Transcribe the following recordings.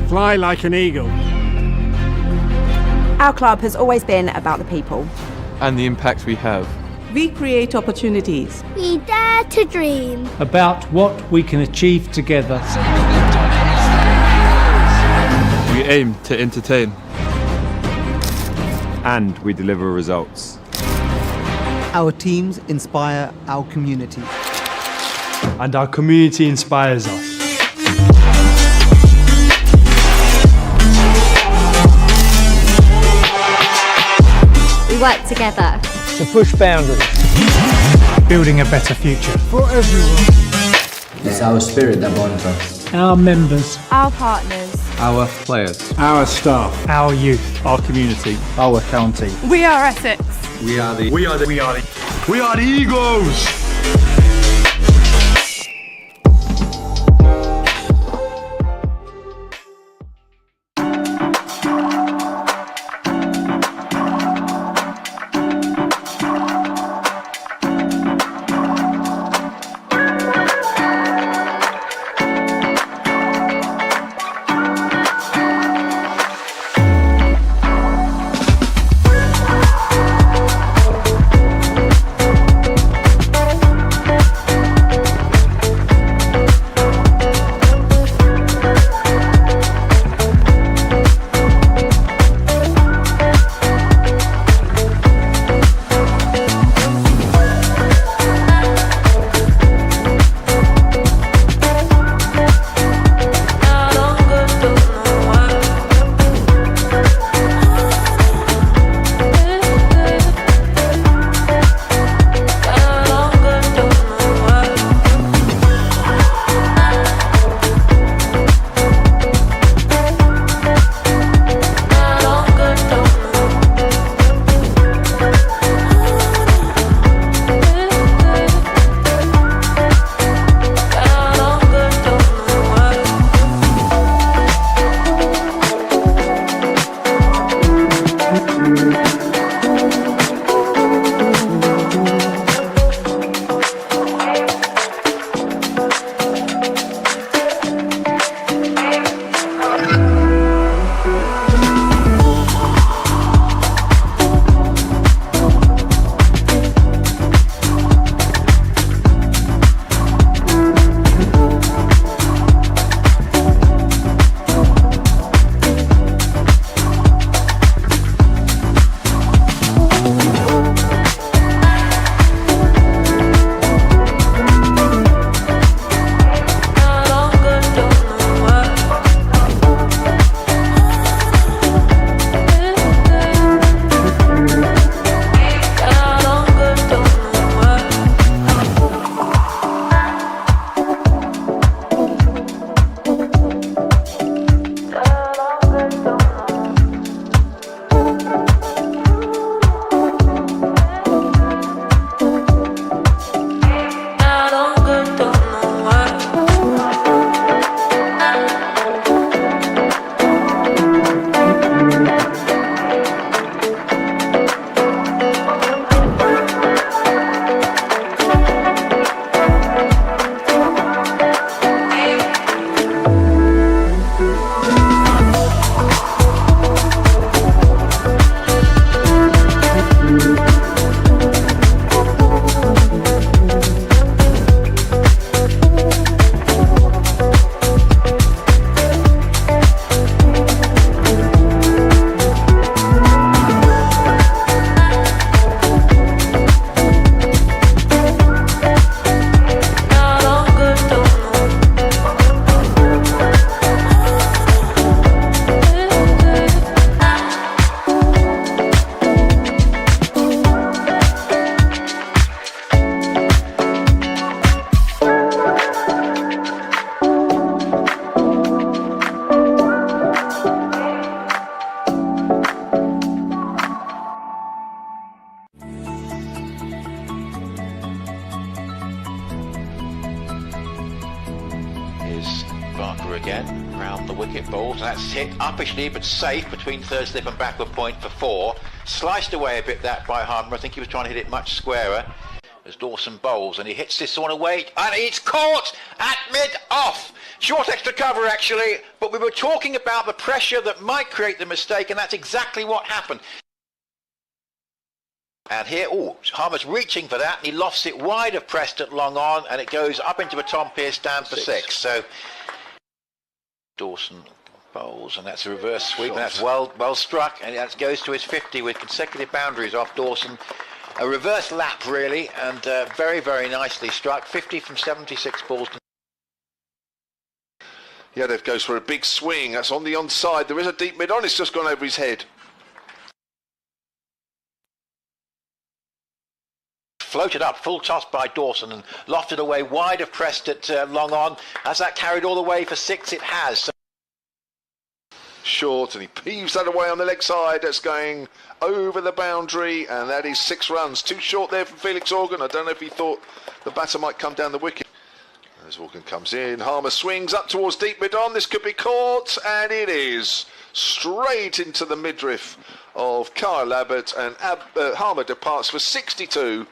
Fly like an eagle. Our club has always been about the people. And the impact we have. We create opportunities. We dare to dream. About what we can achieve together. We aim to entertain. And we deliver results. Our teams inspire our community. And our community inspires us. We work together to push boundaries. Building a better future For everyone. It's our spirit that bonds us. Our members. Our partners. Our players. Our staff. our youth, Our community. Our county. We are Essex. We are the Eagles! Barker again, round the wicket ball. That's hit uppishly but safe between third slip and backward point for 4. Sliced away a bit that by Harmer. I think he was trying to hit it much squarer. as Dawson bowls, and he hits this one away, and it's caught at mid-off. Short extra cover, actually, but we were talking about the pressure that might create the mistake, and that's exactly what happened. And here, Harmer's reaching for that, and he lofts it wide of Preston long on, and it goes up into a Tom Pearce stand for 6. So Dawson bowls, and that's a reverse sweep, and that's well struck, and that goes to his 50 with consecutive boundaries off Dawson. A reverse lap, really, and very, very nicely struck. 50 from 76 balls. Yadev goes for a big swing. That's on the onside. There is a deep mid on. It's just gone over his head. Floated up, full toss by Dawson, and lofted away wide of Preston long on. Has that carried all the way for 6? It has. So short, and he peeves that away on the leg side. That's going over the boundary, and that is 6 runs. Too short there from Felix Organ. I don't know if he thought the batter might come down the wicket. As Organ comes in, Harmer swings up towards deep mid-on. This could be caught, and it is straight into the midriff of Kyle Abbott, and Harmer departs for 62.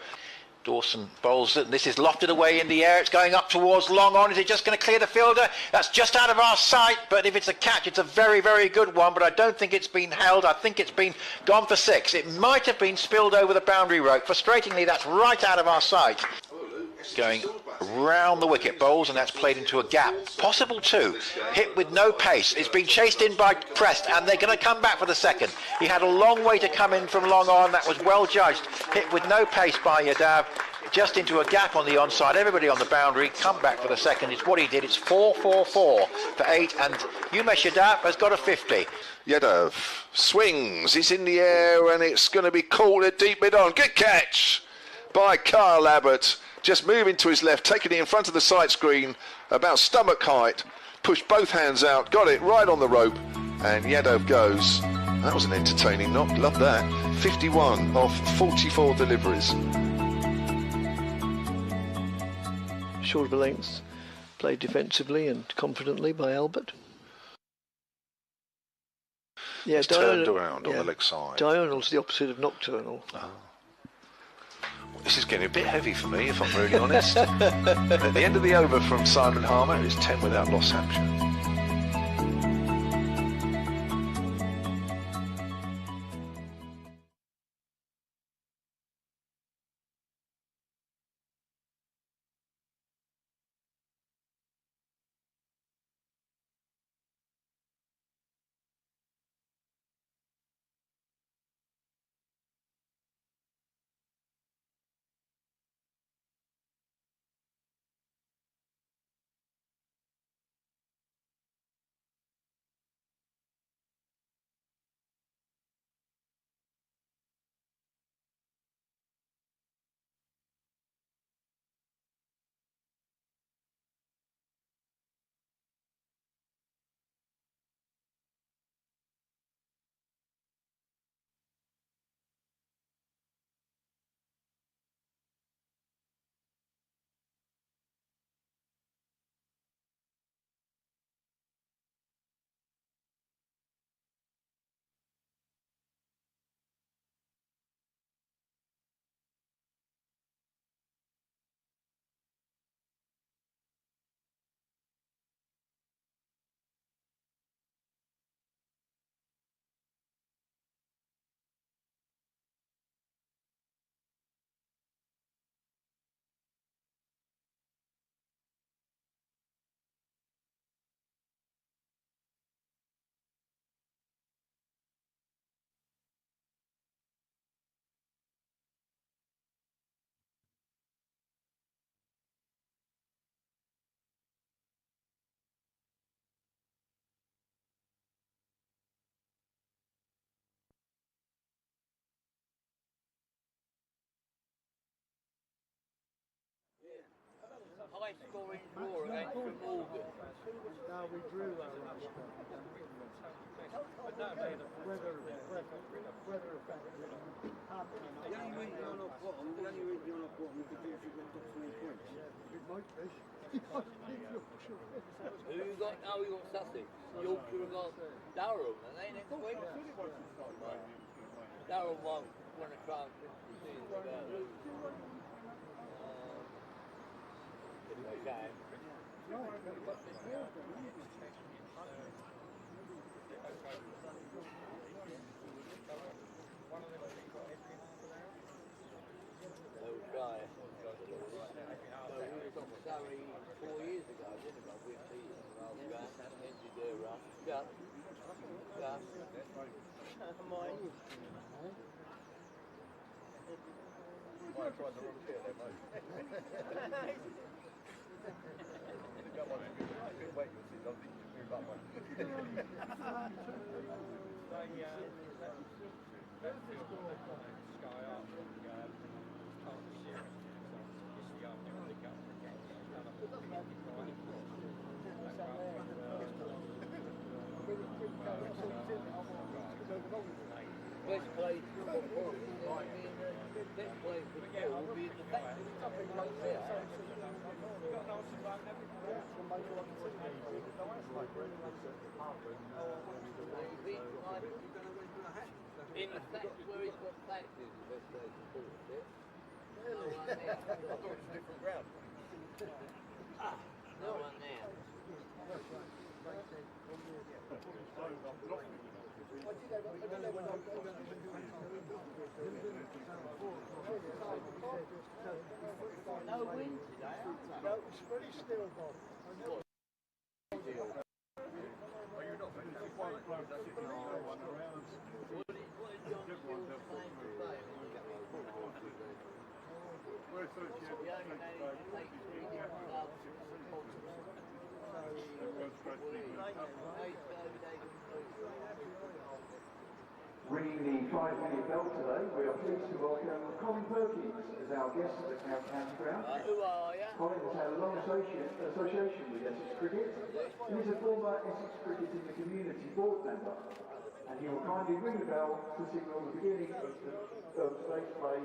Dawson bowls it, and this is lofted away in the air. It's going up towards long on. Is it just going to clear the fielder? That's just out of our sight, but if it's a catch, it's a very, very good one, but I don't think it's been held. I think it's been gone for 6. It might have been spilled over the boundary rope. Frustratingly, that's right out of our sight. Going round the wicket, bowls, and that's played into a gap. Possible 2. Hit with no pace. It's been chased in by Prest, and they're going to come back for the 2nd. He had a long way to come in from long on. That was well judged. Hit with no pace by Yadav. Just into a gap on the onside. Everybody on the boundary. Come back for the 2nd. It's what he did. It's 4-4-4 for 8, and Umesh Yadav has got a 50. Yadav swings. It's in the air, and it's going to be caught at deep mid-on. Good catch by Kyle Abbott. Just moving to his left, taking it in front of the sight screen, about stomach height, pushed both hands out, got it right on the rope, and Yadav goes. That was an entertaining knock, love that. 51 off 44 deliveries. Short of a length, played defensively and confidently by Albert. Yeah, it's turned around on the leg side. Diurnal's the opposite of nocturnal. Oh. This is getting a bit heavy for me, if I'm really honest. At the end of the over from Simon Harmer, it's 10 without loss, Hampshire. High scoring draw against Morgan. Now we drew that last one. But no, the weather effect. The only reason you're not bottom, is because you've got 3 points. It might be. Who you got now? You got Sussex. Yorkshire have got Durham, and they next week. Durham won a crown 50 seasons ago. Best place for football, best place for football will be in the factory. In the factory where he's got factories, the best place for football, is it? I thought it was a different ground. No one there. No wind today. No, it's pretty still, Bob. Are you not Ringing the 5-minute bell today, we are pleased to welcome Colin Perkins as our guest at the County Ground. Who are you? Colin has had a long association with Essex Cricket. He is a former Essex Cricket in the Community Board member, and he will kindly ring the bell to signal the beginning of state play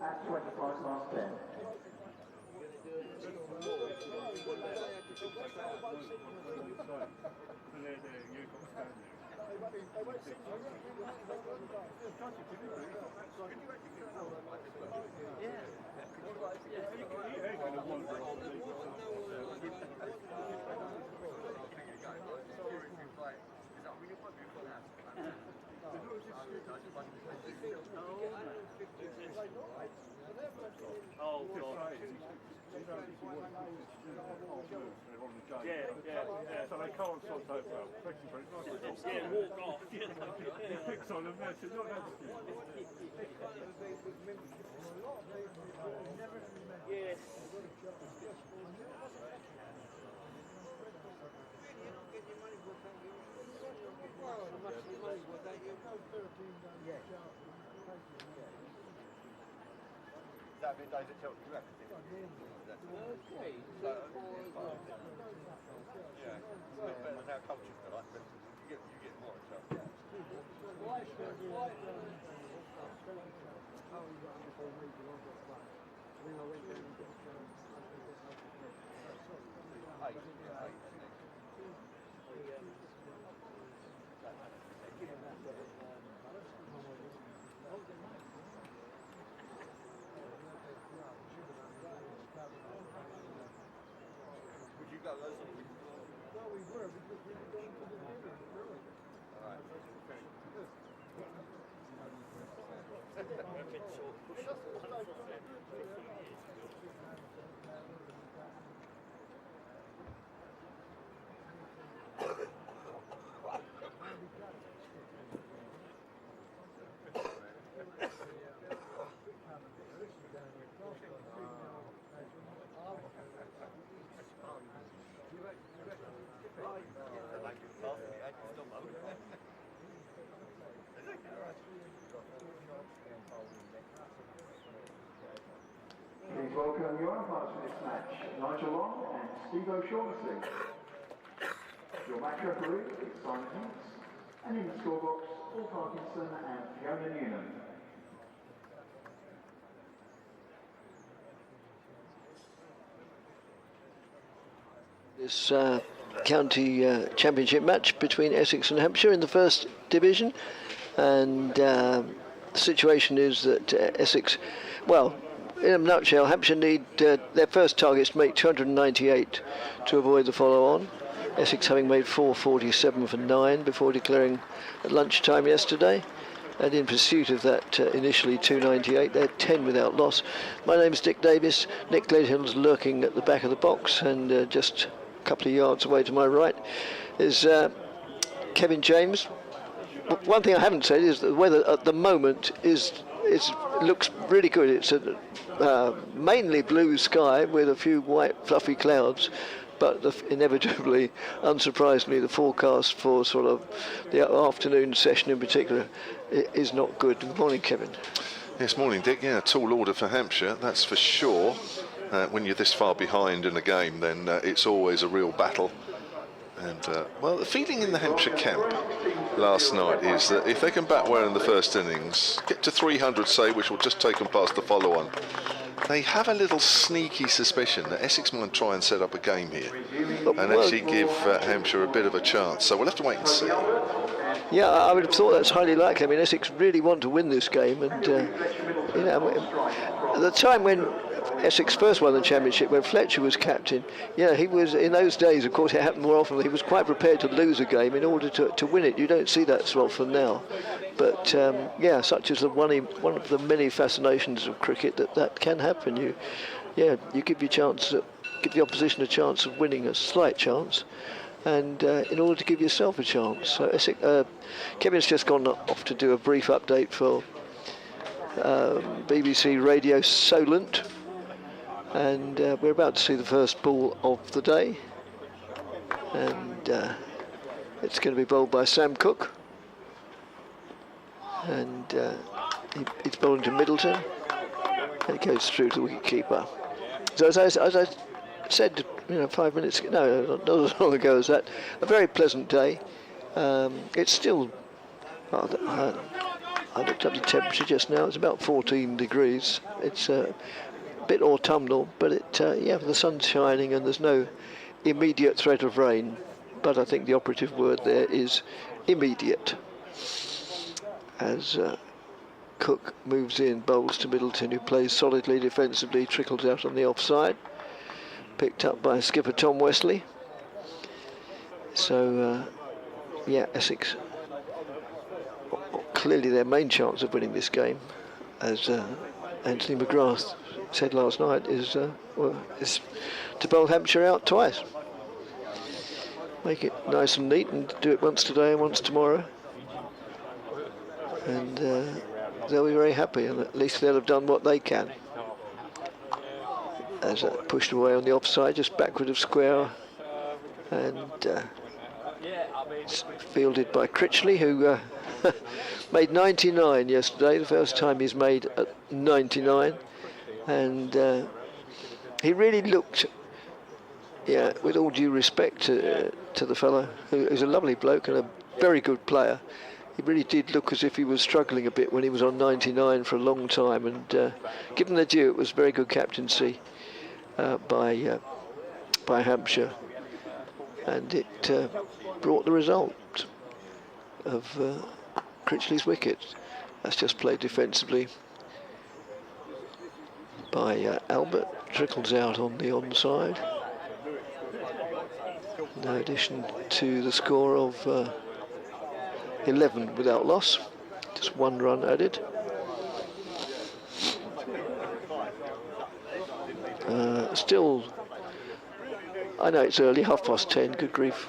at 10:25. Oh, God. Yeah. So they can't sort out well. Yeah, walk off. He picks on them, that's not Yes. That bit days at Chelsea, you reckon? Okay. Yeah, it's a bit better than our culture's like, but you get more at Chelsea. Would you go those? Well, we were because we were going to the dinner. Alright. Please welcome your umpires for this match, Nigel Long and Steve O'Shaughnessy. Your match referee is Simon Hinks, and in the scorebox, Paul Parkinson and Fiona Noonan. This county championship match between Essex and Hampshire in the first division, and the situation is that Essex, well, in a nutshell, Hampshire need their first targets to make 298 to avoid the follow-on. Essex having made 447 for 9 before declaring at lunchtime yesterday. And in pursuit of that initially 298, they're 10 without loss. My name's Dick Davis. Nick Gledhill's lurking at the back of the box, and just a couple of yards away to my right is Kevin James. One thing I haven't said is that the weather at the moment looks really good. It's a mainly blue sky with a few white fluffy clouds, but inevitably, unsurprisingly, the forecast for sort of the afternoon session in particular is not good. Good morning, Kevin. Yes, morning, Dick. Yeah, a tall order for Hampshire, that's for sure. When you're this far behind in a game, then it's always a real battle. And, well, the feeling in the Hampshire camp last night is that if they can bat well in the first innings, get to 300, say, which will just take them past the follow-on, they have a little sneaky suspicion that Essex might try and set up a game here and actually give Hampshire a bit of a chance. So we'll have to wait and see. Yeah, I would have thought that's highly likely. I mean, Essex really want to win this game, and you know, at the time when Essex first won the championship, when Fletcher was captain, yeah, he was, in those days, of course, it happened more often, he was quite prepared to lose a game in order to win it. You don't see that so often now. But yeah, such is one of the many fascinations of cricket that can happen. You give the opposition a chance of winning, a slight chance, and in order to give yourself a chance. So Kevin's just gone off to do a brief update for BBC Radio Solent, and we're about to see the first ball of the day, and it's going to be bowled by Sam Cook, and he's bowling to Middleton, and it goes through to the wicket keeper. So as I said, 5 minutes ago, no, not as long ago as that, a very pleasant day. It's still, I looked up the temperature just now, it's about 14 degrees. It's a bit autumnal, but the sun's shining and there's no immediate threat of rain. But I think the operative word there is immediate. As Cook moves in, bowls to Middleton, who plays solidly defensively, trickles out on the offside. Picked up by skipper Tom Wesley. So, Essex, clearly their main chance of winning this game, as Anthony McGrath said last night, is to bowl Hampshire out twice. Make it nice and neat and do it once today and once tomorrow. And they'll be very happy, and at least they'll have done what they can. As pushed away on the offside, just backward of square, and fielded by Critchley, who made 99 yesterday, the first time he's made 99, and he really looked, with all due respect to the fellow, who's a lovely bloke and a very good player, he really did look as if he was struggling a bit when he was on 99 for a long time, and given the due, it was very good captaincy by Hampshire, and it brought the result of Critchley's wicket. That's just played defensively by Albert, trickles out on the onside. No addition to the score of 11 without loss, just 1 run added. Still, I know it's early, 10:30, good grief.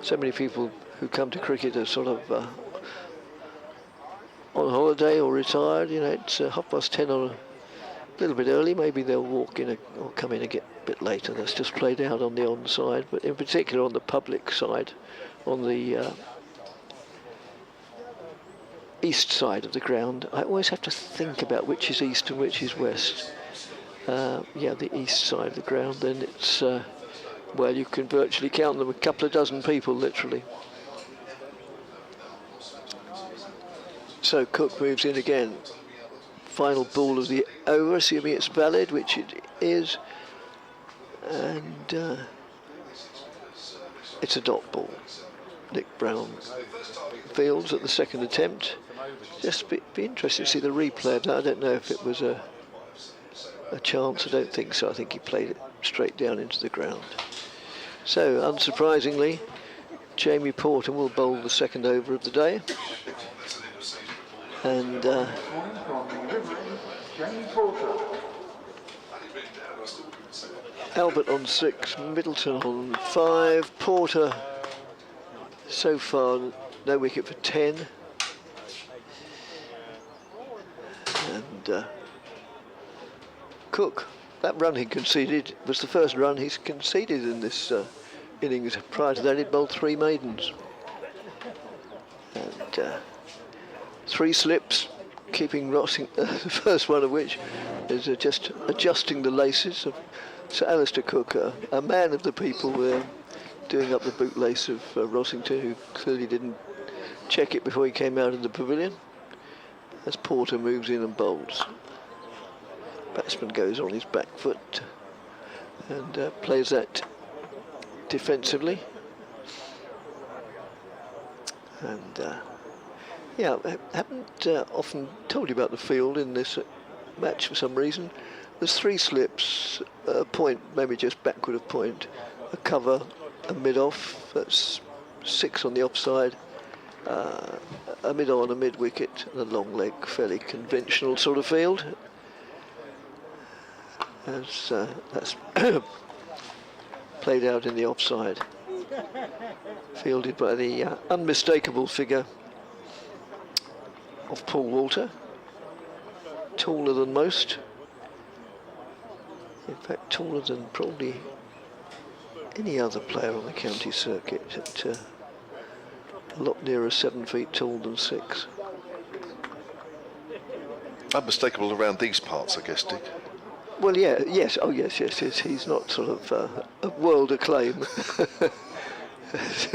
So many people who come to cricket are sort of on holiday or retired. It's 10:30 on a little bit early. Maybe they'll walk in or come in a bit later. That's just played out on the onside, but in particular on the public side, on the east side of the ground. I always have to think about which is east and which is west. The east side of the ground, then it's, you can virtually count them, a couple of dozen people, literally. So Cook moves in again. Final ball of the over, assuming it's valid, which it is. And it's a dot ball. Nick Brown fields at the second attempt. Just be interesting to see the replay of that. I don't know if it was a chance? I don't think so. I think he played it straight down into the ground. So, unsurprisingly, Jamie Porter will bowl the second over of the day. And Albert on 6, Middleton on 5, Porter so far no wicket for 10. And Cook, that run he conceded was the first run he's conceded in this innings. Prior to that he'd bowled 3 maidens. And 3 slips, keeping Rossing, the first one of which is just adjusting the laces of Sir Alistair Cook, a man of the people, doing up the bootlace of Rossington, who clearly didn't check it before he came out of the pavilion, as Porter moves in and bowls. Batsman goes on his back foot and plays that defensively. And yeah, I haven't often told you about the field in this match for some reason. There's 3 slips, a point, maybe just backward of point, a cover, a mid-off, that's 6 on the offside, a mid-on, a mid-wicket, and a long leg, fairly conventional sort of field. As that's played out in the offside. Fielded by the unmistakable figure of Paul Walter, taller than most. In fact, taller than probably any other player on the county circuit, at a lot nearer 7 feet tall than 6. Unmistakable around these parts, I guess, Dick. Well, yeah, yes, oh yes, he's not sort of a world acclaim.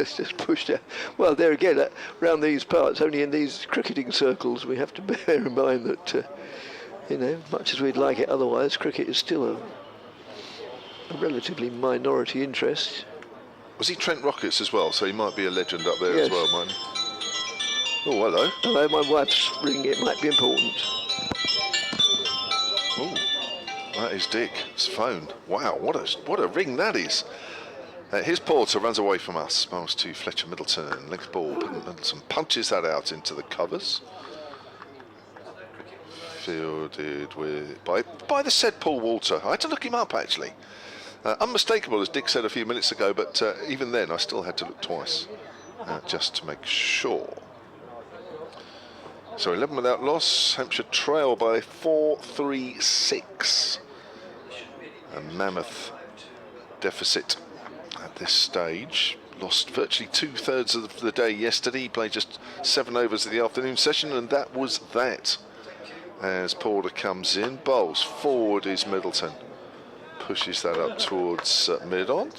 just pushed out. Well, there again, around these parts, only in these cricketing circles, we have to bear in mind that, you know, much as we'd like it otherwise, cricket is still a relatively minority interest. Was he Trent Rockets as well? So he might be a legend up there as well, mightn't he? Oh, hello. Hello, my wife's ringing. It might be important. Oh, that is Dick's phone. Wow, what a ring that is. Here's Porter, runs away from us, bowls to Fletcher Middleton, length ball, Middleton punches that out into the covers. Fielded with by the said Paul Walter. I had to look him up actually. Unmistakable, as Dick said a few minutes ago, but even then I still had to look twice just to make sure. So 11 without loss, Hampshire trail by 4-3-6. A mammoth deficit at this stage. Lost virtually 2/3 of the day yesterday. He played just 7 overs of the afternoon session, and that was that. As Porter comes in, bowls forward is Middleton. Pushes that up towards mid-on.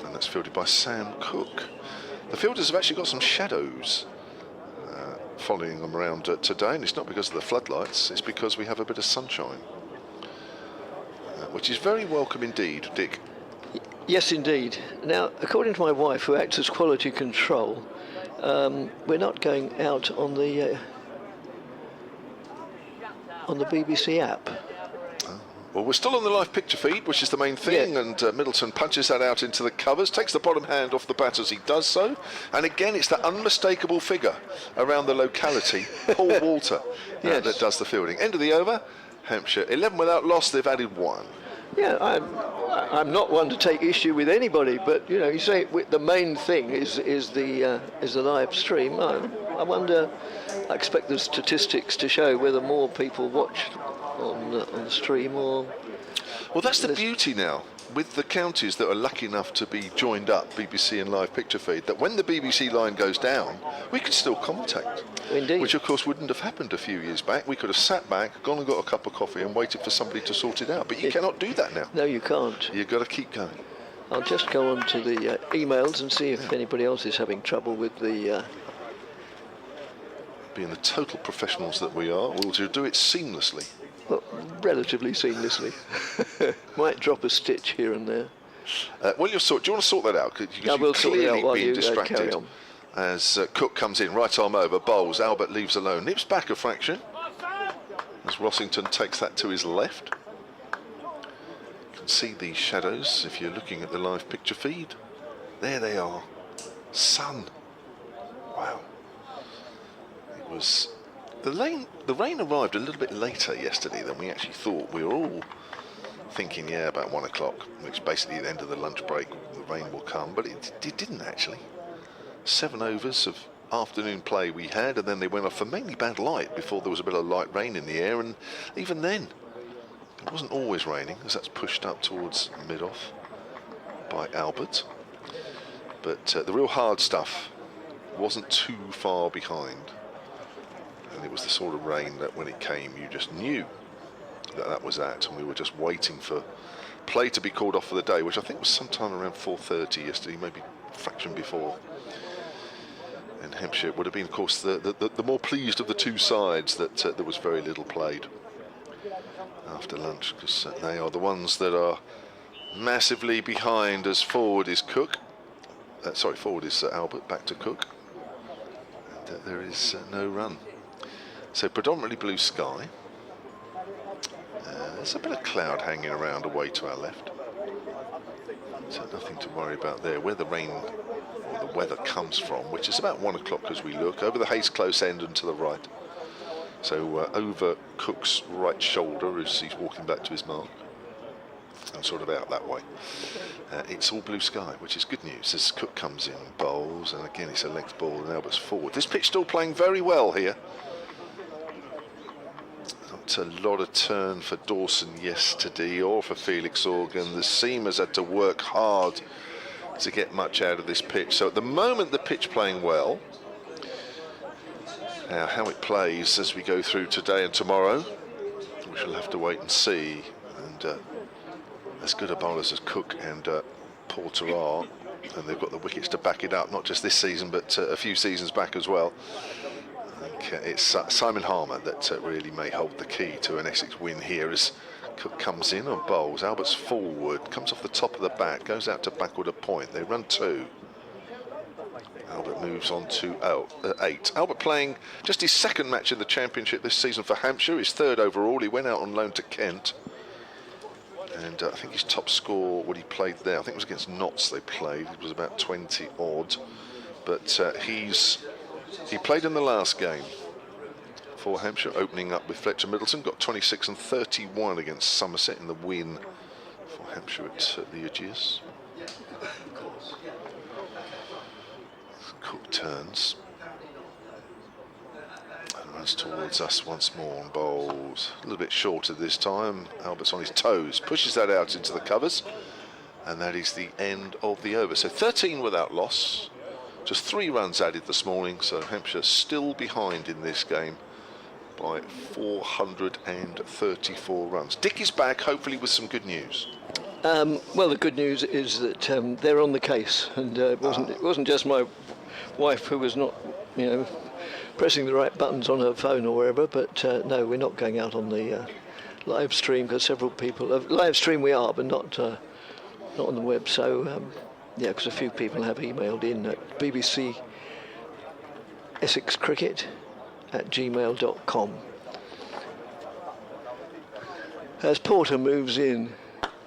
And that's fielded by Sam Cook. The fielders have actually got some shadows following them around today, and it's not because of the floodlights, it's because we have a bit of sunshine. Which is very welcome indeed, Dick. Yes, indeed. Now, according to my wife, who acts as quality control, we're not going out on the BBC app. Well, we're still on the live picture feed, which is the main thing, and Middleton punches that out into the covers, takes the bottom hand off the bat as he does so, and again it's that unmistakable figure around the locality, Paul Walter, that does the fielding. End of the over, Hampshire 11 without loss, they've added 1. Yeah, I'm not one to take issue with anybody, but you know, you say the main thing is the live stream. I wonder. I expect the statistics to show whether more people watch on the stream or. Well, that's the beauty now with the counties that are lucky enough to be joined up, BBC and live picture feed, that when the BBC line goes down, we could still commentate. Indeed. Which, of course, wouldn't have happened a few years back. We could have sat back, gone and got a cup of coffee and waited for somebody to sort it out. But you cannot do that now. No, you can't. You've got to keep going. I'll just go on to the emails and see if anybody else is having trouble with the... Being the total professionals that we are, we'll do it seamlessly. Well, relatively seamlessly. Might drop a stitch here and there. Well, do you want to sort that out? Because I will sort it out while you carry on. As Cook comes in, right arm over, bowls, Albert leaves alone, nips back a fraction. as Rossington takes that to his left. You can see the shadows if you're looking at the live picture feed. There they are. Sun. Wow. It was the rain arrived a little bit later yesterday than we actually thought. We were all thinking, yeah, about 1 o'clock, which basically at the end of the lunch break, the rain will come, but it didn't actually. 7 overs of afternoon play we had, and then they went off for mainly bad light before there was a bit of light rain in the air, and even then it wasn't always raining, as that's pushed up towards mid-off by Albert. But the real hard stuff wasn't too far behind, and it was the sort of rain that when it came you just knew that was that, and we were just waiting for play to be called off for the day, which I think was sometime around 4:30 yesterday, maybe a fraction before. In Hampshire, it would have been, of course, the more pleased of the two sides that there was very little played after lunch, because they are the ones that are massively behind, as forward is Cook. Forward is Albert, back to Cook. And there is no run. So predominantly blue sky. There's a bit of cloud hanging around away to our left. So nothing to worry about there. Where the rain or the weather comes from, which is about 1 o'clock as we look, over the Hayes Close end and to the right. So over Cook's right shoulder as he's walking back to his mark. And sort of out that way. It's all blue sky, which is good news as Cook comes in, bowls, and again it's a length ball and Albert's forward. This pitch still playing very well here. Not a lot of turn for Dawson yesterday or for Felix Organ. The seamers had to work hard to get much out of this pitch. So at the moment the pitch playing well. Now how it plays as we go through today and tomorrow, we shall have to wait and see. And as good a bowlers as Cook and Porter are, and they've got the wickets to back it up, not just this season but a few seasons back as well. I think it's Simon Harmer that really may hold the key to an Essex win here as Cook comes in and bowls. Albert's forward, comes off the top of the bat, goes out to backward a point. They run 2. Albert moves on to 8. Albert playing just his second match in the Championship this season for Hampshire, his 3rd overall. He went out on loan to Kent. And I think his top score, what he played there, I think it was against Notts they played, it was about 20 odd. But he played in the last game for Hampshire, opening up with Fletcher Middleton, got 26 and 31 against Somerset in the win for Hampshire at the Aegeus. Cook turns. Runs towards us once more and bowls a little bit shorter this time. Albert's on his toes, pushes that out into the covers, and that is the end of the over. So 13 without loss, just 3 runs added this morning, so Hampshire still behind in this game by 434 runs. Dick is back, hopefully with some good news. Well, the good news is that they're on the case, and it wasn't just my wife who was not, pressing the right buttons on her phone or wherever, but no, we're not going out on the live stream because several people live stream we are, but not on the web. So yeah, because a few people have emailed in at BBC Essex Cricket @gmail.com. As Porter moves in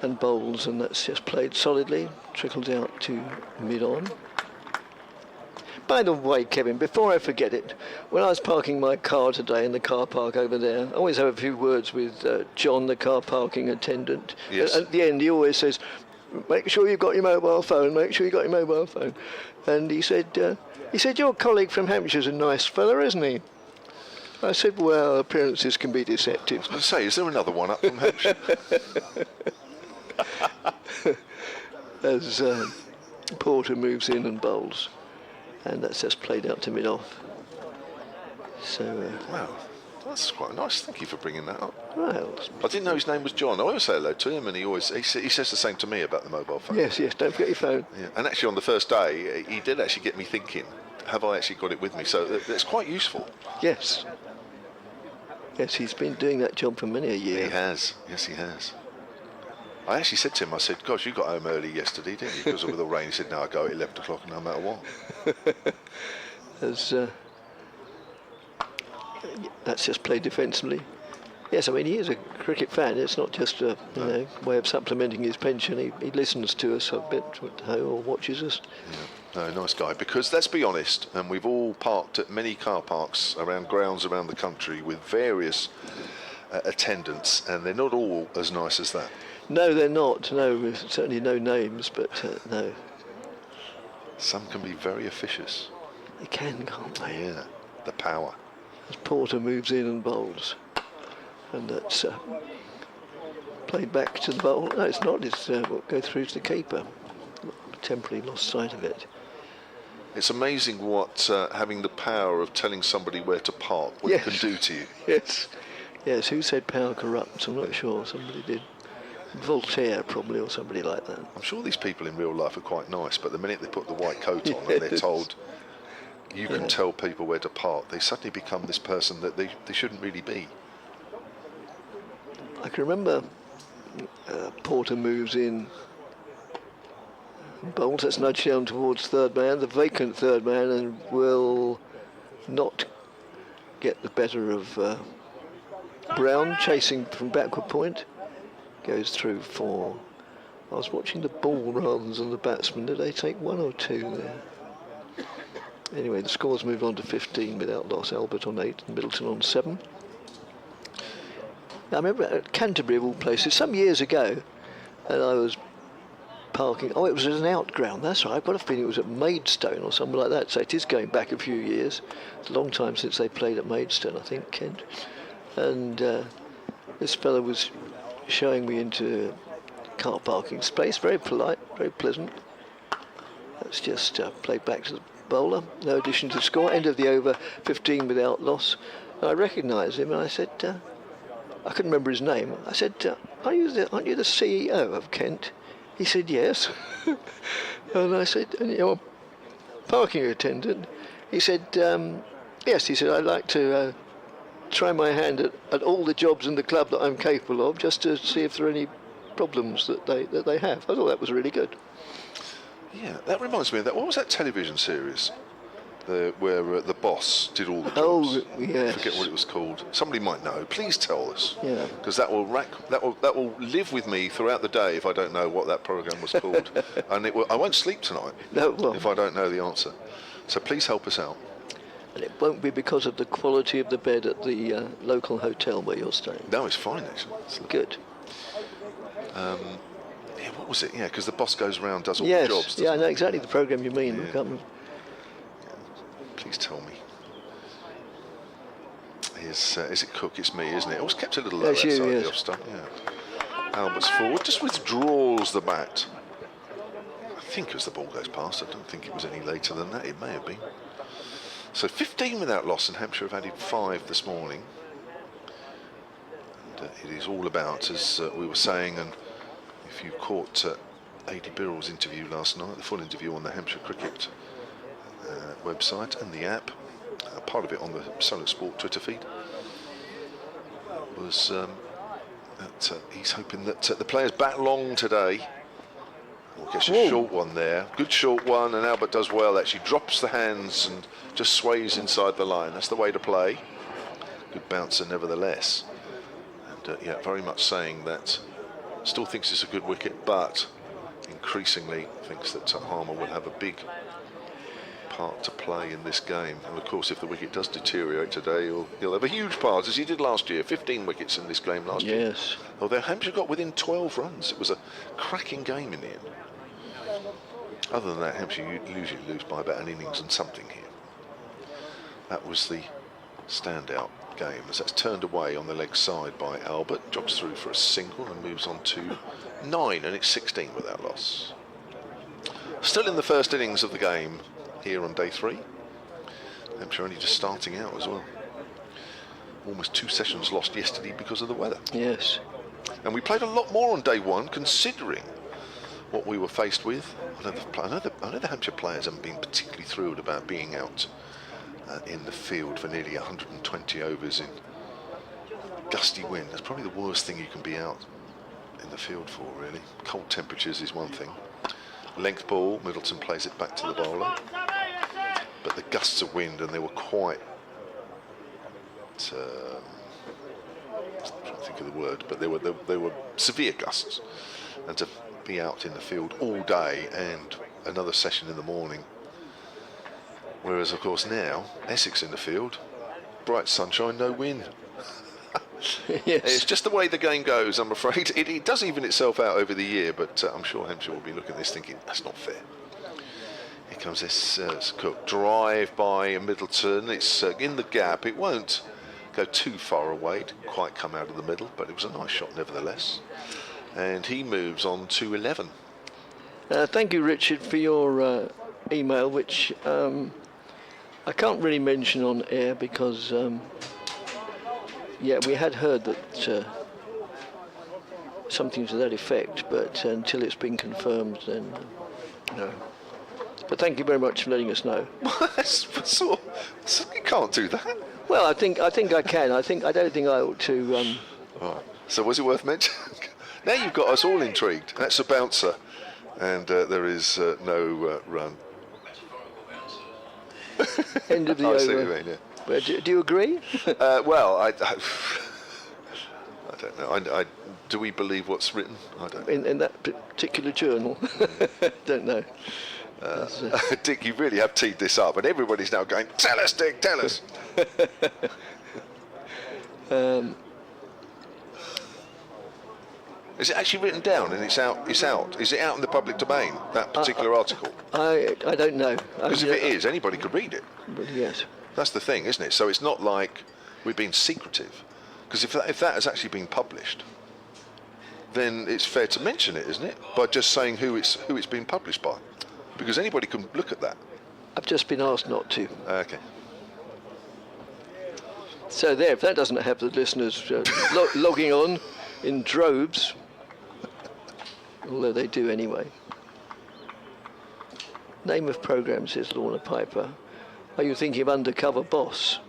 and bowls, and that's just played solidly, trickles out to mid-on. By the way, Kevin, before I forget it, when I was parking my car today in the car park over there, I always have a few words with John, the car parking attendant. Yes. At the end, he always says, make sure you've got your mobile phone, make sure you've got your mobile phone. And he said, your colleague from Hampshire's a nice fella, isn't he? I said, well, appearances can be deceptive. I was going to say, is there another one up from Hampshire? As Porter moves in and bowls. And that's just played out to mid-off. So wow, that's quite nice. Thank you for bringing that up. Well, I didn't know his name was John. I always say hello to him, and he says the same to me about the mobile phone. Yes, don't forget your phone. Yeah. And actually, on the first day, he did actually get me thinking: have I actually got it with me? So it's quite useful. Yes, he's been doing that job for many a year. He has. Yes, he has. I actually said to him, I said, gosh, you got home early yesterday, didn't you? Because of the rain. He said, no, I go at 11 o'clock no matter what. As that's just played defensively. Yes, I mean, he is a cricket fan. It's not just a way of supplementing his pension. He listens to us a bit at home or watches us. Yeah. No, nice guy. Because let's be honest, and we've all parked at many car parks around grounds around the country with various attendants, and they're not all as nice as that. No, they're not. No, certainly no names, but no. Some can be very officious. They can, can't they? Yeah, the power. As Porter moves in and bowls. And that's played back to the bowl. No, it's not. It's go through to the keeper. Temporarily lost sight of it. It's amazing what having the power of telling somebody where to park, what it can do to you. Yes. Yes, who said power corrupts? I'm not sure. Somebody did. Voltaire, probably, or somebody like that. I'm sure these people in real life are quite nice, but the minute they put the white coat on and they're told you can tell people where to park, they suddenly become this person that they shouldn't really be. I can remember Porter moves in, bowls, that's nudged down towards third man, the vacant third man, and will not get the better of Brown, chasing from backward point. Goes through for... I was watching the ball rather than the batsman. Did they take 1 or 2 there? Anyway, the scores moved on to 15 without loss. Albert on 8 and Middleton on 7. I remember at Canterbury, of all places, some years ago, and I was parking. Oh, it was at an outground. That's right. I've got a feeling it was at Maidstone or something like that. So it is going back a few years. It's a long time since they played at Maidstone, I think, Kent. And this fellow was showing me into car parking space. Very polite, very pleasant. That's just played back to the bowler. No addition to the score. End of the over, 15 without loss. And I recognised him, and I said, I couldn't remember his name. I said, aren't you the CEO of Kent? He said, yes. And I said, and you're a parking attendant? He said, yes. He said, I'd like to try my hand at all the jobs in the club that I'm capable of, just to see if there are any problems that they have. I thought that was really good. Yeah, that reminds me of that. What was that television series where the boss did all the jobs? Oh, yes. I forget what it was called. Somebody might know. Please tell us. Yeah. Because that will live with me throughout the day if I don't know what that program was called, and I won't sleep tonight if I don't know the answer. So please help us out. And it won't be because of the quality of the bed at the local hotel where you're staying. No, it's fine actually. It's good. Yeah, what was it? Yeah, because the boss goes around, does all yes. the jobs. Yeah, I know exactly the program you mean. Yeah. Please tell me. Is it Cook? It's me, isn't it? It was kept a little low outside the off stump. Yeah. Albert's forward, just withdraws the bat. I think as the ball goes past, I don't think it was any later than that. It may have been. So 15 without loss, and Hampshire have added 5 this morning. And it is all about, as we were saying, and if you caught A.D. Birrell's interview last night, the full interview on the Hampshire Cricket website and the app, part of it on the Solent Sport Twitter feed, was that he's hoping that the players bat long today. Well, gets a short one there, good short one, and Albert does well. Actually drops the hands and just sways inside the line. That's the way to play. Good bouncer nevertheless. And yeah, very much saying that still thinks it's a good wicket, but increasingly thinks that Harmer will have a big part to play in this game. And of course, if the wicket does deteriorate today, he'll have a huge part, as he did last year. 15 wickets in this game last year. Yes. Although Hampshire got within 12 runs. It was a cracking game in the end. Other than that, Hampshire usually lose by about an innings and something here. That was the standout game, as that's turned away on the leg side by Albert, jogs through for a single and moves on to 9, and it's 16 without loss. Still in the first innings of the game here on day 3. Hampshire only just starting out as well. Almost 2 sessions lost yesterday because of the weather. Yes. And we played a lot more on day 1, considering what we were faced with. I know the Hampshire players haven't been particularly thrilled about being out in the field for nearly 120 overs in gusty wind. That's probably the worst thing you can be out in the field for, really. Cold temperatures is one thing. Length ball, Middleton plays it back to the bowler. But the gusts of wind, and they were quite I'm trying to think of the word, but they were severe gusts, and to be out in the field all day and another session in the morning. Whereas, of course, now Essex in the field, bright sunshine, no wind. Yes. It's just the way the game goes, I'm afraid. It does even itself out over the year, but I'm sure Hampshire will be looking at this thinking, that's not fair. Here comes this Cook. Drive by Middleton. It's in the gap. It won't go too far away. Didn't quite come out of the middle, but it was a nice shot nevertheless. And he moves on to 11. Thank you, Richard, for your email, which I can't really mention on air because... yeah, we had heard that something to that effect, but until it's been confirmed, then no. But thank you very much for letting us know. You can't do that. Well, I think I can. I don't think I ought to. Right. So was it worth mentioning? Now you've got us all intrigued. That's a bouncer, and there is no run. End of the I over. see what you mean, yeah. Do you agree? Well, I don't know. Do we believe what's written? I don't know. In that particular journal? Don't know. Dick, you really have teed this up, and everybody's now going, tell us, Dick, tell us. Is it actually written down and it's out? It's out. Is it out in the public domain, that particular article? I don't know. Because if it is, anybody could read it. Yes. That's the thing, isn't it? So it's not like we're being secretive. Because if that has actually been published, then it's fair to mention it, isn't it? By just saying who it's been published by. Because anybody can look at that. I've just been asked not to. Okay. So there, if that doesn't have the listeners logging on in droves, although they do anyway. Name of programme, says Lorna Piper. Are you thinking of Undercover Boss?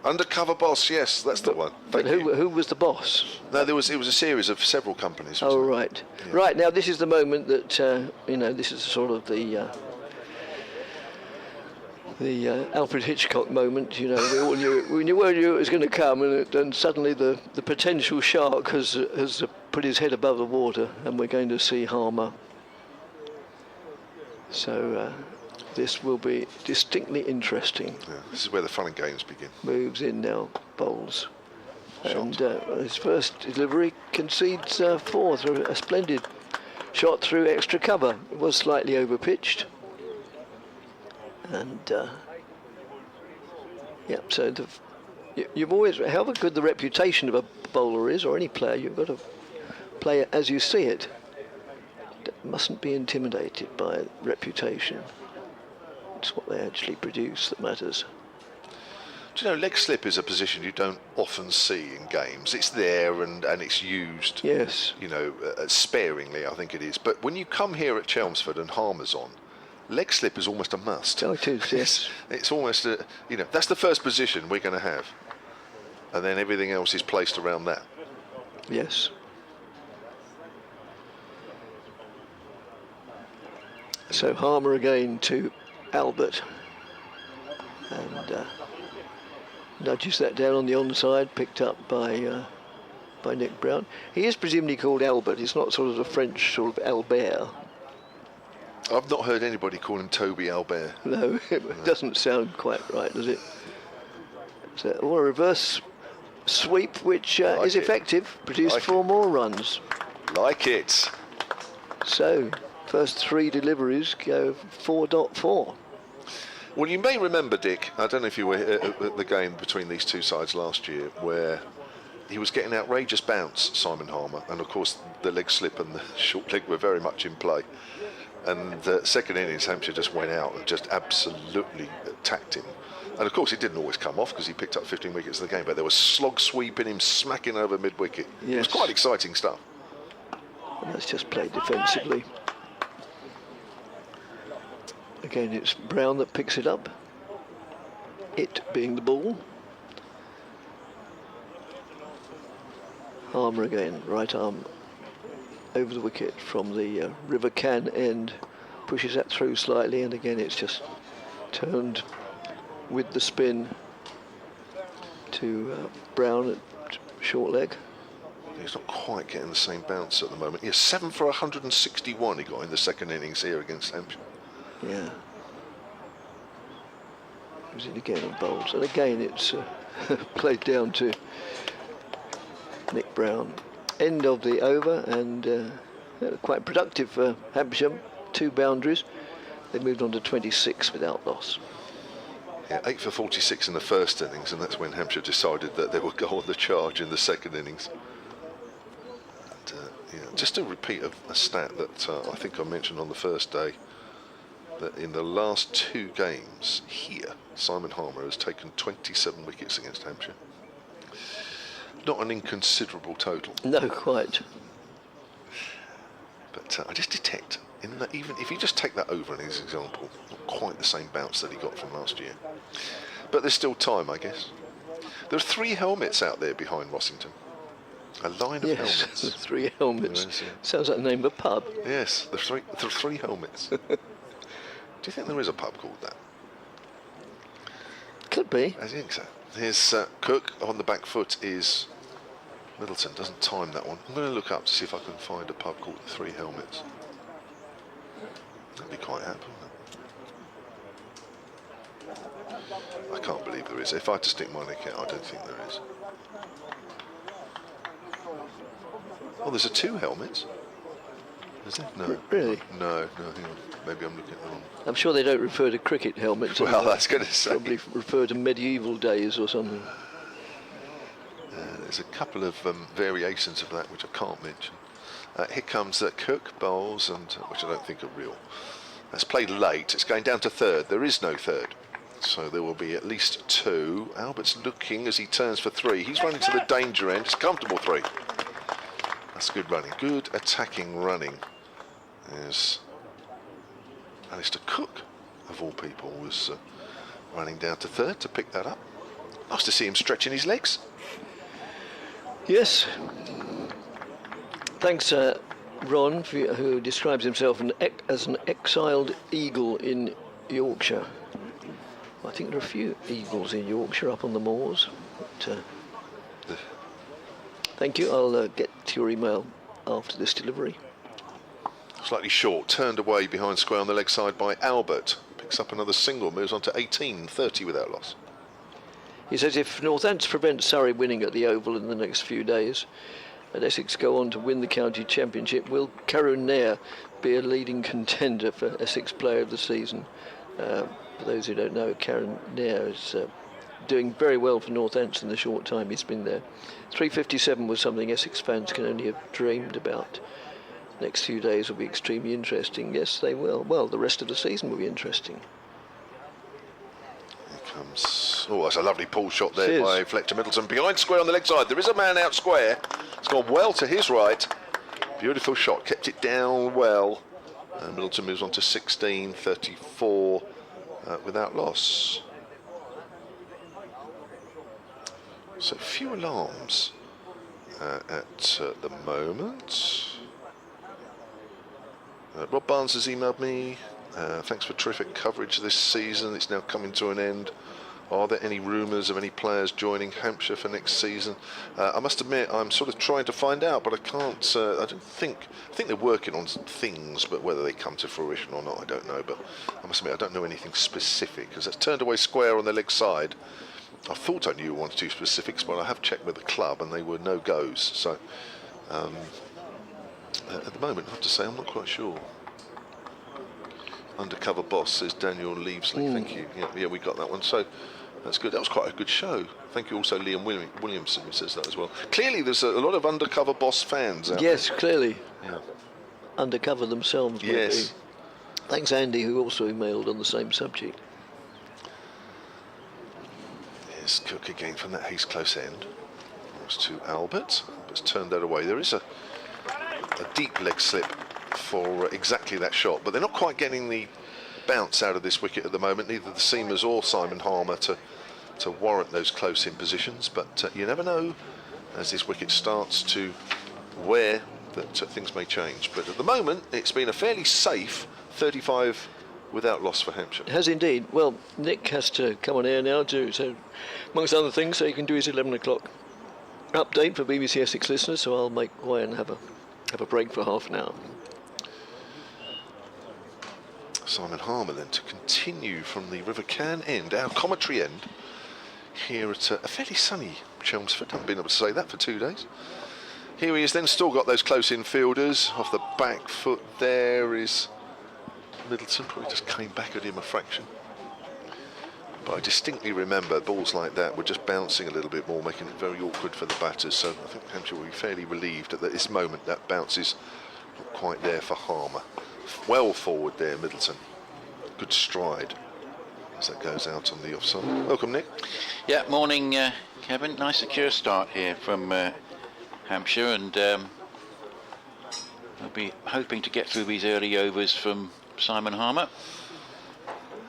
Undercover Boss, yes, that's the one. But who was the boss? No, it was a series of several companies. Oh, right. Yeah. Right, now this is the moment that, this is sort of the Alfred Hitchcock moment, we all knew it was going to come, and suddenly the potential shark has put his head above the water, and we're going to see Harmer. So this will be distinctly interesting. Yeah, this is where the fun and games begin. Moves in now, bowls. And his first delivery concedes 4 through a splendid shot through extra cover. It was slightly over-pitched. And, so you've always, however good the reputation of a bowler is, or any player, you've got to play it as you see it. Mustn't be intimidated by reputation. It's what they actually produce that matters. Do you know, leg slip is a position you don't often see in games. It's there and it's used, yes, sparingly, I think it is. But when you come here at Chelmsford and Harmer's on, leg slip is almost a must. Oh, it is, yes. It's almost, that's the first position we're going to have. And then everything else is placed around that. Yes. So Harmer again to Albert. And nudges that down on the onside, picked up by Nick Brown. He is presumably called Albert. It's not sort of the French sort of Albert. I've not heard anybody call him Toby Albert. No, it doesn't sound quite right, does it? So, a reverse sweep, which is effective. Produced 4 more runs. Like it. So, first 3 deliveries go 4.4. Well, you may remember, Dick, I don't know if you were at the game between these two sides last year, where he was getting outrageous bounce, Simon Harmer, and of course the leg slip and the short leg were very much in play. And the second innings, Hampshire just went out and just absolutely attacked him. And of course it didn't always come off because he picked up 15 wickets in the game, but there was slog sweeping him, smacking over mid-wicket. Yes. It was quite exciting stuff. And that's just played defensively. Again, it's Brown that picks it up. It being the ball. Harmer again, right arm over the wicket from the River Can end. Pushes that through slightly, and again it's just turned with the spin. to Brown at short leg. He's not quite getting the same bounce at the moment. He's 7 for 161 he got in the second innings here against Hampshire. Yeah. Was it again and bowls? And again it's played down to Nick Brown. End of the over, and quite productive for Hampshire. 2 boundaries. They moved on to 26 without loss. Yeah, 8 for 46 in the first innings, and that's when Hampshire decided that they would go on the charge in the second innings. Yeah, just to repeat a stat that I think I mentioned on the first day, that in the last 2 games here, Simon Harmer has taken 27 wickets against Hampshire. Not an inconsiderable total. No, quite. But I just detect, in that, even if you just take that over as an example, not quite the same bounce that he got from last year. But there's still time, I guess. There are 3 helmets out there behind Rossington. A line of helmets. Yes, 3 helmets. Yes, yeah. Sounds like the name of a pub. Yes, there are 3 helmets. Do you think there is a pub called that? Could be. I think so. Here's Cook on the back foot is Middleton. Doesn't time that one. I'm going to look up to see if I can find a pub called the 3 Helmets. That'd be quite happy, wouldn't it? I can't believe there is. If I had to stick my neck out, I don't think there is. Oh, there's a 2 Helmets. Is there? No. Really? No, hang on. Maybe I'm looking at the wrong. I'm sure they don't refer to cricket helmets. Well, that's going to say. Probably refer to medieval days or something. There's a couple of variations of that which I can't mention. Here comes Cook, bowls, and which I don't think are real. That's played late. It's going down to 3rd. There is no 3rd. So there will be at least 2. Albert's looking as he turns for 3. He's running to the danger end. It's a comfortable 3. That's good running. Good attacking running. There's Alistair Cook, of all people, was running down to 3rd to pick that up. Nice to see him stretching his legs. Yes. Thanks, Ron, who describes himself as an exiled eagle in Yorkshire. I think there are a few eagles in Yorkshire up on the moors. But, thank you. I'll get to your email after this delivery. Slightly short, turned away behind square on the leg side by Albert. Picks up another single, moves on to 18, 30 without loss. He says if Northants prevent Surrey winning at the Oval in the next few days, and Essex go on to win the county championship, will Karun Nair be a leading contender for Essex Player of the Season? For those who don't know, Karun Nair is doing very well for Northants in the short time he's been there. 357 was something Essex fans can only have dreamed about. Next few days will be extremely interesting. Yes, they will. Well, the rest of the season will be interesting. Here comes... Oh, that's a lovely pull shot there by Fletcher Middleton. Behind square on the leg side. There is a man out square. It's gone well to his right. Beautiful shot. Kept it down well. And Middleton moves on to 16, 34 without loss. So few alarms at the moment. Rob Barnes has emailed me. Thanks for terrific coverage this season. It's now coming to an end. Are there any rumours of any players joining Hampshire for next season? I must admit, I'm sort of trying to find out, but I can't. I don't think. I think they're working on some things, but whether they come to fruition or not, I don't know. But I must admit, I don't know anything specific because that's turned away square on the leg side. I thought I knew 1 or 2 specifics, but I have checked with the club and they were no goes. So. At the moment, I have to say, I'm not quite sure. Undercover boss, says Daniel Leavesley. Thank you. Yeah, we got that one. So that's good. That was quite a good show. Thank you also, Liam Williamson, who says that as well. Clearly, there's a lot of undercover boss fans out Yes, there. clearly. Yeah. Undercover themselves. Yes. Thanks, Andy, who also emailed on the same subject. Here's Cook again from that Hayes close end. That's to Albert. It's turned that away. There is a deep leg slip for exactly that shot, but they're not quite getting the bounce out of this wicket at the moment, neither the seamers or Simon Harmer to warrant those close in positions, but you never know as this wicket starts to wear that things may change. But at the moment it's been a fairly safe 35 without loss for Hampshire. It has indeed. Well, Nick has to come on air now too, so amongst other things, so he can do his 11 o'clock update for BBC Essex listeners, so I'll make way and have a break for half an hour. Simon Harmer then to continue from the River Can end, our commentary end, here at a fairly sunny Chelmsford. Haven't been able to say that for 2 days. Here he is then, still got those close infielders. Off the back foot there is Middleton, probably just came back at him a fraction. But I distinctly remember balls like that were just bouncing a little bit more, making it very awkward for the batters. So I think Hampshire will be fairly relieved at this moment that bounce is not quite there for Harmer. Well forward there, Middleton. Good stride as that goes out on the offside. Welcome, Nick. Yeah, morning, Kevin. Nice secure start here from Hampshire, and I'll be hoping to get through these early overs from Simon Harmer.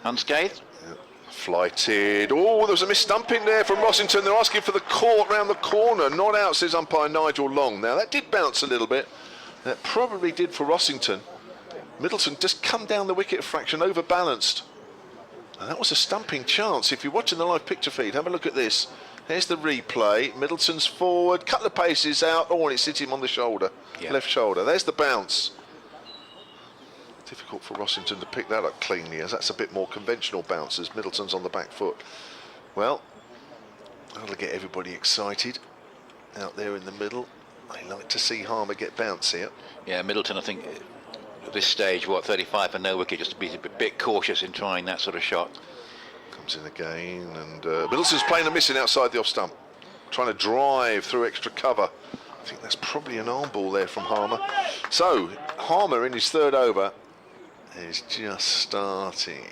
Unscathed. Yeah. Flighted. Oh, there was a mis-stumping there from Rossington. They're asking for the court round the corner. Not out, says umpire Nigel Long. Now, that did bounce a little bit. That probably did for Rossington. Middleton just come down the wicket a fraction, overbalanced. And that was a stumping chance. If you're watching the live picture feed, have a look at this. There's the replay. Middleton's forward, couple of paces out. Oh, and it's hit him on the shoulder, left shoulder. There's the bounce. Difficult for Rossington to pick that up cleanly, as that's a bit more conventional bounce as Middleton's on the back foot. Well, that'll get everybody excited out there in the middle. They like to see Harmer get bounce here. Yeah, Middleton, I think, at this stage, 35 for no wicket, just to be a bit cautious in trying that sort of shot. Comes in again, and Middleton's playing a missing outside the off stump, trying to drive through extra cover. I think that's probably an arm ball there from Harmer. So Harmer in his third over is just starting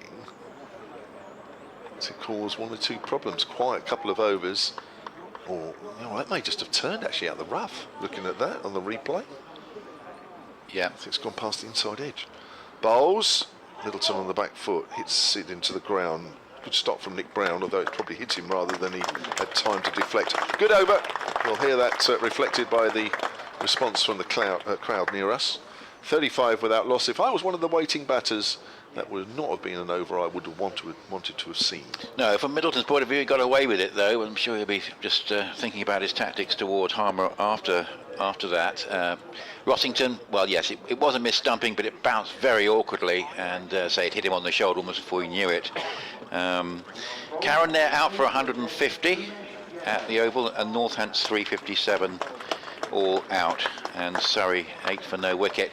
to cause one or two problems. Quite a couple of overs, or that may just have turned actually out the rough. Looking at that on the replay, yeah, I think it's gone past the inside edge. Bowles, Middleton on the back foot, hits it into the ground. Good stop from Nick Brown, although it probably hit him rather than he had time to deflect. Good over. We'll hear that reflected by the response from the crowd near us. 35 without loss. If I was one of the waiting batters, that would not have been an over I would have wanted to have seen. No, from Middleton's point of view, he got away with it, though. I'm sure he'll be just thinking about his tactics towards Harmer after that. Rossington, well, yes, it was a mis-stumping, but it bounced very awkwardly, and it hit him on the shoulder almost before he knew it. Karen there out for 150 at the Oval, and Northants 357 all out, and Surrey 8 for no wicket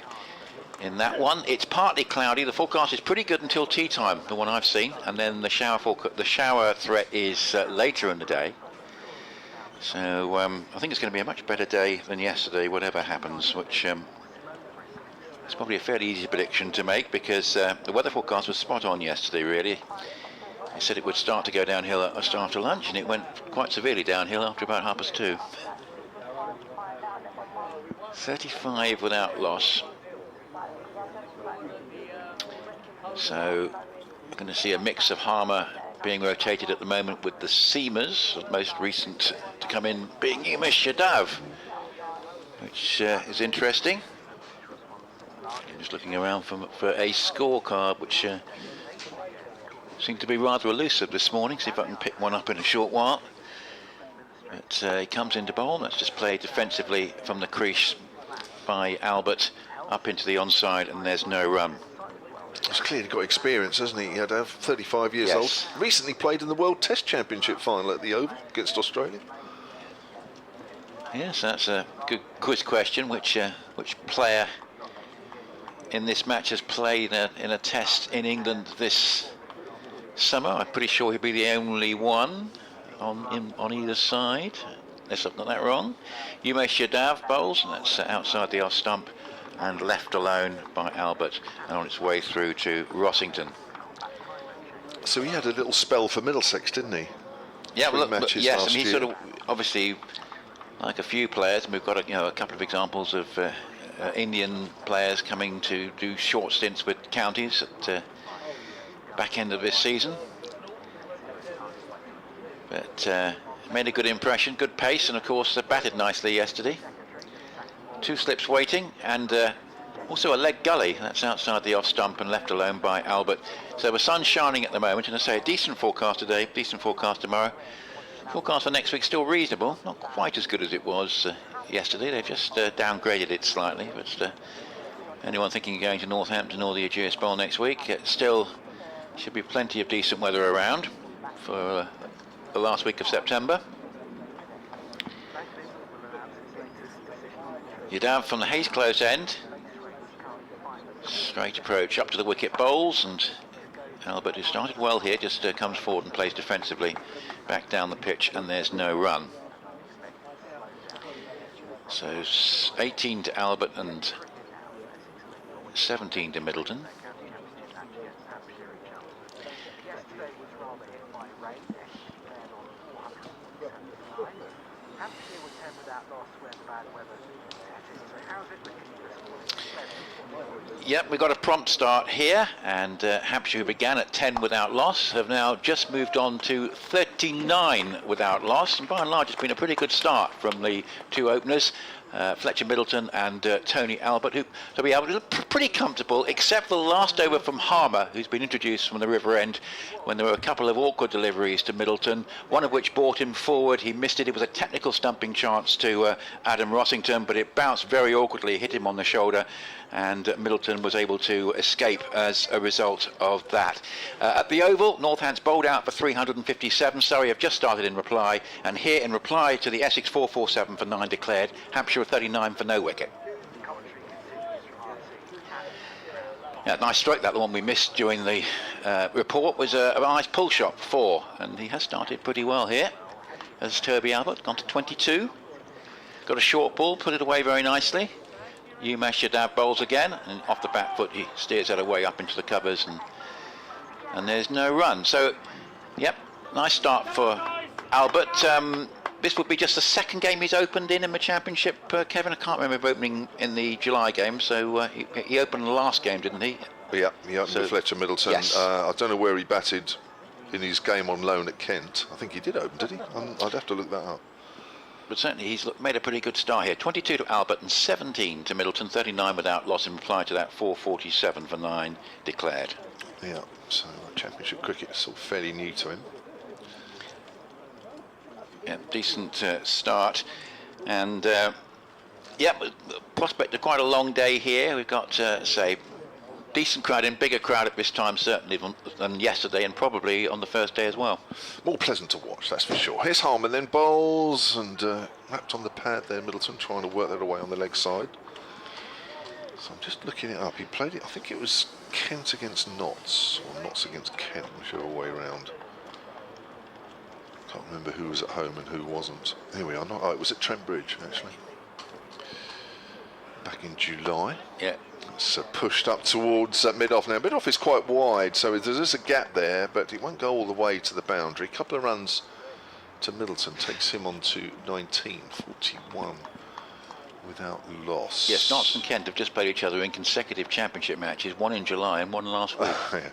in that one. It's partly cloudy. The forecast is pretty good until tea time, the one I've seen, and then the shower threat is later in the day. So I think it's going to be a much better day than yesterday, whatever happens, which is probably a fairly easy prediction to make, because the weather forecast was spot on yesterday, really. It said it would start to go downhill just after lunch, and it went quite severely downhill after about 2:30. 35 without loss. So we're going to see a mix of Harmer being rotated at the moment with the seamers, the most recent to come in being Umesh Yadav, which is interesting. I'm just looking around for a scorecard, which seemed to be rather elusive this morning. See if I can pick one up in a short while. But he comes into bowl. That's just played defensively from the crease by Albert up into the onside, and there's no run. He's clearly got experience, hasn't he? He had 35 years old. Recently played in the World Test Championship final at the Oval against Australia. Yes, that's a good quiz question. Which player in this match has played in a test in England this summer? I'm pretty sure he'll be the only one on either side. Unless I've got that wrong. Umesh Yadav bowls, and that's outside the off stump, and left alone by Albert, and on its way through to Rossington. So he had a little spell for Middlesex, didn't he? Yeah, well, yes, and he's year. sort of obviously like a few players, and we've got a couple of examples of Indian players coming to do short stints with counties at the back end of this season. But made a good impression, good pace, and of course batted nicely yesterday. 2 slips waiting, and Also a leg gully, that's outside the off stump and left alone by Albert. So the sun's shining at the moment, and I say a decent forecast today, decent forecast tomorrow. Forecast for next week still reasonable, not quite as good as it was yesterday. They've just downgraded it slightly, but anyone thinking of going to Northampton or the Ageas Bowl next week, it still should be plenty of decent weather around for the last week of September. You're down from the Hayes Close end. Straight approach up to the wicket bowls, and Albert, who started well here, just comes forward and plays defensively back down the pitch, and there's no run. So 18 to Albert and 17 to Middleton. Yep, we've got a prompt start here, and Hampshire, who began at 10 without loss, have now just moved on to 39 without loss, and by and large it's been a pretty good start from the two openers, Fletcher Middleton and Tony Albert, who to be able to look pretty comfortable, except for the last over from Harmer, who's been introduced from the River End, when there were a couple of awkward deliveries to Middleton, one of which brought him forward. He missed it. It was a technical stumping chance to Adam Rossington, but it bounced very awkwardly, hit him on the shoulder, and Middleton was able to escape as a result of that. At the Oval, Northants bowled out for 357. Surrey have just started in reply, and here in reply to the Essex 447 for 9 declared, Hampshire 39 for no wicket. Yeah, nice stroke, that the one we missed during the report was a nice pull shot for 4, and he has started pretty well here as Toby Albert, gone to 22. Got a short ball, put it away very nicely. Umesh Yadav bowls again, and off the back foot he steers that away up into the covers, and there's no run. So, yep, nice start for Albert. This would be just the second game he's opened in the championship, Kevin. I can't remember opening in the July game, so he opened the last game, didn't he? Yeah, he opened with Fletcher Middleton. Yes. I don't know where he batted in his game on loan at Kent. I think he did open, did he? I'd have to look that up. But certainly he's made a pretty good start here. 22 to Albert and 17 to Middleton, 39 without loss in reply to that 447 for 9 declared. Yeah, so championship cricket is sort of fairly new to him. Yeah, decent start, and yeah, prospect of quite a long day here. We've got, say, decent crowd in, bigger crowd at this time certainly than yesterday, and probably on the first day as well. More pleasant to watch, that's for sure. Here's Harman then, bowls, and wrapped on the pad there, Middleton trying to work that away on the leg side. So I'm just looking it up. He played it, I think it was Kent against Notts, or Notts against Kent, whichever way round. Can't remember who was at home and who wasn't. Here we are. Oh, it was at Trent Bridge actually, back in July. Yeah. It's pushed up towards mid-off now. Mid-off is quite wide, so there's a gap there, but it won't go all the way to the boundary. A couple of runs to Middleton takes him on to 19, 41 without loss. Yes, Notts and Kent have just played each other in consecutive championship matches, one in July and one last week. Yeah.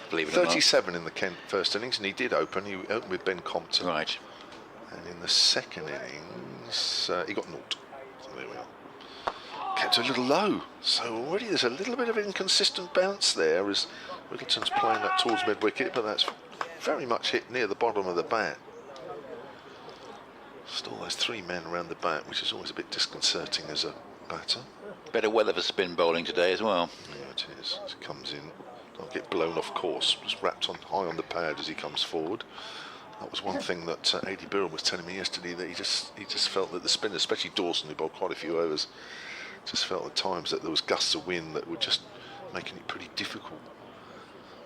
Believe it or not. 37 in the Kent first innings, and he did open. He opened with Ben Compton. Right. And in the second innings, he got 0. So there we are. Kept a little low, so already there's a little bit of inconsistent bounce there as Middleton's playing that towards mid-wicket, but that's very much hit near the bottom of the bat. Still there's 3 men around the bat, which is always a bit disconcerting as a batter. Better weather for spin bowling today as well. Yeah, it is. It comes in, don't get blown off course, just wrapped on high on the pad as he comes forward. That was one thing that A.D. Birrell was telling me yesterday, that he just felt that the spinners, especially Dawson, who bowled quite a few overs, just felt at times that there was gusts of wind that were just making it pretty difficult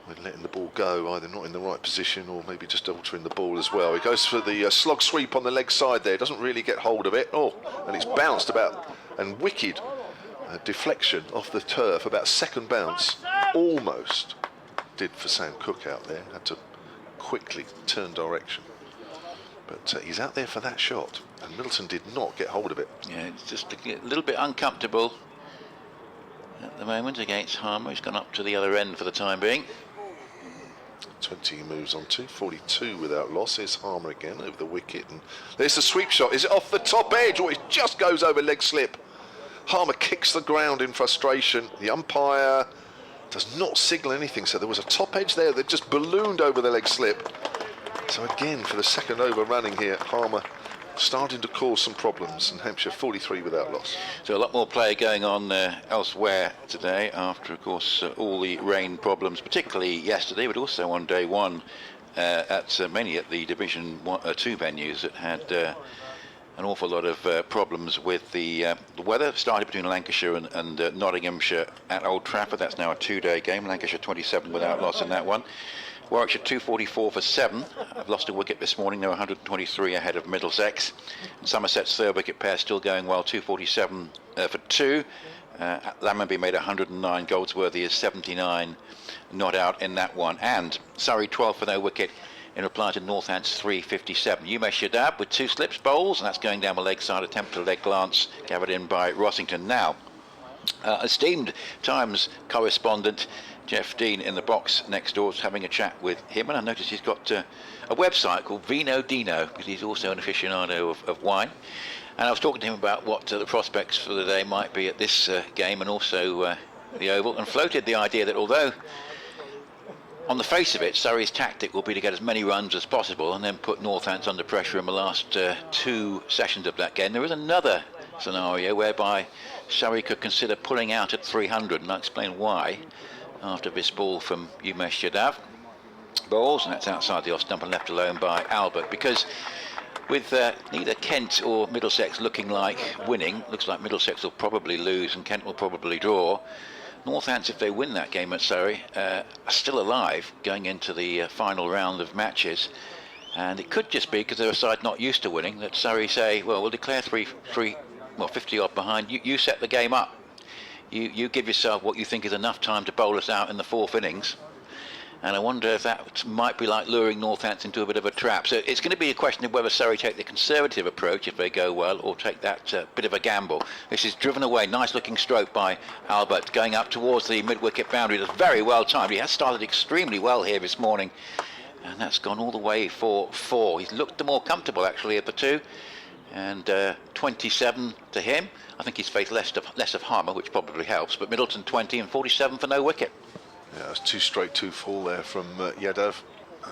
when letting the ball go, either not in the right position or maybe just altering the ball as well. He goes for the slog sweep on the leg side there, doesn't really get hold of it. Oh, and it's bounced about, and wicked deflection off the turf, about second bounce, almost did for Sam Cook out there, had to quickly turn direction. But he's out there for that shot, and Middleton did not get hold of it. Yeah, it's just a little bit uncomfortable at the moment against Harmer. He's gone up to the other end for the time being. 20 he moves on to, 42 without loss. Here's Harmer again over the wicket, and there's the sweep shot. Is it off the top edge, or it just goes over leg slip? Harmer kicks the ground in frustration. The umpire does not signal anything, so there was a top edge there that just ballooned over the leg slip. So again, for the second over running here, Harmer starting to cause some problems, and Hampshire 43 without loss. So a lot more play going on elsewhere today after, of course, all the rain problems, particularly yesterday, but also on day one many at the Division 2 venues that had an awful lot of problems with the weather. Started between Lancashire and Nottinghamshire at Old Trafford. That's now a 2-day game. Lancashire 27 without loss in that one. Warwickshire 244 for 7. I've lost a wicket this morning. They're 123 ahead of Middlesex. And Somerset's third wicket pair still going well, 247 for 2. Lammonby made 109. Goldsworthy is 79 not out in that one. And Surrey 12 for no wicket in reply to Northants 357. Umesh Yadav with 2 slips bowls, and that's going down the leg side. Attempt to leg glance gathered in by Rossington. Now, esteemed Times correspondent Jeff Dean in the box next door is having a chat with him, and I noticed he's got a website called Vino Dino, because he's also an aficionado of wine. And I was talking to him about what the prospects for the day might be at this game, and also the Oval, and floated the idea that although on the face of it, Surrey's tactic will be to get as many runs as possible and then put Northants under pressure in the last 2 sessions of that game, there is another scenario whereby Surrey could consider pulling out at 300, and I'll explain why after this ball from Umesh Yadav. Balls, and that's outside the off stump and left alone by Albert, because with neither Kent or Middlesex looking like winning, looks like Middlesex will probably lose and Kent will probably draw. Northants, if they win that game at Surrey, are still alive going into the final round of matches. And it could just be because they're a side not used to winning that Surrey say, well, we'll declare 50 odd behind. You set the game up. You give yourself what you think is enough time to bowl us out in the 4th innings. And I wonder if that might be like luring Northants into a bit of a trap. So it's going to be a question of whether Surrey take the conservative approach if they go well, or take that bit of a gamble. This is driven away. Nice looking stroke by Albert going up towards the mid-wicket boundary. That's very well timed. He has started extremely well here this morning. And that's gone all the way for 4. He's looked the more comfortable actually of the 2. And 27 to him. I think he's faced less of Harmer, which probably helps. But Middleton 20 and 47 for no wicket. Yeah, it was 2 straight 2 full there from Yadav.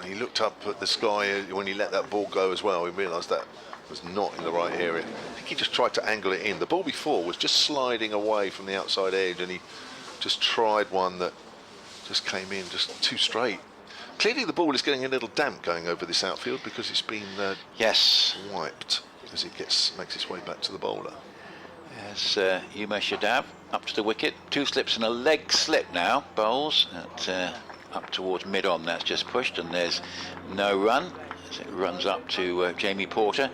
He looked up at the sky when he let that ball go as well. He realised that was not in the right area. I think he just tried to angle it in. The ball before was just sliding away from the outside edge, and he just tried one that just came in just 2 straight. Clearly the ball is getting a little damp going over this outfield because it's been wiped as it makes its way back to the bowler. As Umesh Yadav up to the wicket, 2 slips and a leg slip now, bowls at, up towards mid-on. That's just pushed, and there's no run as it runs up to Jamie Porter.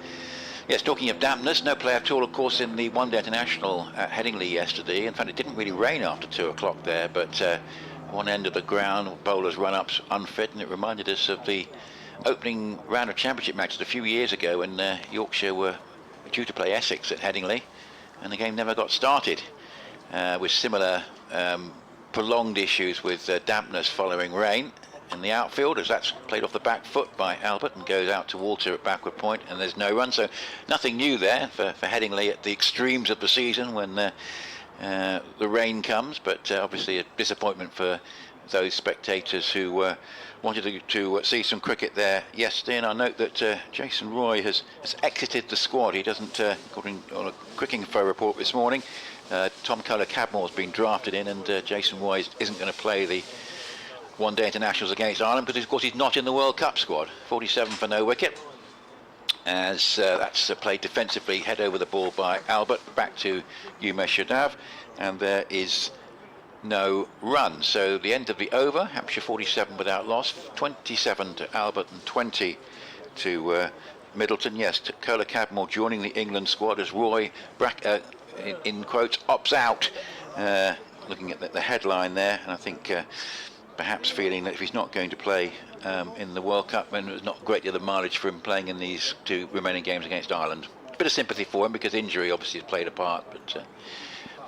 Yes, talking of dampness, no play at all, of course, in the one-day international at Headingley yesterday. In fact, it didn't really rain after 2 o'clock there, but one end of the ground, bowlers run-ups unfit, and it reminded us of the opening round of championship matches a few years ago when Yorkshire were due to play Essex at Headingley, and the game never got started, with similar prolonged issues with dampness following rain in the outfield, as that's played off the back foot by Albert and goes out to Walter at backward point, and there's no run. So nothing new there for Headingley at the extremes of the season when the rain comes, but obviously a disappointment for those spectators who wanted to see some cricket there yesterday. And I note that Jason Roy has exited the squad. He doesn't, according on a Cricinfo report this morning, Tom Kohler-Cadmore has been drafted in, and Jason Roy isn't going to play the one-day internationals against Ireland because, of course, he's not in the World Cup squad. 47 for no wicket, as that's played defensively, head over the ball by Albert, back to Umesh Yadav, and there is no run. So the end of the over, Hampshire 47 without loss, 27 to Albert and 20 to Middleton. Yes, to Kohler-Cadmore joining the England squad as Roy, in quotes, opts out. Looking at the headline there, and I think perhaps feeling that if he's not going to play in the World Cup, then there's not a great deal of mileage for him playing in these 2 remaining games against Ireland. A bit of sympathy for him because injury obviously has played a part, but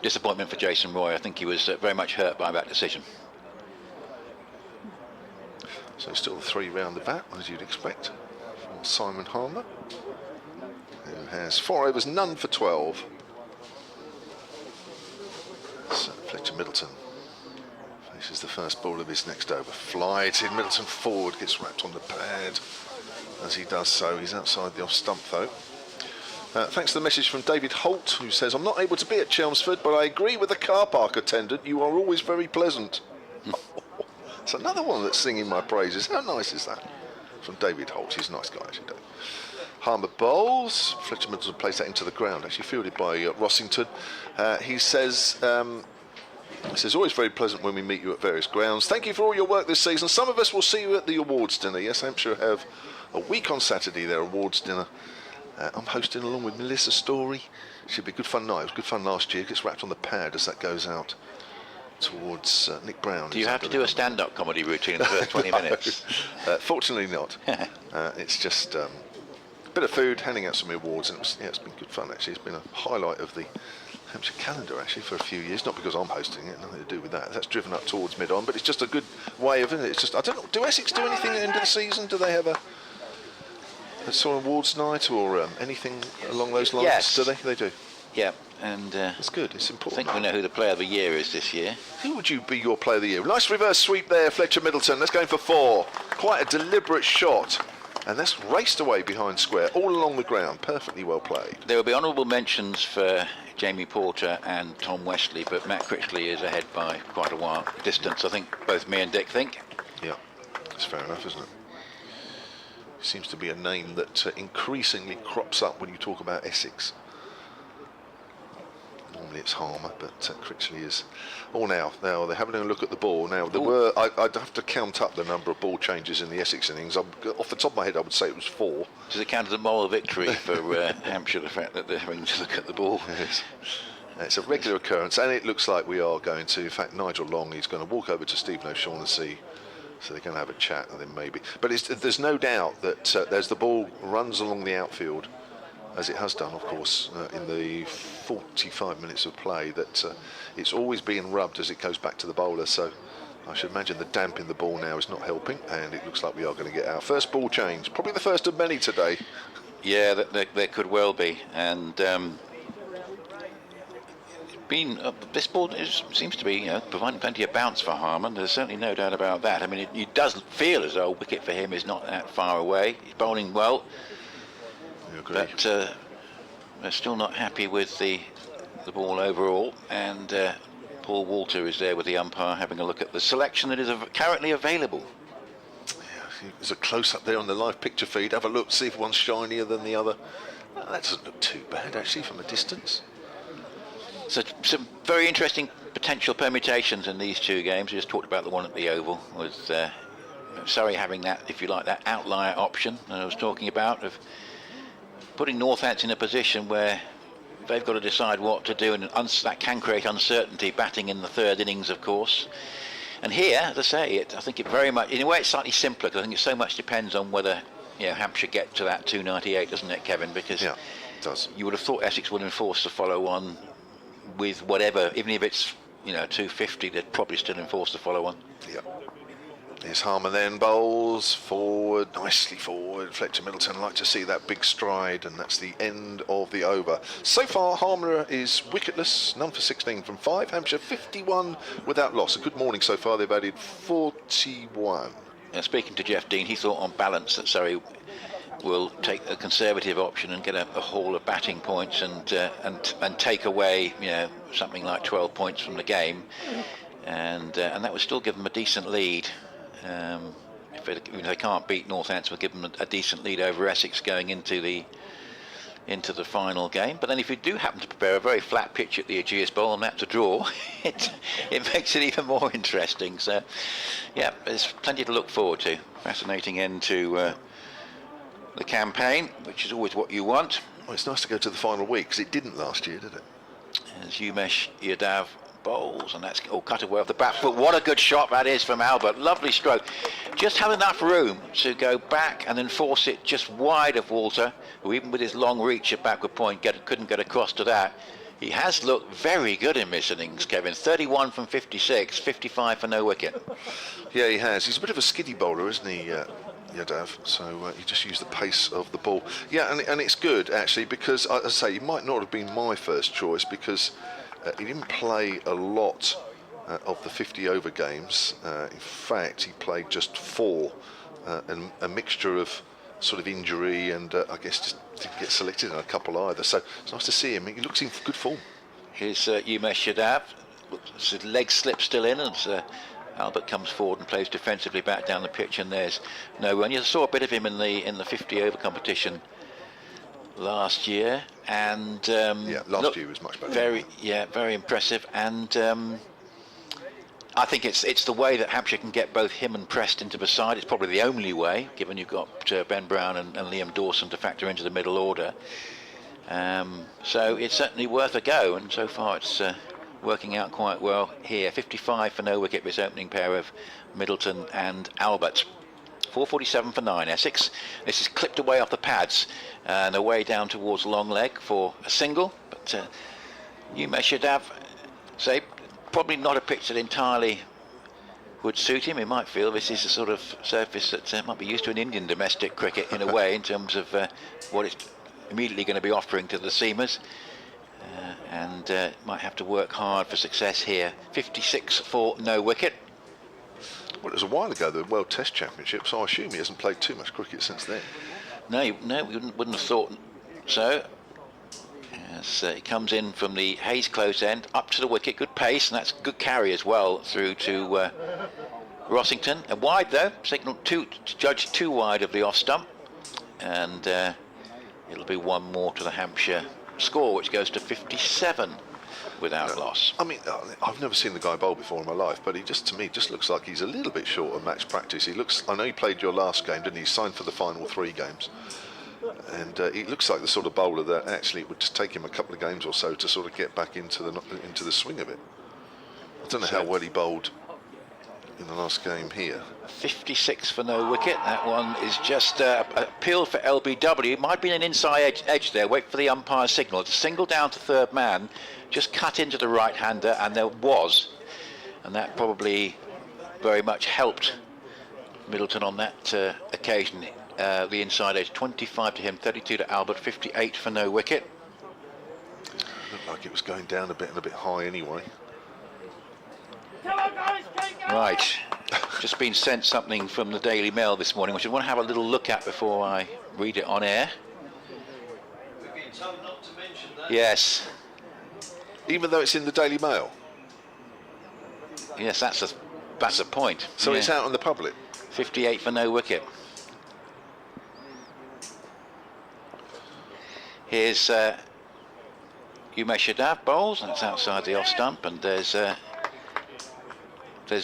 disappointment for Jason Roy. I think he was very much hurt by that decision. So still 3 round the bat, as you'd expect, from Simon Harmer, who has 4 overs, none for 12. Fletcher Middleton faces the first ball of his next over. Flies in, Middleton forward, gets wrapped on the pad. As he does so, he's outside the off stump though. Thanks to the message from David Holt, who says, I'm not able to be at Chelmsford, but I agree with the car park attendant. You are always very pleasant. It's another one that's singing my praises. How nice is that? From David Holt. He's a nice guy, actually. Harmer bowls. Fletcher Middleton plays that into the ground, actually fielded by Rossington. He says, always very pleasant when we meet you at various grounds. Thank you for all your work this season. Some of us will see you at the awards dinner. Yes, Hampshire have a week on Saturday, their awards dinner. I'm hosting along with Melissa Story. Should be good fun night. It was good fun last year. Gets wrapped on the pad as that goes out towards Nick Brown. Do you have to do a stand-up comedy routine in the first 20 minutes? Fortunately not. It's just a bit of food, handing out some awards, and it's been good fun actually. It's been a highlight of the Hampshire calendar actually for a few years. Not because I'm hosting it, nothing to do with that. That's driven up towards mid-on, but it's just a good way of, isn't it? It's just, I don't know, do Essex do anything at the end of the season? Do they have a sort of awards night or anything along those lines? Yes. Do they? They do. Yeah, and that's good. It's important. I think we know who the player of the year is this year. Who would you be your player of the year? Nice reverse sweep there, Fletcher Middleton. That's going for 4. Quite a deliberate shot, and that's raced away behind square, all along the ground. Perfectly well played. There will be honourable mentions for Jamie Porter and Tom Westley, but Matt Critchley is ahead by quite a while distance. I think both me and Dick think. Yeah, that's fair enough, isn't it? Seems to be a name that increasingly crops up when you talk about Essex. Normally it's Harmer, but Critchley is. Oh, now they're having a look at the ball. Now there were. I'd have to count up the number of ball changes in the Essex innings. Off the top of my head, I would say it was 4. Does it count as a moral victory for Hampshire, the fact that they're having to look at the ball? Yes. It's a regular occurrence, and it looks like we are going to. In fact, Nigel Long is going to walk over to Stephen O'Shaughnessy. So they're going to have a chat and then maybe. But there's no doubt that there's the ball runs along the outfield, as it has done, of course, in the 45 minutes of play, that it's always being rubbed as it goes back to the bowler. So I should imagine the damp in the ball now is not helping, and it looks like we are going to get our first ball change. Probably the first of many today. Yeah, there could well be. And this ball seems to be providing plenty of bounce for Harman. There's certainly no doubt about that. I mean, it does feel as though a wicket for him is not that far away. He's bowling well, but they're still not happy with the ball overall. And Paul Walter is there with the umpire having a look at the selection that is currently available. Yeah, there's a close-up there on the live picture feed. Have a look, see if one's shinier than the other. That doesn't look too bad actually from a distance. So some very interesting potential permutations in these two games. We just talked about the one at the Oval with Surrey having that, if you like, that outlier option that I was talking about, of putting Northants in a position where they've got to decide what to do, and that can create uncertainty, batting in the third innings, of course. And here, as I say, I think it very much, in a way it's slightly simpler, because I think it so much depends on whether Hampshire get to that 298, doesn't it, Kevin? Because yeah, it does. You would have thought Essex would enforce the follow on with whatever, even if it's 250, they'd probably still enforce the follow on. Yeah. Here's Harmer then, bowls forward, nicely forward. Fletcher Middleton, like to see that big stride, and that's the end of the over. So far, Harmer is wicketless, none for 16 from 5. Hampshire 51 without loss. A good morning so far. They've added 41. Speaking to Jeff Dean, he thought on balance that Surrey will take a conservative option and get a haul of batting points and take away something like 12 points from the game, and that would still give them a decent lead. If they can't beat Northants, will give them a decent lead over Essex going into the final game. But then if you do happen to prepare a very flat pitch at the Aegeus Bowl and that's a draw, it makes it even more interesting. So yeah, there's plenty to look forward to. Fascinating end to the campaign, which is always what you want. Well, it's nice to go to the final week, because it didn't last year, did it? As Umesh Yadav bowls, and that's all cut away off the back foot. What a good shot that is from Albert. Lovely stroke. Just had enough room to go back and then force it just wide of Walter, who even with his long reach at backward point couldn't get across to that. He has looked very good in this innings, Kevin. 31 from 56, 55 for no wicket. Yeah, he has. He's a bit of a skiddy bowler, isn't he, Yadav? So he just used the pace of the ball. Yeah, and it's good, actually, because, as I say, he might not have been my first choice, because He didn't play a lot of the 50 over games. In fact, he played just 4, and a mixture of sort of injury and I guess just didn't get selected in a couple either. So it's nice to see him. He looks in good form. Here's Umesh Yadav. His leg slip still in, and Albert comes forward and plays defensively back down the pitch, and there's no run. You saw a bit of him in the 50 over competition last year, and last year was much better. Very impressive. And I think it's the way that Hampshire can get both him and Preston to the side. It's probably the only way, given you've got Ben Brown and Liam Dawson to factor into the middle order. So it's certainly worth a go, and so far it's working out quite well here. 55 for no wicket, this opening pair of Middleton and Albert. 447 for 9, Essex. This is clipped away off the pads and away down towards long leg for a single, but Umesh Yadav, say, probably not a pitch that entirely would suit him. He might feel this is a sort of surface that might be used to an Indian domestic cricket in a way, in terms of what it's immediately going to be offering to the seamers, and might have to work hard for success here. 56 for no wicket. Well, it was a while ago, the World Test Championship, so I assume he hasn't played too much cricket since then. No, we wouldn't have thought so. As he comes in from the Hayes close end up to the wicket, good pace, and that's good carry as well through to Rossington. And wide though, signal judged too wide of the off stump, and it'll be one more to the Hampshire score, which goes to 57 without loss. I mean, I've never seen the guy bowl before in my life, but he just, to me, just looks like he's a little bit short of match practice. He looks, I know he played your last game, didn't he? He signed for the final 3 games. And he looks like the sort of bowler that actually it would just take him a couple of games or so to sort of get back into the swing of it. I don't know how well he bowled in the last game here. 56 for no wicket. That one is just appeal for LBW. It might have been an inside edge there. Wait for the umpire's signal. It's a single down to third man, just cut into the right-hander, and there was. And that probably very much helped Middleton on that occasion. The inside edge, 25 to him, 32 to Albert, 58 for no wicket. Looked like it was going down a bit and a bit high anyway. Right, just been sent something from the Daily Mail this morning, which I want to have a little look at before I read it on air. We've been told not to mention that. Yes. Even though it's in the Daily Mail? Yes, that's a point. So it's out on the public? 58 for no wicket. Here's Umesh Yadav bowls, and it's outside the off stump, and there's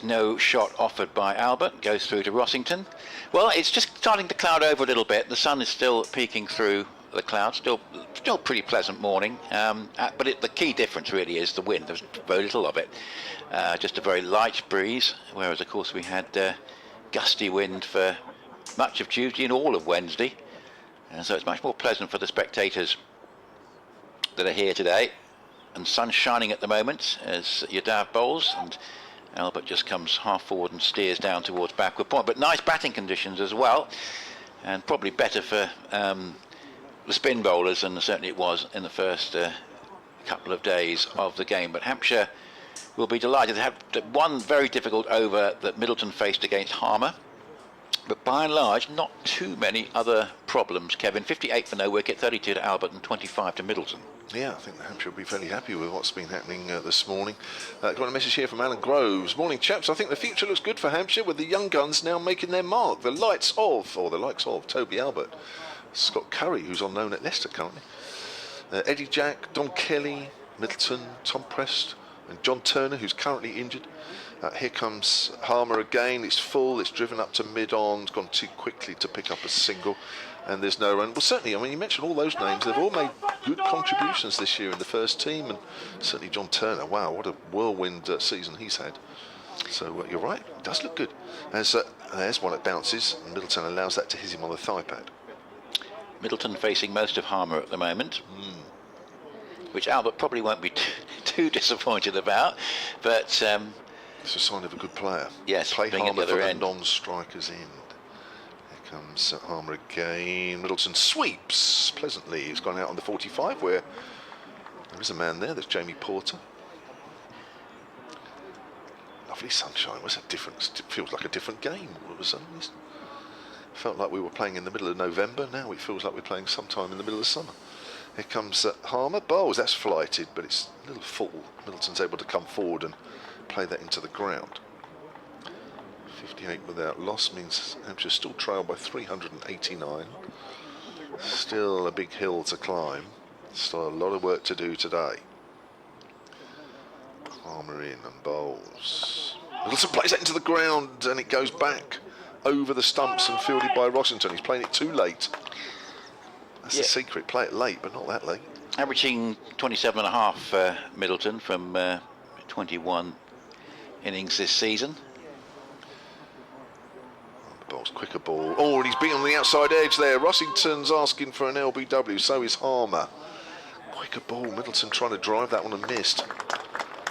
no shot offered by Albert. Goes through to Rossington. Well, it's just starting to cloud over a little bit. The sun is still peeking through the clouds. Still pretty pleasant morning. But the key difference really is the wind. There's very little of it. Just a very light breeze. Whereas of course we had gusty wind for much of Tuesday and all of Wednesday. And so it's much more pleasant for the spectators that are here today. And sun's shining at the moment as Yadav bowls, and Albert just comes half forward and steers down towards backward point. But nice batting conditions as well, and probably better for the spin bowlers than certainly it was in the first couple of days of the game. But Hampshire will be delighted. They had one very difficult over that Middleton faced against Harmer. But by and large, not too many other problems, Kevin. 58 for no wicket, 32 to Albert and 25 to Middleton. Yeah, I think the Hampshire will be fairly happy with what's been happening this morning. Got a message here from Alan Groves. Morning, chaps. I think the future looks good for Hampshire with the young guns now making their mark. The likes of Toby Albert, Scott Curry, who's on loan at Leicester currently, Eddie Jack, Don Kelly, Middleton, Tom Prest, and John Turner, who's currently injured. Here comes Harmer again. It's full. It's driven up to mid-on. It's gone too quickly to pick up a single, and there's no run. Well, certainly, I mean, you mentioned all those names. They've all made good contributions this year in the first team, and certainly John Turner. Wow, what a whirlwind season he's had. So you're right. It does look good. There's one that bounces, and Middleton allows that to hit him on the thigh pad. Middleton facing most of Harmer at the moment, which Albert probably won't be too disappointed about, but. It's a sign of a good player. Yes, play Harmer for the non-striker's end. Here comes Harmer again. Middleton sweeps pleasantly. He's gone out on the 45 where there is a man there. That's Jamie Porter. lovely sunshine. It was a different, it feels like a different game all of a sudden. It felt like we were playing in the middle of November. Now it feels like we're playing sometime in the middle of summer. Here comes Harmer. Bowls, that's flighted, but it's a little full. Middleton's able to come forward and play that into the ground. 58 without loss means Hampshire still trail by 389. Still a big hill to climb. Still a lot of work to do today. Harmer in and bowls. Middleton plays that into the ground and it goes back over the stumps and fielded by Rossington. He's playing it too late. That's the secret. Play it late, but not that late. Averaging 27.5 Middleton from 21 innings this season. The ball's quicker ball. Oh, and he's beaten on the outside edge there. Rossington's asking for an LBW, so is Harmer. Quicker ball. Middleton trying to drive that one and missed.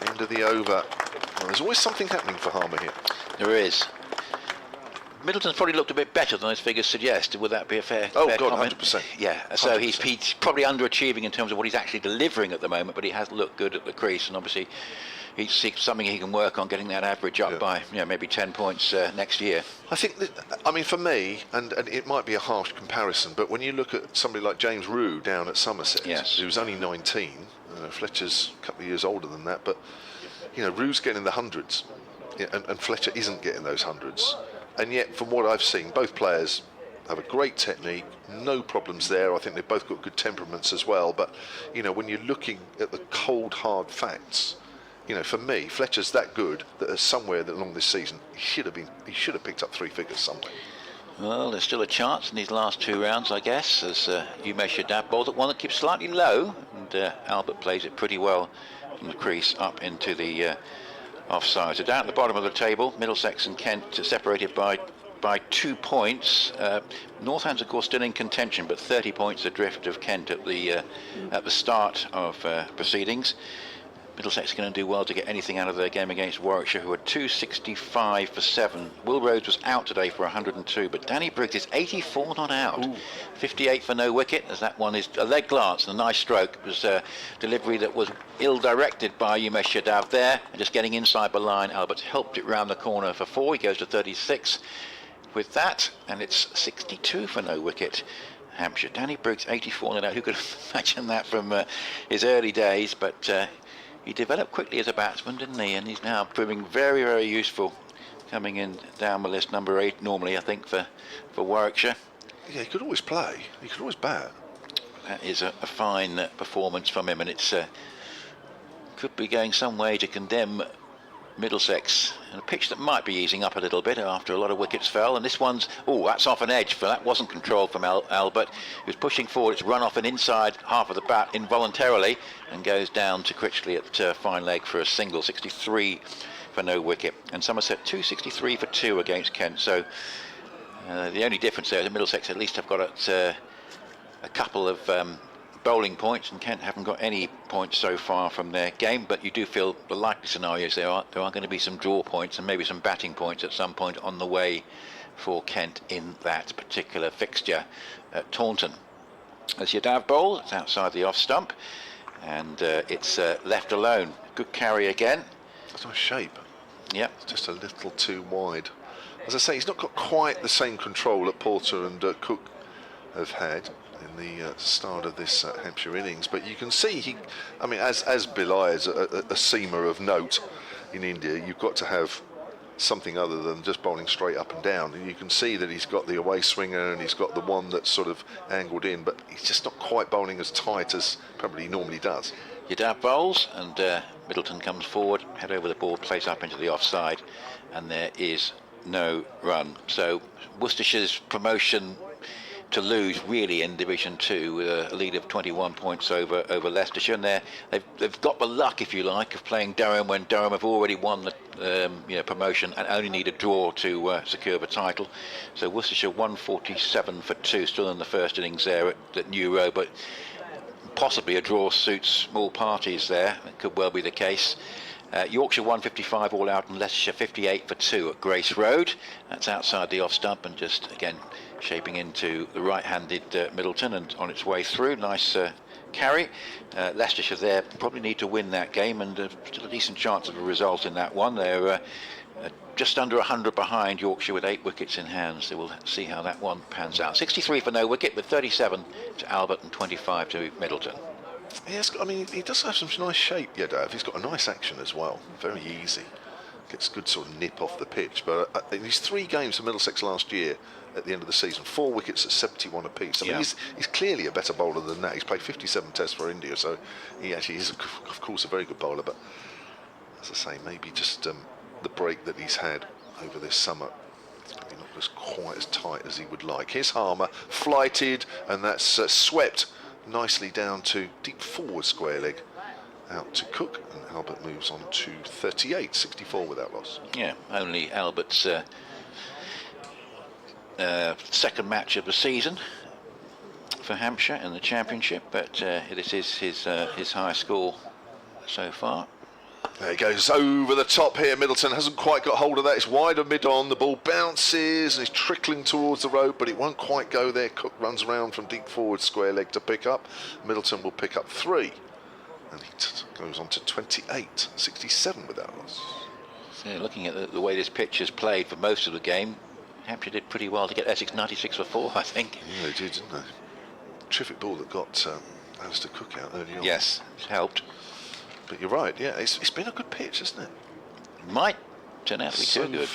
End of the over. Well, there's always something happening for Harmer here. There is. Middleton's probably looked a bit better than those figures suggest. Would that be a fair Oh, fair God, comment? 100%. Yeah, so 100%. he's probably underachieving in terms of what he's actually delivering at the moment, but he has looked good at the crease, and obviously he's something he can work on, getting that average up by maybe 10 points next year. I think that, I mean, for me, and it might be a harsh comparison, but when you look at somebody like James Rue down at Somerset, who's only 19, Fletcher's a couple of years older than that, but you know, Rue's getting the hundreds, and Fletcher isn't getting those hundreds. And yet, from what I've seen, both players have a great technique, no problems there. I think they've both got good temperaments as well. But, you know, when you're looking at the cold, hard facts, you know, for me, Fletcher's that good that somewhere along this season, he should have picked up 3 figures somewhere. Well, there's still a chance in these last 2 rounds, I guess, as Umesh Yadav bowls at one that keeps slightly low, and Albert plays it pretty well from the crease up into the offside. So down at the bottom of the table, Middlesex and Kent separated by 2 points. Northampton, of course, still in contention, but 30 points adrift of Kent at the start of proceedings. Middlesex are going to do well to get anything out of their game against Warwickshire, who are 265 for 7. Will Rhodes was out today for 102, but Danny Briggs is 84 not out. Ooh. 58 for no wicket, as that one is a leg glance and a nice stroke. It was a delivery that was ill-directed by Umesh Yadav there, and just getting inside the line. Albert helped it round the corner for 4. He goes to 36 with that, and it's 62 for no wicket. Hampshire. Danny Briggs 84 not out. Who could imagine that from his early days? But he developed quickly as a batsman, didn't he? And he's now proving very, very useful, coming in down the list, number 8 normally, I think, for Warwickshire. Yeah, he could always play. He could always bat. That is a fine performance from him, and it's could be going some way to condemn Middlesex. And a pitch that might be easing up a little bit after a lot of wickets fell. And this one's, that's off an edge, but that wasn't controlled from Albert. He was pushing forward. It's run off an inside half of the bat involuntarily and goes down to Critchley at fine leg for a single. 63 for no wicket. And Somerset 263 for 2 against Kent. So the only difference there is that Middlesex at least have got a couple of bowling points, and Kent haven't got any points so far from their game, but you do feel the likely scenarios there are going to be some draw points and maybe some batting points at some point on the way for Kent in that particular fixture at Taunton. As Yadav bowl, it's outside the off stump, and it's left alone. Good carry again. That's nice shape. Yep. It's just a little too wide. As I say, he's not got quite the same control that Porter and Cook have had in the start of this Hampshire innings, but you can see as Bilai is a seamer of note in India, you've got to have something other than just bowling straight up and down, and you can see that he's got the away swinger and he's got the one that's sort of angled in, but he's just not quite bowling as tight as probably he normally does. Yadav bowls, and Middleton comes forward, head over the board, plays up into the offside, and there is no run. So Worcestershire's promotion to lose really in Division 2 with a lead of 21 points over Leicestershire, and they've got the luck, if you like, of playing Durham when Durham have already won the promotion and only need a draw to secure the title. So Worcestershire 147 for 2, still in the first innings there at New Road, but possibly a draw suits small parties there. It could well be the case. Yorkshire 155 all out, and Leicestershire 58 for 2 at Grace Road. That's outside the off stump and just again shaping into the right-handed Middleton and on its way through. Nice carry. Leicestershire there probably need to win that game, and still a decent chance of a result in that one. They're just under 100 behind Yorkshire with 8 wickets in hand, so we'll see how that one pans out. 63 for no wicket, with 37 to Albert and 25 to Middleton. Yes, I mean, he does have some nice shape, Yadav. He's got a nice action as well, very easy. Gets good sort of nip off the pitch, but in his 3 games for Middlesex last year, at the end of the season, 4 wickets at 71 apiece. I mean, he's clearly a better bowler than that. He's played 57 tests for India, so he actually is, of course, a very good bowler, but as I say, maybe just the break that he's had over this summer, it's maybe not just quite as tight as he would like. Here's Harmer, flighted, and that's swept nicely down to deep forward square leg, out to Cook, and Albert moves on to 38, 64 without loss. Yeah, only Albert's second match of the season for Hampshire in the championship, but this is his highest score so far. There he goes over the top here. Middleton hasn't quite got hold of that. It's wide of mid-on. The ball bounces and it's trickling towards the road, but it won't quite go there. Cook runs around from deep forward square leg to pick up. Middleton will pick up 3. And he goes on to 28, 67 without loss. So looking at the way this pitch has played for most of the game, Hampshire did pretty well to get Essex 96 for 4, I think. Yeah, they did, didn't they? Terrific ball that got Alistair Cook out early on. Yes, it's helped. But you're right, yeah, it's been a good pitch, hasn't it? Might turn out to be too good.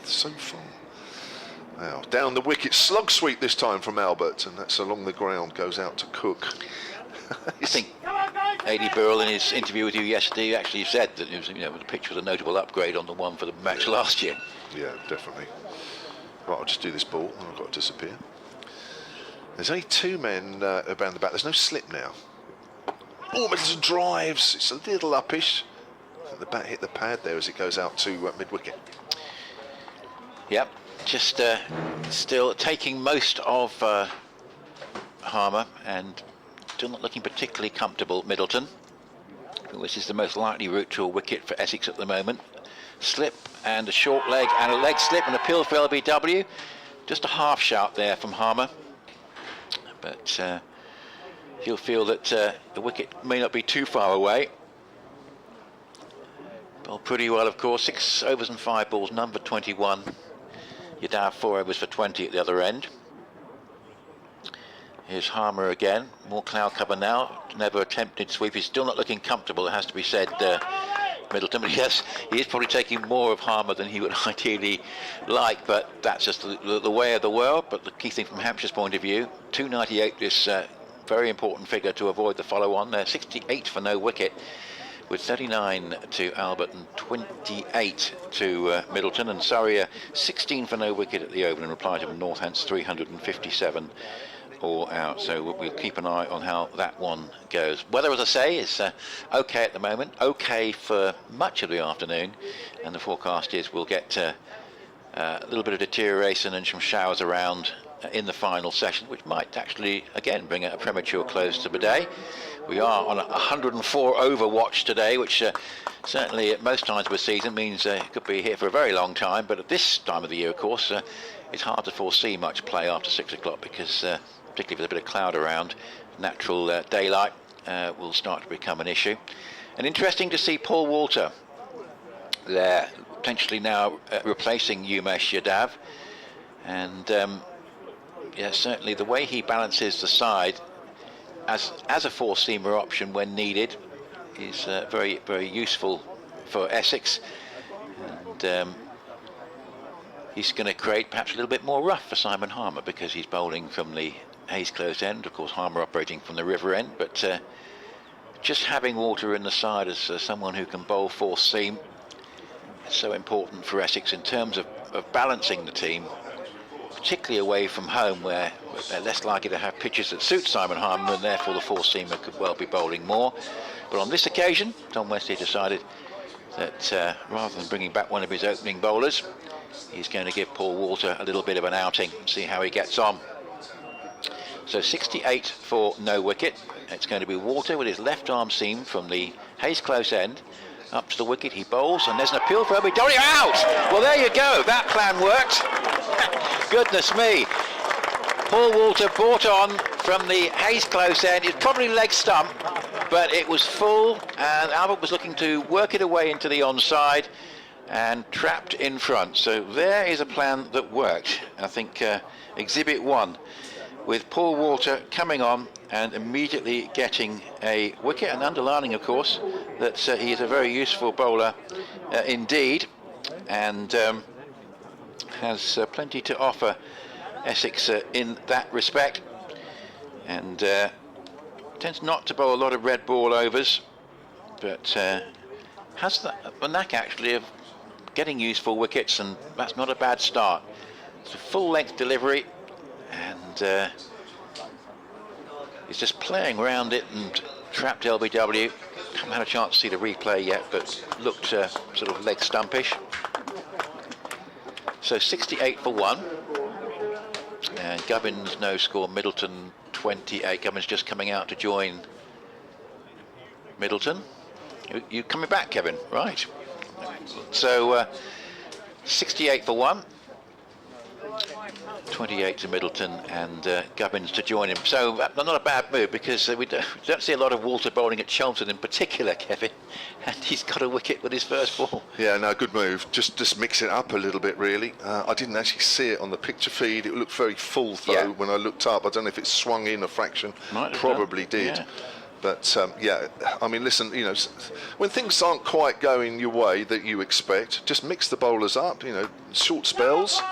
So far. Now, down the wicket, slug sweep this time from Albert, and that's along the ground, goes out to Cook. I think A.D. Burrell, in his interview with you yesterday, actually said that it was, the pitch was a notable upgrade on the one for the match last year. Yeah, definitely. Right, I'll just do this ball, and I've got to disappear. There's only 2 men around the back. There's no slip now. Oh, Middleton drives. It's a little uppish. I think the bat hit the pad there as it goes out to mid-wicket. Yep, just still taking most of Harmer, and still not looking particularly comfortable, Middleton. This is the most likely route to a wicket for Essex at the moment. Slip and a short leg and a leg slip and a pill for LBW. Just a half shout there from Harmer. But he'll feel that the wicket may not be too far away. Bowled pretty well, of course. 6 overs and 5 balls, number 21. Yadav 4 overs for 20 at the other end. Here's Harmer again. More cloud cover now. Never attempted sweep. He's still not looking comfortable, it has to be said, Middleton. But yes, he is probably taking more of Harmer than he would ideally like, but that's just the way of the world. But the key thing from Hampshire's point of view, 298, this very important figure to avoid the follow-on. 68 for no wicket, with 39 to Albert and 28 to Middleton. And Surrey 16 for no wicket at the Oval in reply to Northants 357 all out. So we'll keep an eye on how that one goes. Weather, as I say, is okay at the moment, okay for much of the afternoon, and the forecast is we'll get a little bit of deterioration and some showers around in the final session, which might actually again bring a premature close to the day. We are on a 104 over watch today, which certainly at most times of the season means it could be here for a very long time, but at this time of the year, of course, it's hard to foresee much play after 6 o'clock because particularly with a bit of cloud around, natural daylight will start to become an issue. And interesting to see Paul Walter there, potentially now replacing Umesh Yadav. And yeah, certainly the way he balances the side as a four-seamer option when needed is very, very useful for Essex. And he's going to create perhaps a little bit more rough for Simon Harmer because he's bowling from the Hayes close end, of course Harmer operating from the river end, but just having Walter in the side as someone who can bowl fourth seam is so important for Essex in terms of balancing the team, particularly away from home where they're less likely to have pitches that suit Simon Harmer, and therefore the fourth seamer could well be bowling more. But on this occasion, Tom Westley decided that rather than bringing back one of his opening bowlers, he's going to give Paul Walter a little bit of an outing and see how he gets on. So 68 for no wicket. It's going to be Walter with his left arm seam from the Hayes close end up to the wicket. He bowls and there's an appeal for LBW out. Well, there you go. That plan worked. Goodness me. Paul Walter brought on from the Hayes close end. It's probably leg stump, but it was full and Albert was looking to work it away into the onside. and trapped in front. So there is a plan that worked. I think Exhibit 1, with Paul Walter coming on and immediately getting a wicket, and underlining, of course, that he is a very useful bowler indeed, and has plenty to offer Essex in that respect, and tends not to bowl a lot of red ball overs, but has the knack actually of getting useful wickets, and that's not a bad start. It's a full length delivery, and he's just playing around it and trapped LBW. Haven't had a chance to see the replay yet, but looked sort of leg stumpish. So 68 for 1, and Gubbins no score, Middleton 28. Gubbins just coming out to join Middleton. You coming back, Kevin? Right. So 68 for 1, 28 to Middleton, and Gubbins to join him. So not a bad move, because we don't see a lot of Walter bowling at Chelmsford in particular, Kevin, and he's got a wicket with his first ball. Yeah, no, good move. Just mix it up a little bit, really. I didn't actually see it on the picture feed. It looked very full, though, when I looked up. I don't know if it swung in a fraction. Probably did. Yeah. But yeah, I mean, listen, you know, when things aren't quite going your way that you expect, just mix the bowlers up, you know, short spells,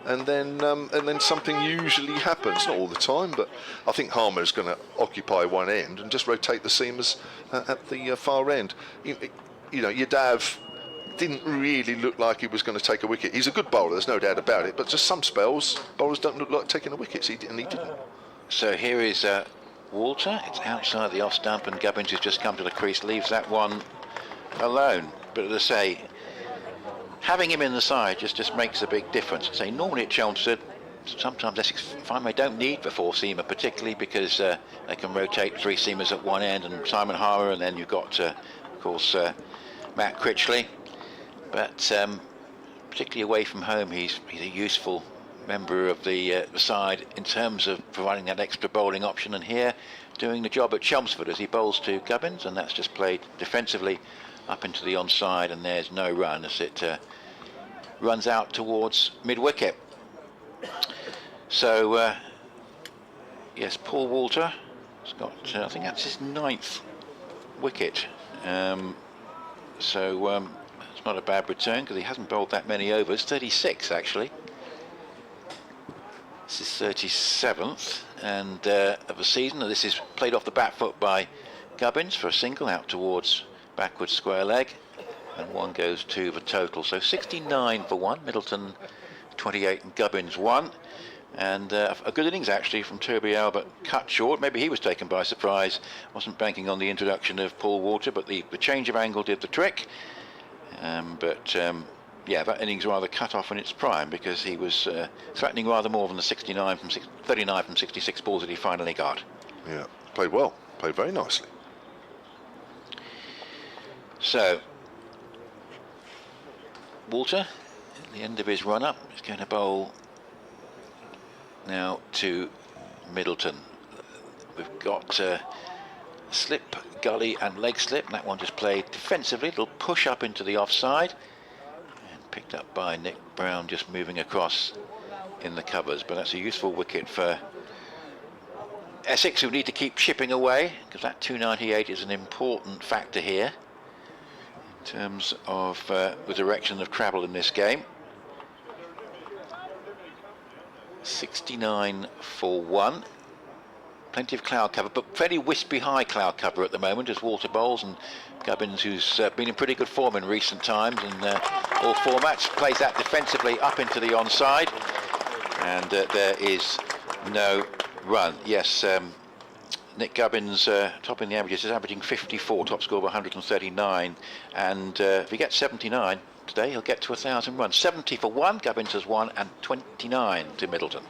and then something usually happens. Not all the time, but I think Harmer's going to occupy one end and just rotate the seamers at the far end. You know, Yadav didn't really look like he was going to take a wicket. He's a good bowler, there's no doubt about it, but just some spells, bowlers don't look like taking a wicket, and he didn't. So here is Walter. It's outside the off stump, and Gubbins, who's just come to the crease, leaves that one alone. But as I say, having him in the side just makes a big difference. Say normally at Chelmsford, sometimes Essex find they don't need the four-seamer, particularly because they can rotate three-seamers at one end, and Simon Harmer, and then you've got, of course, Matt Critchley. But particularly away from home, he's a useful member of the side in terms of providing that extra bowling option, and here doing the job at Chelmsford as he bowls to Gubbins, and that's just played defensively up into the onside, and there's no run as it runs out towards mid-wicket. So yes, Paul Walter has got I think that's his 9th wicket, so it's not a bad return, because he hasn't bowled that many overs. 36 actually. This is 37th and of the season, and this is played off the back foot by Gubbins for a single out towards backwards square leg, and one goes to the total. So 69 for 1, Middleton 28 and Gubbins 1, and a good innings actually from Toby Albert, cut short. Maybe he was taken by surprise, wasn't banking on the introduction of Paul Walter, but the change of angle did the trick. Yeah, that innings rather cut off in its prime, because he was threatening rather more than the 39 from 66 balls that he finally got. Yeah, played well, played very nicely. So Walter, at the end of his run-up, is going to bowl now to Middleton. We've got slip, gully and leg slip. That one just played defensively, little push up into the offside, picked up by Nick Brown, just moving across in the covers. But that's a useful wicket for Essex, who need to keep chipping away, because that 298 is an important factor here in terms of the direction of travel in this game. 69 for 1. Plenty of cloud cover, but fairly wispy high cloud cover at the moment as Walter bowls, and Gubbins, who's been in pretty good form in recent times in all formats, plays that defensively up into the onside, and there is no run. Yes, Nick Gubbins topping the averages, is averaging 54, top score of 139, and if he gets 79 today, he'll get to 1,000 runs. 70 for 1, Gubbins has 1, and 29 to Middleton.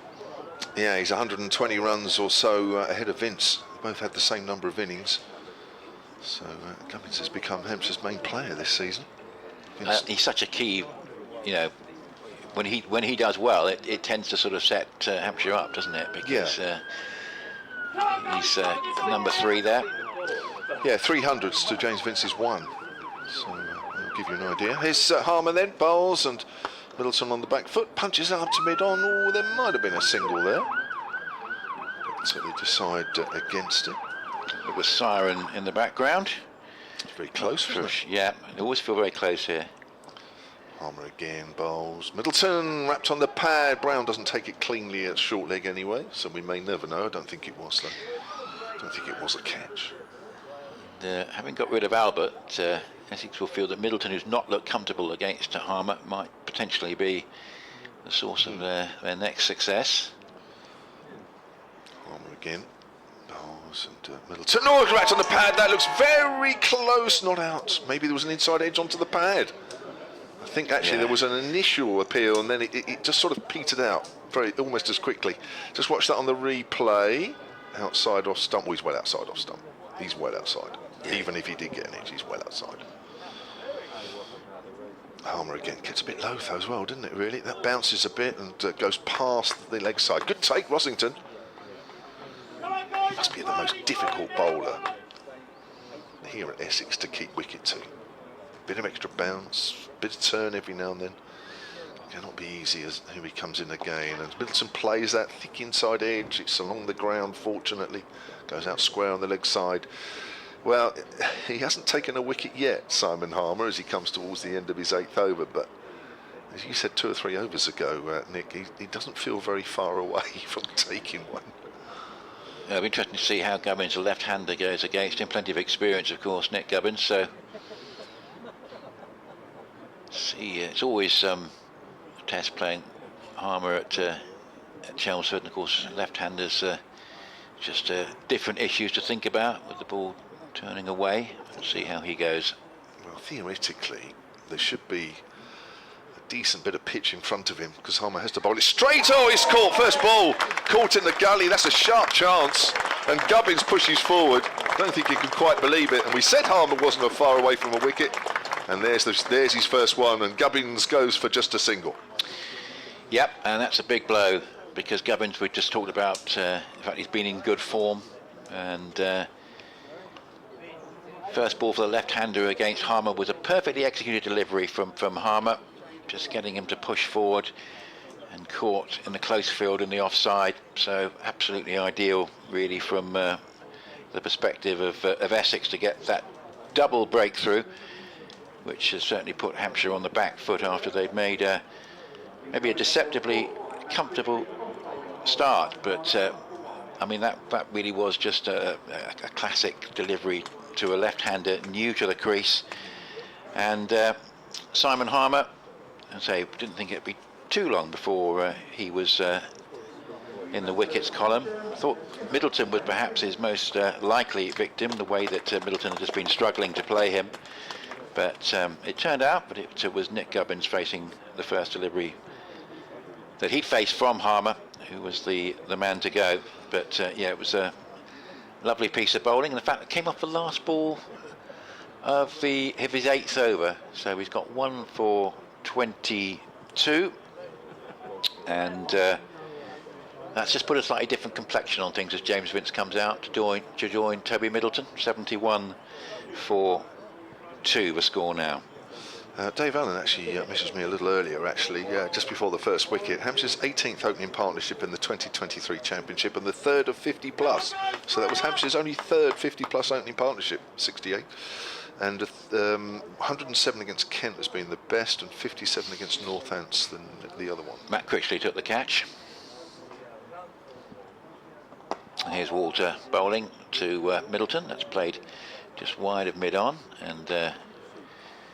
Yeah, he's 120 runs or so ahead of Vince. They both had the same number of innings. So Gubbins has become Hampshire's main player this season. He's such a key, you know, when he does well, it tends to sort of set Hampshire up, doesn't it? Because he's number 3 there. Yeah, 300s to James Vince's 1. So give you an idea. Here's Harmer then, bowls, and Middleton on the back foot, punches it up to mid-on. Oh, there might have been a single there. So they decide against it. It was siren in the background. It's very close, wasn't it? Yeah, they always feel very close here. Harmer again, bowls. Middleton wrapped on the pad. Brown doesn't take it cleanly at short leg anyway, so we may never know. I don't think it was, though. I don't think it was a catch. Having got rid of Albert, Essex will feel that Middleton, who's not looked comfortable against Harmer, might potentially be the source of their next success. Harmer again. Bowls and Middleton. Oh, right on the pad. That looks very close. Not out. Maybe there was an inside edge onto the pad. I think actually there was an initial appeal and then it just sort of petered out almost as quickly. Just watch that on the replay. Outside off stump. Oh, he's well outside off stump. He's well outside. Even if he did get an edge, he's well outside. Harmer again gets a bit low though as well, didn't it, really? That bounces a bit and goes past the leg side. Good take, Rossington. He must be the most difficult bowler here at Essex to keep wicket to. Bit of extra bounce, bit of turn every now and then. Cannot be easy as here he comes in again. And Middleton plays that thick inside edge. It's along the ground, fortunately. Goes out square on the leg side. Well, he hasn't taken a wicket yet, Simon Harmer, as he comes towards the end of his 8th over. But as you said 2 or 3 overs ago, Nick, he doesn't feel very far away from taking one. It'll be interesting to see how Gubbins, a left-hander, goes against him. Plenty of experience, of course, Nick Gubbins. So, see, it's always a test playing Harmer at Chelmsford, and of course, left-handers just different issues to think about with the ball turning away. We'll see how he goes. Well, theoretically, there should be a decent bit of pitch in front of him because Harmer has to bowl it straight. Oh, he's caught. First ball caught in the gully. That's a sharp chance. And Gubbins pushes forward. Don't think he can quite believe it. And we said Harmer wasn't far away from a wicket. And there's his first one. And Gubbins goes for just a single. Yep, and that's a big blow because Gubbins, we just talked about, in fact, he's been in good form. And first ball for the left-hander against Harmer was a perfectly executed delivery from Harmer, just getting him to push forward and caught in the close field in the offside. So absolutely ideal, really, from the perspective of Essex to get that double breakthrough, which has certainly put Hampshire on the back foot after they'd made maybe a deceptively comfortable start. But I mean, that really was just a classic delivery to a left-hander new to the crease. And Simon Harmer, I say, didn't think it'd be too long before he was in the wickets column. Thought Middleton was perhaps his most likely victim, the way that Middleton had just been struggling to play him. But it turned out that it was Nick Gubbins facing the first delivery that he'd faced from Harmer, who was the man to go. But yeah, it was a lovely piece of bowling, and in fact it came off the last ball of his 8th over. So he's got 1 for 22, and that's just put a slightly different complexion on things as James Vince comes out to join Toby Middleton. 71 for 2 the score now. Dave Allen actually messaged me a little earlier, just before the first wicket. Hampshire's 18th opening partnership in the 2023 Championship and the 3rd of 50 plus. So that was Hampshire's only 3rd 50 plus opening partnership, 68. And 107 against Kent has been the best, and 57 against Northants than the other one. Matt Critchley took the catch. Here's Walter bowling to Middleton. That's played just wide of mid-on and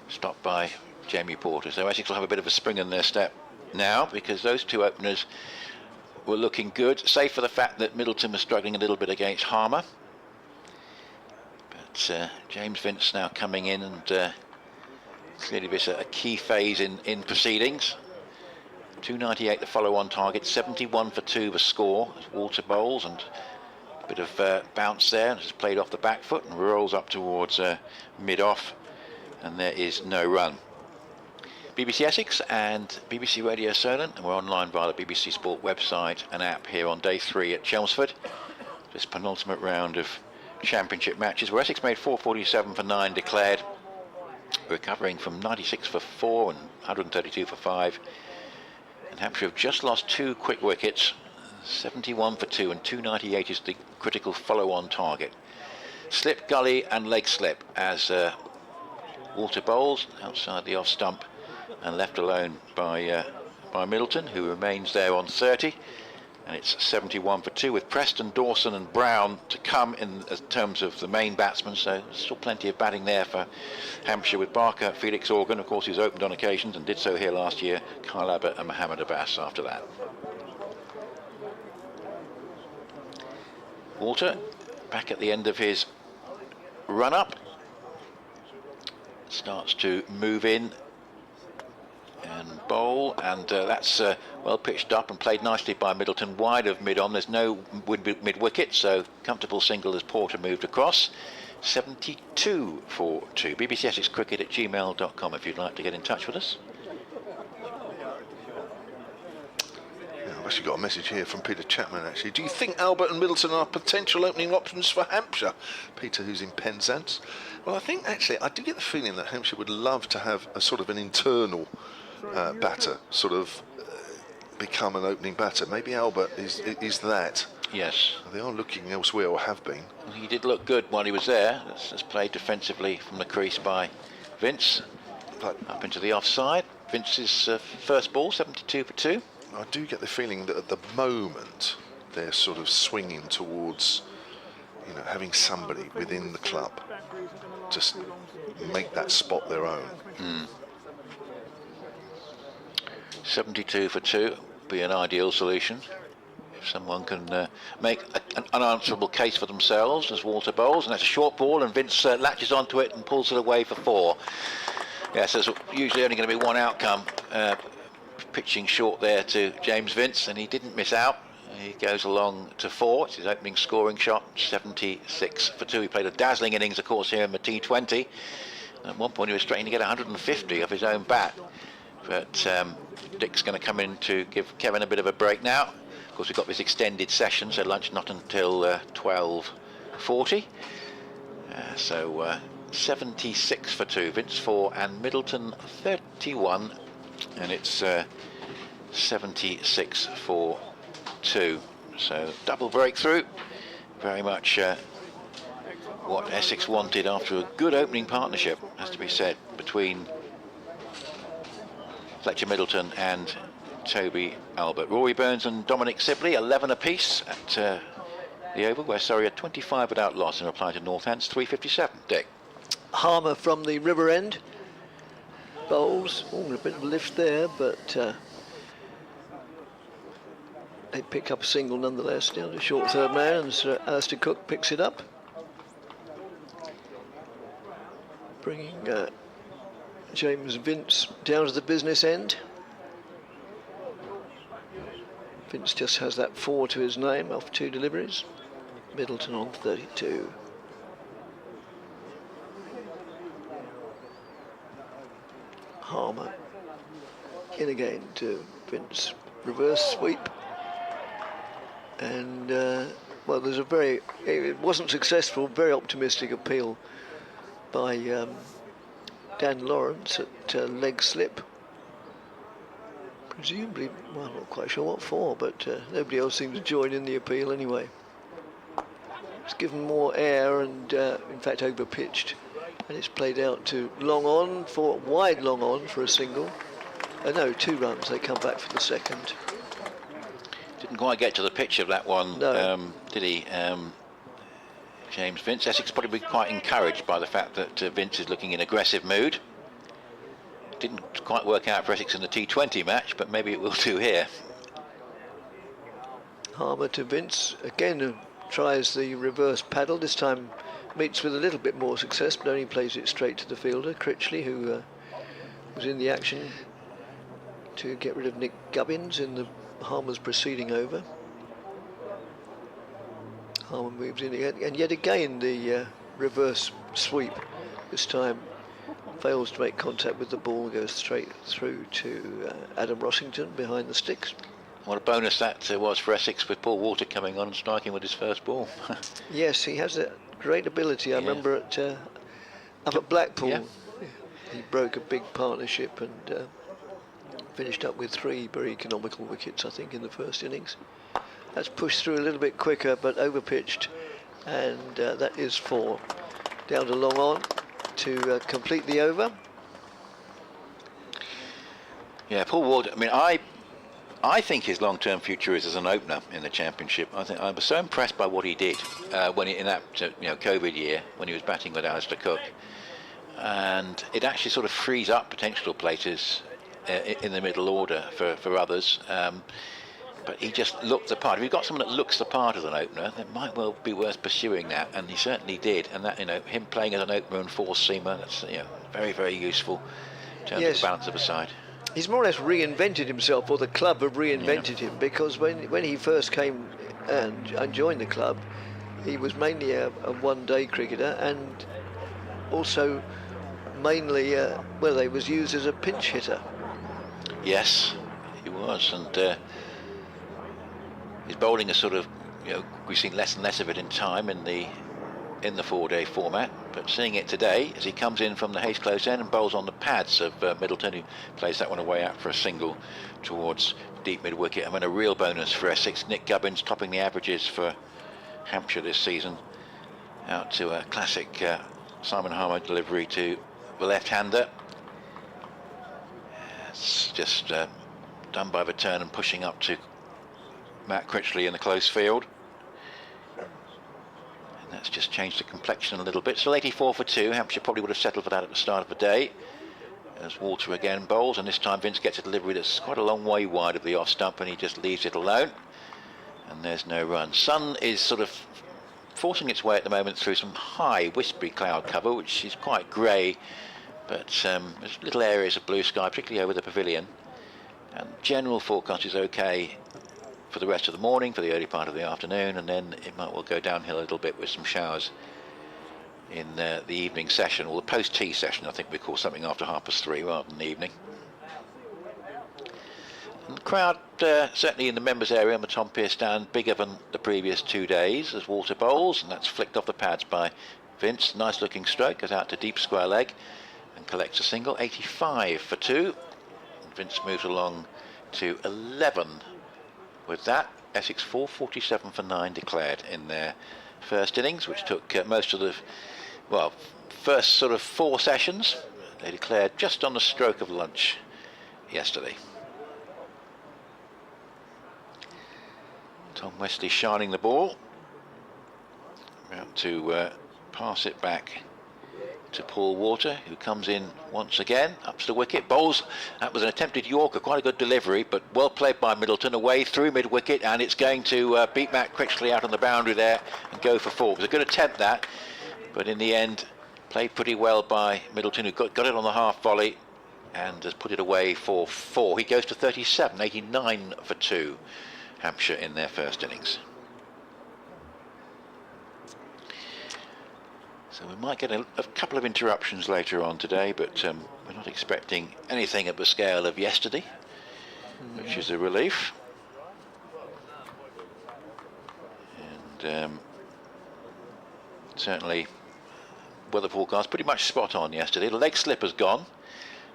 stopped by Jamie Porter. So Essex will have a bit of a spring in their step now because those 2 openers were looking good, save for the fact that Middleton was struggling a little bit against Harmer. But James Vince now coming in, and clearly this is a key phase in proceedings. 298 the follow-on target, 71 for 2 the score as Walter bowls, and a bit of bounce there, and has played off the back foot and rolls up towards mid-off. And there is no run. BBC Essex and BBC Radio Solent, and we're online via the BBC Sport website and app here on day 3 at Chelmsford. This penultimate round of championship matches where Essex made 447 for 9 declared. recovering from 96 for 4 and 132 for 5. And Hampshire have just lost 2 quick wickets, 71 for 2 and 298 is the critical follow-on target. Slip, gully and leg slip as Walter bowls outside the off stump and left alone by Middleton, who remains there on 30. And it's 71 for 2 with Preston, Dawson and Brown to come in terms of the main batsmen, so there's still plenty of batting there for Hampshire with Barker, Felix Organ, of course, who's opened on occasions and did so here last year, Kyle Abbott and Mohammed Abbas after that. Walter back at the end of his run-up, starts to move in and bowl, and that's well pitched up and played nicely by Middleton, wide of mid-on. There's no mid-wicket, so comfortable single as Porter moved across. 72 for 2. BBC Essex Cricket at gmail.com if you'd like to get in touch with us. Yeah, I've actually got a message here from Peter Chapman actually. Do you think Albert and Middleton are potential opening options for Hampshire? Peter, who's in Penzance. Well, I think actually I do get the feeling that Hampshire would love to have a sort of an internal batter sort of become an opening batter. Maybe Albert is that. Yes. They are looking elsewhere, or have been. Well, he did look good while he was there. That's played defensively from the crease by Vince. Up into the offside. Vince's first ball, 72 for 2. I do get the feeling that at the moment they're sort of swinging towards, you know, having somebody within the club just make that spot their own. 72 for 2 be an ideal solution if someone can make an unanswerable case for themselves as Walter bowls, and that's a short ball and Vince latches onto it and pulls it away for 4. Yes, there's usually only going to be one outcome, pitching short there to James Vince, and he didn't miss out. He goes along to 4. It's his opening scoring shot, 76 for 2. He played a dazzling innings, of course, here in the T20. At one point he was straining to get 150 off his own bat, but Dick's going to come in to give Kevin a bit of a break now. Of course, we've got this extended session, so lunch not until 12:40. So 76 for 2, Vince 4 and Middleton 31, and it's 76 for 2. So double breakthrough, very much what Essex wanted after a good opening partnership, has to be said, between Fletcher Middleton and Toby Albert. Rory Burns and Dominic Sibley, 11 apiece at the Oval, where Surrey are 25 without loss in reply to Northants, 357. Dick. Harmer from the river end bowls. A bit of a lift there, but they pick up a single nonetheless. Down to short third man, and Sir Alistair Cook picks it up, bringing James Vince down to the business end. Vince just has that 4 to his name off 2 deliveries. Middleton on 32. Harmer in again to Vince. Reverse sweep. And, well, there's a it wasn't successful, very optimistic appeal by Dan Lawrence at leg slip. Presumably, well, I'm not quite sure what for, but nobody else seems to join in the appeal anyway. It's given more air and, in fact, over-pitched. And it's played out to long on, for wide long on for a single. No, 2 runs, they come back for the second. Didn't quite get to the pitch of that one, no. Did he? James Vince. Essex probably quite encouraged by the fact that Vince is looking in aggressive mood. Didn't quite work out for Essex in the T20 match, but maybe it will do here. Harmer to Vince, again tries the reverse paddle, this time meets with a little bit more success, but only plays it straight to the fielder, Critchley, who was in the action to get rid of Nick Gubbins in the Harmer's preceding over. Harmer moves in again, and yet again the reverse sweep, this time fails to make contact with the ball, goes straight through to Adam Rossington behind the sticks. What a bonus that was for Essex, with Paul Walter coming on and striking with his first ball. Yes, he has a great ability. I remember up at Blackpool. he broke a big partnership and finished up with 3 very economical wickets, I think, in the first innings. That's pushed through a little bit quicker, but overpitched, and that is 4. Down to long on to complete the over. Yeah, Paul Ward. I mean, I think his long-term future is as an opener in the Championship. I was so impressed by what he did when in that COVID year when he was batting with Alistair Cook, and it actually sort of frees up potential places in the middle order for others. But he just looked the part. If you've got someone that looks the part as an opener, it might well be worth pursuing that, and he certainly did. And that, him playing as an opener and four-seamer, that's very, very useful in terms of the balance of a side. He's more or less reinvented himself, or the club have reinvented him, because when he first came and joined the club, he was mainly a one-day cricketer, and also mainly, he was used as a pinch hitter. Yes, he was, and his bowling is sort of, we've seen less and less of it in time in the 4-day format, but seeing it today as he comes in from the Hayes close end and bowls on the pads of Middleton, who plays that one away out for a single towards deep mid wicket. And then a real bonus for Essex, Nick Gubbins topping the averages for Hampshire this season, out to a classic Simon Harmer delivery to the left-hander. It's just done by the turn and pushing up to Matt Critchley in the close field. And that's just changed the complexion a little bit. Still 84 for 2. Hampshire probably would have settled for that at the start of the day. As Walter again bowls, and this time Vince gets a delivery that's quite a long way wide of the off stump, and he just leaves it alone. And there's no run. Sun is sort of forcing its way at the moment through some high wispy cloud cover, which is quite grey, but there's little areas of blue sky, particularly over the pavilion. And general forecast is okay for the rest of the morning, for the early part of the afternoon, and then it might well go downhill a little bit with some showers in the evening session, or the post-tea session. I think we call something after 3:30 rather than the evening. And the crowd, certainly in the members area on the Tom Pearce stand, bigger than the previous 2 days as Walter bowls, and that's flicked off the pads by Vince. Nice looking stroke, goes out to deep square leg and collects a single. 85 for 2. And Vince moves along to 11. With that, Essex 447 for 9 declared in their first innings, which took most of the, first sort of 4 sessions. They declared just on the stroke of lunch yesterday. Tom Westley shining the ball. About to pass it back to Paul Walter, who comes in once again, up to the wicket, bowls. That was an attempted Yorker, quite a good delivery, but well played by Middleton, away through mid-wicket, and it's going to beat Matt Critchley out on the boundary there and go for 4. It was a good attempt, that, but in the end, played pretty well by Middleton, who got it on the half volley and has put it away for 4. He goes to 37, 89 for 2, Hampshire in their first innings. So we might get a couple of interruptions later on today, but we're not expecting anything of the scale of yesterday, which is a relief. And certainly weather forecast pretty much spot on yesterday. The leg slip has gone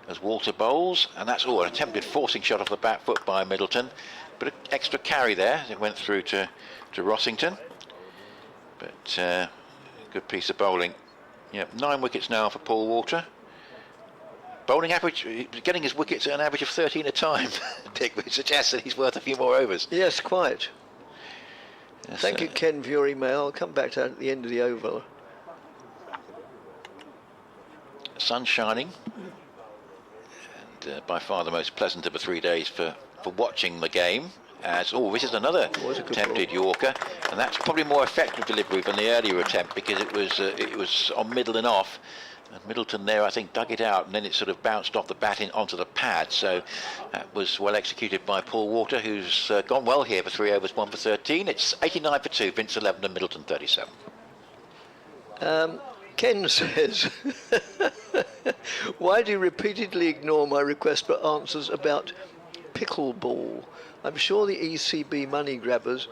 as Walter bowls, and that's an attempted forcing shot off the back foot by Middleton. But an extra carry there as it went through to Rossington. But good piece of bowling. 9 wickets now for Paul Walter. Bowling average, getting his wickets at an average of 13 a time, Dick, which suggests that he's worth a few more overs. Yes, quite. Yes, Thank you, Ken, for your email. I'll come back to that at the end of the over. Sun shining, and by far the most pleasant of the 3 days for watching the game. As this is another attempted Yorker, and that's probably more effective delivery than the earlier attempt, because it was on middle and off, and Middleton there I think dug it out, and then it sort of bounced off the bat onto the pad. So that was well executed by Paul Walter, who's gone well here for 3 overs, 1 for 13. It's 89 for 2, Vince 11 and Middleton 37. Ken says, why do you repeatedly ignore my request for answers about pickleball? I'm sure the ECB money grabbers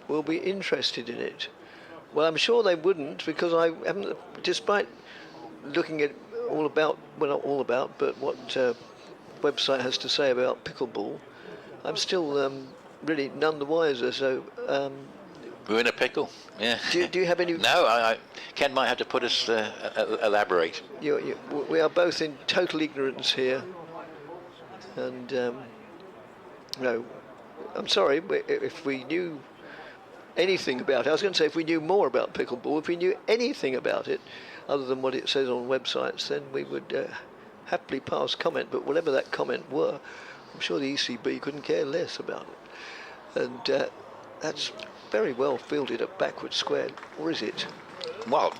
will be interested in it. Well, I'm sure they wouldn't, because I haven't, despite looking at all about, well, not all about, but what website has to say about pickleball, I'm still really none the wiser. So we're in a pickle. Yeah. Do you have any? No, Ken might have to put us elaborate. We are both in total ignorance here, and no, I'm sorry, but if we knew anything about it, I was going to say if we knew more about pickleball, if we knew anything about it other than what it says on websites, then we would happily pass comment. But whatever that comment were, I'm sure the ECB couldn't care less about it, and that's very well fielded at backward square, or is it? Well,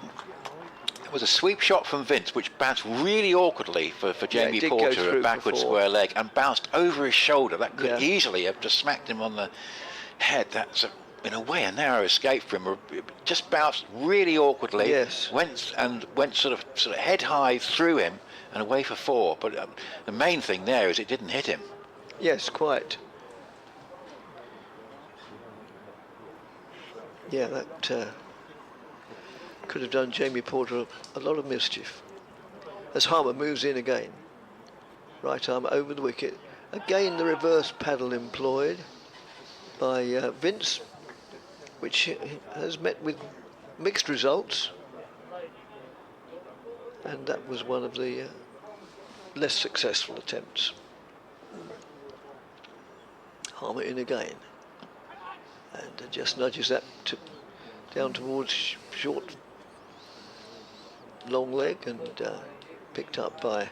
it was a sweep shot from Vince, which bounced really awkwardly for Jamie Porter at backward square leg, and bounced over his shoulder. That could easily have just smacked him on the head. That's in a way a narrow escape for him. It just bounced really awkwardly. Yes. Went sort of head high through him and away for 4. But the main thing there is it didn't hit him. Yes, quite. Yeah, that could have done Jamie Porter a lot of mischief. As Harmer moves in again. Right arm over the wicket. Again the reverse paddle employed by Vince, which has met with mixed results. And that was one of the less successful attempts. Harmer in again. And just nudges that down towards short, long leg, and picked up by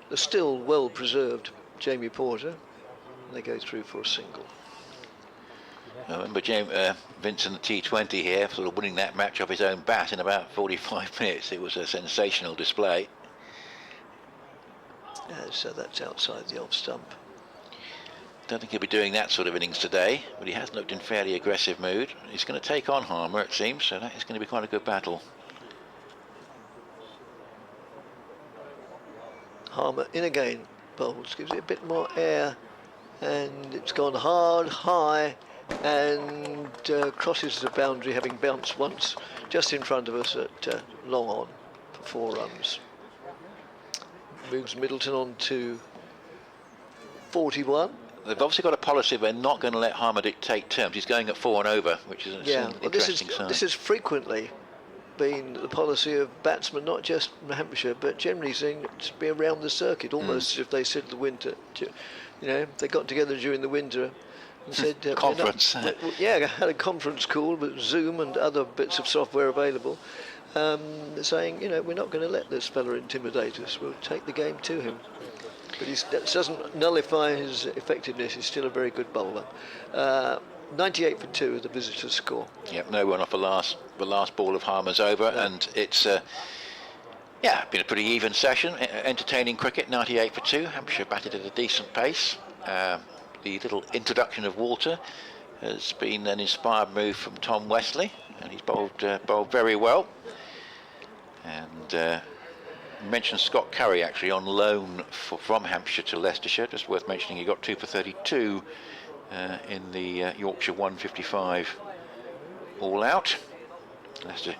the still well-preserved Jamie Porter. And they go through for a single. I remember Vince in the T20 here, sort of winning that match off his own bat in about 45 minutes. It was a sensational display. So that's outside the off stump. Don't think he'll be doing that sort of innings today, but he has looked in fairly aggressive mood. He's going to take on Harmer, it seems, so that is going to be quite a good battle. Harmer in again, bowls, gives it a bit more air, and it's gone hard, high, and crosses the boundary, having bounced once just in front of us at long on for 4 runs. Moves Middleton on to 41. They've obviously got a policy they're not going to let Harmer dictate terms. He's going at 4 and over, which is an interesting sign. This has frequently been the policy of batsmen, not just from Hampshire, but generally seeing to be around the circuit, almost as if they said the winter. You know, they got together during the winter and said conference. Yeah, had a conference call with Zoom and other bits of software available, saying, you know, we're not going to let this fella intimidate us. We'll take the game to him. But that doesn't nullify his effectiveness. He's still a very good bowler. 98 for 2 is the visitors' score. Yep, no run off the last ball of Harmer's over, and it's been a pretty even session. Entertaining cricket. 98 for 2. Hampshire batted at a decent pace. The little introduction of Walter has been an inspired move from Tom Wesley, and he's bowled very well. And mentioned Scott Curry actually on loan from Hampshire to Leicestershire. Just worth mentioning, he got 2 for 32 in the Yorkshire 155 all out.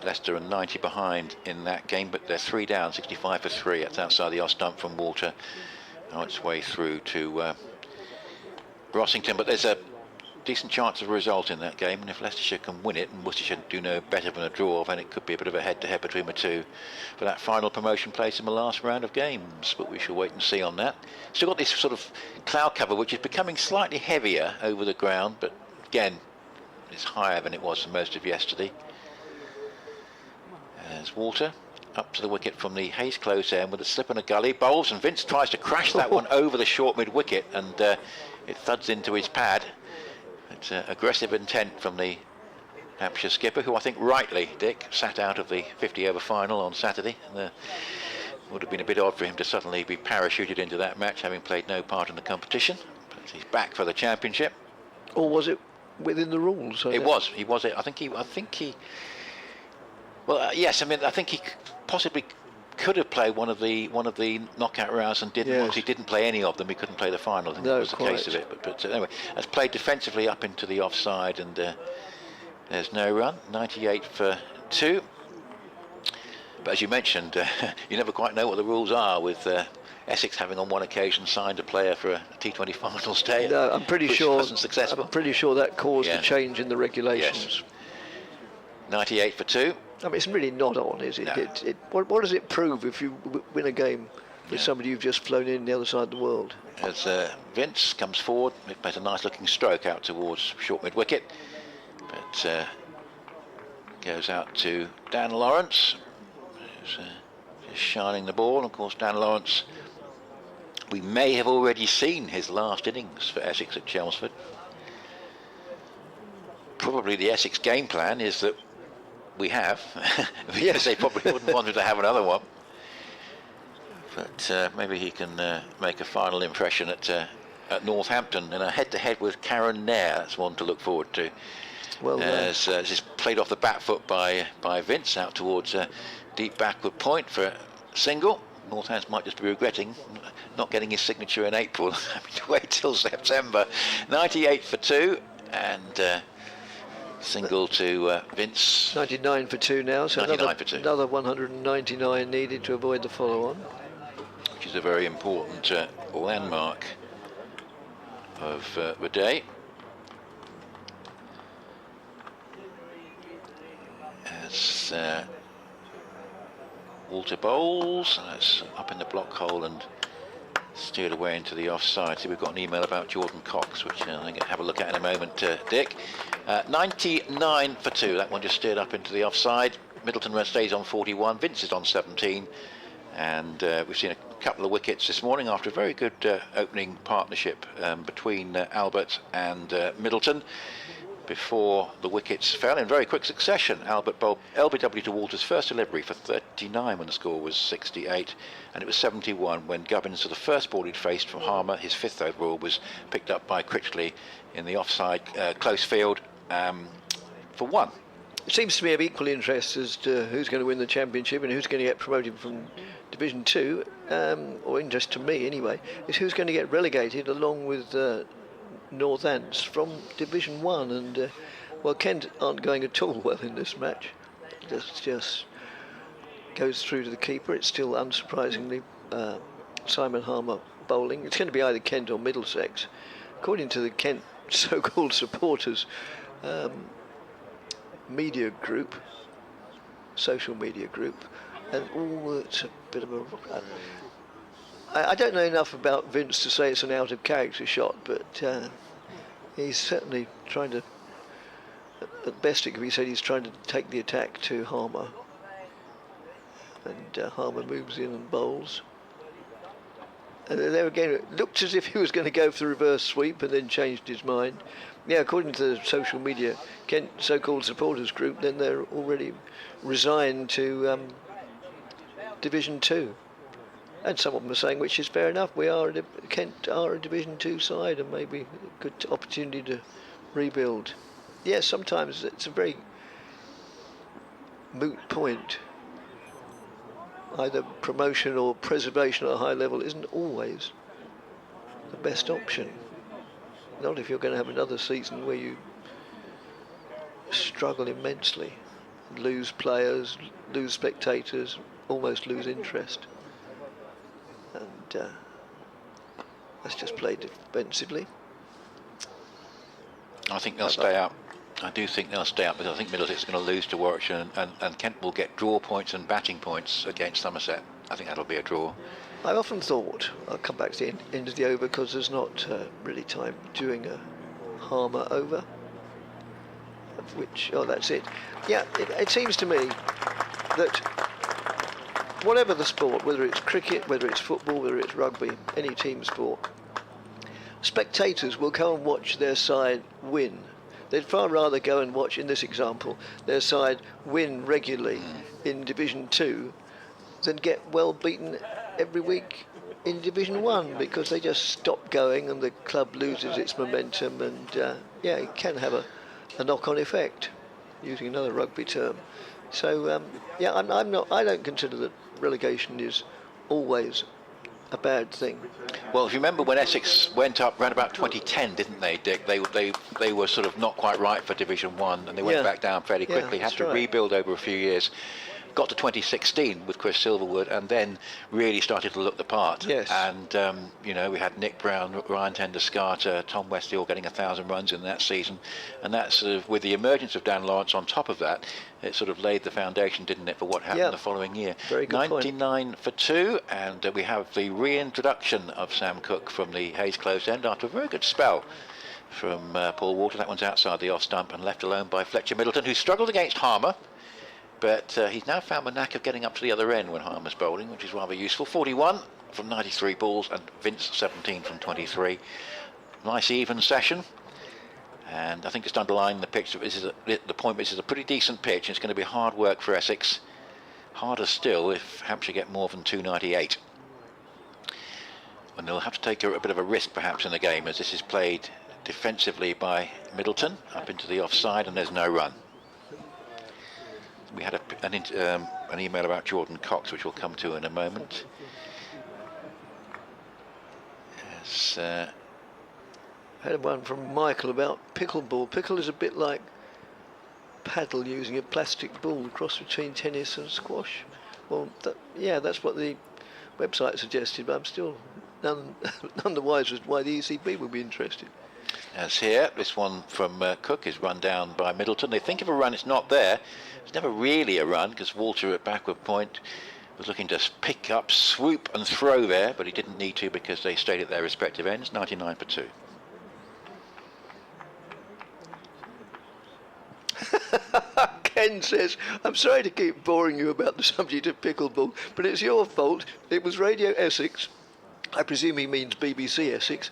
Leicester are 90 behind in that game, but they're 3 down, 65 for 3. That's outside the off stump from Walter. On its way through to Rossington, but there's a decent chance of a result in that game, and if Leicestershire can win it, and Worcestershire do no better than a draw, then it could be a bit of a head-to-head between the two for that final promotion place in the last round of games, but we shall wait and see on that. Still got this sort of cloud cover which is becoming slightly heavier over the ground, but again it's higher than it was for most of yesterday. As Walter up to the wicket from the Hayes close end with a slip and a gully, bowls, and Vince tries to crash that one over the short mid wicket, and it thuds into his pad. It's aggressive intent from the Hampshire skipper, who I think rightly, Dick, sat out of the 50 over final on Saturday. And, would have been a bit odd for him to suddenly be parachuted into that match, having played no part in the competition. But he's back for the championship. Or was it within the rules? It was. He was it. I think he. Well, yes. I mean, I think he possibly could have played one of the knockout rounds and didn't. Yes. Once he didn't play any of them, he couldn't play the final. I think that was the case of it. But anyway, has played defensively up into the offside, and there's no run. 98 for 2. But as you mentioned, you never quite know what the rules are with Essex having on one occasion signed a player for a T20 finals day. No, I'm pretty sure. Wasn't successful. I'm pretty sure that caused a change in the regulations. Yes. 98 for 2. I mean, it's really not on, is it? No. What does it prove if you win a game with somebody you've just flown in the other side of the world? As Vince comes forward, it plays a nice looking stroke out towards short mid wicket, but goes out to Dan Lawrence, who's just shining the ball. And of course, Dan Lawrence, we may have already seen his last innings for Essex at Chelmsford. Probably the Essex game plan is that we have, because they probably wouldn't want him to have another one. But maybe he can make a final impression at Northampton in a head-to-head with Karen Nair. That's one to look forward to. Well, as this is played off the back foot by Vince out towards deep backward point for a single. Northants might just be regretting not getting his signature in April, having to wait till September. 98 for 2 and single to Vince. 99 for 2 now, so 99 for 2. Another 199 needed to avoid the follow-on. Which is a very important landmark of the day. As Walter bowls, that's up in the block hole and steered away into the offside. So we've got an email about Jordan Cox, which I'm going to have a look at in a moment, Dick. 99 for 2, that one just steered up into the offside. Middleton stays on 41, Vince is on 17, and we've seen a couple of wickets this morning after a very good opening partnership between Albert and Middleton. Before the wickets fell in very quick succession, Albert bowled LBW to Walter's first delivery for 39 when the score was 68, and it was 71 when Gubbins, to the first ball he'd faced from Harmer, his 5th overall, was picked up by Critchley in the offside close field for 1. It seems to me of equal interest as to who's going to win the championship and who's going to get promoted from Division 2, or interest to me anyway, is who's going to get relegated along with Northants from Division 1. And well, Kent aren't going at all well in this match. Just goes through to the keeper. It's still unsurprisingly Simon Harmer bowling. It's going to be either Kent or Middlesex, according to the Kent so-called supporters media group, social media group, and it's a bit of a I don't know enough about Vince to say it's an out of character shot, but he's certainly trying to, at best it could be said, he's trying to take the attack to Harmer, and Harmer moves in and bowls. And there again, it looked as if he was going to go for the reverse sweep and then changed his mind. Yeah, according to the social media Kent so-called supporters group, then they're already resigned to Division 2. And some of them are saying, which is fair enough, Kent are a Division 2 side and maybe a good opportunity to rebuild. Yeah, sometimes it's a very moot point. Either promotion or preservation at a high level isn't always the best option. Not if you're going to have another season where you struggle immensely, lose players, lose spectators, almost lose interest. And that's just played defensively. I think they'll stay up. I do think they'll stay up, because I think Middlesex is going to lose to Warwickshire, and Kent will get draw points and batting points against Somerset. I think that'll be a draw. I've often thought, I'll come back to the end of the over because there's not really time doing a Harmer over, of which, oh, that's it. Yeah, it seems to me that whatever the sport, whether it's cricket, whether it's football, whether it's rugby, any team sport, spectators will go and watch their side win. They'd far rather go and watch, in this example, their side win regularly in Division 2 than get well beaten every week in Division 1, because they just stop going and the club loses its momentum, and yeah, it can have a knock-on effect, using another rugby term. So yeah, I don't consider that relegation is always a bad thing. Well, if you remember when Essex went up around about 2010, didn't they, Dick? They were sort of not quite right for Division 1, and they went back down fairly quickly. Had to rebuild over a few years. got to 2016 with Chris Silverwood, and then really started to look the part. Yes. And you know, we had Nick Brown, Ryan Tender-Scarter, Tom Westley all getting 1,000 runs in that season, and that's with the emergence of Dan Lawrence on top of that, it sort of laid the foundation, didn't it, for what happened the following year. Very good 99 for 2, and we have the reintroduction of Sam Cook from the Hayes close end after a very good spell from Paul Walter. That one's outside the off stump and left alone by Fletcher Middleton, who struggled against Harmer, but he's now found the knack of getting up to the other end when Harmer's bowling, which is rather useful. 41 from 93 balls, and Vince 17 from 23. Nice even session, and I think just underlying the pitch, this is the point. This is a pretty decent pitch. It's going to be hard work for Essex. Harder still if Hampshire get more than 298. And they'll have to take a bit of a risk perhaps in the game, as this is played defensively by Middleton up into the offside, and there's no run. We had an email about Jordan Cox, which we'll come to in a moment. Yes, had one from Michael about pickleball. Pickle is a bit like paddle, using a plastic ball, cross between tennis and squash. Well, yeah, that's what the website suggested, but I'm still none the wiser as to why the ECB would be interested. As here, this one from Cook is run down by Middleton. They think of a run, it's not there. It's never really a run, because Walter at backward point was looking to pick up, swoop and throw there, but he didn't need to because they stayed at their respective ends. 99 for 2. Ken says, I'm sorry to keep boring you about the subject of pickleball, but it's your fault. It was Radio Essex, I presume he means BBC Essex,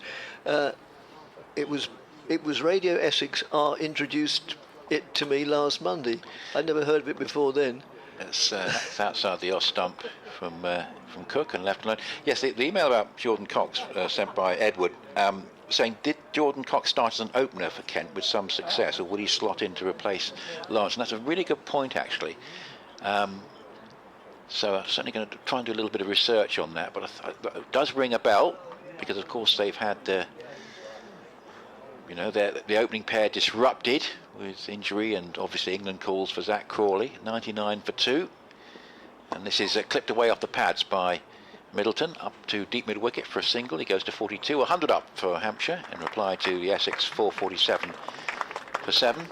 it was Radio Essex introduced it to me last Monday. I'd never heard of it before then. It's outside the off stump from Cook and left alone. Yes, the email about Jordan Cox sent by Edward, saying, did Jordan Cox start as an opener for Kent with some success, or would he slot in to replace Lawrence? And that's a really good point, actually. So I'm certainly going to try and do a little bit of research on that, but it does ring a bell, because of course they've had you know, the opening pair disrupted with injury, and obviously England calls for Zach Crawley. 99 for 2, and this is clipped away off the pads by Middleton up to deep mid wicket for a single. He goes to 42, 100 up for Hampshire in reply to the Essex 447 for 7.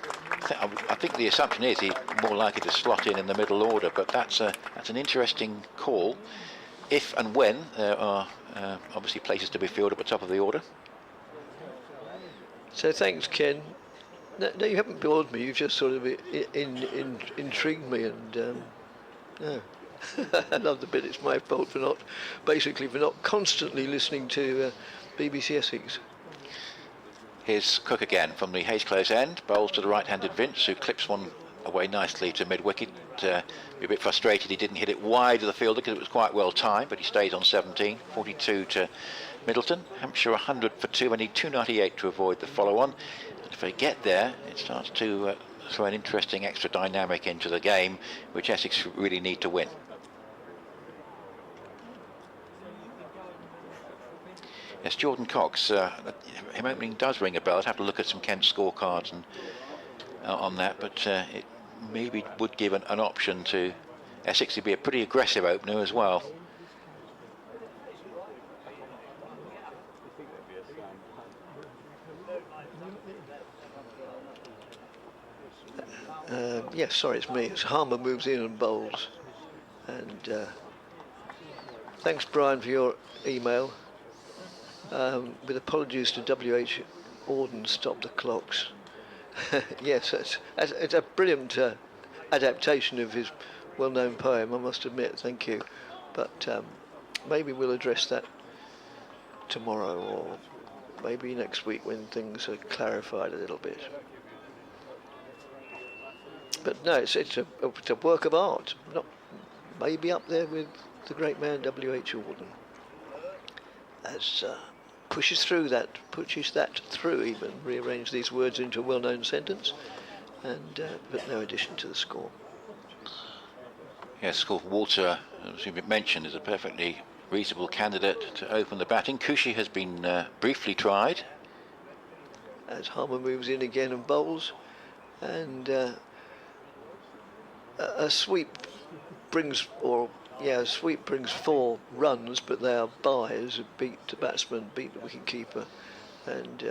I think the assumption is he's more likely to slot in the middle order, but that's an interesting call if and when there are obviously places to be filled at the top of the order. So thanks, Ken. No, you haven't bored me. You've just sort of intrigued me, and I love the bit. It's my fault for not constantly listening to BBC Essex. Here's Cook again from the Hayes close end, bowls to the right-handed Vince, who clips one away nicely to mid-wicket. Be a bit frustrated he didn't hit it wide of the fielder because it was quite well timed, but he stays on 17. 42 to Middleton. Hampshire 100 for 2, and need 298 to avoid the follow-on. And if they get there, it starts to throw an interesting extra dynamic into the game, which Essex really need to win. Yes, Jordan Cox, him opening does ring a bell. I'd have to look at some Kent scorecards and on that, but it maybe would give an option to Essex to be a pretty aggressive opener as well. Yes, sorry, it's me. It's Harmer moves in and bowls. And thanks, Brian, for your email. With apologies to W.H. Auden, stop the clocks. Yes, it's a brilliant adaptation of his well-known poem, I must admit, thank you. But maybe we'll address that tomorrow, or maybe next week when things are clarified a little bit. But no, it's a work of art, not maybe up there with the great man W.H. Auden, as pushes that through even, rearrange these words into a well-known sentence, and but no addition to the score. Yes, Walter, as you mentioned, is a perfectly reasonable candidate to open the batting. Cushy has been briefly tried. As Harmer moves in again and bowls, and a sweep sweep brings 4 runs, but they are byes who beat the batsman, beat the wicket keeper, and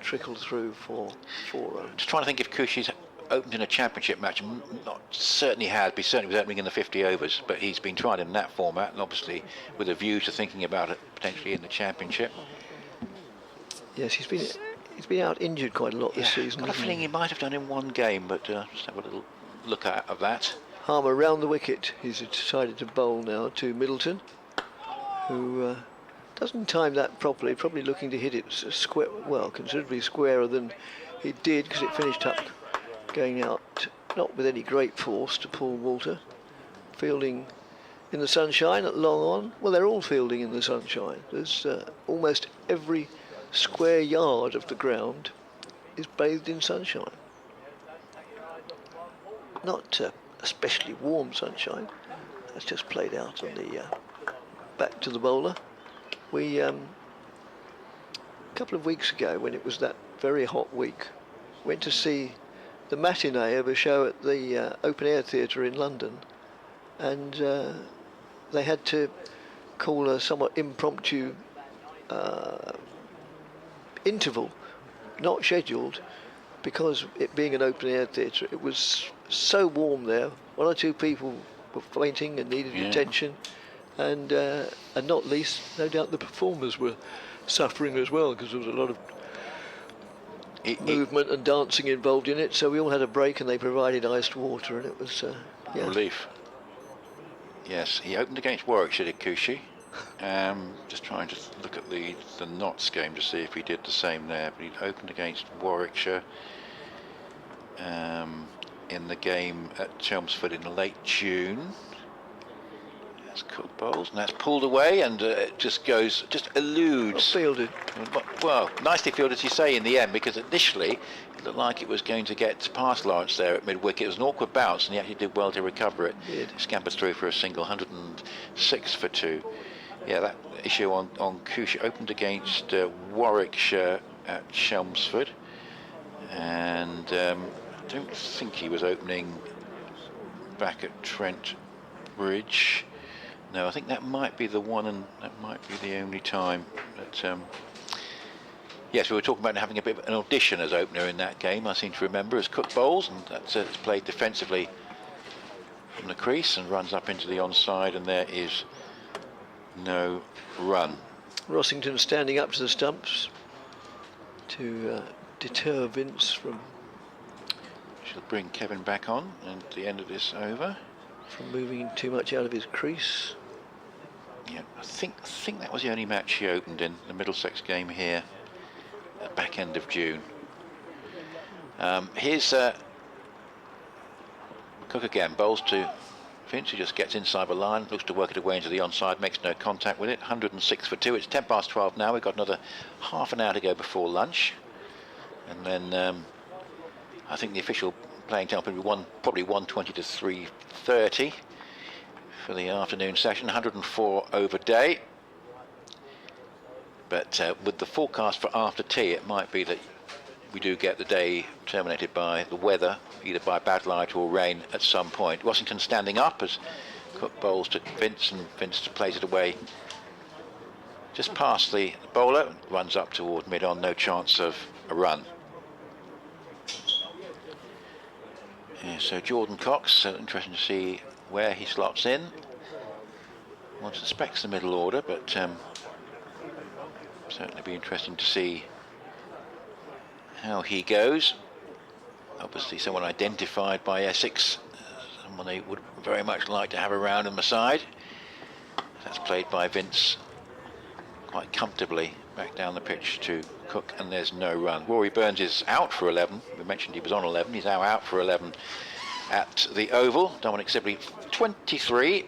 trickled through for 4 runs. Just trying to think if Kushi's opened in a championship match. Certainly was opening in the 50 overs, but he's been tried in that format, and obviously with a view to thinking about it potentially in the championship. Yes, he's been out injured quite a lot this season. I've got a feeling he might have done in 1 game, but just have a little look at of that. Harmer round the wicket. He's decided to bowl now to Middleton, who doesn't time that properly, probably looking to hit it square, well, considerably squarer than he did, because it finished up going out not with any great force to Paul Walter. Fielding in the sunshine at long on. Well, they're all fielding in the sunshine. There's almost every square yard of the ground is bathed in sunshine. Not especially warm sunshine. That's just played out on the back to the bowler. We a couple of weeks ago, when it was that very hot week, went to see the matinee of a show at the Open Air Theatre in London, and they had to call a somewhat impromptu interval, not scheduled, because it being an open air theatre, it was so warm there. 1 or 2 people were fainting and needed attention, and not least, no doubt the performers were suffering as well, because there was a lot of movement and dancing involved in it. So we all had a break, and they provided iced water, and it was relief. Yes, he opened against Warwickshire, did Kushi. Just trying to look at the Notts game to see if he did the same there, but he opened against Warwickshire in the game at Chelmsford in late June. That's Cook bowls, and that's pulled away, and it just eludes. Fielded. Well, nicely fielded, as you say, in the end, because initially it looked like it was going to get past Lawrence there at mid-wicket. It was an awkward bounce, and he actually did well to recover it. Scampered through for a single, 106 for 2. Yeah, that issue on Kushi opened against Warwickshire at Chelmsford, and I don't think he was opening back at Trent Bridge. No, I think that might be the one, and that might be the only time. But yes, we were talking about having a bit of an audition as opener in that game, I seem to remember, as Cook bowls, and that's it's played defensively from the crease and runs up into the onside, and there is no run. Rossington standing up to the stumps to deter Vince from... She'll bring Kevin back on at the end of this over. From moving too much out of his crease. Yeah, I think that was the only match he opened in the Middlesex game here at the back end of June. Here's Cook again, bowls to Vince, who just gets inside the line, looks to work it away into the onside, makes no contact with it. 106 for 2. It's 10 past 12 now. We've got another half an hour to go before lunch, and then I think the official playing time will be probably 1:20 to 3:30 for the afternoon session. 104 over day, but with the forecast for after tea, it might be that we do get the day terminated by the weather, either by bad light or rain at some point. Washington standing up as Cook bowls to Vince, and Vince plays it away just past the bowler, runs up toward mid-on, no chance of a run. Yeah, so Jordan Cox, interesting to see where he slots in. One suspects the middle order, but certainly be interesting to see how he goes. Obviously someone identified by Essex, someone they would very much like to have around on the side. That's played by Vince quite comfortably back down the pitch to Cook, and there's no run. Rory Burns is out for 11. We mentioned he was on 11. He's now out for 11 at the Oval. Dominic Sibley 23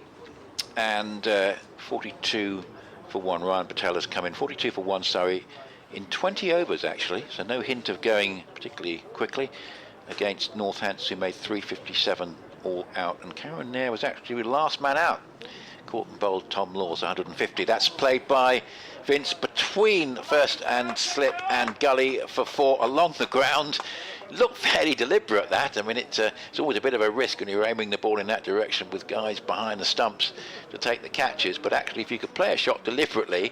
and 42 for 1. Ryan Patel has come in 42 for 1, sorry, in 20 overs actually, so no hint of going particularly quickly against Northants, who made 357 all out, and Karen Nair was actually the last man out. Caught and bowled Tom Laws 150. That's played by Vince between first and slip and gully for 4 along the ground. looked fairly deliberate, that. I mean, it's always a bit of a risk when you're aiming the ball in that direction with guys behind the stumps to take the catches, but actually if you could play a shot deliberately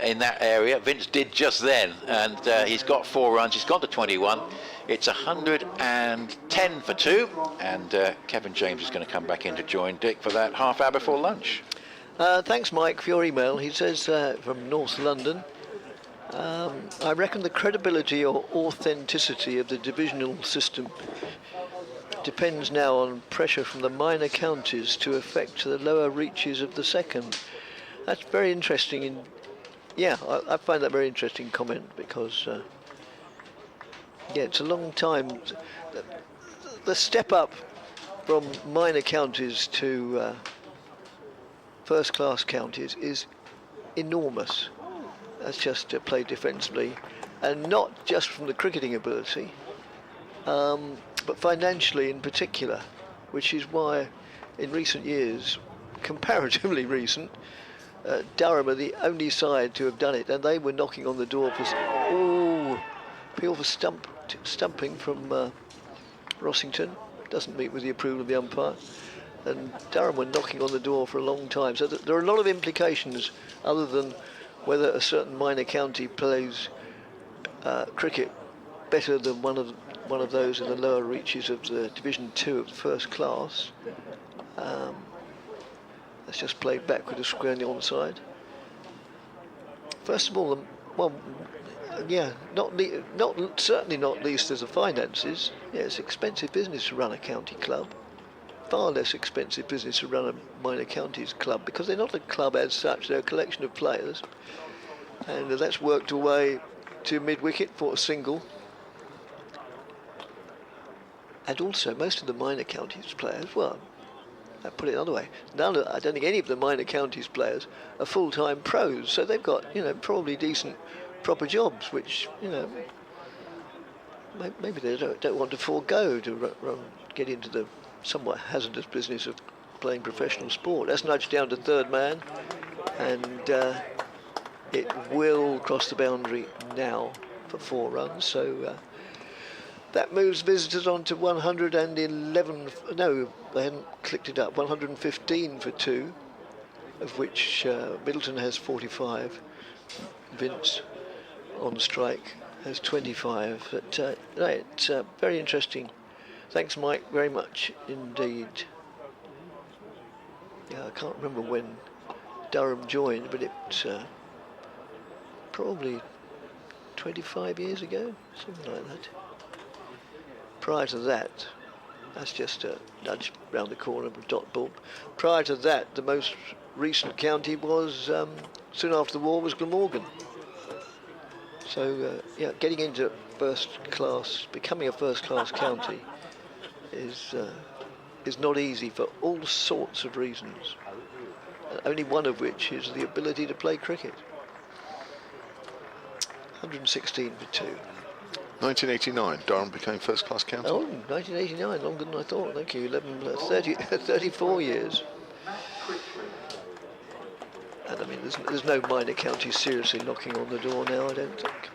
in that area, Vince did just then, and he's got 4 runs, he's gone to 21. It's 110 for 2, and Kevin James is going to come back in to join Dick for that half hour before lunch. Thanks, Mike, for your email. He says from North London, I reckon the credibility or authenticity of the divisional system depends now on pressure from the minor counties to affect the lower reaches of the second. That's very interesting. I find that very interesting comment, because it's a long time. The step up from minor counties to first-class counties is enormous. That's just to play defensively, and not just from the cricketing ability, but financially in particular, which is why in recent years, comparatively recent, Durham are the only side to have done it, and they were knocking on the door for appeal for stumping from Rossington. Doesn't meet with the approval of the umpire, and Durham were knocking on the door for a long time. So there are a lot of implications other than whether a certain minor county plays cricket better than one of those in the lower reaches of the Division 2 of the first class. Let's just play back with a square on the onside. First of all, certainly not least as the finances. Yeah, it's expensive business to run a county club. Far less expensive business to run a minor counties club, because they're not a club as such, they're a collection of players, and that's worked away to mid-wicket for a single. And also most of the minor counties players, well, I put it another way, I don't think any of the minor counties players are full-time pros, so they've got, probably decent proper jobs, which, maybe they don't want to forego to get into the somewhat hazardous business of playing professional sport. That's nudged down to third man, and it will cross the boundary now for 4 runs. So that moves visitors on to 111. No, they hadn't clicked it up. 115 for 2, of which Middleton has 45. Vince on strike has 25. But it's very interesting. Thanks, Mike, very much indeed. Yeah, I can't remember when Durham joined, but it's probably 25 years ago, something like that. Prior to that, that's just a nudge round the corner of a dot ball. Prior to that, the most recent county was, soon after the war, was Glamorgan. So, getting into first class, becoming a first class county is not easy for all sorts of reasons, only one of which is the ability to play cricket. 116 for 2. 1989, Durham became first class county. Oh, 1989, longer than I thought. Thank you. 34 years. And I mean, there's no minor counties seriously knocking on the door now, I don't think.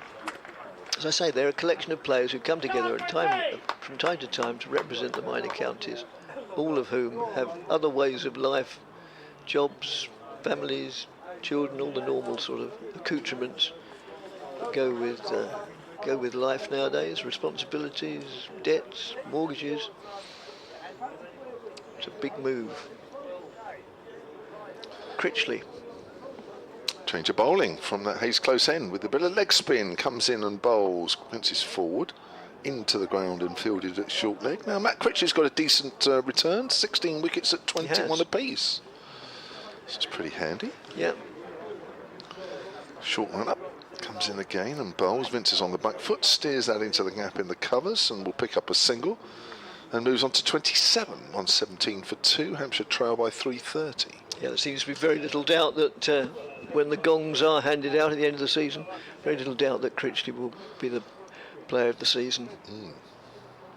As I say, they're a collection of players who come together from time to time to represent the minor counties, all of whom have other ways of life, jobs, families, children, all the normal sort of accoutrements that go with life nowadays, responsibilities, debts, mortgages. It's a big move. Critchley. Change of bowling from that Hayes close end with a bit of leg spin, comes in and bowls, bounces forward into the ground and fielded at short leg. Now Matt Critchley's got a decent return, 16 wickets at 21 apiece. This is pretty handy. Yeah. Short run up, comes in again and bowls. Vince is on the back foot, steers that into the gap in the covers and will pick up a single and moves on to 27, 117 for 2. Hampshire trail by 330. Yeah, there seems to be very little doubt that when the gongs are handed out at the end of the season, very little doubt that Critchley will be the player of the season.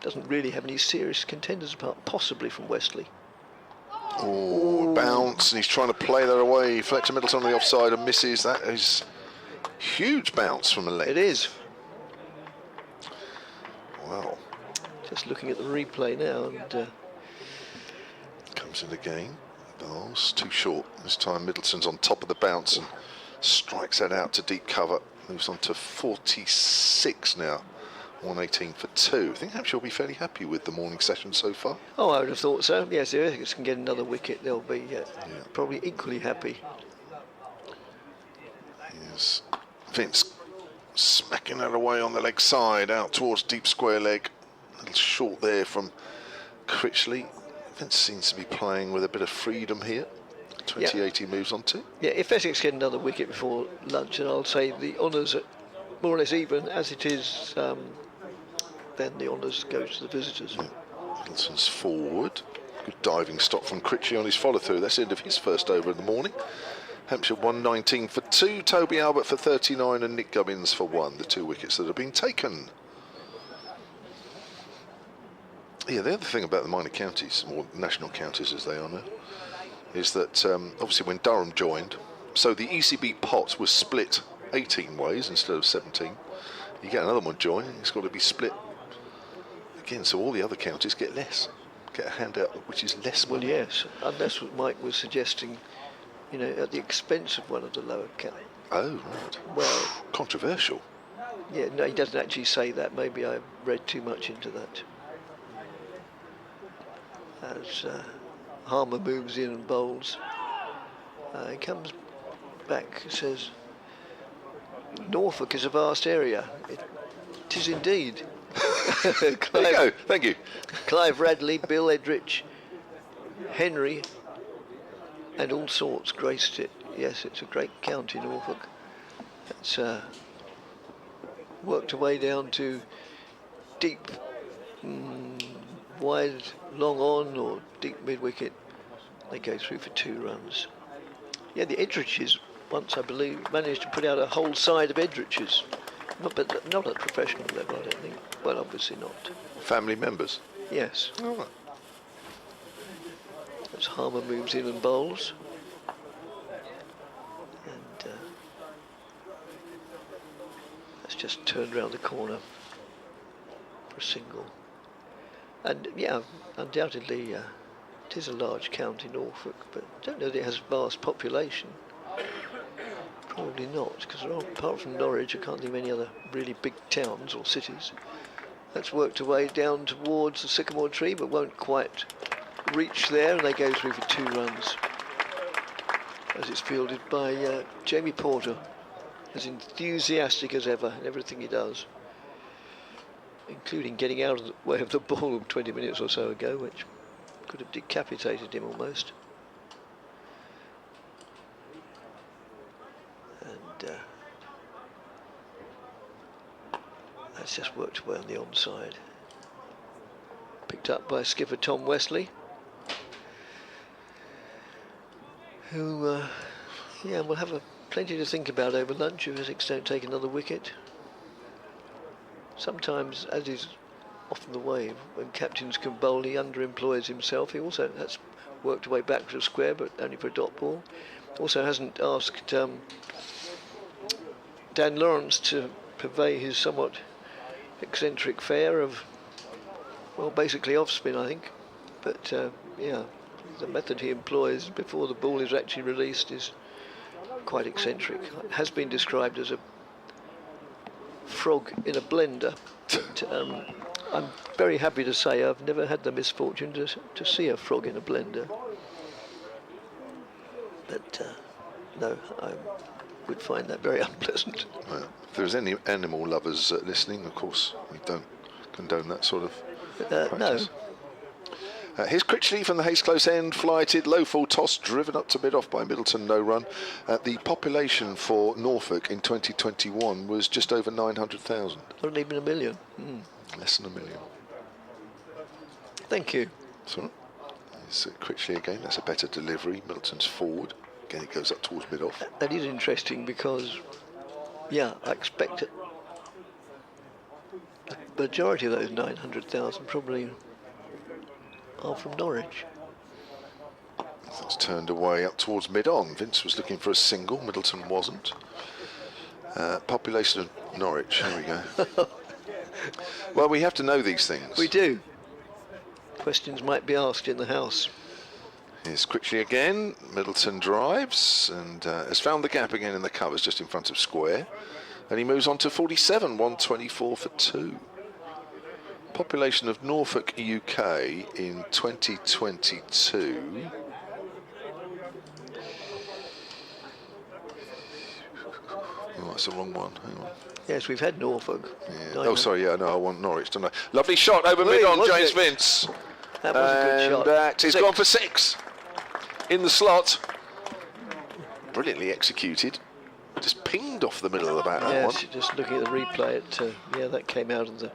Doesn't really have any serious contenders apart, possibly from Westley. Oh, bounce, and he's trying to play that away. Fletcher Middleton on the offside and misses. That is huge bounce from a leg. It is. Well, Just looking at the replay now, and comes in again. Bowls too short this time. Middleton's on top of the bounce and strikes that out to deep cover. Moves on to 46 now. 118 for 2. I think Hampshire will be fairly happy with the morning session so far. oh, I would have thought so. Yes, if Essex can get another wicket, they'll be probably equally happy. Yes, Vince smacking that away on the leg side, out towards deep square leg. A little short there from Critchley. Vince seems to be playing with a bit of freedom here. 28 he moves on to. Yeah, if Essex get another wicket before lunch, and I'll say the honours are more or less even as it is, then the honours go to the visitors. Yeah. Middleton's forward. Good diving stop from Critchley on his follow through. That's the end of his first over in the morning. Hampshire 119 for 2, Toby Albert for 39 and Nick Gubbins for 1. The 2 wickets that have been taken. Yeah, the other thing about the minor counties, or national counties as they are now, is that obviously when Durham joined, so the ECB pot was split 18 ways instead of 17. You get another one joining, it's got to be split again, so all the other counties get less, get a handout which is less money. Well, yes, and that's what Mike was suggesting, you know, at the expense of one of the lower counties. Oh, right. Well, controversial. Yeah, no, he doesn't actually say that. Maybe I read too much into that. As Harmer moves in and bowls, he comes back, says, Norfolk is a vast area. It is indeed. There you go, thank you. Clive Radley, Bill Edrich, Henry, and all sorts graced it. Yes, it's a great county, Norfolk. It's worked away down to deep, wide, long on, or deep mid-wicket. They go through for 2 runs. Yeah, the Edriches once, I believe, managed to put out a whole side of Edriches. But not at professional level, I don't think. Well, obviously not. Family members? Yes. All right. As Harmer moves in and bowls. And that's just turned round the corner for a single. And yeah, undoubtedly it is a large county, Norfolk, but I don't know that it has a vast population. Probably not, because apart from Norwich, I can't think of any other really big towns or cities. That's worked away down towards the sycamore tree, but won't quite reach there, and they go through for 2 runs. As it's fielded by Jamie Porter, as enthusiastic as ever in everything he does, including getting out of the way of the ball 20 minutes or so ago, which could have decapitated him almost. That's just worked away on the onside. Picked up by skipper Tom Wesley, who, yeah, will have plenty to think about over lunch if Essex don't take another wicket. Sometimes, as is often the way, when captains can bowl, he underemploys himself. He also has worked away back to the square, but only for a dot ball. Also hasn't asked Dan Lawrence to purvey his somewhat eccentric fare of, well, basically off spin, I think. But yeah, the method he employs before the ball is actually released is quite eccentric. It has been described as a frog in a blender. But, I'm very happy to say I've never had the misfortune to see a frog in a blender. But no, I would find that very unpleasant. Well, if there's any animal lovers listening, of course, we don't condone that sort of practice. No. Here's Critchley from the Hayes close end, flighted, low full toss, driven up to mid-off by Middleton, no run. The population for Norfolk in 2021 was just over 900,000. Not even a million. Less than a million. Thank you. Sorry. It's Critchley again, that's a better delivery. Middleton's forward. Again, it goes up towards mid-off. That is interesting because, yeah, I expect it. The majority of those 900,000 probably are from Norwich. That's turned away up towards mid-on. Vince was looking for a single, Middleton wasn't. Population of Norwich, here we go. Well, we have to know these things. We do. Questions might be asked in the house. Here's Critchley again. Middleton drives and has found the gap again in the covers just in front of square. And he moves on to 47, 124 for 2. Population of Norfolk, UK in 2022. Oh, that's the wrong one. Hang on. Yes, we've had Norfolk. Yeah. Oh, sorry, yeah, no, I want Norwich, don't I? Lovely shot over mid on James Vince. That was a good shot. That is gone for 6. In the slot. Brilliantly executed. Just pinged off the middle of the bat, that one. Just looking at the replay, that came out of the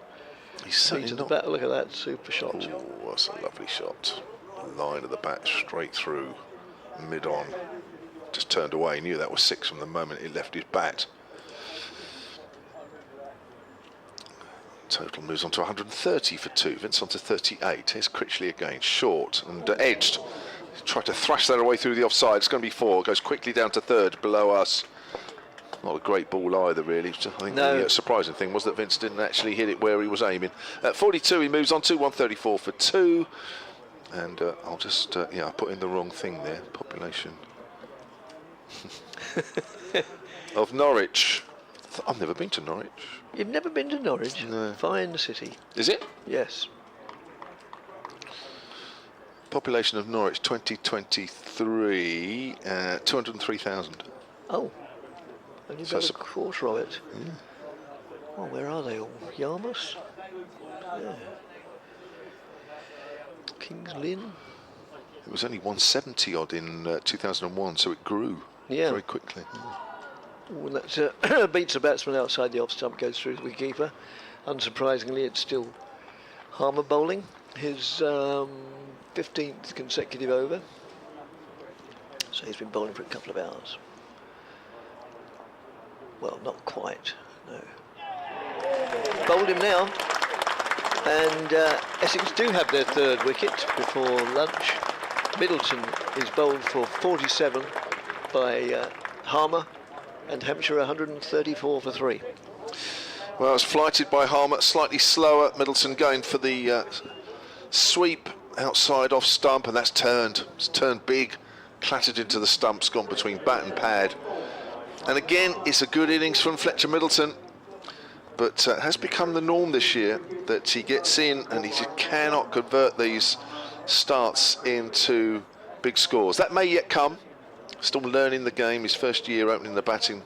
bat. Look at that super shot. Oh, that's a lovely shot. Line of the bat straight through, mid on. Just turned away. Knew that was 6 from the moment he left his bat. Total moves on to 130 for 2. Vince on to 38. Here's Critchley again, short and edged. Tried to thrash that away through the offside. It's going to be 4. Goes quickly down to 3rd, below us. Not a great ball either, really. I think the surprising thing was that Vince didn't actually hit it where he was aiming. At 42, he moves on to 134 for 2. And I'll just, I put in the wrong thing there. Population of Norwich. I've never been to Norwich. You've never been to Norwich? No. Fine city. Is it? Yes. Population of Norwich 2023, 203,000. Oh, only about a quarter of it. Yeah. Oh, where are they all? Yarmouth? Yeah. Kings Lynn? It was only 170 odd in 2001, so it grew very quickly. When that beats a batsman outside the off stump, goes through the wicketkeeper. Unsurprisingly, it's still Harmer bowling, his 15th consecutive over. So he's been bowling for a couple of hours. Well, not quite, no. Bowled him now. And Essex do have their 3rd wicket before lunch. Middleton is bowled for 47 by Harmer. And Hampshire 134 for 3. Well, it's flighted by Harmer, slightly slower. Middleton going for the sweep outside off stump, and that's turned. It's turned big, clattered into the stumps, gone between bat and pad. And again, it's a good innings from Fletcher Middleton, but has become the norm this year that he gets in and he just cannot convert these starts into big scores. That may yet come. Still learning the game, his first year opening the batting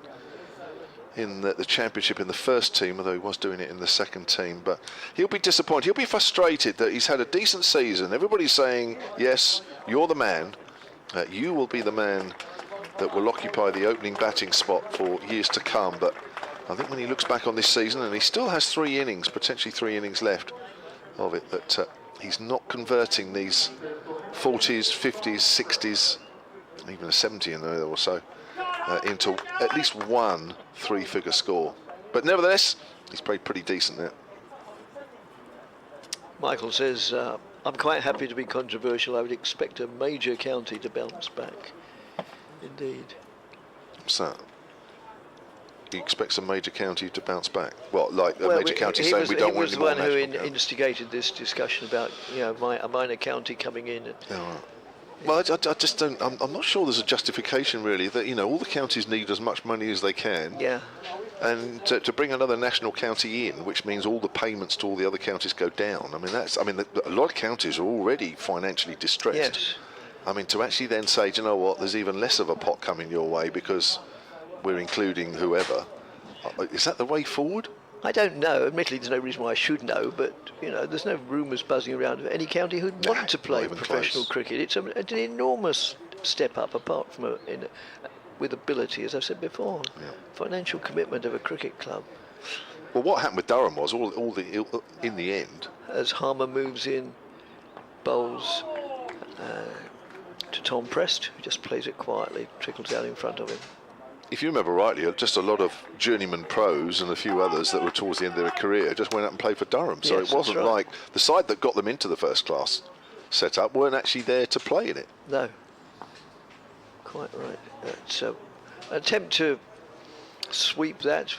in the championship in the first team, although he was doing it in the second team. But he'll be disappointed, he'll be frustrated that he's had a decent season. Everybody's saying, yes, you're the man, you will be the man that will occupy the opening batting spot for years to come. But I think when he looks back on this season, and he still has 3 innings, potentially 3 innings left of it, that he's not converting these 40s, 50s, 60s, even a 70 in there or so, into at least one 3-figure score. But nevertheless, he's played pretty decent there. Michael says, I'm quite happy to be controversial. I would expect a major county to bounce back. Indeed. So, he expects a major county to bounce back? Well, like a major county saying we don't want any more national counties. He was the one who instigated this discussion about, a minor county coming in. Well, I just don't. I'm not sure there's a justification really that all the counties need as much money as they can. Yeah. And to bring another national county in, which means all the payments to all the other counties go down. I mean, a lot of counties are already financially distressed. Yes. I mean, to actually then say, do you know what? There's even less of a pot coming your way because we're including whoever. Is that the way forward? I don't know. Admittedly, there's no reason why I should know, but there's no rumours buzzing around of any county who'd want to play professional cricket. It's an enormous step up, apart from with ability, as I've said before. Yeah. Financial commitment of a cricket club. Well, what happened with Durham was in the end, as Harmer moves in, bowls to Tom Prest, who just plays it quietly, trickles down in front of him. If you remember rightly, just a lot of journeyman pros and a few others that were towards the end of their career just went out and played for Durham. So yes, it wasn't like the side that got them into the first class setup weren't actually there to play in it. No. Quite right. So, an attempt to sweep that.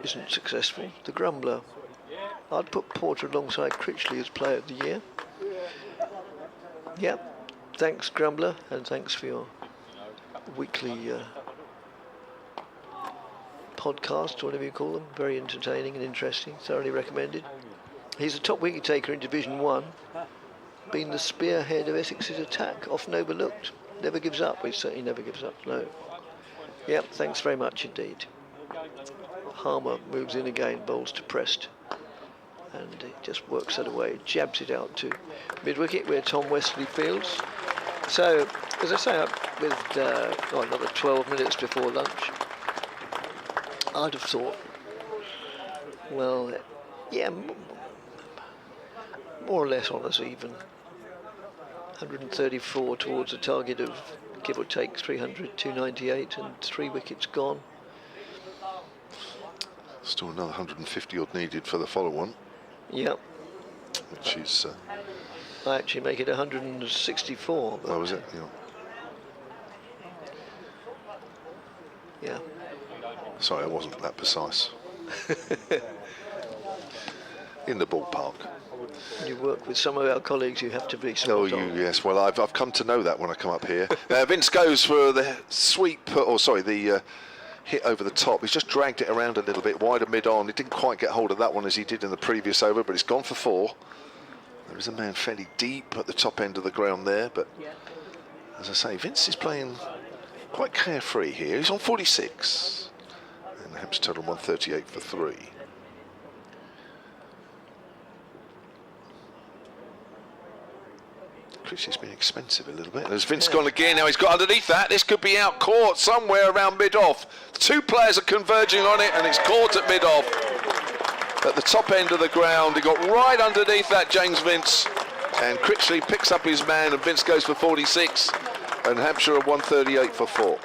isn't successful. The Grumbler. I'd put Porter alongside Critchley as Player of the Year. Yep. Thanks, Grumbler, and thanks for your weekly podcast, whatever you call them. Very entertaining and interesting. Thoroughly recommended. He's a top wicket taker in Division 1. Been the spearhead of Essex's attack, often overlooked. Never gives up. He certainly never gives up. No. Yep, thanks very much indeed. Harmer moves in again, bowls to Prest. And he just works that away, jabs it out to mid-wicket where Tom Wesley fields. So, as I say, with another 12 minutes before lunch, I'd have thought, well, yeah, more or less on us even. 134 towards a target of, give or take, 300, 298 and 3 wickets gone. Still another 150 odd needed for the follow one. Yep. Which is... I actually make it 164. Oh, was it? Yeah. Sorry, I wasn't that precise. In the ballpark. You work with some of our colleagues, you have to be spot on. Yes. Well, I've come to know that when I come up here. Vince goes for the sweep, the hit over the top. He's just dragged it around a little bit wider mid-on. He didn't quite get hold of that one as he did in the previous over, but it's gone for 4. There is a man fairly deep at the top end of the ground there, but as I say, Vince is playing quite carefree here. He's on 46. And Hampshire total 138 for 3. Critchley's been expensive a little bit. There's Vince gone again. Now he's got underneath that. This could be out caught somewhere around mid-off. 2 players are converging on it, and it's caught at mid-off. At the top end of the ground, he got right underneath that, James Vince. And Critchley picks up his man, and Vince goes for 46. And Hampshire are 138 for 4.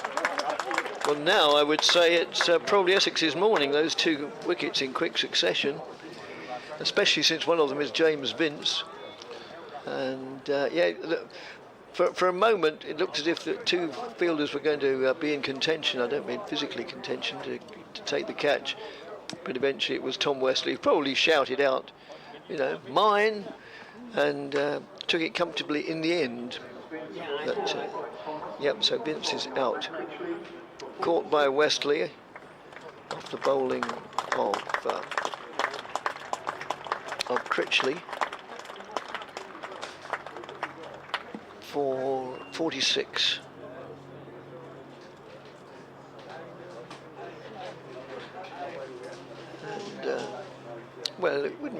Well, now I would say it's probably Essex's morning, those 2 wickets in quick succession. Especially since one of them is James Vince. And for a moment it looked as if the 2 fielders were going to be in contention. I don't mean physically contention to take the catch, but eventually it was Tom Wesley who probably shouted out, mine, and took it comfortably in the end. But so Vince is out, caught by Wesley off the bowling of Critchley. For 46. And well, it would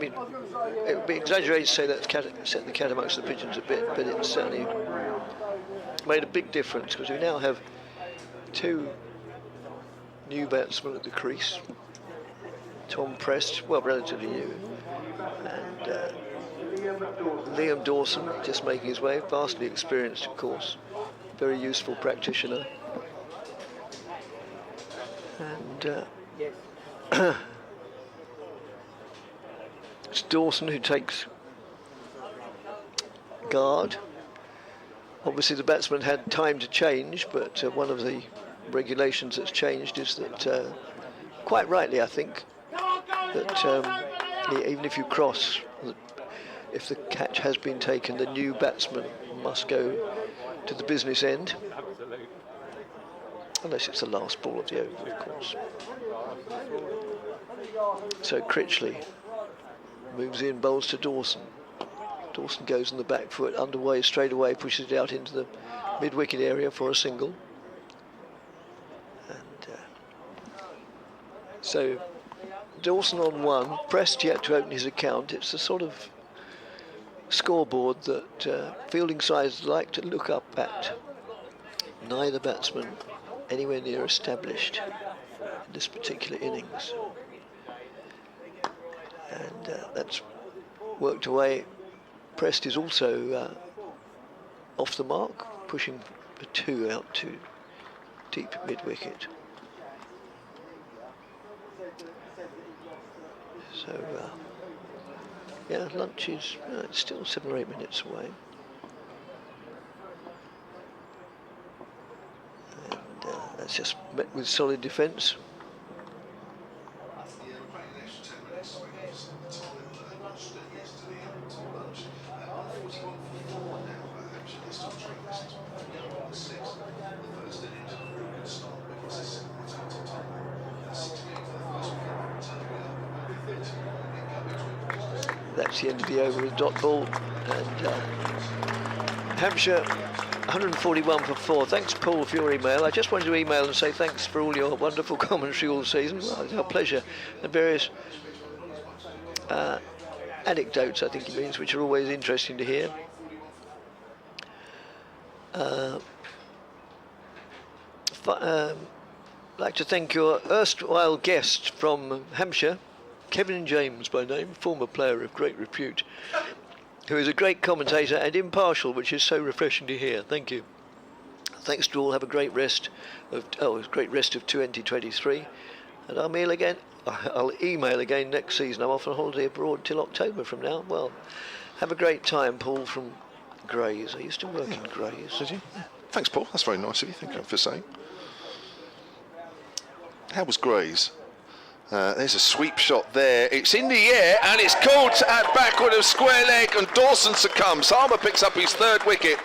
be exaggerated to say that set the cat amongst the pigeons a bit, but it certainly made a big difference because we now have 2 new batsmen at the crease. Tom Prest, well, relatively new, and Liam Dawson just making his way, vastly experienced, of course, very useful practitioner. And it's Dawson who takes guard. Obviously the batsman had time to change, but one of the regulations that's changed is that, quite rightly I think, that even if you cross, if the catch has been taken, the new batsman must go to the business end. Unless it's the last ball of the over, of course. So Critchley moves in, bowls to Dawson. Dawson goes on the back foot, underway straight away, pushes it out into the mid-wicket area for a single. And so Dawson on 1, Prest yet to open his account. It's the sort of scoreboard that fielding sides like to look up at. Neither batsman anywhere near established in this particular innings. And that's worked away. Prest is also off the mark, pushing for 2 out to deep mid-wicket. So, yeah, lunch is it's still 7 or 8 minutes away. And that's just met with solid defence. that's the end of the over with dot ball. And Hampshire 141 for 4. Thanks, Paul, for your email. I just wanted to email and say thanks for all your wonderful commentary all season. Well, it's our pleasure. And various anecdotes, I think it means, which are always interesting to hear. I'd like to thank your erstwhile guest from Hampshire, Kevin James by name, former player of great repute, who is a great commentator and impartial, which is so refreshing to hear. Thank you. Thanks to all. Have a great rest of 2023, and I'll email again next season. I'm off on holiday abroad till October from now. Well, have a great time, Paul from Grays. I used to work in Grays. Did you? Thanks, Paul. That's very nice of you. Thank you for saying. How was Grays? There's a sweep shot there. It's in the air and it's caught at backward of square leg, and Dawson succumbs. Harmer picks up his 3rd wicket.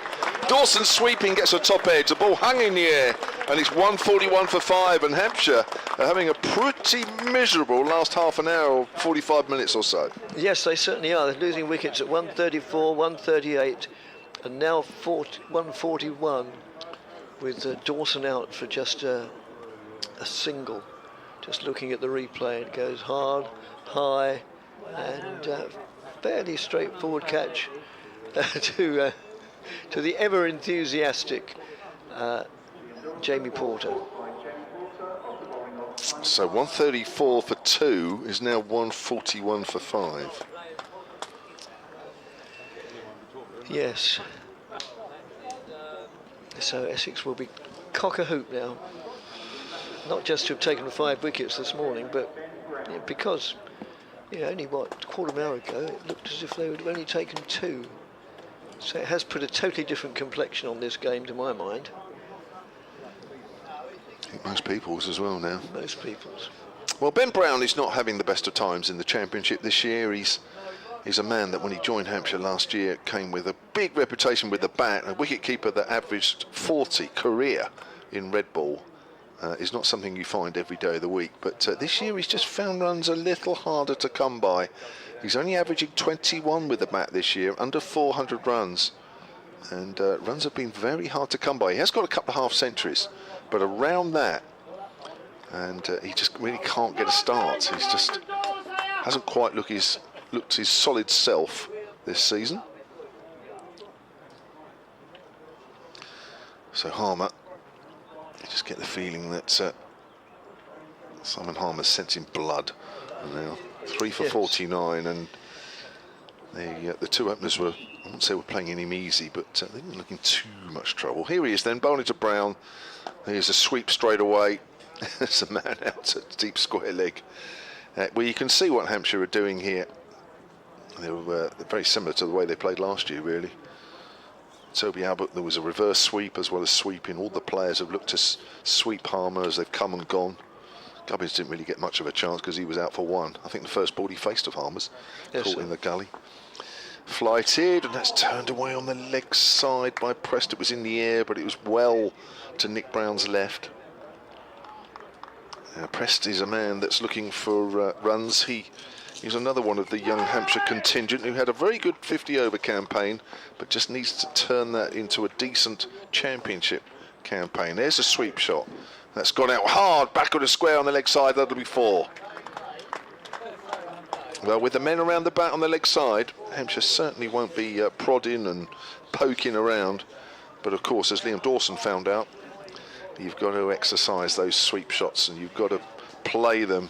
Dawson sweeping gets a top edge. The ball hung in the air and it's 141 for 5, and Hampshire are having a pretty miserable last half an hour or 45 minutes or so. Yes, they certainly are. They're losing wickets at 134, 138 and now 141 with Dawson out for just a single. Just looking at the replay, it goes hard, high, and fairly straightforward catch to the ever enthusiastic Jamie Porter. So 134 for 2 is now 141 for 5. Yes. So Essex will be cock-a-hoop now. Not just to have taken 5 wickets this morning, but because only a quarter of an hour ago it looked as if they would have only taken 2. So it has put a totally different complexion on this game to my mind. I think most people's as well now. Most people's. Well, Ben Brown is not having the best of times in the Championship this year. He's a man that when he joined Hampshire last year came with a big reputation with the bat, a wicket-keeper that averaged 40 career in red ball. Is not something you find every day of the week, but this year he's just found runs a little harder to come by. He's only averaging 21 with the bat this year, under 400 runs, and runs have been very hard to come by. He has got a couple of half centuries, but around that, and he just really can't get a start. He's just hasn't quite looked his solid self this season. So Harmer. You just get the feeling that Simon Harmer's sensing blood now. 3 for 49, and the 2 openers were, I wouldn't say were playing him easy, but they weren't looking too much trouble. Here he is then, bowling to Brown. Here's a sweep straight away. There's a man out at deep square leg. Well, you can see what Hampshire are doing here. They were very similar to the way they played last year, really. Toby Albert, there was a reverse sweep as well as sweeping. All the players have looked to sweep Harmer as they've come and gone. Gubbins didn't really get much of a chance because he was out for 1. I think the first ball he faced of Harmer's, caught in the gully. Flighted, and that's turned away on the leg side by Prest. It was in the air, but it was well to Nick Brown's left. Prest is a man that's looking for runs. He's another one of the young Hampshire contingent who had a very good 50-over campaign, but just needs to turn that into a decent Championship campaign. There's a sweep shot. That's gone out hard, back of the square on the leg side. That'll be 4. Well, with the men around the bat on the leg side, Hampshire certainly won't be prodding and poking around. But of course, as Liam Dawson found out, you've got to exercise those sweep shots and you've got to play them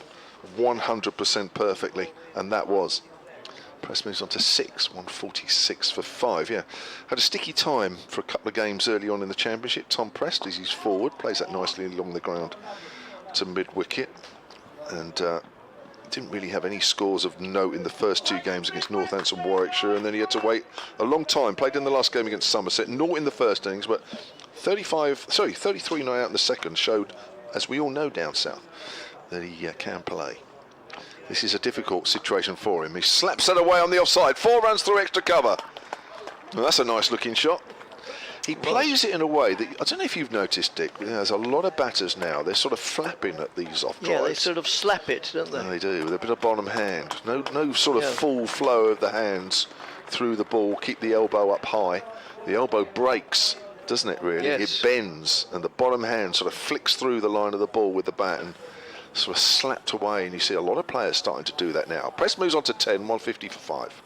100% perfectly, and that was. Press moves on to 6, 146 for 5. Yeah, had a sticky time for a couple of games early on in the Championship. Tom Prest, as he's forward, plays that nicely along the ground to mid-wicket, and didn't really have any scores of note in the first 2 games against Northampton and Warwickshire, and then he had to wait a long time. Played in the last game against Somerset, not in the first innings, but 33 not out in the second showed, as we all know down south, that he can play. This is a difficult situation for him. He slaps it away on the offside. 4 runs through extra cover. Well, that's a nice looking shot. He plays it in a way that, I don't know if you've noticed, Dick, there's a lot of batters now, they're sort of flapping at these off drives. Yeah, they sort of slap it, don't they? They do, with a bit of bottom hand. No sort of full flow of the hands through the ball, keep the elbow up high. The elbow breaks, doesn't it really? Yes. It bends, and the bottom hand sort of flicks through the line of the ball with the bat and sort of slapped away, and you see a lot of players starting to do that now. Press moves on to 10, 150 for 5.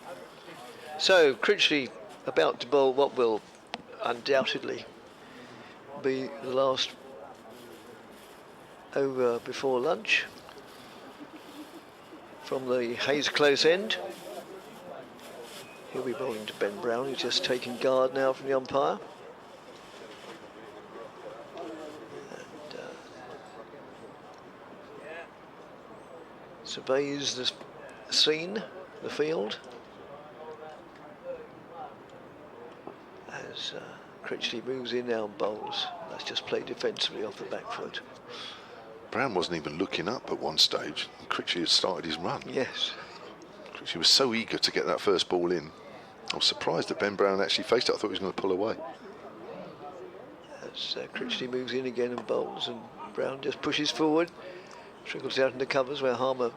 So, Critchley about to bowl what will undoubtedly be the last over before lunch from the Hayes close end. He'll be bowling to Ben Brown, who's just taking guard now from the umpire. And surveys the scene, the field, as Critchley moves in now and bowls. That's just played defensively off the back foot. Brown wasn't even looking up at one stage, and Critchley had started his run. Yes. Critchley was so eager to get that first ball in. I was surprised that Ben Brown actually faced it. I thought he was going to pull away. As Critchley moves in again and bowls, and Brown just pushes forward, trickles out into covers where Harmer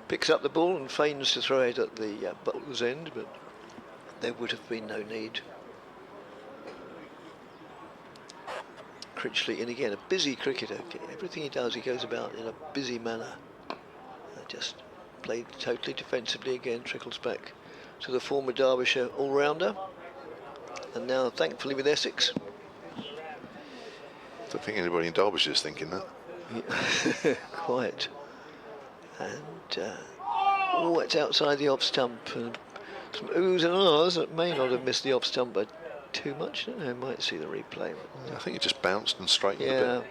picks up the ball and feigns to throw it at the bowler's end, but there would have been no need. Critchley in again, a busy cricketer. Everything he does, he goes about in a busy manner. Just played totally defensively again, trickles back to the former Derbyshire all-rounder, and now thankfully with Essex. I don't think anybody in Derbyshire is thinking that. Quite. And oh, it's outside the off stump, and some oohs and ahs that may not have missed the off stump by too much. I don't know, might see the replay. I think it just bounced and straightened a bit.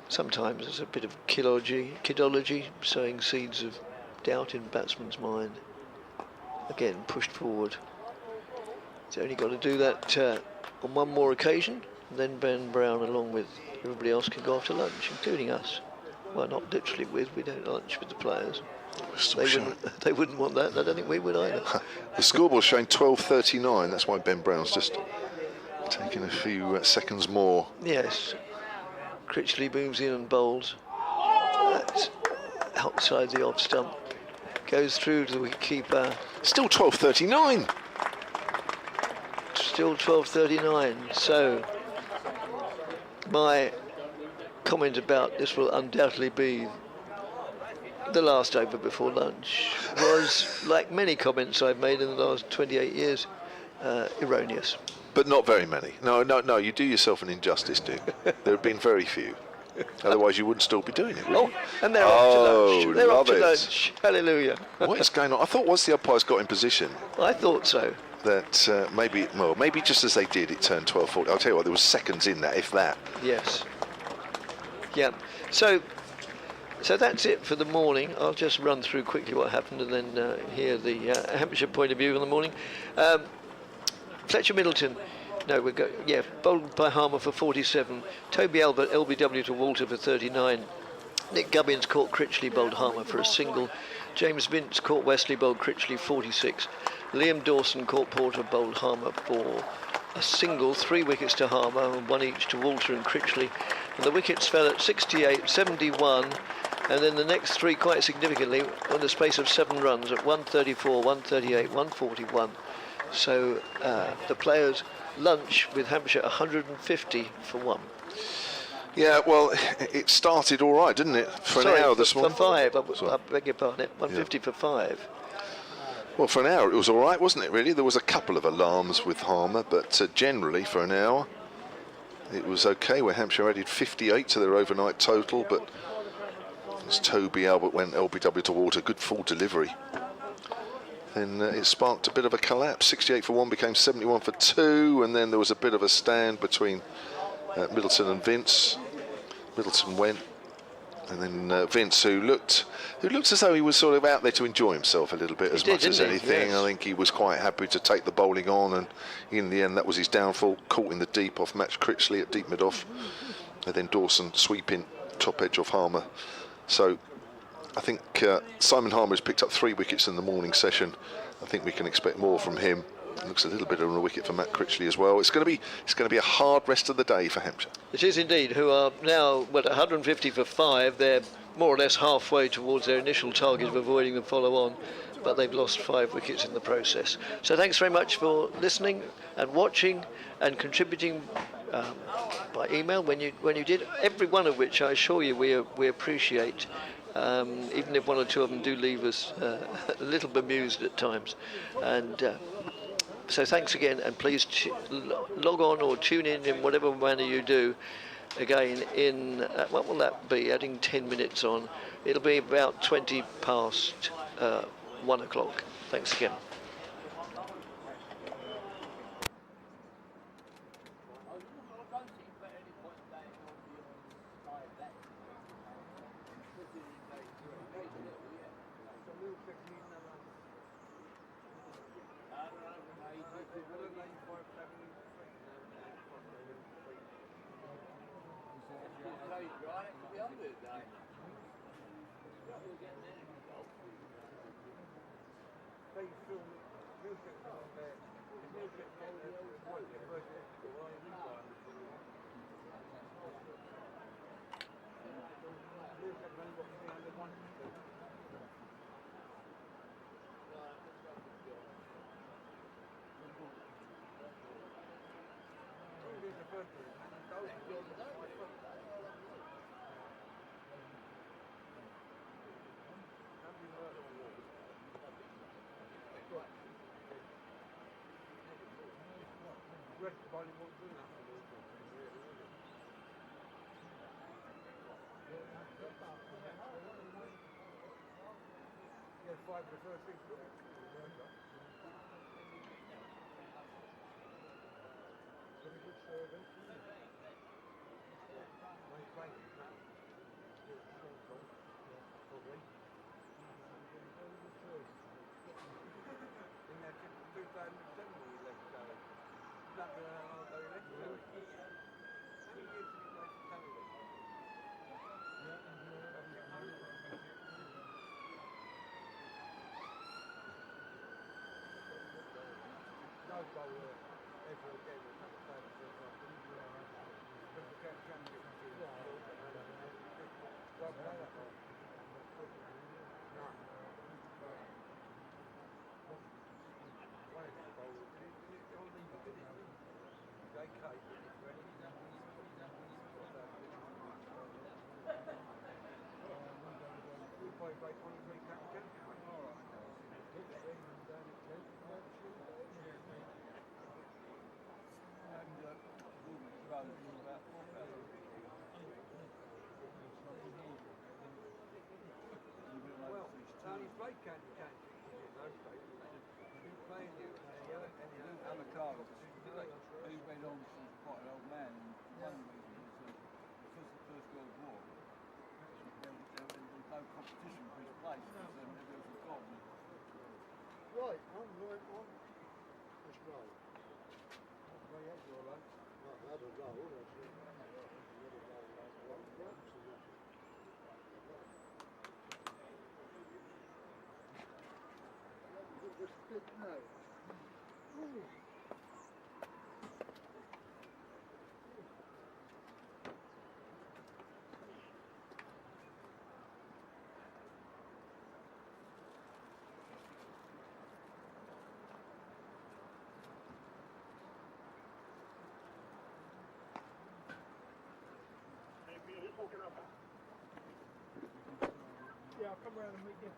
Sometimes there's a bit of kidology, sowing seeds of doubt in batsman's mind. Again, pushed forward. He's only got to do that on one more occasion, and then Ben Brown, along with everybody else, can go off to lunch, including us. Well, not literally we don't lunch with the players. They wouldn't want that. I don't think we would either. The scoreboard's showing 12:39. That's why Ben Brown's just taking a few seconds more. Yes. Critchley moves in and bowls. That's outside the off stump. Goes through to the wicketkeeper. Still 12:39. Still 12:39. So my comment about this will undoubtedly be the last over before lunch was, like many comments I've made in the last 28 years, erroneous. But not very many. No, you do yourself an injustice, Dick. There have been very few. Otherwise you wouldn't still be doing it, would you? Oh, and they're off to lunch. They're off to lunch. Hallelujah. What is going on? I thought once the umpires got in position, I thought so, that maybe just as they did, it turned 12:40. I'll tell you what, there was seconds in that, if that. Yes. Yeah. So that's it for the morning. I'll just run through quickly what happened and then hear the Hampshire point of view in the morning. Fletcher Middleton, bowled by Harmer for 47. Toby Albert, LBW to Walter for 39. Nick Gubbins caught Critchley, bowled Harmer for a single. James Vince caught Wesley, bowled Critchley 46. Liam Dawson caught Porter, bowled Harmer for a single. 3 wickets to Harmer and 1 each to Walter and Critchley. And the wickets fell at 68, 71. And then the next 3 quite significantly on the space of 7 runs at 134, 138, 141. So the players lunch with Hampshire 150 for 1. Yeah, well, it started all right, didn't it? For an hour this morning. For 5, I beg your pardon, 150 for 5. Well, for an hour it was all right, wasn't it, really? There was a couple of alarms with Harmer, but generally for an hour it was okay, where Hampshire added 58 to their overnight total, but as Toby Albert went LBW to Walter, good full delivery. Then it sparked a bit of a collapse. 68 for 1 became 71 for 2, and then there was a bit of a stand between Middleton and Vince. Middleton went, and then Vince, who looked as though he was sort of out there to enjoy himself a little bit as much as anything. Yes. I think he was quite happy to take the bowling on, and in the end that was his downfall. Caught in the deep off Match Critchley at deep mid-off, and then Dawson sweeping top edge off Harmer. So I think Simon Harmer has picked up 3 wickets in the morning session. I think we can expect more from him. Looks a little bit on a wicket for Matt Critchley as well. It's going to be a hard rest of the day for Hampshire. It is indeed, who are now, well, 150 for 5. They're more or less halfway towards their initial target of avoiding the follow-on, but they've lost 5 wickets in the process. So thanks very much for listening and watching and contributing by email when you did, every one of which I assure you we appreciate, even if one or two of them do leave us a little bemused at times. And so thanks again, and please log on or tune in whatever manner you do. Again, in what will that be? Adding 10 minutes on, it'll be about 20 past 1 o'clock. Thanks again. Yeah, I'll come around and meet you.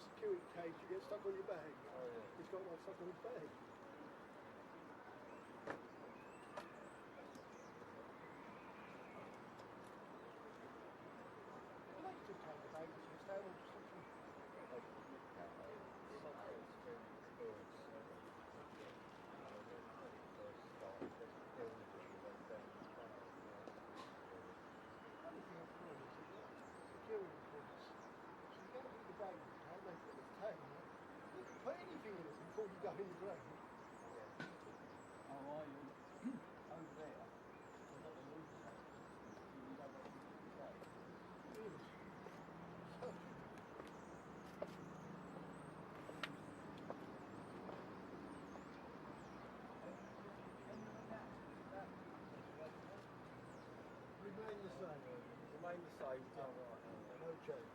security cage, you get stuck on your bag. Oh, yeah. He's got one stuck on his bag. Well, they just take the bag to the stable, just put anything in it before you go in the ground. Oh, are you? Over there. You've got the roof back. You don't want to go. Remain the same. Remain the same. No change.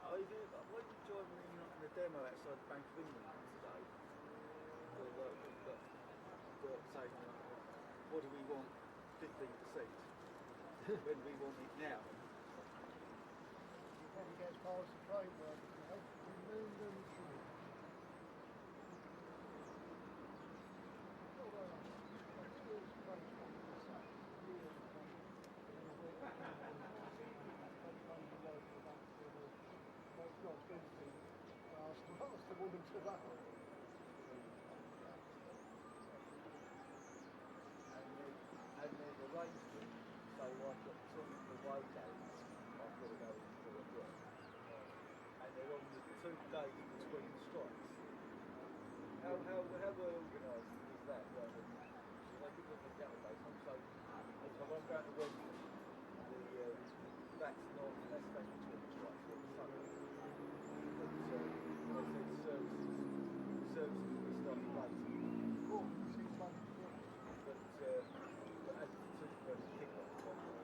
When you join me in the demo outside the Bank of England today, saying, what do we want 15%? When do we want it now? You probably get as far as the train work, you know. Remove them through. Ask the woman to that. And there's arrangement, so I've got two away days, I've got to go into a job. And they're on the 2 days between strikes. How well organised is that? So they could look at the other days. So if I went back to Wednesday, that's between the strikes on Sunday. But I said services will be starting late. Oh, 6 months. But as the 2 first kick-off, I should be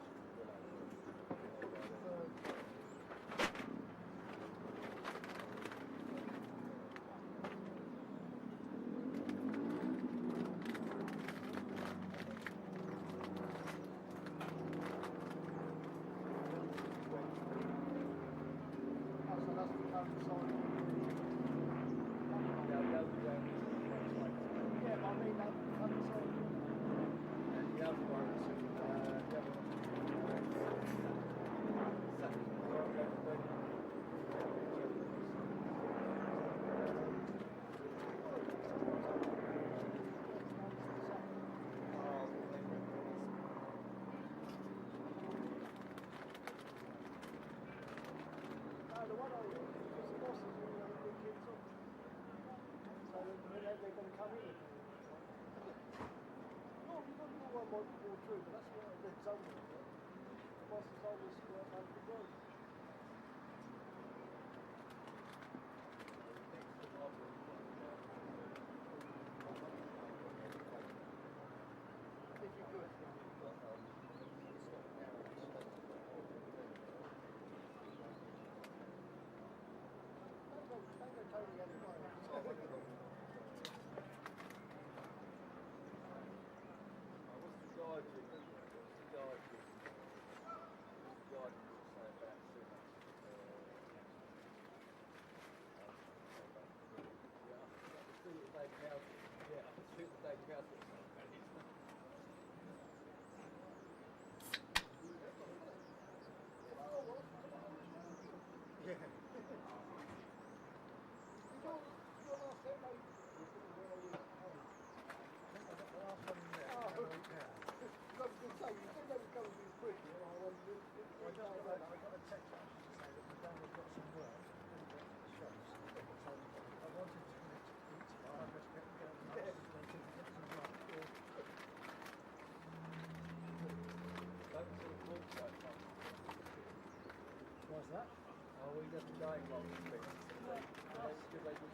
Why's that? Oh, we just going long because they would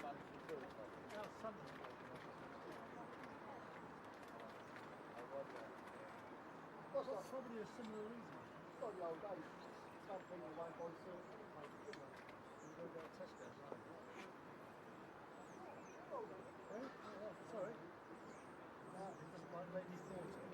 manage to do it. Something. Well, that's probably a similar reason. It's like the old days. Some people won't buy silk paper, do they? You go to Tesco, right? Sorry. It doesn't like Lady Thornton.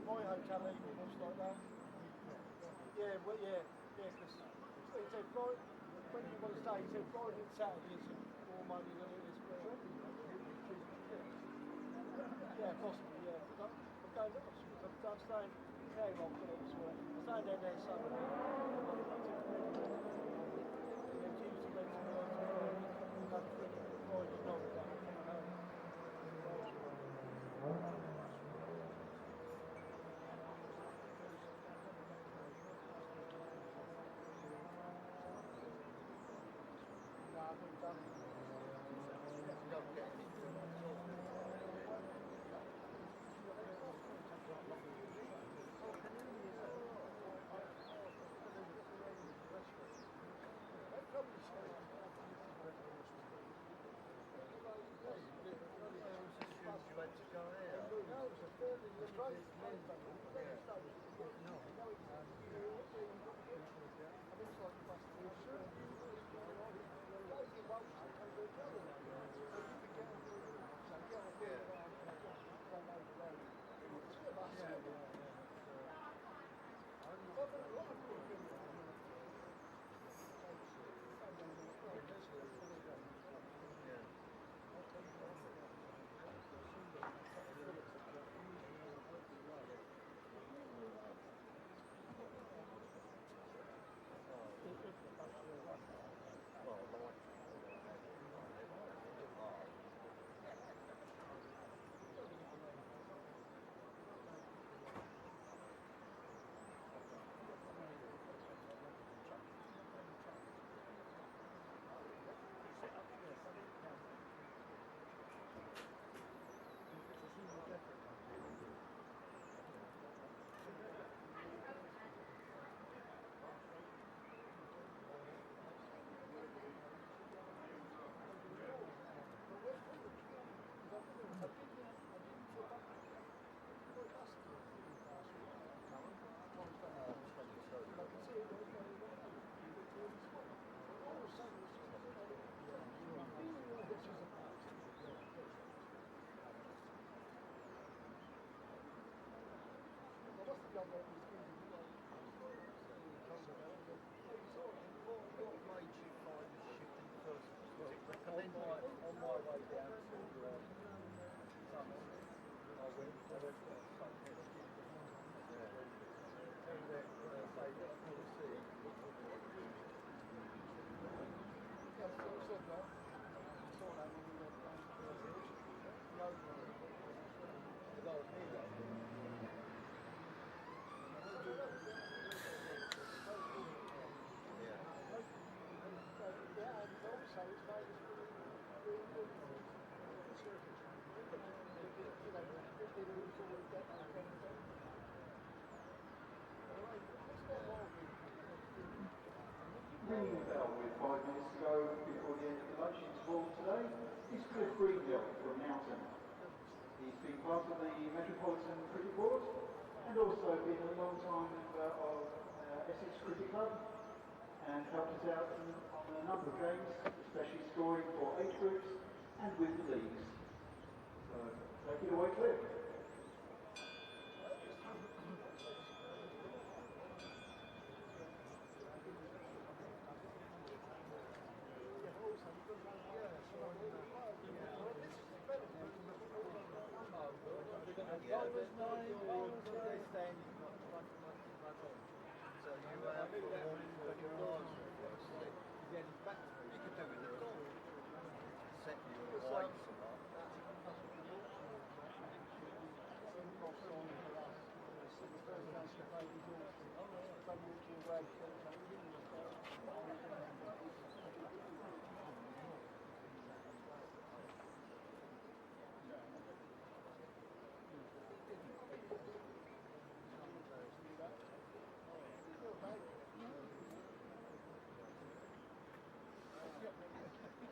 My hotel even was like that. Yeah, well, yeah, because he said, when you want to stay, he said, Friday and Saturday is more money than it is for yeah, possibly, yeah. But I'm going up, I'm staying very long for it as well. I'm staying down there Sunday. And then Tuesday, Wednesday, Thursday, Friday night. ringing the bell with 5 minutes to go before the end of the lunch interval today is Cliff Greenhill from Mountain. He's been part of the Metropolitan Cricket Board and also been a long time member of Essex Cricket Club and helped us out on a number of games, especially scoring for age groups and with the leagues. So take it away, Cliff.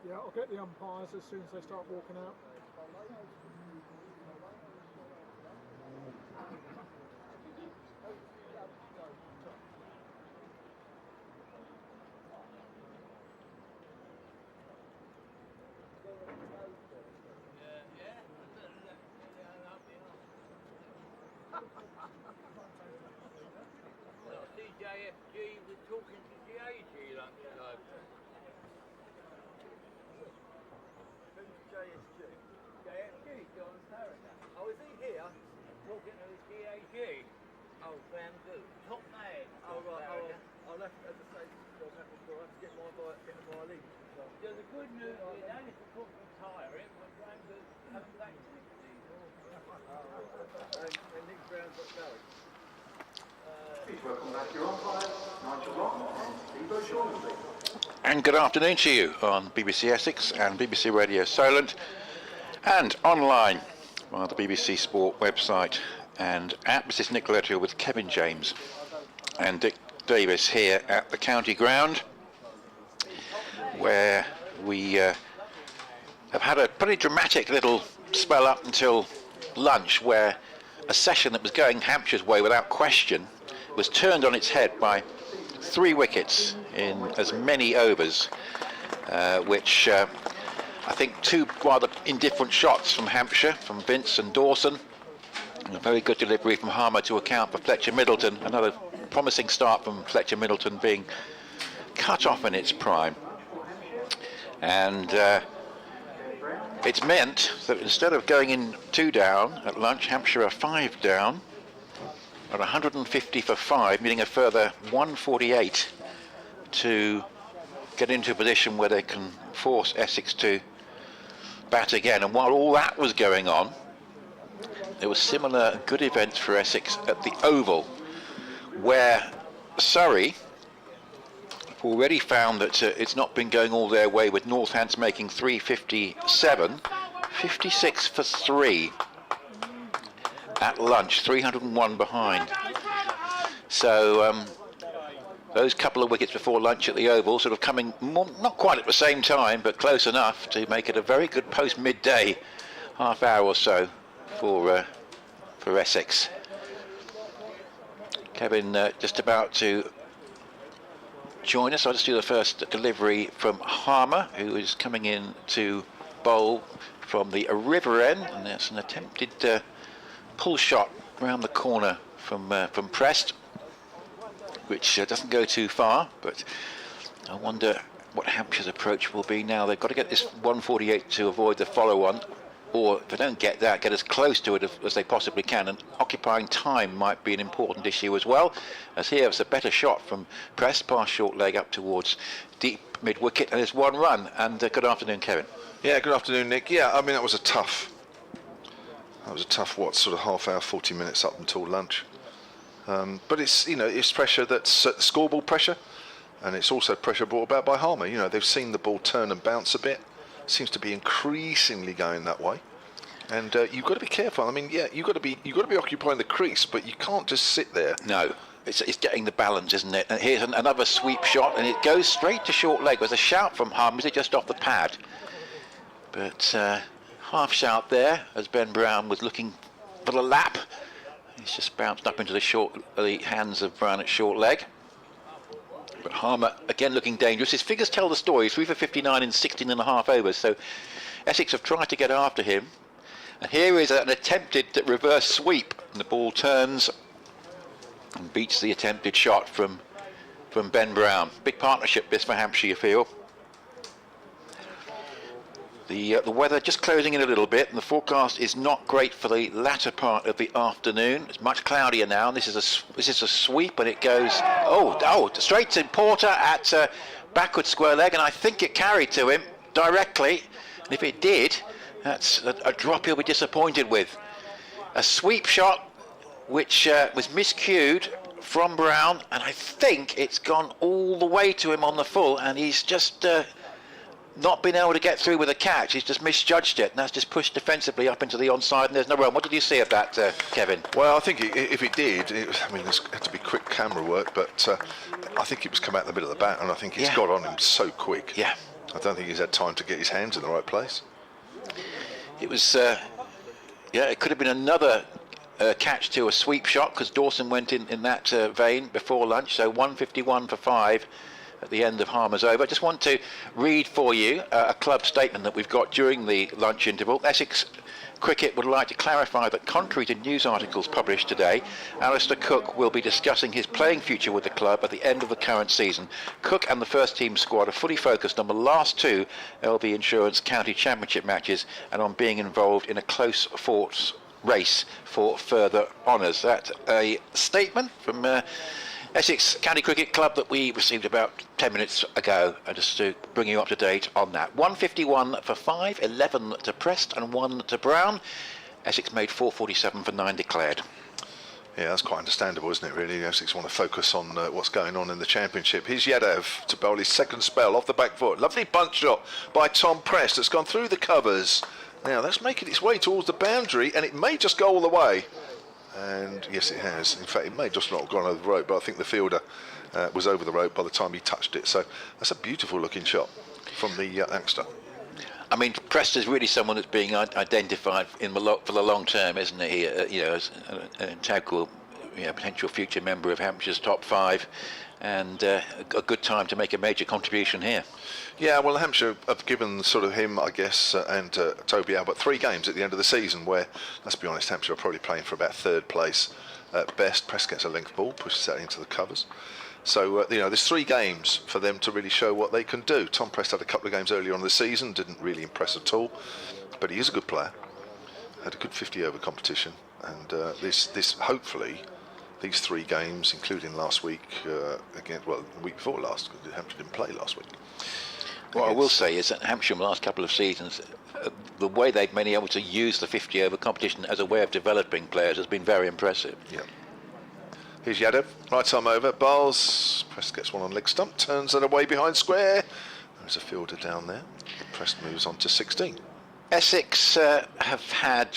Yeah, I'll get the umpires as soon as they start walking out. DJFG was talking to GAG lunch ago. Who's JSG? JFG, John Farragut. Oh, is he here? Talking to the GAG. Oh, damn good. Top man. Oh, right. I'll have to, as I say, I'll have to get my league. So the good news is they only put retiring, but Graham Good coming back to it. And Nick Brown's got going. Please welcome back your umpires, Nigel Long and Steve O'Shaughnessy. And good afternoon to you on BBC Essex and BBC Radio Solent and online via the BBC Sport website and at Mrs. Nicoletto with Kevin James and Dick Davis here at the county ground, where we have had a pretty dramatic little spell up until lunch, where a session that was going Hampshire's way without question was turned on its head by 3 wickets in as many overs, which I think 2 rather indifferent shots from Hampshire, from Vince and Dawson, and a very good delivery from Harmer to account for Fletcher Middleton. Another promising start from Fletcher Middleton being cut off in its prime. And it's meant that instead of going in 2 down at lunch, Hampshire are 5 down at 150 for 5, needing a further 148 to get into a position where they can force Essex to bat again. And while all that was going on, there were similar good events for Essex at the Oval, where Surrey have already found that it's not been going all their way, with Northants making 357, 56 for 3 at lunch, 301 behind. So those couple of wickets before lunch at the Oval sort of coming not quite at the same time, but close enough to make it a very good post-midday half hour or so for Essex. Kevin just about to join us. I'll just do the first delivery from Harmer, who is coming in to bowl from the river end, and that's an attempted pull shot round the corner from Prest, which doesn't go too far, but I wonder what Hampshire's approach will be now. They've got to get this 148 to avoid the follow-on, or if they don't get that, get as close to it as they possibly can, and occupying time might be an important issue as well, as here it's a better shot from Prest, past short leg up towards deep mid-wicket, and it's 1 run. And good afternoon, Kevin. Yeah, good afternoon, Nick. Yeah, I mean, that was a tough, what, sort of half hour, 40 minutes up until lunch. But it's, it's pressure that's scoreboard pressure, and it's also pressure brought about by Harmer. They've seen the ball turn and bounce a bit. Seems to be increasingly going that way, and you've got to be careful. I mean, yeah, you've got to be occupying the crease, but you can't just sit there. No. it's getting the balance, isn't it? And here's another sweep shot, and it goes straight to short leg. There's a shout from Harms, it just off the pad. But half shout there as Ben Brown was looking for the lap. He's just bounced up into the hands of Brown at short leg. But Harmer again looking dangerous. His figures tell the story. 3 for 59 in 16.5 overs. So Essex have tried to get after him. And here is an attempted reverse sweep. And the ball turns and beats the attempted shot from Ben Brown. Big partnership this for Hampshire, you feel. The weather just closing in a little bit, and the forecast is not great for the latter part of the afternoon. It's much cloudier now, and this is a sweep, and it goes straight to Porter at backward square leg, and I think it carried to him directly. And if it did, that's a drop he'll be disappointed with. A sweep shot which was miscued from Brown, and I think it's gone all the way to him on the full, and he's just not been able to get through with a catch. He's just misjudged it, and that's just pushed defensively up into the onside, and there's no run. What did you see of that, Kevin? Well, I think if it did, there's had to be quick camera work, but I think it was come out the middle of the bat, and I think it's got on him so quick. Yeah. I don't think he's had time to get his hands in the right place. It was, it could have been another catch to a sweep shot, because Dawson went in that vein before lunch, so 151 for 5. At the end of Harmer's over. I just want to read for you a club statement that we've got during the lunch interval. Essex Cricket would like to clarify that contrary to news articles published today, Alistair Cook will be discussing his playing future with the club at the end of the current season. Cook and the first team squad are fully focused on the last 2 LV Insurance County Championship matches and on being involved in a close fought race for further honours. That's a statement from Essex County Cricket Club that we received about 10 minutes ago, just to bring you up to date on that. 151 for 5, 11 to Prest and 1 to Brown. Essex made 447 for 9 declared. Yeah, that's quite understandable, isn't it, really? Essex want to focus on what's going on in the Championship. Here's Yadev to bowl his second spell off the back foot. Lovely bunch shot by Tom Prest that's gone through the covers. Now, that's making its way towards the boundary, and it may just go all the way. And yes, it has. In fact, it may just not have gone over the rope, but I think the fielder was over the rope by the time he touched it. So that's a beautiful looking shot from the youngster. I mean, Prest is really someone that's being identified for the long term, isn't he? As an integral, potential future member of Hampshire's top 5, and a good time to make a major contribution here. Yeah, well, Hampshire have given sort of him, I guess, and Toby Albert 3 games at the end of the season where, let's be honest, Hampshire are probably playing for about 3rd place at best. Prest gets a length ball, pushes that into the covers. So, there's 3 games for them to really show what they can do. Tom Prest had a couple of games earlier on in the season, didn't really impress at all, but he is a good player. Had a good 50-over competition, and this hopefully, these 3 games, including last week, the week before last, because Hampshire didn't play last week. What I will say is that Hampshire in the last couple of seasons, the way they've been able to use the 50-over competition as a way of developing players has been very impressive. Yeah. Here's Yadev, right arm over, bowls, Prest gets one on leg stump, turns it away behind square. There's a fielder down there. Prest moves on to 16. Essex have had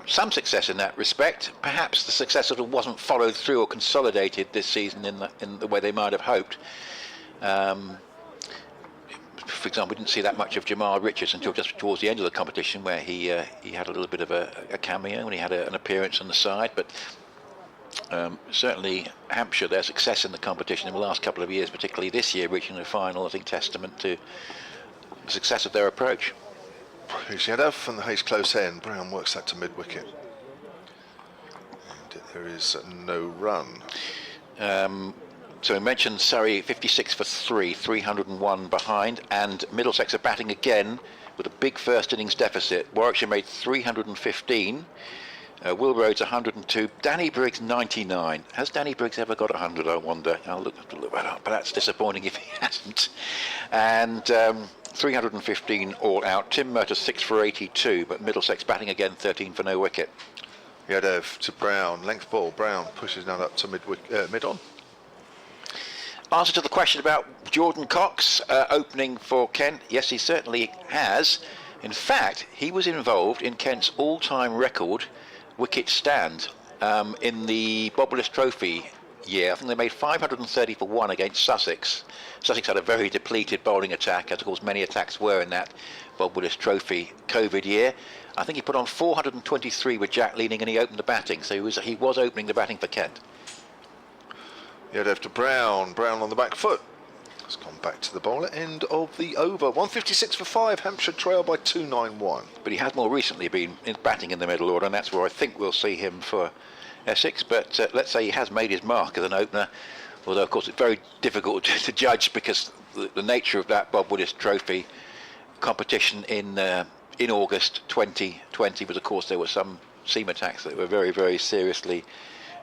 some success in that respect. Perhaps the success sort of wasn't followed through or consolidated this season in the way they might have hoped. For example, we didn't see that much of Jamal Richards until just towards the end of the competition, where he had a little bit of a cameo and he had an appearance on the side. But certainly Hampshire, their success in the competition in the last couple of years, particularly this year reaching the final, I think testament to the success of their approach. Here's Yadev and the Hayes close end. Brown works that to mid-wicket. And there is no run. So we mentioned Surrey 56 for 3, 301 behind, and Middlesex are batting again with a big first innings deficit. Warwickshire made 315, Will Rhodes 102, Danny Briggs 99. Has Danny Briggs ever got 100, I wonder? I'll have to look that up, but that's disappointing if he hasn't. And 315 all out. Tim Murtagh 6 for 82, but Middlesex batting again 13 for no wicket. Yadev to Brown, length ball, Brown pushes down up to mid-on. Answer to the question about Jordan Cox opening for Kent. Yes, he certainly has. In fact, he was involved in Kent's all-time record wicket stand in the Bob Willis Trophy year. I think they made 530 for 1 against Sussex. Sussex had a very depleted bowling attack, as of course many attacks were in that Bob Willis Trophy COVID year. I think he put on 423 with Jack leading, and he opened the batting, so he was opening the batting for Kent. Head over to Brown. Brown on the back foot. It's gone back to the bowler end of the over. 156 for 5. Hampshire trail by 291. But he has more recently been batting in the middle order, and that's where I think we'll see him for Essex. But let's say he has made his mark as an opener, although of course it's very difficult to judge because the nature of that Bob Willis Trophy competition in August 2020 was, of course, there were some seam attacks that were very, very seriously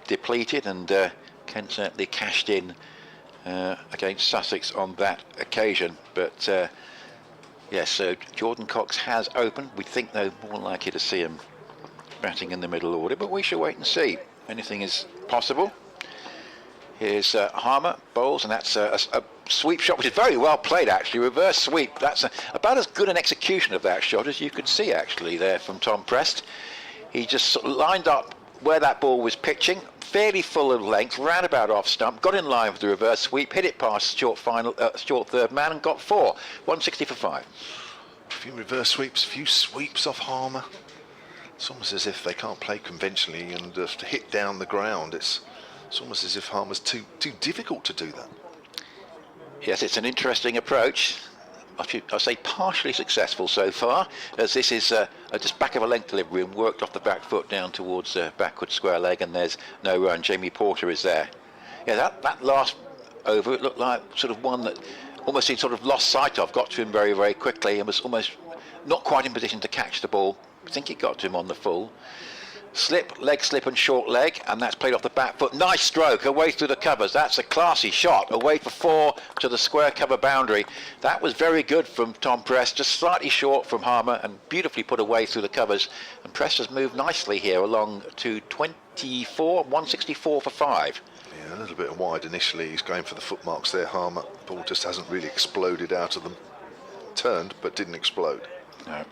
depleted, and Kent certainly cashed in against Sussex on that occasion. But yes, so Jordan Cox has opened. We think, though, more likely to see him batting in the middle order, but we shall wait and see. Anything is possible. Here's Harmer bowls, and that's a sweep shot, which is very well played, actually. Reverse sweep. That's about as good an execution of that shot as you could see, actually, there from Tom Prest. He just sort of lined up where that ball was pitching, fairly full of length, ran about off stump, got in line with the reverse sweep, hit it past short third man, and got 4. 160 for 5. A few reverse sweeps, a few sweeps off Harmer. It's almost as if they can't play conventionally and just hit down the ground. It's almost as if Harmer's too difficult to do that. Yes, it's an interesting approach. I'll say partially successful so far, as this is just back of a length delivery and worked off the back foot down towards backward square leg, and there's no run. Jamie Porter is there. Yeah, that last over, it looked like sort of one that almost he sort of lost sight of, got to him very, very quickly, and was almost not quite in position to catch the ball. I think it got to him on the full. Slip, leg slip and short leg, and that's played off the back foot. Nice stroke away through the covers. That's a classy shot away for 4 to the square cover boundary. That was very good from Tom Prest, just slightly short from Harmer and beautifully put away through the covers. And Prest has moved nicely here along to 24, 164 for 5. Yeah, a little bit wide initially. He's going for the footmarks there, Harmer. Ball just hasn't really exploded out of them. Turned, but didn't explode. No.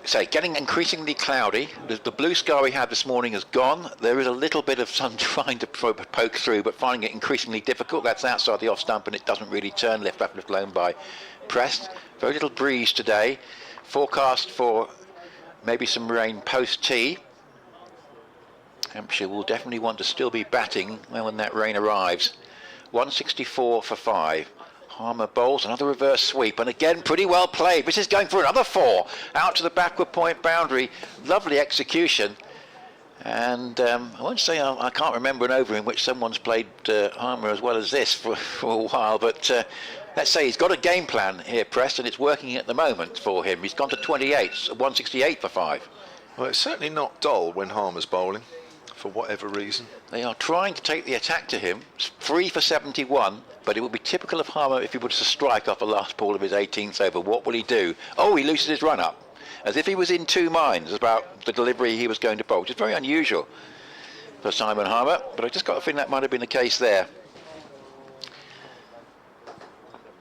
So getting increasingly cloudy. The blue sky we had this morning is gone. There is a little bit of sun trying to poke through, but finding it increasingly difficult. That's outside the off stump, and it doesn't really turn left up, left alone by Prest. Very little breeze today. Forecast for maybe some rain post tea. Hampshire will definitely want to still be batting when that rain arrives. 164 for 5. Harmer bowls, another reverse sweep, and again pretty well played. This is going for another 4 out to the backward point boundary. Lovely execution, and I won't say I can't remember an over in which someone's played Harmer as well as this for a while, but let's say he's got a game plan here, Preston. It's working at the moment for him. He's gone to 28, 168 for 5. Well, it's certainly not dull when Harmer's bowling, for whatever reason. They are trying to take the attack to him. It's 3 for 71, but it would be typical of Harmer if he was to strike off the last ball of his 18th over. What will he do? Oh, he loses his run up, as if he was in 2 minds about the delivery he was going to bowl, which is very unusual for Simon Harmer, but I just got a feeling that might have been the case there.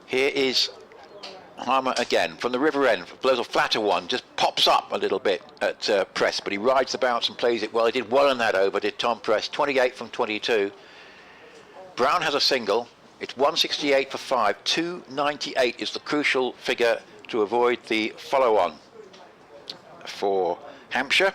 Here is Harmer again from the river end, blows a flatter one, just pops up a little bit at Prest, but he rides the bounce and plays it well. He did well in that over, did Tom Prest. 28 from 22. Brown has a single. It's 168 for 5. 298 is the crucial figure to avoid the follow-on for Hampshire.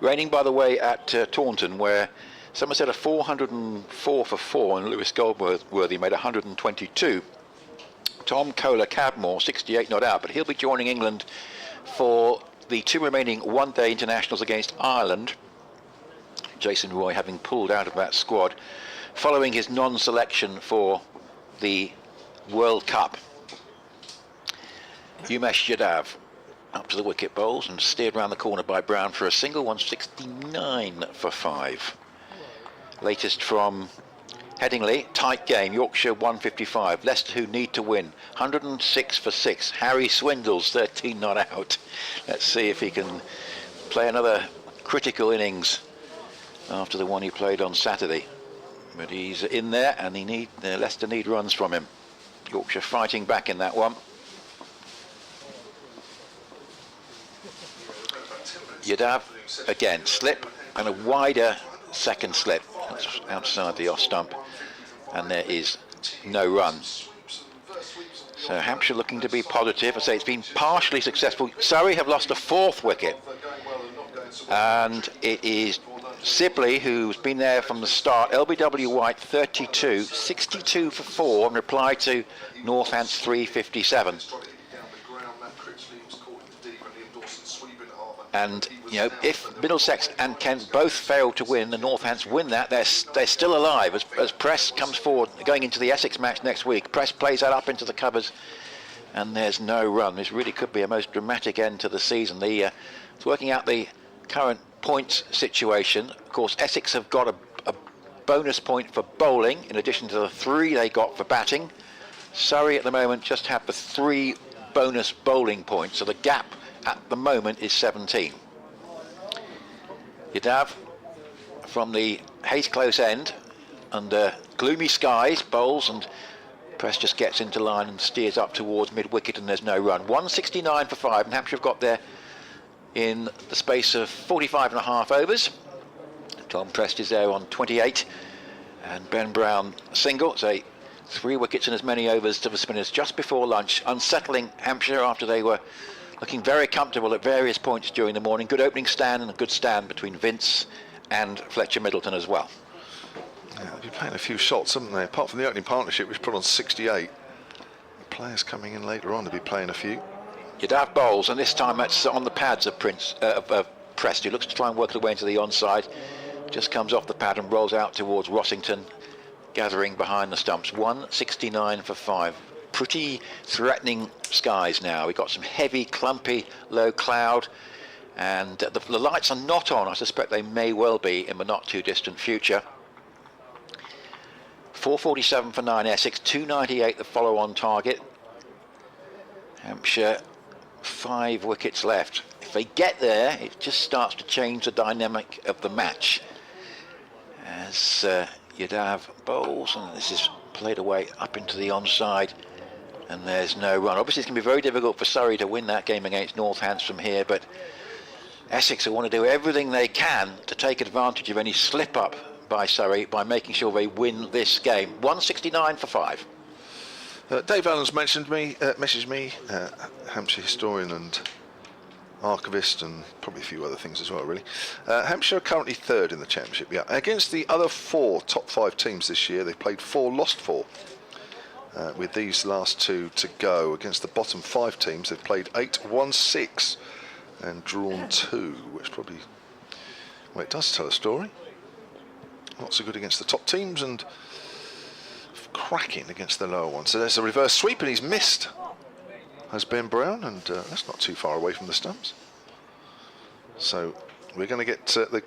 Raining, by the way, at Taunton, where someone said a 404 for 4, and Lewis Goldworthy made 122. Tom Kohler-Cadmore, 68 not out, but he'll be joining England for the 2 remaining one-day internationals against Ireland. Jason Roy having pulled out of that squad following his non-selection for the World Cup. Umesh Yadav up to the wicket bowls and steered round the corner by Brown for a single. 169 for 5. Latest from Headingley, tight game. Yorkshire 155. Leicester, who need to win, 106 for 6. Harry Swindles 13 not out. Let's see if he can play another critical innings after the one he played on Saturday. But he's in there, and Leicester need runs from him. Yorkshire fighting back in that one. You'd have, again, slip and a wider second slip. That's outside the off stump. And there is no run. So Hampshire looking to be positive. I say it's been partially successful. Surrey have lost a 4th wicket. And it is Sibley, who's been there from the start. LBW White 32, 62 for 4 in reply to Northants 357. And you know, if Middlesex and Kent both fail to win, the Northants win that, they're still alive. As Press comes forward, going into the Essex match next week, Press plays that up into the covers, and there's no run. This really could be a most dramatic end to the season. It's working out the current points situation. Of course, Essex have got a bonus point for bowling in addition to the 3 they got for batting. Surrey at the moment just have the 3 bonus bowling points, so the gap at the moment is 17. You'd have from the Hayes close end under gloomy skies, bowls, and Press just gets into line and steers up towards mid-wicket, and there's no run. 169 for 5, and Hampshire have got there in the space of 45.5 overs. Tom Prest is there on 28, and Ben Brown single. So 3 wickets in as many overs to the spinners just before lunch, unsettling Hampshire after they were looking very comfortable at various points during the morning. Good opening stand and a good stand between Vince and Fletcher Middleton as well. Yeah, they've been playing a few shots, haven't they? Apart from the opening partnership, which put on 68. The players coming in later on to be playing a few. You'd have bowls, and this time that's on the pads of Prest, who looks to try and work his way into the onside. Just comes off the pad and rolls out towards Rossington, gathering behind the stumps. 169 for 5. Pretty threatening skies now. We've got some heavy, clumpy, low cloud, and the lights are not on. I suspect they may well be in the not too distant future. 447 for 9 Essex, 298 the follow-on target. Hampshire 5 wickets left. If they get there, it just starts to change the dynamic of the match, as you'd have bowls, and this is played away up into the onside, and there's no run. Obviously it's going to be very difficult for Surrey to win that game against Northants from here, but Essex will want to do everything they can to take advantage of any slip up by Surrey by making sure they win this game. 169 for 5. Dave Allen's messaged me, Hampshire historian and archivist, and probably a few other things as well, really. Hampshire are currently 3rd in the championship. Yeah, against the other 4 top 5 teams this year, they've played 4, lost 4. With these last 2 to go, against the bottom 5 teams, they've played 8, won 6, and drawn 2, which probably, well, it does tell a story. Not so good against the top teams, and cracking against the lower ones. So there's a reverse sweep, and he's missed, has Ben Brown, and that's not too far away from the stumps. So we're going to get the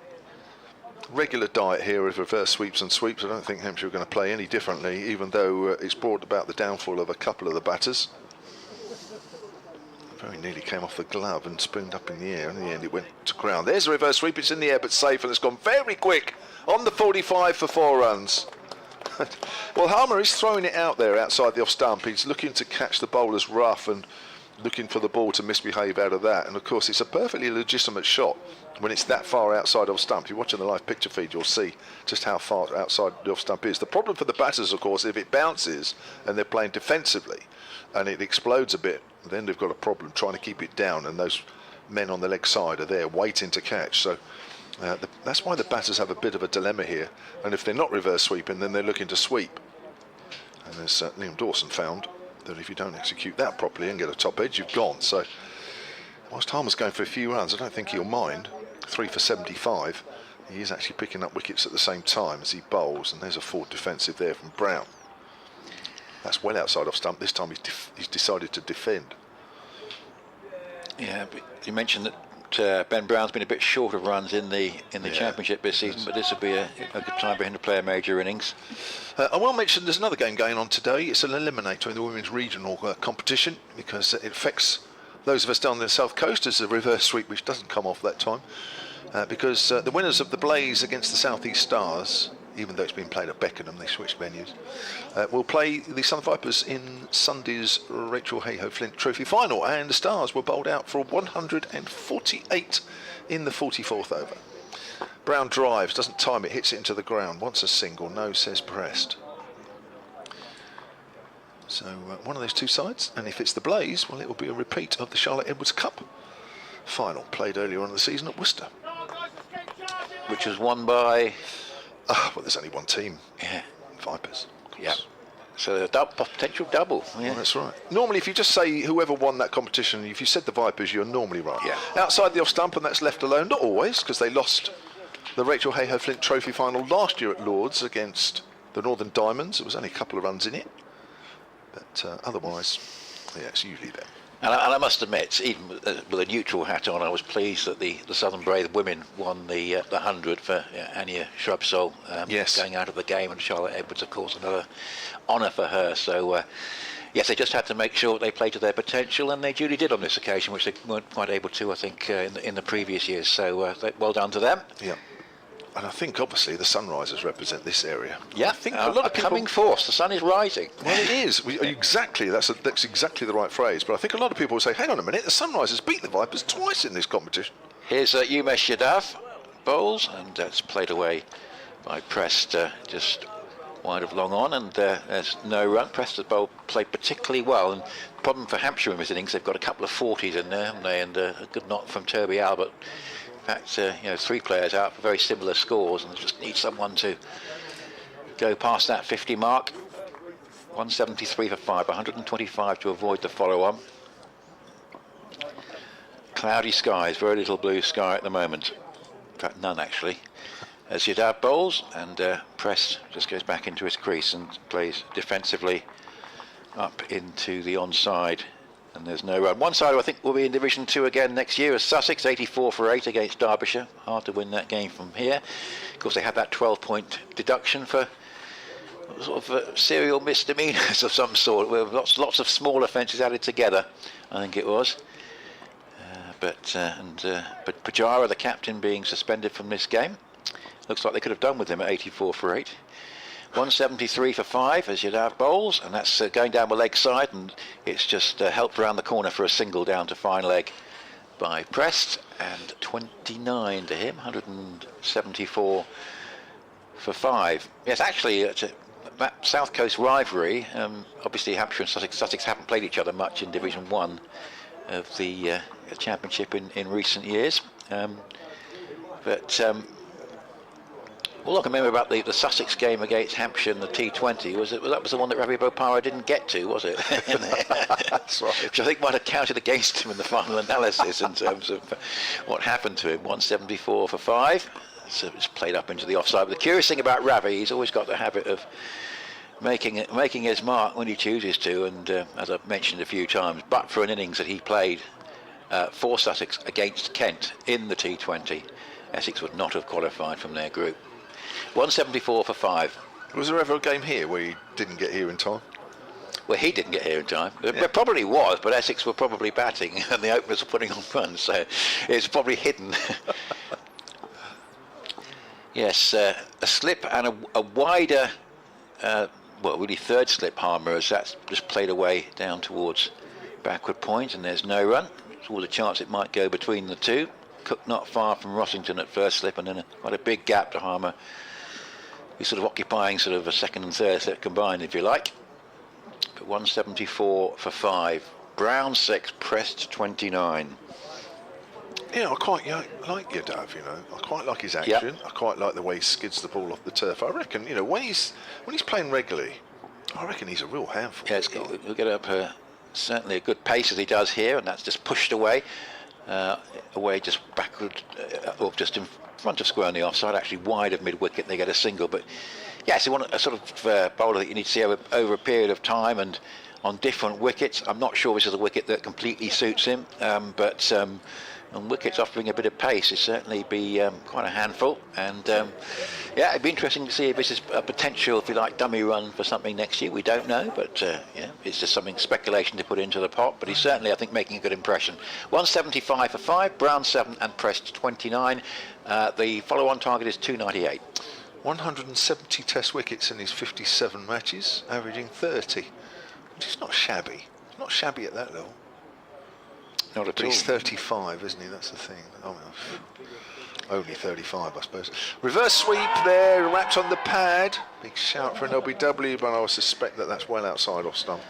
regular diet here of reverse sweeps and sweeps. I don't think Hampshire are going to play any differently, even though it's brought about the downfall of a couple of the batters. Very nearly came off the glove and spooned up in the air. In the end, it went to ground. There's a reverse sweep. It's in the air, but safe, and it's gone very quick on the 45 for 4 runs. Well, Harmer is throwing it out there outside the off stump. He's looking to catch the bowler's rough and looking for the ball to misbehave out of that. And of course, it's a perfectly legitimate shot when it's that far outside off stump. If you're watching the live picture feed, you'll see just how far outside the off stump is. The problem for the batters, of course, if it bounces and they're playing defensively and it explodes a bit, then they've got a problem trying to keep it down, and those men on the leg side are there waiting to catch. So that's why the batters have a bit of a dilemma here, and if they're not reverse sweeping, then they're looking to sweep. And as Liam Dawson found, that if you don't execute that properly and get a top edge, you've gone. So whilst Harmer's going for a few runs, I don't think he'll mind. 3 for 75. He is actually picking up wickets at the same time as he bowls, and there's a forward defensive there from Brown. That's well outside off stump. This time he's decided to defend. Yeah, but you mentioned that Ben Brown's been a bit short of runs in the championship this season, but this will be a good time for him to play a major innings. I will mention there's another game going on today. It's an eliminator in the women's regional competition, because it affects those of us down the south coast as a reverse sweep, which doesn't come off that time, because the winners of the Blaze against the South East Stars even though it's been played at Beckenham, they switched venues. We'll play the Southern Vipers in Sunday's Rachel Hayhoe Flint Trophy final, and the Stars were bowled out for 148 in the 44th over. Brown drives, doesn't time it, hits it into the ground, wants a single, no, says Prest. So one of those two sides, and if it's the Blaze, well, it will be a repeat of the Charlotte Edwards Cup final played earlier on in the season at Worcester. Which was won by... well, there's only one team. Yeah. Vipers. Yeah. So a potential double. Yeah. Well, that's right. Normally, if you just say whoever won that competition, if you said the Vipers, you're normally right. Yeah. Outside the off stump, and that's left alone. Not always, because they lost the Rachel Hayhoe Flint Trophy final last year at Lords against the Northern Diamonds. There was only a couple of runs in it. But otherwise, yeah, it's usually them. And I must admit, even with a neutral hat on, I was pleased that the Southern Brave women won the 100 for Anya Shrubsole going out of the game, and Charlotte Edwards, of course, another honour for her. So, yes, they just had to make sure they played to their potential, and they duly did on this occasion, which they weren't quite able to, I think, in the previous years. So, well done to them. Yeah. And I think, obviously, the Sunrisers represent this area. Yeah, I think a lot of people... coming force. The sun is rising. Well, it is. Exactly. That's exactly the right phrase. But I think a lot of people will say, hang on a minute, the Sunrisers beat the Vipers twice in this competition. Here's Umesh Yadav bowls, and it's played away by Prest, just wide of long on, and there's no run. Prest has played particularly well, and the problem for Hampshire in this innings, they've got a couple of 40s in there, haven't they? And a good knock from Toby Albert. In fact, 3 players out for very similar scores, and they just need someone to go past that 50 mark. 173 for 5, 125 to avoid the follow-on. Cloudy skies, very little blue sky at the moment. In fact, none actually. As Yadav bowls, and Prest just goes back into his crease and plays defensively up into the onside. And there's no run. One side who I think will be in Division 2 again next year is Sussex, 84 for 8 against Derbyshire. Hard to win that game from here. Of course, they had that 12-point deduction for sort of serial misdemeanors of some sort, with lots of small offences added together, I think it was. But Pujara, the captain, being suspended from this game. Looks like they could have done with him at 84 for 8. 173 for 5 as Yadav bowls, and that's going down the leg side, and it's just helped around the corner for a single down to fine leg by Prest, and 29 to him, 174 for 5. Yes, actually, that South Coast rivalry, obviously Hampshire and Sussex haven't played each other much in Division 1 of the Championship in recent years. All I can remember about the Sussex game against Hampshire in the T20 was that was the one that Ravi Bopara didn't get to, was it? That's right. Which I think might have counted against him in the final analysis in terms of what happened to him. 174 for 5. So it's played up into the offside. But the curious thing about Ravi, he's always got the habit of making his mark when he chooses to. And as I've mentioned a few times, but for an innings that he played for Sussex against Kent in the T20, Essex would not have qualified from their group. 174 for 5. Was there ever a game here where he didn't get here in time? Well, he didn't get here in time. There probably was, but Essex were probably batting and the openers were putting on runs, so it's probably hidden. Yes, a slip and a wider, really third slip harmer, as that's just played away down towards backward point, and there's no run. There's always a chance it might go between the two. Cook not far from Rossington at first slip, and then quite a big gap to Harmer. He's sort of occupying sort of a second and third slip combined, if you like. But 174 for 5. Brown 6, Prest 29. Yeah, I quite like Yadav, I quite like his action. Yep. I quite like the way he skids the ball off the turf. I reckon, when he's playing regularly, I reckon he's a real handful. Yes, he'll get up certainly a good pace as he does here, and that's just pushed away. Away just backward, or just in front of square on the offside, actually wide of mid-wicket, they get a single. But yes, you want a sort of bowler that you need to see over a period of time and on different wickets. I'm not sure this is a wicket that completely suits him, but on wickets offering a bit of pace, it'd certainly be quite a handful. And it'd be interesting to see if this is a potential, if you like, dummy run for something next year. We don't know, but it's just something speculation to put into the pot. But he's certainly, I think, making a good impression. 175 for 5, Brown 7 and Prest 29. The follow-on target is 298. 170 test wickets in his 57 matches, averaging 30, which is not shabby. It's not shabby at that level. Not at But all. he's 35, isn't he? That's the thing. Oh, well, only 35, I suppose. Reverse sweep there, wrapped on the pad. Big shout for an LBW, but I suspect that that's well outside off stump.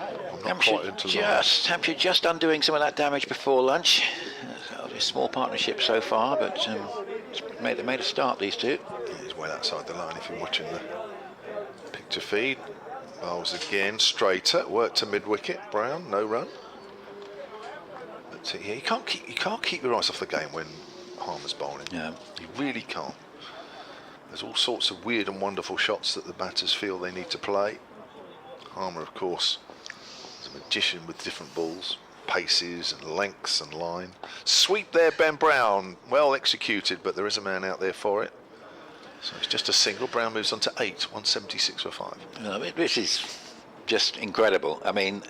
I'm not quite into Hampshire just undoing some of that damage before lunch. A small partnership so far, but they made a start, these two. He's well outside the line if you're watching the picture feed. Bowls again, straighter, work to mid wicket. Brown, no run. But yeah, you can't keep your eyes off the game when Harmer's bowling. Yeah. You really can't. There's all sorts of weird and wonderful shots that the batters feel they need to play. Harmer, of course, is a magician with different balls, paces and lengths and line. Sweep there, Ben Brown, well executed, but there is a man out there for it. So it's just a single. Brown moves on to 8, 176 for 5. This is just incredible. I mean,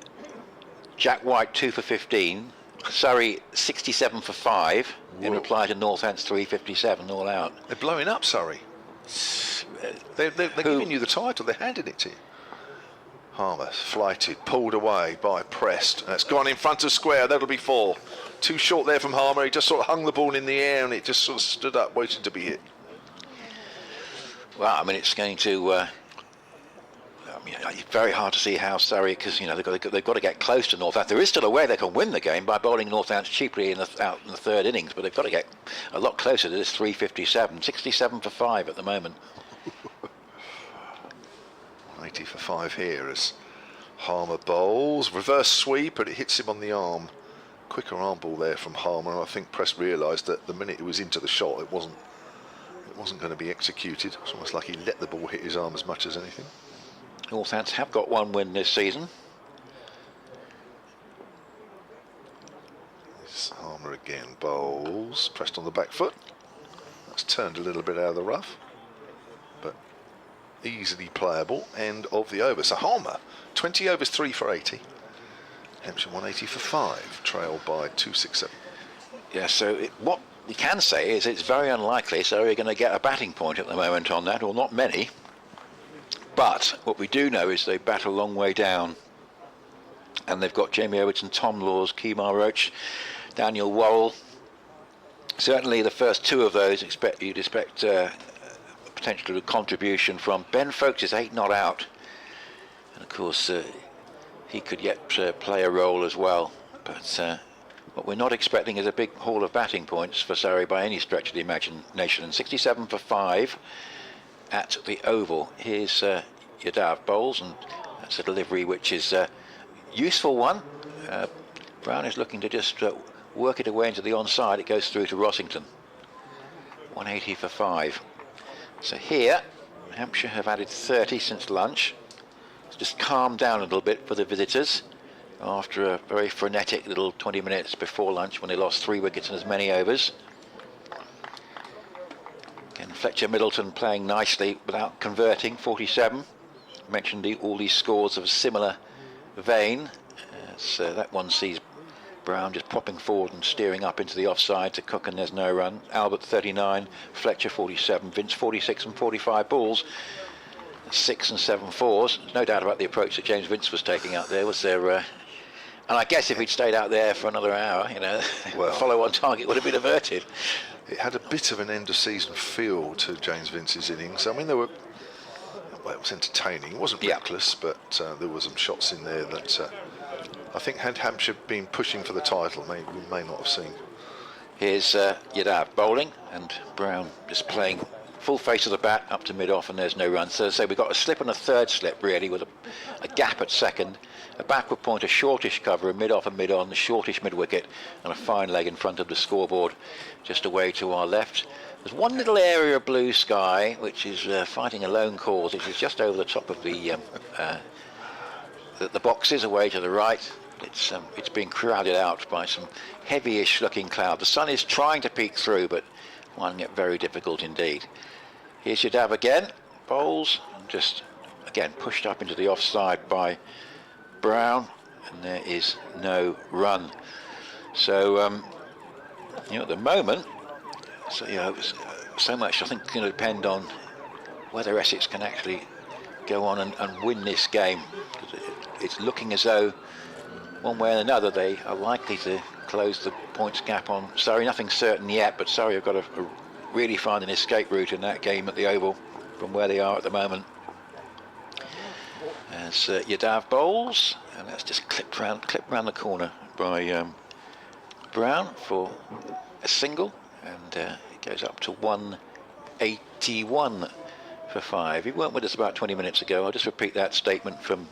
Jack White 2 for 15, Surrey 67 for 5 in reply to Northants 357 all out. They're blowing up Surrey. They're giving you the title. They're handing it to you. Harmer flighted, pulled away by Prest. That's gone in front of square. That'll be 4. Too short there from Harmer. He just sort of hung the ball in the air and it just sort of stood up waiting to be hit. Well, I mean, it's going to. It's very hard to see how Surrey, because they've got to get close to Northants. There is still a way they can win the game by bowling Northants cheaply out in the third innings, but they've got to get a lot closer to this 357, 67 for 5 at the moment. 80 for 5 here as Harmer bowls. Reverse sweep, but it hits him on the arm. Quicker arm ball there from Harmer, and I think Prest realised that the minute it was into the shot, it wasn't going to be executed. It's almost like he let the ball hit his arm as much as anything. Northants have got one win this season. This Harmer again bowls, pressed on the back foot. That's turned a little bit out of the rough, but easily playable. End of the over. So Harmer, 20 overs, 3 for 80. Hampshire 180 for 5, trailed by 267. Yeah, so what we can say is it's very unlikely Surrey are going to get a batting point at the moment on that, or not many. But what we do know is they bat a long way down, and they've got Jamie Overton, Tom Laws, Kemar Roach, Daniel Worrell. Certainly the first 2 of those you'd expect potential contribution from. Ben Folkes is 8 not out, and of course he could yet play a role as well. But what we're not expecting is a big haul of batting points for Surrey by any stretch of the imagination. And 67 for 5 at the Oval. Here's Yadav bowls, and that's a delivery which is a useful one. Brown is looking to just work it away into the onside. It goes through to Rossington. 180 for 5. So here, Hampshire have added 30 since lunch. It's just calmed down a little bit for the visitors after a very frenetic little 20 minutes before lunch when they lost 3 wickets in as many overs. Again, Fletcher Middleton playing nicely without converting, 47. Mentioned all these scores of a similar vein. So that one sees Brown just popping forward and steering up into the offside to Cook, and there's no run. Albert 39, Fletcher 47, Vince 46 and 45 balls. 6 and 7 fours. There's no doubt about the approach that James Vince was taking out there. Was there? And I guess if he'd stayed out there for another hour, well, follow-on target would have been averted. It had a bit of an end-of-season feel to James Vince's innings. I mean, it was entertaining. It wasn't reckless, but there were some shots in there that I think had Hampshire been pushing for the title, we may not have seen. Here's Yadav bowling, and Brown just playing full face of the bat up to mid-off, and there's no run. So we've got a slip and a third slip, really, with a gap at second, a backward point, a shortish cover, a mid-off and mid-on, the shortish mid-wicket, and a fine leg in front of the scoreboard, just away to our left. There's one little area of blue sky which is fighting a lone cause. It is just over the top of the boxes away to the right. It's being crowded out by some heavyish looking cloud. The sun is trying to peek through, but finding it very difficult indeed. Here's Yadav again, bowls, and just again pushed up into the offside by Brown, and there is no run. So at the moment, so much, I think, going to depend on whether Essex can actually go on and win this game. It's looking as though, one way or another, they are likely to close the points gap on Surrey. Nothing certain yet, but Surrey have got to really find an escape route in that game at the Oval from where they are at the moment. As Yadav bowls, and that's just clipped round the corner by Brown for a single, and it goes up to 181 for 5. He weren't with us about 20 minutes ago. I'll just repeat that statement from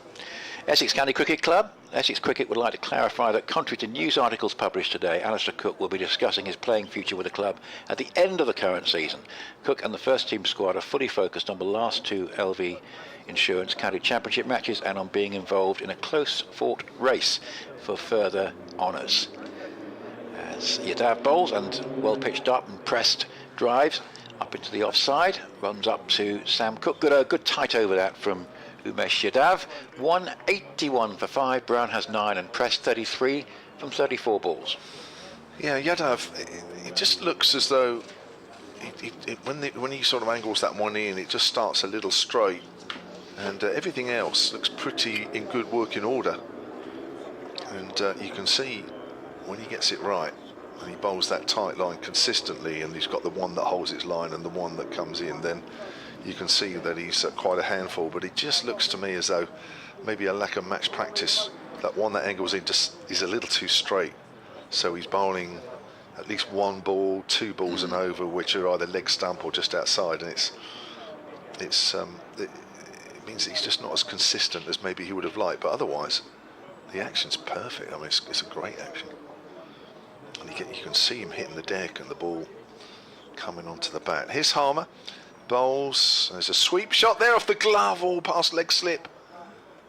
Essex County Cricket Club. Essex Cricket would like to clarify that, contrary to news articles published today, Alistair Cook will be discussing his playing future with the club at the end of the current season. Cook and the first team squad are fully focused on the last 2 LV Insurance County Championship matches and on being involved in a close-fought race for further honours. As Yadav bowls, and well pitched up and pressed drives up into the offside, runs up to Sam Cook. Good tight over that from Umesh Yadav. 181 for 5. Brown has 9 and pressed 33 from 34 balls. Yeah, Yadav, it just looks as though when he sort of angles that one in, it just starts a little straight, and everything else looks pretty in good working order. And you can see when he gets it right, and he bowls that tight line consistently, and he's got the one that holds its line and the one that comes in, then you can see that he's quite a handful. But it just looks to me as though maybe a lack of match practice. That one that angles in just is a little too straight, so he's bowling at least 1 ball, 2 balls and over, which are either leg stump or just outside, and it means that he's just not as consistent as maybe he would have liked. But otherwise, the action's perfect. I mean, it's a great action, and you can see him hitting the deck and the ball coming onto the bat. Here's Harmer, bowls. There's a sweep shot there off the glove, all past leg slip.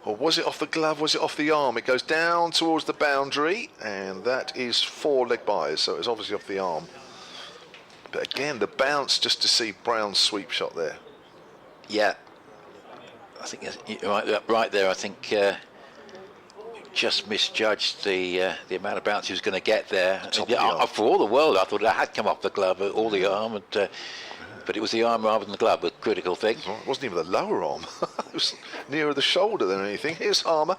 Or was it off the glove, was it off the arm? It goes down towards the boundary, and that is 4 leg byes, so it's obviously off the arm. But again, the bounce, just to see Brown's sweep shot there. Yeah, I think right there. I think just misjudged the amount of bounce he was going to get there. For all the world, I thought it had come off the glove, all the arm, and, but it was the arm rather than the glove, a critical thing. It wasn't even the lower arm. It was nearer the shoulder than anything. Here's Harmer,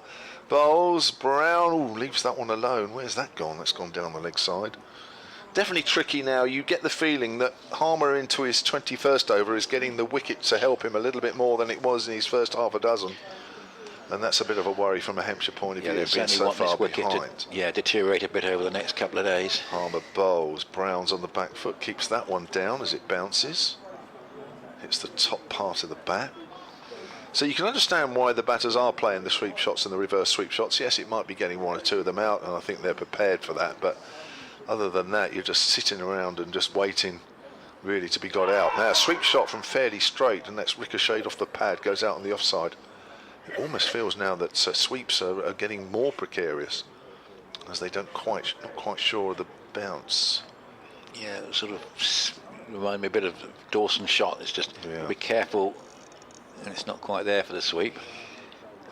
bowls. Brown leaves that one alone. Where's that gone? That's gone down the leg side. Definitely tricky now. You get the feeling that Harmer into his 21st over is getting the wicket to help him a little bit more than it was in his first half a dozen. And that's a bit of a worry from a Hampshire point of view, being so far behind. Deteriorate a bit over the next couple of days. Harmer bowls. Brown's on the back foot, keeps that one down as it bounces. Hits the top part of the bat. So you can understand why the batters are playing the sweep shots and the reverse sweep shots. Yes, it might be getting 1 or 2 of them out, and I think they're prepared for that. But other than that, you're just sitting around and just waiting, really, to be got out. Now, a sweep shot from fairly straight, and that's ricocheted off the pad, goes out on the offside. It almost feels now that sweeps are getting more precarious, as they not quite sure of the bounce. Yeah, it sort of remind me a bit of Dawson's shot. It's just be careful, and it's not quite there for the sweep.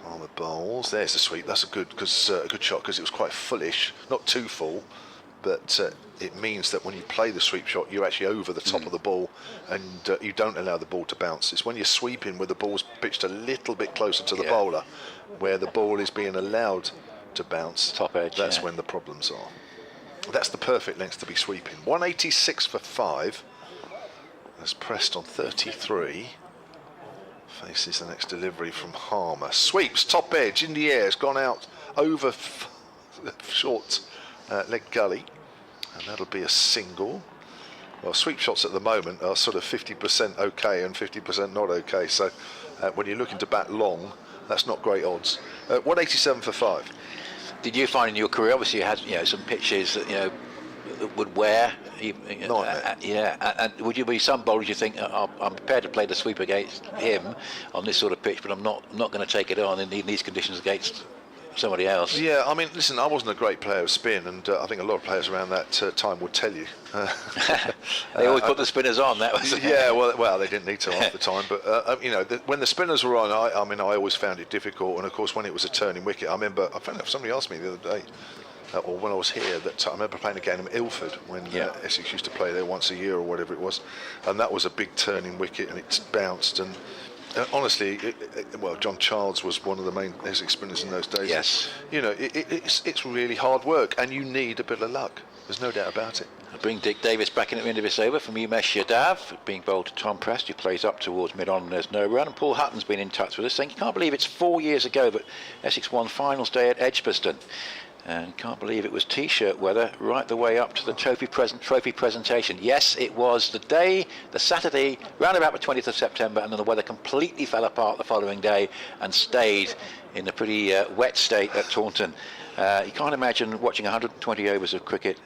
Harmer bowls. There's the sweep. That's a good shot, because it was quite fullish, not too full, but it means that when you play the sweep shot, you're actually over the top of the ball, and you don't allow the ball to bounce. It's when you're sweeping where the ball's pitched a little bit closer to the bowler, where the ball is being allowed to bounce. Top edge. That's when the problems are. That's the perfect length to be sweeping. 186 for 5. That's pressed on 33. Faces the next delivery from Harmer. Sweeps, top edge, in the air. It's gone out over short leg gully, and that'll be a single. Well, sweep shots at the moment are sort of 50% okay and 50% not okay, so when you're looking to bat long, that's not great odds. 187 for 5. Did you find in your career, obviously you had some pitches that that would wear? And would you be some bowlers you think, I'm prepared to play the sweep against him on this sort of pitch, but I'm not going to take it on in these conditions against somebody else? Yeah, I mean, listen, I wasn't a great player of spin, and I think a lot of players around that time would tell you. They always put the spinners on. That was yeah. Well, they didn't need to half the time, but when the spinners were on, I always found it difficult. And of course, when it was a turning wicket, I remember somebody asked me the other day, or when I was here, that I remember playing a game in Ilford when Essex used to play there once a year or whatever it was, and that was a big turning wicket, and it bounced. And honestly, well, John Childs was one of the main Essex spinners in those days. Yes. You know, it's really hard work, and you need a bit of luck. There's no doubt about it. I'll bring Dick Davis back in at the end of this over from Umesh Yadav, being bowled to Tom Prest, who plays up towards mid-on and there's no run. And Paul Hutton's been in touch with us, saying he can't believe it's 4 years ago, but Essex won finals day at Edgbaston. And can't believe it was T-shirt weather right the way up to the trophy presentation. Yes, it was the Saturday, round about the 20th of September, and then the weather completely fell apart the following day and stayed in a pretty wet state at Taunton. You can't imagine watching 120 overs of cricket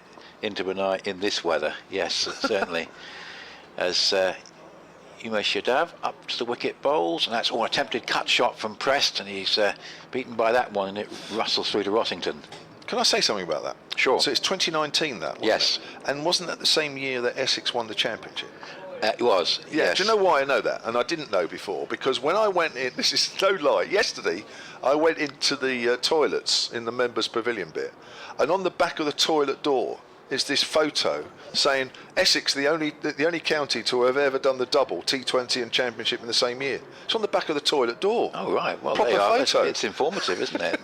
into a night in this weather. Yes, certainly. As Umesh Yadav up to the wicket bowls, and that's an attempted cut shot from Prest, and he's beaten by that one, and it rustles through to Rossington. Can I say something about that? Sure. So it's 2019, that, wasn't yes. it? And wasn't that the same year that Essex won the championship? It was, yeah. Yes. Do you know why I know that? And I didn't know before, because when I went in, this is no lie, yesterday I went into the toilets in the members' pavilion bit, and on the back of the toilet door is this photo saying Essex, the only county to have ever done the double T20 and championship in the same year. It's on the back of the toilet door. Oh right, well proper there you are. Photo. It's informative, isn't it?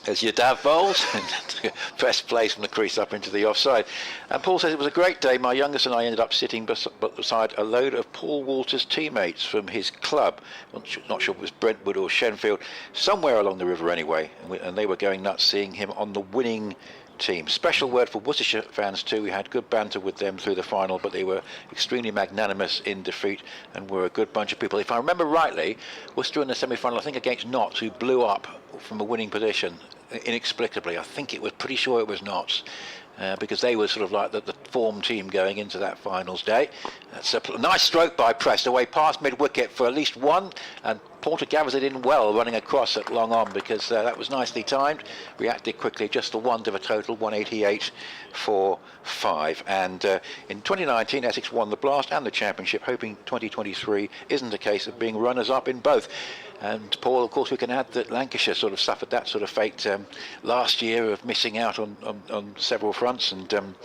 As Yadav bowls, and Prest plays from the crease up into the offside. And Paul says it was a great day. My youngest and I ended up sitting beside a load of Paul Walter's teammates from his club. Not sure if it was Brentwood or Shenfield, somewhere along the river anyway. And they were going nuts seeing him on the winning team. Special word for Worcestershire fans too. We had good banter with them through the final, but they were extremely magnanimous in defeat and were a good bunch of people. If I remember rightly, Worcester in the semi-final, I think against Notts, who blew up from a winning position inexplicably. I think it was pretty sure it was Notts. Because they were sort of like the form team going into that finals day. That's a nice stroke by Prest, away past mid-wicket for at least one, and Porter gathers it in well, running across at long on, because that was nicely timed. Reacted quickly, just the one to the total, 188 for 5. And in 2019, Essex won the Blast and the Championship, hoping 2023 isn't a case of being runners-up in both. And Paul, of course, we can add that Lancashire sort of suffered that sort of fate last year of missing out on several fronts. And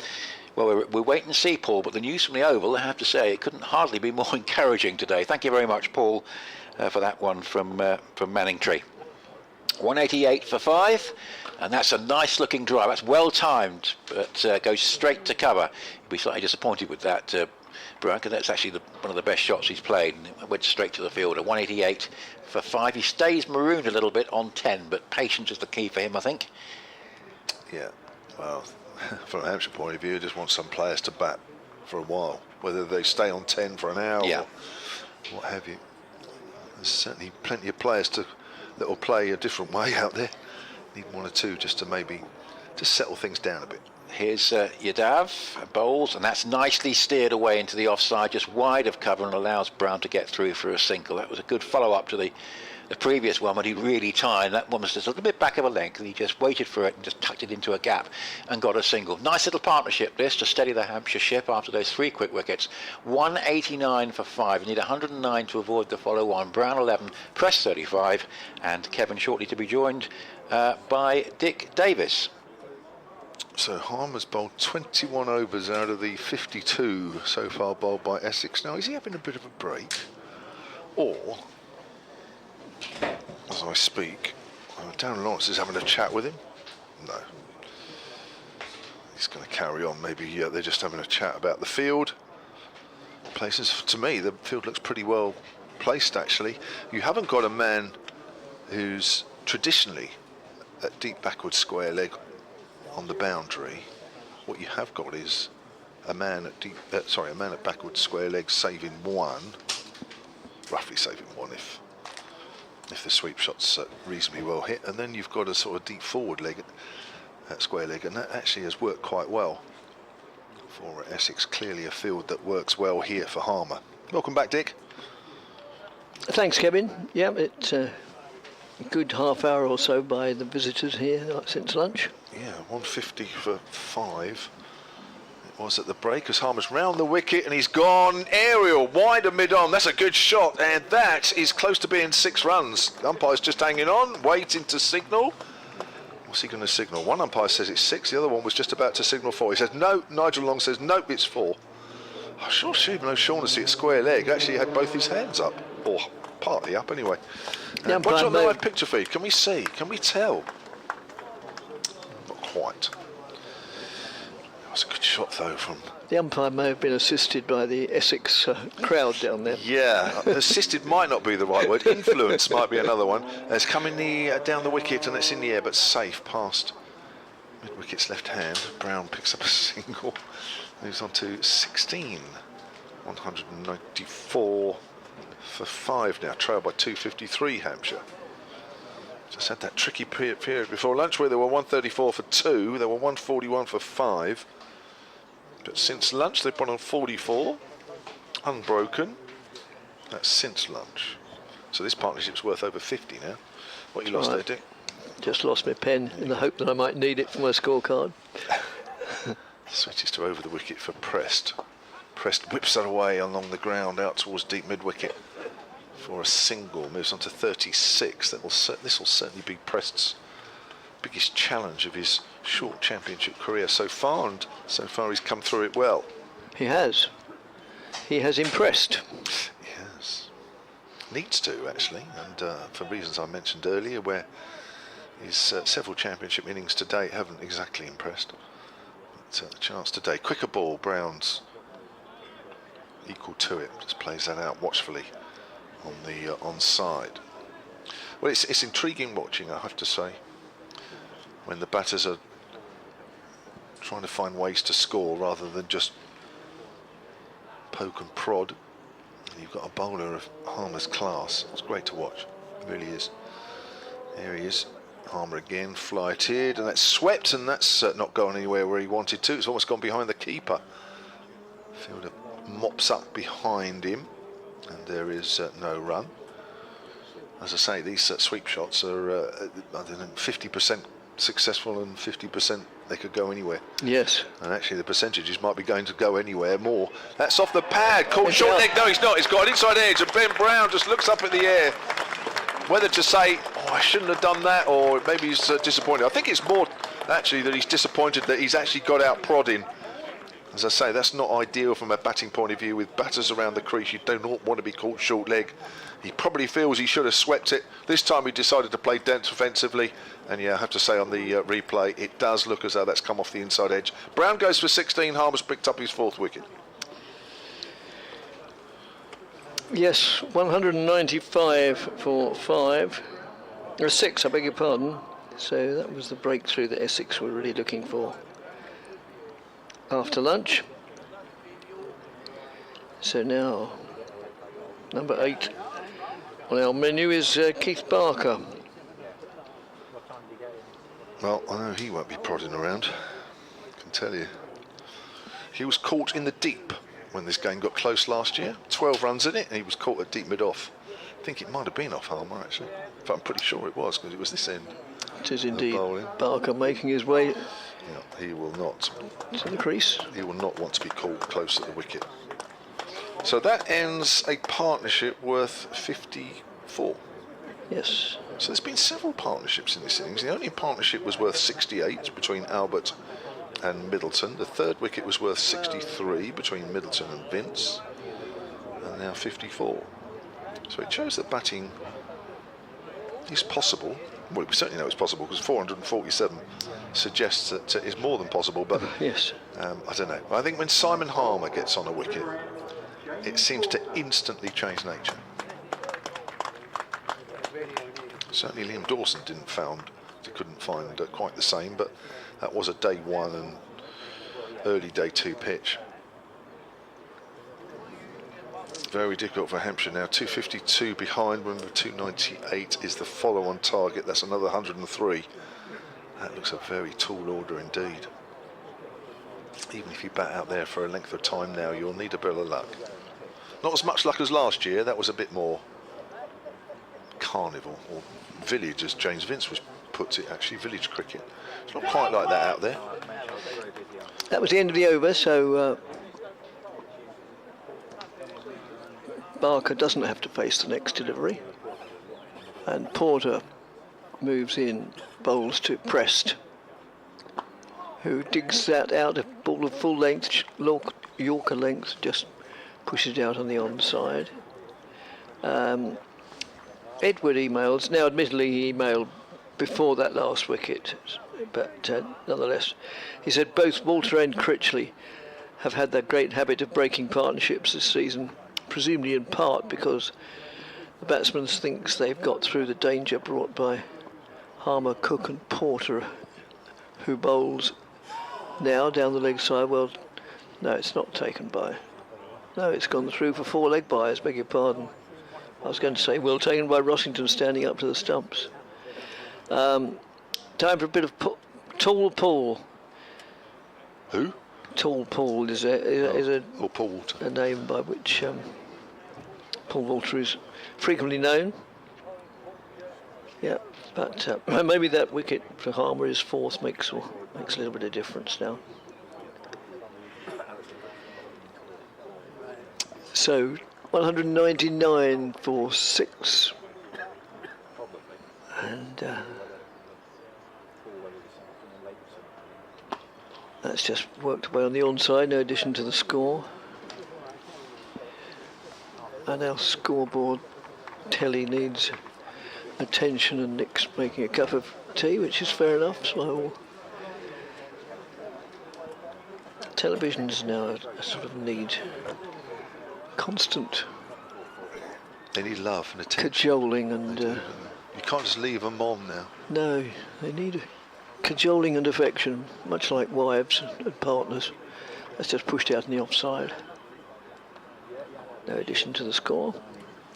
well, we'll wait and see, Paul. But the news from the Oval, I have to say, it couldn't hardly be more encouraging today. Thank you very much, Paul, for that one from Manningtree. 188 for 5, and that's a nice-looking drive. That's well timed, but goes straight to cover. You'll be slightly disappointed with that, Brian, because that's actually one of the best shots he's played, and it went straight to the fielder. 188 for 5. He stays marooned a little bit on 10, but patience is the key for him, I think. Yeah, well, from a Hampshire point of view, I just want some players to bat for a while, whether they stay on 10 for an hour or what have you. There's certainly plenty of players that will play a different way out there. Need one or two just to maybe just settle things down a bit. Here's Yadav, bowls, and that's nicely steered away into the offside, just wide of cover, and allows Brown to get through for a single. That was a good follow-up to the previous one, when he really timed. That one was just a little bit back of a length, and he just waited for it and just tucked it into a gap and got a single. Nice little partnership this to steady the Hampshire ship after those 3 quick wickets. 189 for 5. You need 109 to avoid the follow-on. Brown 11, Prest 35, and Kevin shortly to be joined by Dick Davis. So Harmer's bowled 21 overs out of the 52 so far bowled by Essex. Now, is he having a bit of a break? Or, as I speak, Darren Lawrence is having a chat with him? No. He's going to carry on. Maybe they're just having a chat about the field. Places, to me, the field looks pretty well placed, actually. You haven't got a man who's traditionally at deep backward square leg on the boundary. What you have got is a man at backward square leg saving one, roughly saving one if the sweep shot's reasonably well hit, and then you've got a sort of deep forward leg at square leg, and that actually has worked quite well for Essex. Clearly a field that works well here for Harmer. Welcome back, Dick. Thanks, Kevin. Yeah, it's a good half hour or so by the visitors here since lunch. Yeah, 150 for 5. It was at the break as Harmer's round the wicket, and he's gone aerial, wide and mid-on. That's a good shot, and that is close to being 6 runs. The umpire's just hanging on, waiting to signal. We'll What's he going to signal? One umpire says it's 6, the other one was just about to signal 4. He says no. Nigel Long says nope, it's 4. I'm sure Stephen O'Shaughnessy at square leg actually had both his hands up, or partly up anyway. Watch on the live picture feed. Can we see? Can we tell? Not quite. That was a good shot though from... The umpire may have been assisted by the Essex crowd down there. Yeah, assisted might not be the right word. Influence might be another one. It's coming down the wicket and it's in the air, but safe past mid-wicket's left hand. Brown picks up a single, moves on to 16. 194 for 5 now, trailed by 253 Hampshire. Just had that tricky period before lunch where they were 134 for 2, they were 141 for 5. But since lunch they've gone on 44, unbroken. That's since lunch. So this partnership's worth over 50 now. What you lost there, Dick? Just lost my pen in the hope that I might need it for my scorecard. Switches to over the wicket for Prest. Prest whips that away along the ground out towards deep mid-wicket for a single. Moves on to 36. This will certainly be Prest's biggest challenge of his short championship career so far, and so far he's come through it well. He has. He has impressed. Yes. Needs to, actually, and for reasons I mentioned earlier, where his several championship innings to date haven't exactly impressed. But a chance today. Quicker ball, Brown's equal to it. Just plays that out watchfully on the onside. Well, it's intriguing watching, I have to say, when the batters are trying to find ways to score rather than just poke and prod. And you've got a bowler of Harmer's class. It's great to watch, it really is. There he is, Harmer again, flighted, and that's swept, and that's not going anywhere where he wanted to. It's almost gone behind the keeper. Fielder mops up behind him, and there is no run. As I say, these sweep shots are I don't know, 50% successful and 50% they could go anywhere. Yes. And actually the percentages might be going to go anywhere more. That's off the pad, caught short leg. No, he's not. He's got an inside edge, and Ben Brown just looks up in the air. Whether to say, oh, I shouldn't have done that, or maybe he's disappointed. I think it's more actually that he's disappointed that he's actually got out prodding. As I say, that's not ideal from a batting point of view. With batters around the crease, you do not want to be caught short leg. He probably feels he should have swept it. This time he decided to play defensively, and yeah, I have to say on the replay, it does look as though that's come off the inside edge. Brown goes for 16, Harmer's picked up his 4th wicket. Yes, 195 for 5. Or 6, I beg your pardon. So that was the breakthrough that Essex were really looking for after lunch. So now, number 8 on our menu is Keith Barker. Well, I know he won't be prodding around, I can tell you. He was caught in the deep when this game got close last year. 12 runs in it, and he was caught at deep mid-off. I think it might have been off Harmer, actually. But I'm pretty sure it was, because it was this end. It is indeed Barker making his way. Yeah, he will not. To the crease. He will not want to be caught close at the wicket. So that ends a partnership worth 54. Yes. So there's been several partnerships in this innings. The only partnership was worth 68 between Albert and Middleton. The 3rd wicket was worth 63 between Middleton and Vince. And now 54. So it shows that batting is possible. Well, we certainly know it's possible, because 447 suggests that it's more than possible, but yes. I don't know. I think when Simon Harmer gets on a wicket, it seems to instantly change nature. Certainly Liam Dawson couldn't find quite the same, but that was a day 1 and early day 2 pitch. Very difficult for Hampshire now. 252 behind, when the 298 is the follow-on target. That's another 103. That looks a very tall order indeed. Even if you bat out there for a length of time now, you'll need a bit of luck. Not as much luck as last year. That was a bit more carnival, or village, as James Vince puts it, actually, village cricket. It's not quite like that out there. That was the end of the over, so Barker doesn't have to face the next delivery. And Porter moves in, bowls to Prest, who digs that out, a ball of full length, Yorker length, just pushes it out on the onside. Edward emails, now admittedly he emailed before that last wicket, but nonetheless, he said both Walter and Critchley have had that great habit of breaking partnerships this season, presumably in part because the batsman thinks they've got through the danger brought by Harmer, Cook and Porter, who bowls now down the leg side. Well, no, it's not taken by. No, it's gone through for 4 leg byes, beg your pardon. I was going to say, well taken by Rossington standing up to the stumps. Time for a bit of Tall Paul. Who? Tall Paul is a name by which Paul Walter is frequently known. Yeah, but maybe that wicket for Harmer, his 4th, makes a little bit of difference now. So 199 for 6, and that's just worked away on the onside, no addition to the score. And our scoreboard telly needs attention, and Nick's making a cup of tea, which is fair enough, so I will. Televisions now sort of need constant. They need love and attention. Cajoling and. You can't just leave them on now. No, they need cajoling and affection, much like wives and partners. That's just pushed out in the offside. No addition to the score.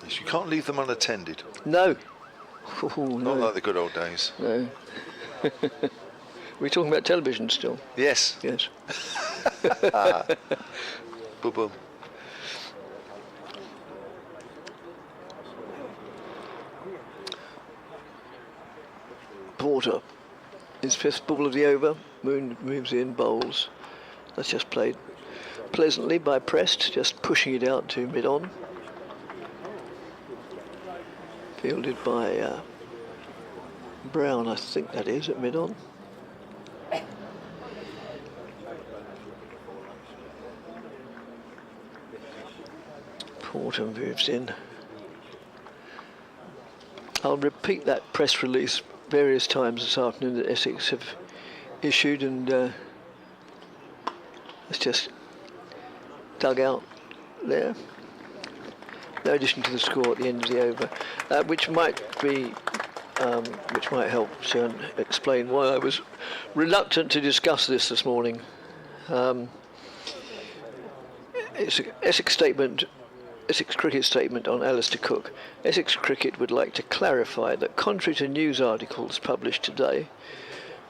Yes, you can't leave them unattended. No. Oh, Not like the good old days. No. We're talking about television still. Yes. Yes. Boom, boom. Porter, his 5th ball of the over, moves in, bowls. That's just played pleasantly by Prest, just pushing it out to mid-on. Fielded by Brown, I think that is, at mid-on. Porter moves in. I'll repeat that press release various times this afternoon that Essex have issued, and it's just dug out there. No addition to the score at the end of the over, which might help to explain why I was reluctant to discuss this morning. It's an Essex Cricket statement on Alistair Cook. Essex Cricket would like to clarify that contrary to news articles published today,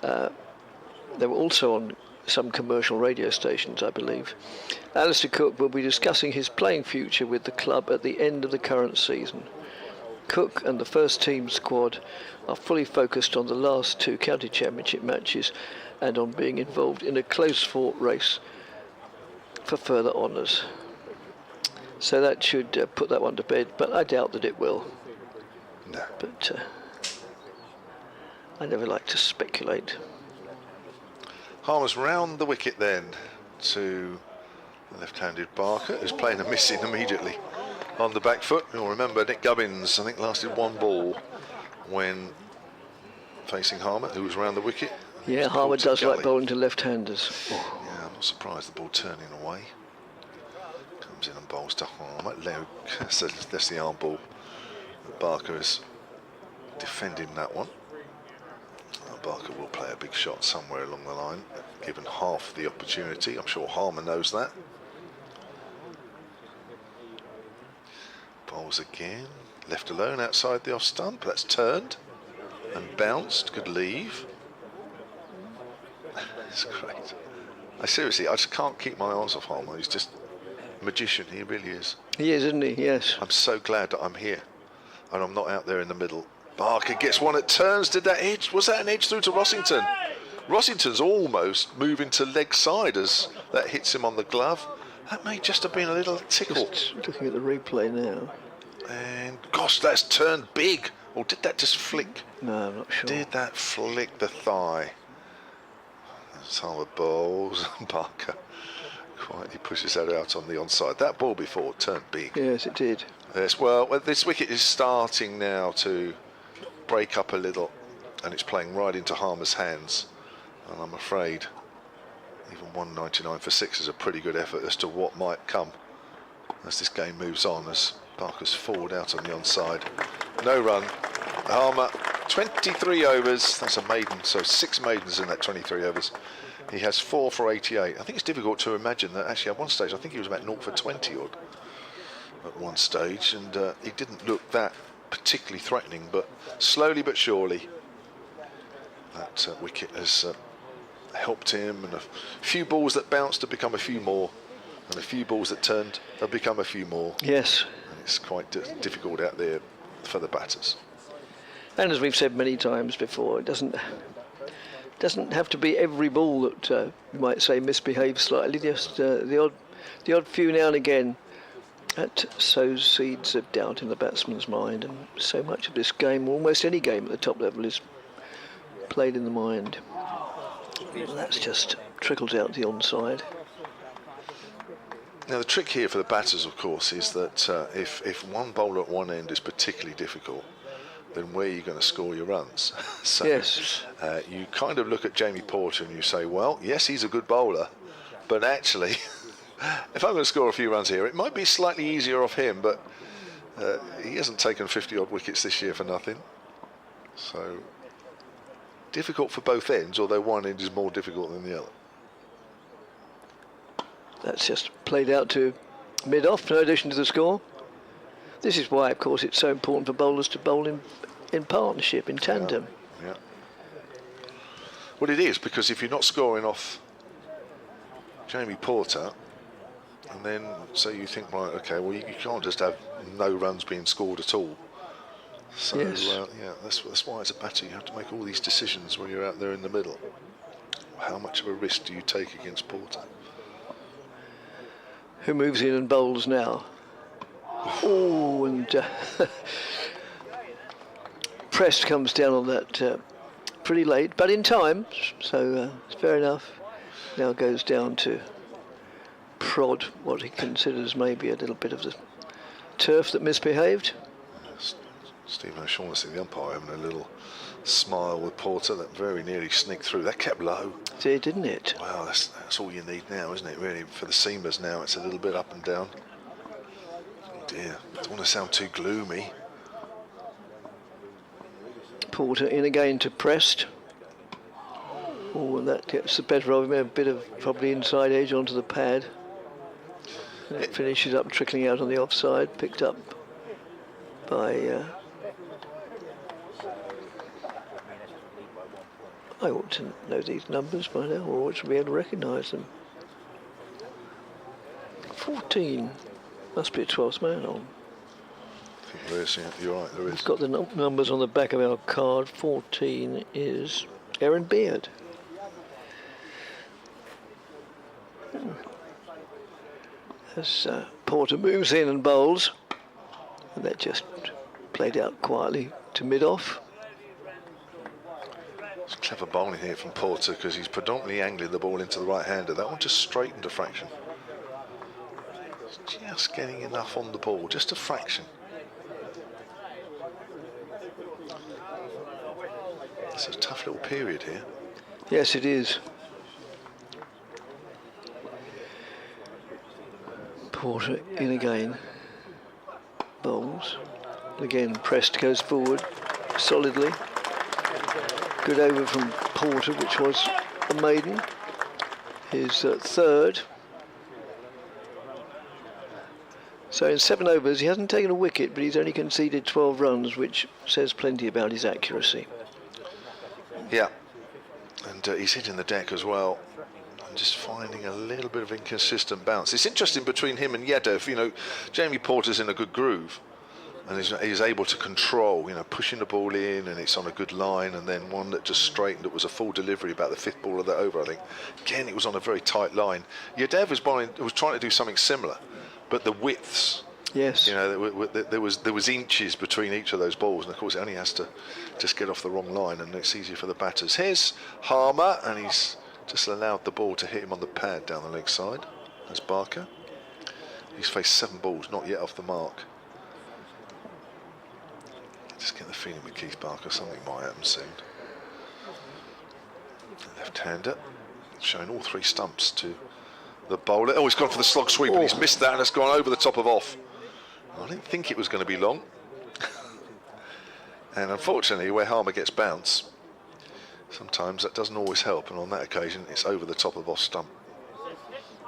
they were also on some commercial radio stations, I believe. Alistair Cook will be discussing his playing future with the club at the end of the current season. Cook and the first team squad are fully focused on the last 2 county championship matches and on being involved in a close fought race for further honours. So that should put that one to bed, but I doubt that it will. No. But I never like to speculate. Harmer's round the wicket then to the left-handed Barker, who's playing a miss in immediately on the back foot. You'll remember Nick Gubbins, I think, lasted 1 ball when facing Harmer, who was round the wicket. Yeah, Harmer does like bowling to left-handers. Oh. Yeah, I'm not surprised the ball turning away. Comes in and bowls to Harmer. So that's the arm ball. Barker is defending that one. Barker will play a big shot somewhere along the line, given half the opportunity. I'm sure Harmer knows that. Bowls again, left alone outside the off stump. That's turned and bounced. Good leave. It's great. I just can't keep my eyes off Harmer. He's just a magician. He really is. He is, isn't he? Yes. I'm so glad that I'm here and I'm not out there in the middle. Barker gets one, it turns, did that edge? Was that an edge through to Rossington? Rossington's almost moving to leg side as that hits him on the glove. That may just have been a little tickle. Just looking at the replay now. And gosh, that's turned big Or did that just flick? No, I'm not sure. Did that flick the thigh? Harmer balls and Parker quietly pushes that out on the onside. That ball before turned big. Yes, it did. Yes, well, this wicket is starting now to break up a little, and it's playing right into Harmer's hands. And I'm afraid even 199 for 6 is a pretty good effort as to what might come as this game moves on, as Parker's forward out on the onside. No run. Harmer, 23 overs. That's a maiden, so 6 maidens in that 23 overs. He has 4 for 88. I think it's difficult to imagine that. Actually, at one stage, I think he was about 0 for 20 odd at one stage, and he didn't look that particularly threatening, but slowly but surely that wicket has helped him, and a few balls that bounced have become a few more, and a few balls that turned have become a few more. Yes. And it's quite difficult out there for the batters. And as we've said many times before, it doesn't have to be every ball that you might say misbehaves slightly. Just the odd few now and again that sows seeds of doubt in the batsman's mind. And so much of this game, almost any game at the top level, is played in the mind. Well, that's just trickled out the onside. Now the trick here for the batters, of course, is that if one bowler at one end is particularly difficult, then where are you going to score your runs? So yes. You kind of look at Jamie Porter and you say, well, yes, he's a good bowler, but actually, if I'm going to score a few runs here, it might be slightly easier off him, but he hasn't taken 50 odd wickets this year for nothing. So difficult for both ends, although one end is more difficult than the other. That's just played out to mid-off, no addition to the score. This is why, of course, it's so important for bowlers to bowl in partnership, in tandem. Yeah. Well, it is, because if you're not scoring off Jamie Porter, and then so you think, right, okay, well, you can't just have no runs being scored at all. So, yes. Yeah, that's why as a batter you have to make all these decisions when you're out there in the middle. How much of a risk do you take against Porter? Who moves in and bowls now? Oh, and Prest comes down on that pretty late, but in time, so it's fair enough. Now goes down to prod what he considers maybe a little bit of the turf that misbehaved. Stephen O'Shaughnessy, the umpire, having a little smile with Porter that very nearly sneaked through. That kept low. It did, didn't it? Well, that's all you need now, isn't it, really? For the seamers now, it's a little bit up and down. Oh dear, don't want to sound too gloomy. Porter in again to Prest. Oh, and that gets the better of him, a bit of probably inside edge onto the pad. And it finishes up trickling out on the offside, picked up by... I ought to know these numbers by now, or ought to be able to recognise them. 14. Must be a 12th man on. I think there is, yeah, you're right, there is. We've got the numbers on the back of our card. 14 is Aaron Beard. As Porter moves in and bowls, and that just played out quietly to mid-off. It's clever bowling here from Porter, because he's predominantly angling the ball into the right-hander. That one just straightened a fraction. Just getting enough on the ball, just a fraction. It's a tough little period here. Yes, it is. Porter in again. Bowls. Again, Prest goes forward solidly. Good over from Porter, which was a maiden. His third. So in 7 overs, he hasn't taken a wicket, but he's only conceded 12 runs, which says plenty about his accuracy. Yeah, and he's hitting the deck as well, and just finding a little bit of inconsistent bounce. It's interesting between him and Yadev. You know, Jamie Porter's in a good groove, and he's able to control, you know, pushing the ball in, and it's on a good line, and then one that just straightened. It was a full delivery about the 5th ball of that over, I think. Again, it was on a very tight line. Yadev was trying to do something similar, but the widths Yes. You know, there was inches between each of those balls, and of course it only has to just get off the wrong line, and it's easier for the batters. Here's Harmer, and he's just allowed the ball to hit him on the pad down the leg side. There's Barker. He's faced 7 balls, not yet off the mark. Just get the feeling with Keith Barker something might happen soon. Left-hander, showing all 3 stumps to the bowler. Oh, he's gone for the slog sweep, and he's missed that, and it's gone over the top of off. I didn't think it was going to be long. And unfortunately, where Harmer gets bounce, sometimes that doesn't always help, and on that occasion, it's over the top of off stump.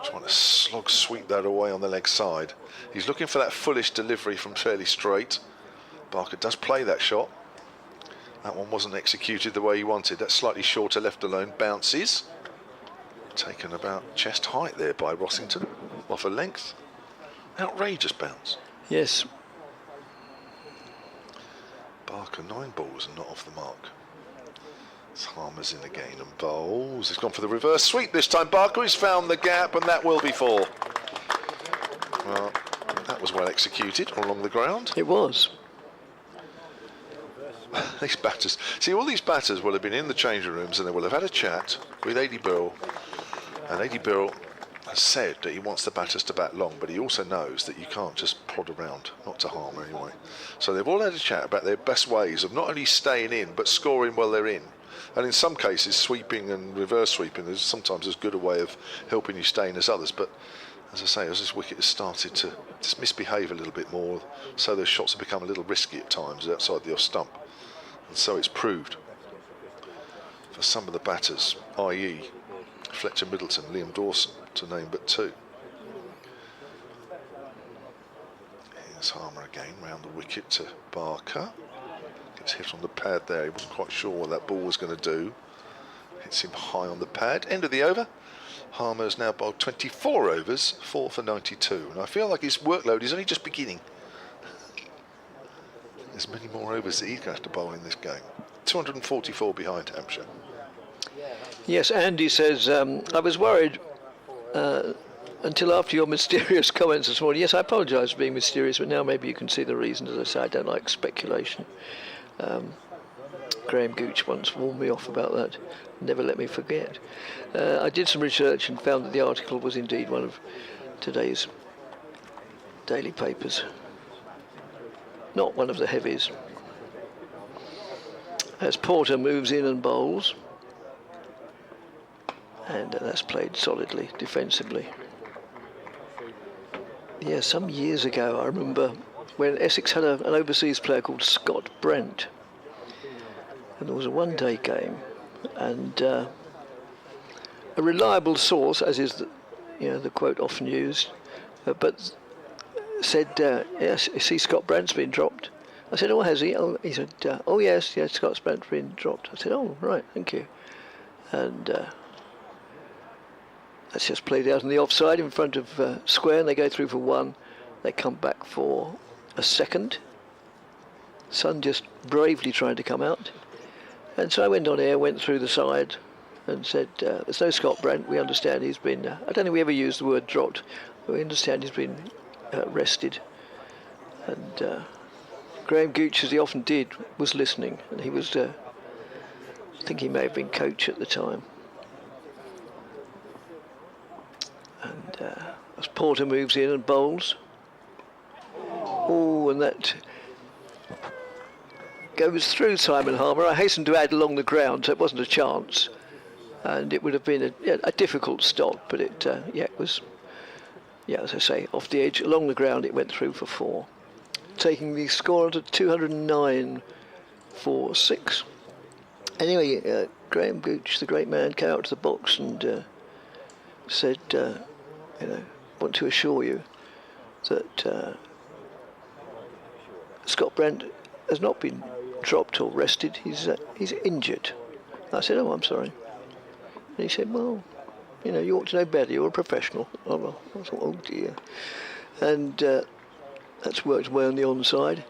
Trying to slog sweep that away on the leg side. He's looking for that fullish delivery from fairly straight. Barker does play that shot. That one wasn't executed the way he wanted. That slightly shorter left alone bounces. Taken about chest height there by Rossington, off a length. Outrageous bounce. Yes. Barker 9 balls and not off the mark. Harmer's in again and bowls. He's gone for the reverse sweep this time. Barker has found the gap, and that will be 4. Well, that was well executed along the ground. It was. These batters, see, all these batters will have been in the changing rooms, and they will have had a chat with Adi Birrell, and Adi Birrell has said that he wants the batters to bat long, but he also knows that you can't just prod around, not to Harmer anyway. So they've all had a chat about their best ways of not only staying in, but scoring while they're in. And in some cases, sweeping and reverse sweeping is sometimes as good a way of helping you stay in as others. But as I say, as this wicket has started to just misbehave a little bit more, so those shots have become a little risky at times outside the off stump. And so it's proved for some of the batters, i.e. Fletcher Middleton, Liam Dawson, to name but 2. Here's Harmer again, round the wicket to Barker. Gets hit on the pad there. He wasn't quite sure what that ball was going to do. Hits him high on the pad. End of the over. Harmer has now bowled 24 overs, 4 for 92. And I feel like his workload is only just beginning. There's many more overs that he's going to have to bowl in this game. 244 behind Hampshire. Yes, Andy says, I was worried until after your mysterious comments this morning. Yes, I apologise for being mysterious, but now maybe you can see the reason. As I say, I don't like speculation. Graham Gooch once warned me off about that. Never let me forget. I did some research and found that the article was indeed one of today's daily papers. Not one of the heavies. As Porter moves in and bowls. And that's played solidly, defensively. Yeah, some years ago, I remember when Essex had an overseas player called Scott Brent. And there was a one-day game. And a reliable source, as is the quote often used, but said, yes, you see Scott Brandt's been dropped. I said, oh, has he? Oh, he said, oh, yes, Scott Brandt's been dropped. I said, oh, right, thank you. And that's just played out on the offside in front of square, and they go through for 1. They come back for a second. Sun just bravely trying to come out. And so I went on air, went through the side, and said, there's no Scott Brandt. We understand he's been, I don't think we ever used the word dropped, but we understand he's been rested. And Graham Gooch, as he often did, was listening, and he was, I think he may have been coach at the time. And as Porter moves in and bowls, oh, and that goes through Simon Harmer. I hasten to add along the ground, so it wasn't a chance, and it would have been a difficult stop, but it was, as I say, off the edge, along the ground. It went through for 4, taking the score to 209 for 6. Anyway, Graham Gooch, the great man, came out to the box and said, want to assure you that Scott Brandt has not been dropped or rested. He's injured. I said, oh, I'm sorry. And he said, well, you ought to know better. You're a professional. Oh, well, I thought, oh dear. And that's worked well on the onside.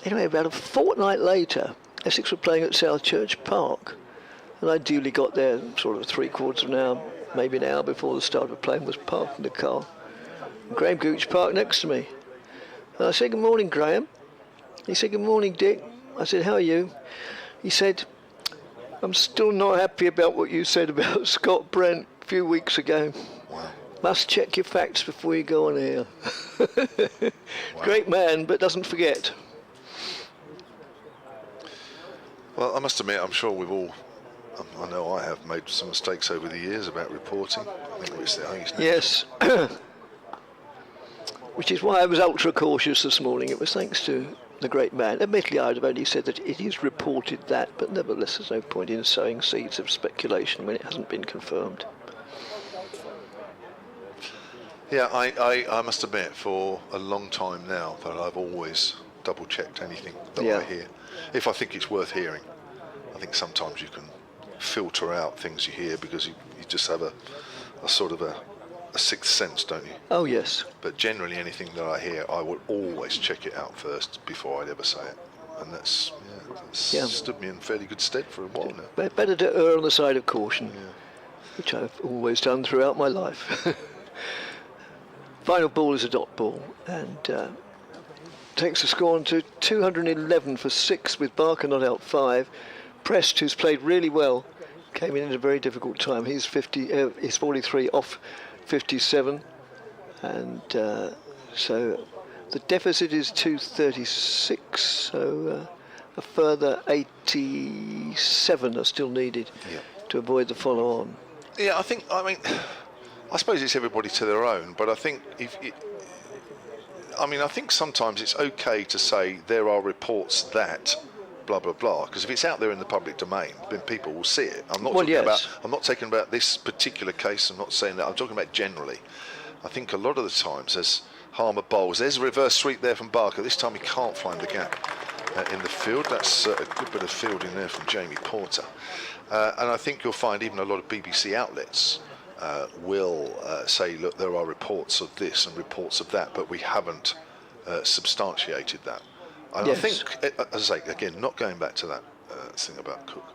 Anyway, about a fortnight later, Essex were playing at South Church Park, and I duly got there sort of 3/4 of an hour, maybe an hour before the start of the play, and was parking the car. Graham Gooch parked next to me. And I said, "Good morning, Graham." He said, "Good morning, Dick." I said, "How are you?" He said, "I'm still not happy about what you said about Scott Brent a few weeks ago. Wow. Must check your facts before you go on here." Wow. Great man, but doesn't forget. Well, I must admit, I'm sure we've all, I know I have made some mistakes over the years about reporting. I think it's yes. Which is why I was ultra cautious this morning. It was thanks to the great man. Admittedly, I'd have only said that it is reported that, but nevertheless, there's no point in sowing seeds of speculation when it hasn't been confirmed. Yeah, I must admit, for a long time now, that I've always double-checked anything that I hear. If I think it's worth hearing. I think sometimes you can filter out things you hear because you just have a sort of a sixth sense, don't you? Oh, yes. But generally anything that I hear, I will always check it out first before I'd ever say it. And that's stood me in fairly good stead for a while now. Better to err on the side of caution, which I've always done throughout my life. Final ball is a dot ball, and takes the score on to 211 for 6 with Barker not out 5. Prest, who's played really well, came in at a very difficult time. He's 43 off 57, and so the deficit is 236, so a further 87 are still needed to avoid the follow-on. Yeah, I suppose it's everybody to their own, but I think I think sometimes it's okay to say there are reports that blah blah blah, because if it's out there in the public domain, then people will see it. I'm not talking about this particular case. I'm not saying that. I'm talking about generally. I think a lot of the times as Harmer bowls, there's a reverse sweep there from Barker. This time he can't find the gap in the field. That's a good bit of fielding there from Jamie Porter, and I think you'll find even a lot of BBC outlets will say, look, there are reports of this and reports of that, but we haven't substantiated that. And I think, as I say, again, not going back to that thing about Cook.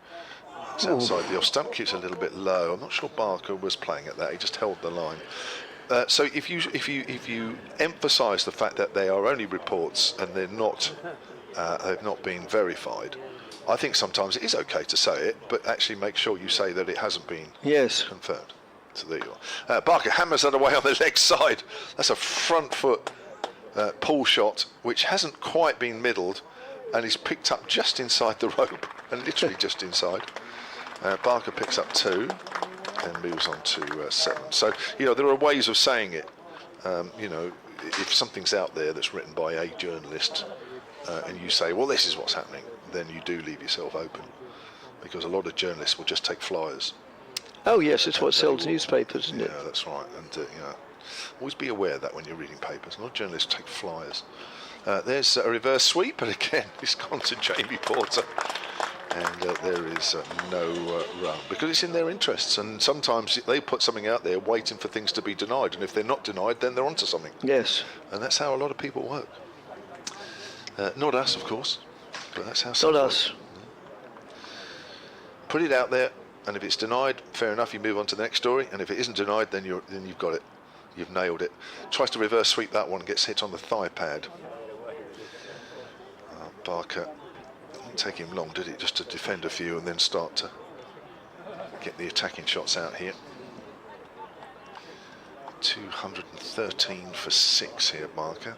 It's outside the off stump, keeps a little bit low. I'm not sure Barker was playing at that. He just held the line. So if you emphasise the fact that they are only reports and they're not, they've not been verified, I think sometimes it is okay to say it, but actually make sure you say that it hasn't been confirmed. So there you are. Barker hammers that away on the leg side. That's a front foot pull shot, which hasn't quite been middled, and is picked up just inside the rope, and literally just inside. Barker picks up 2 and moves on to 7. So, there are ways of saying it. If something's out there that's written by a journalist, and you say, well, this is what's happening, then you do leave yourself open, because a lot of journalists will just take flyers. Oh yes, it's what sells newspapers, isn't it? Yeah, that's right. And always be aware of that when you're reading papers. A lot of journalists take flyers. There's a reverse sweep, but again, it's gone to Jamie Porter, and there is no run because it's in their interests. And sometimes they put something out there, waiting for things to be denied, and if they're not denied, then they're onto something. Yes. And that's how a lot of people work. Not us, of course, but that's how. Not us. Put it out there. And if it's denied, fair enough, you move on to the next story. And if it isn't denied, then you've got it. You've nailed it. Tries to reverse sweep that one, gets hit on the thigh pad. Barker, didn't take him long, did it? Just to defend a few and then start to get the attacking shots out here. 213 for 6 here, Barker.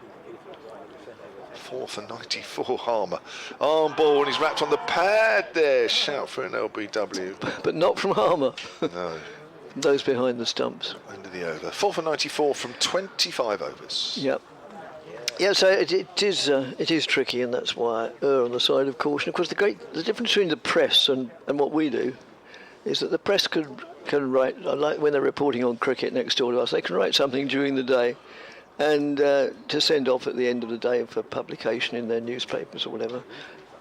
4 for 94, Harmer. Arm ball, and he's wrapped on the pad there. Shout for an LBW. But not from Harmer. No. Those behind the stumps. End of the over. 4 for 94 from 25 overs. Yep. Yeah, so it is tricky, and that's why I err on the side of caution. Of course, the difference between the press and what we do is that the press can write, like when they're reporting on cricket next door to us, they can write something during the day and to send off at the end of the day for publication in their newspapers or whatever.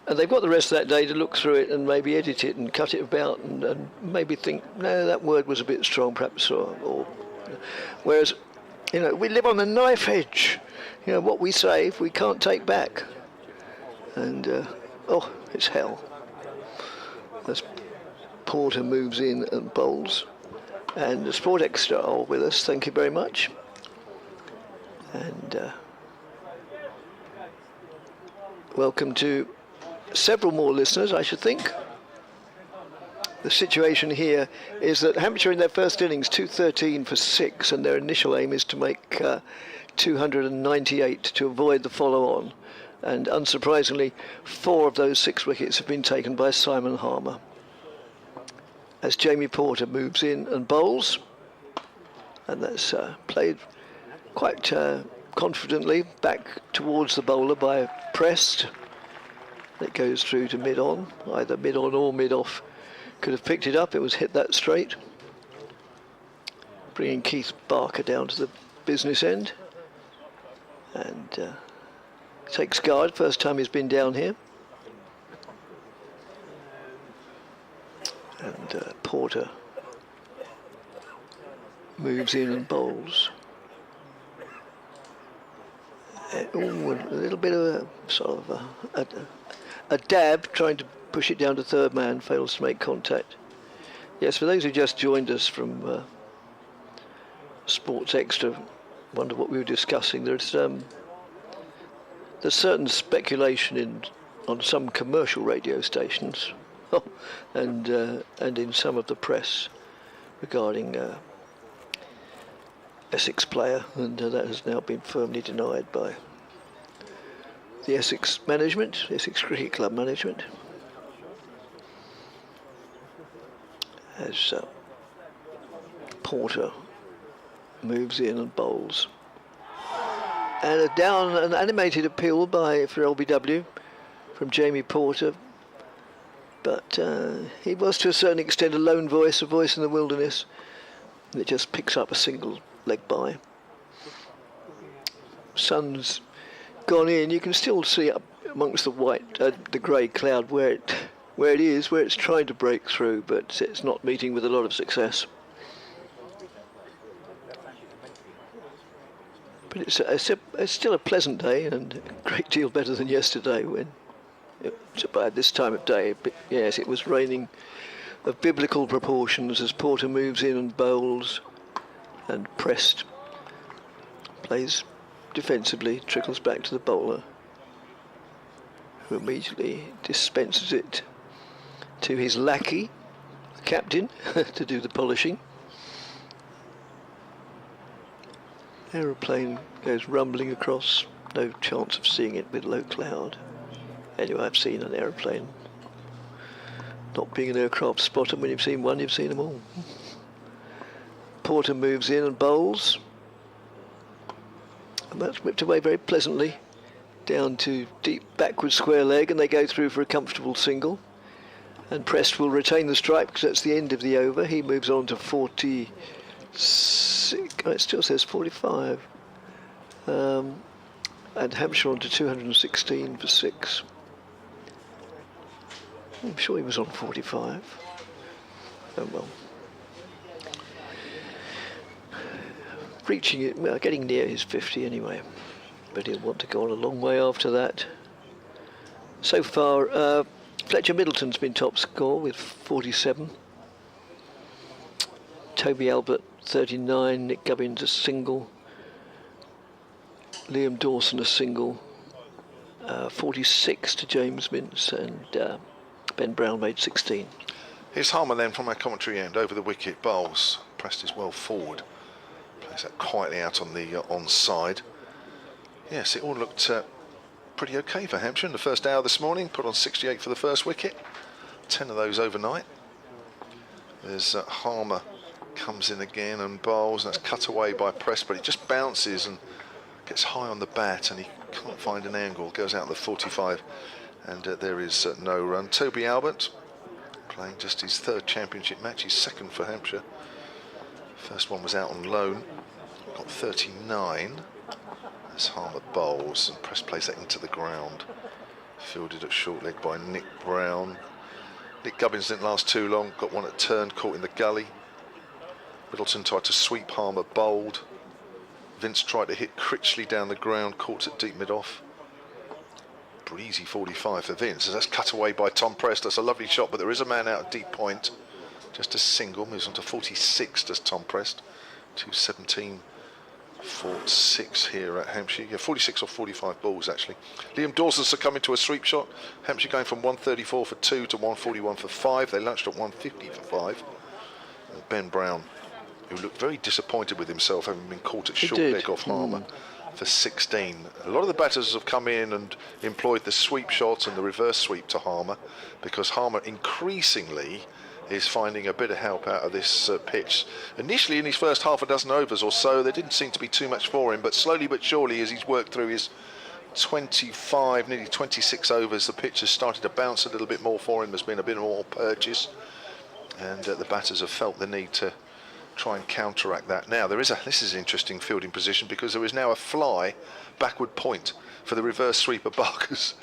And they've got the rest of that day to look through it and maybe edit it and cut it about and maybe think, no, that word was a bit strong perhaps, or whereas, we live on the knife edge. What we say, we can't take back. And, it's hell. As Porter moves in and bowls. And the Sport Extra are with us, thank you very much. And welcome to several more listeners, I should think. The situation here is that Hampshire in their first innings 213 for 6, and their initial aim is to make 298 to avoid the follow-on. And unsurprisingly, 4 of those 6 wickets have been taken by Simon Harmer. As Jamie Porter moves in and bowls, and that's played quite confidently back towards the bowler by Prest. It goes through to mid-on, either mid-on or mid-off. Could have picked it up, it was hit that straight. Bringing Keith Barker down to the business end. And takes guard, first time he's been down here. And Porter moves in and bowls. Ooh, a little bit of a sort of a dab, trying to push it down to third man, fails to make contact. Yes, for those who just joined us from Sports Extra, wonder what we were discussing. There's certain speculation on some commercial radio stations and in some of the press regarding Essex player, and that has now been firmly denied by the Essex management, Essex Cricket Club management. As Porter moves in and bowls. And an animated appeal for LBW from Jamie Porter. But he was to a certain extent a lone voice, a voice in the wilderness. And it just picks up a single leg by. Sun's gone in. You can still see up amongst the white, the grey cloud where it's trying to break through, but it's not meeting with a lot of success. But it's still a pleasant day and a great deal better than yesterday when it's about this time of day. But yes, it was raining of biblical proportions as Porter moves in and bowls, and Prest plays defensively, trickles back to the bowler, who immediately dispenses it to his lackey, the captain, to do the polishing. Aeroplane goes rumbling across, no chance of seeing it with low cloud. Anyway, I've seen an aeroplane. Not being an aircraft spotter, when you've seen one, you've seen them all. Porter moves in and bowls. And that's whipped away very pleasantly down to deep backward square leg, and they go through for a comfortable single. And Prest will retain the strike because that's the end of the over. He moves on to 46. It still says 45. And Hampshire on to 216 for 6. I'm sure he was on 45. Oh well. Reaching it, well, getting near his 50 anyway. But he'll want to go on a long way after that. So far, Fletcher Middleton's been top score with 47. Toby Albert 39, Nick Gubbins a single, Liam Dawson a single, 46 to James Mintz, and Ben Brown made 16. Here's Harmer then from our commentary end, over the wicket, bowls. Pressed is well forward. Plays that quietly out on the onside. Yes, it all looked pretty okay for Hampshire in the first hour this morning. Put on 68 for the first wicket. 10 of those overnight. There's Harmer comes in again and bowls. That's cut away by Prest, but it just bounces and gets high on the bat, and he can't find an angle. Goes out the 45, and there is no run. Toby Albert playing just his third championship match, his second for Hampshire. First one was out on loan. Got 39. As Harmer bowls, and Prest plays that into the ground. Fielded at short leg by Nick Brown. Nick Gubbins didn't last too long, got one at turn, caught in the gully. Middleton tried to sweep, Harmer bowled. Vince tried to hit Critchley down the ground, caught at deep mid-off. Breezy 45 for Vince, as that's cut away by Tom Prest. That's a lovely shot, but there is a man out at deep point. Just a single, moves on to 46, does Tom Prest. 217 Fought 6 here at Hampshire. Yeah, 46 or 45 balls actually. Liam Dawson's succumbing to a sweep shot. Hampshire going from 134 for 2 to 141 for 5. They lunched at 150 for 5. And Ben Brown, who looked very disappointed with himself, having been caught at short leg off Harmer for 16. A lot of the batters have come in and employed the sweep shot and the reverse sweep to Harmer, because Harmer increasingly is finding a bit of help out of this pitch. Initially in his first half a dozen overs or so, there didn't seem to be too much for him, but slowly but surely as he's worked through his 25, nearly 26 overs, the pitch has started to bounce a little bit more for him. There's been a bit more purchase, and the batters have felt the need to try and counteract that. Now this is an interesting fielding position, because there is now a fly backward point for the reverse sweeper Barker's.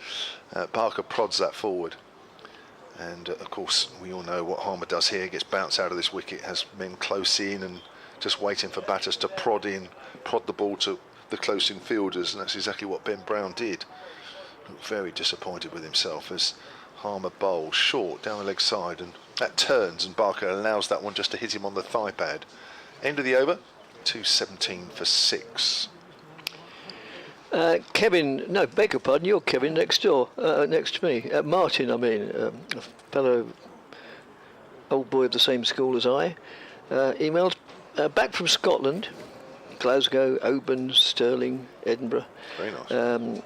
Barker prods that forward, and of course we all know what Harmer does here. Gets bounced out of this wicket, has men close in and just waiting for batters to prod the ball to the close in fielders, and that's exactly what Ben Brown did. Very disappointed with himself as Harmer bowls short down the leg side, and that turns, and Barker allows that one just to hit him on the thigh pad. End of the over, 217 for 6. Kevin, no, beg your pardon, you're Kevin next door, next to me. Martin, I mean, a fellow old boy of the same school as I, emailed back from Scotland, Glasgow, Oban, Stirling, Edinburgh. Very nice.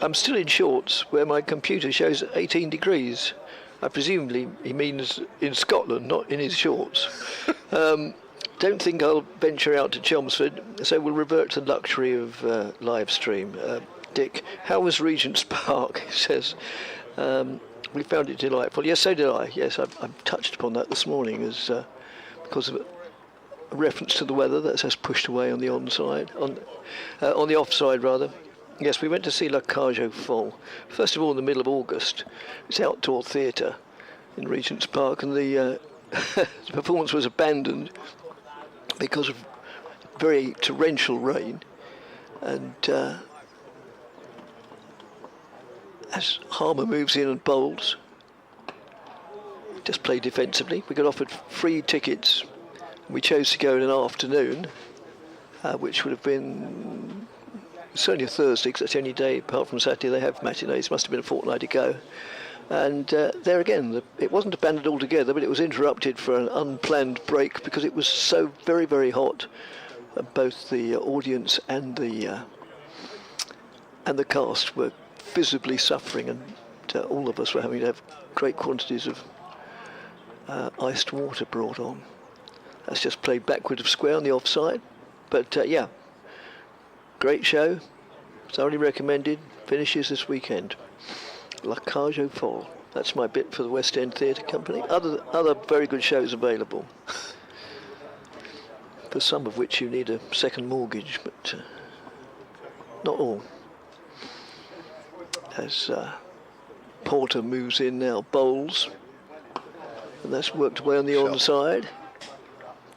I'm still in shorts where my computer shows 18 degrees. I presumably he means in Scotland, not in his shorts. Don't think I'll venture out to Chelmsford, so we'll revert to the luxury of live stream. Dick, how was Regent's Park? He says. We found it delightful. Yes, so did I. Yes, I've touched upon that this morning as because of a reference to the weather. That's us pushed away on the onside, on the offside rather. Yes, we went to see La Cage aux Folles. First of all, in the middle of August. It's outdoor theatre in Regent's Park, and the performance was abandoned because of very torrential rain. And as Harmer moves in and bowls, just play defensively. We got offered free tickets. We chose to go in an afternoon, which would have been certainly a Thursday, because that's the only day, apart from Saturday, they have matinees. Must have been a fortnight ago. And there again, it wasn't abandoned altogether, but it was interrupted for an unplanned break because it was so very, very hot. Both the audience and the cast were visibly suffering, and all of us were having to have great quantities of iced water brought on. That's just played backward of square on the offside. But yeah, great show, thoroughly recommended. Finishes this weekend. La Cage aux Folles. That's my bit for the West End Theatre Company. Other very good shows available, for some of which you need a second mortgage, but not all. As Porter moves in now, bowls, and that's worked away on the onside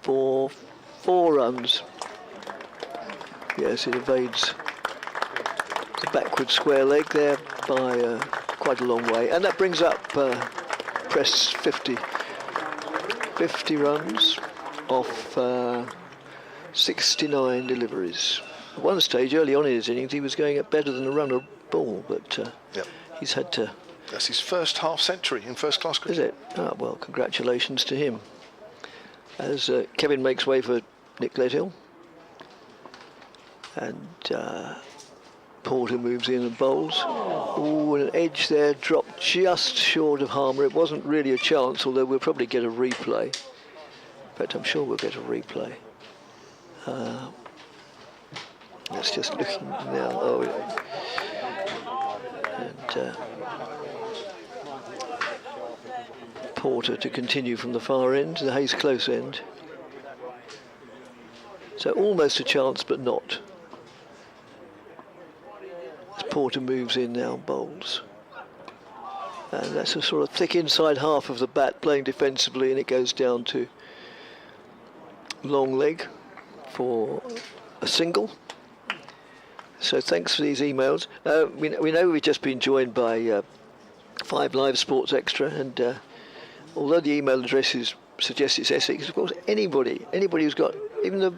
for 4 runs. Yes, it evades the backward square leg there by quite a long way, and that brings up Press 50 runs off 69 deliveries. At one stage early on in his innings he was going at better than a run of ball, but he's had to... That's his first half century in first class cricket. Is it? Ah, well, congratulations to him. As Kevin makes way for Nick Gledhill, and Porter moves in and bowls. Oh, and an edge there, dropped just short of Harmer. It wasn't really a chance, although we'll probably get a replay. In fact, I'm sure we'll get a replay. Let's just looking now. Oh, and Porter to continue from the far end, the Hayes close end. So almost a chance, but not. As Porter moves in now, bowls. And that's a sort of thick inside half of the bat playing defensively, and it goes down to long leg for a single. So thanks for these emails. We know we've just been joined by 5 Live Sports Extra, and although the email addresses suggest it's Essex, of course anybody who's got even the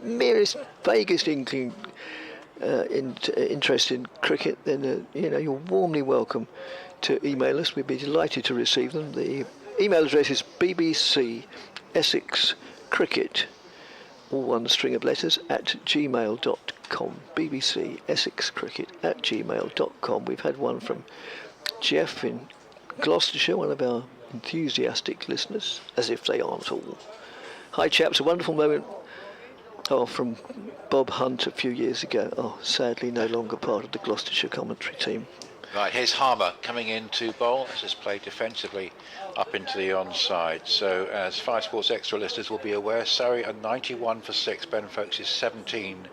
merest, vaguest inkling interest in cricket, then you're warmly welcome to email us. We'd be delighted to receive them. The email address is BBC Essex Cricket, all one string of letters, at gmail.com. BBC Essex Cricket at gmail.com. We've had one from Jeff in Gloucestershire, one of our enthusiastic listeners, as if they aren't all. Hi chaps, a wonderful moment. From Bob Hunt a few years ago. Sadly no longer part of the Gloucestershire commentary team. Right, here's Harmer coming in to bowl. This is played defensively up into the onside. So as 5 Sports Extra listeners will be aware, Surrey are 91 for 6. Ben Folkes is 17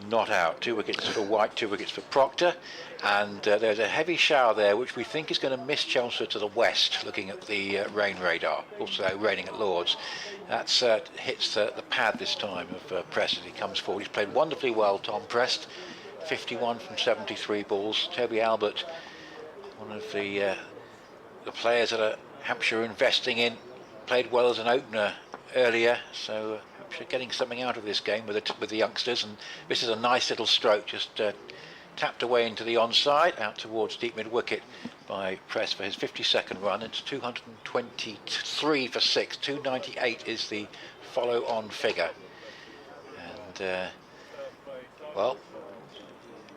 not out. 2 wickets for White, 2 wickets for Proctor. And there's a heavy shower there, which we think is going to miss Chelmsford to the west, looking at the rain radar. Also raining at Lords. That's hits the pad this time of Prest as he comes forward. He's played wonderfully well, Tom Prest. 51 from 73 balls. Toby Albert, one of the players that Hampshire are investing in, played well as an opener earlier. So Hampshire getting something out of this game with the youngsters. And this is a nice little stroke, just tapped away into the onside, out towards deep mid wicket by Press for his 52nd run. It's 223 for 6. 298 is the follow-on figure. And well,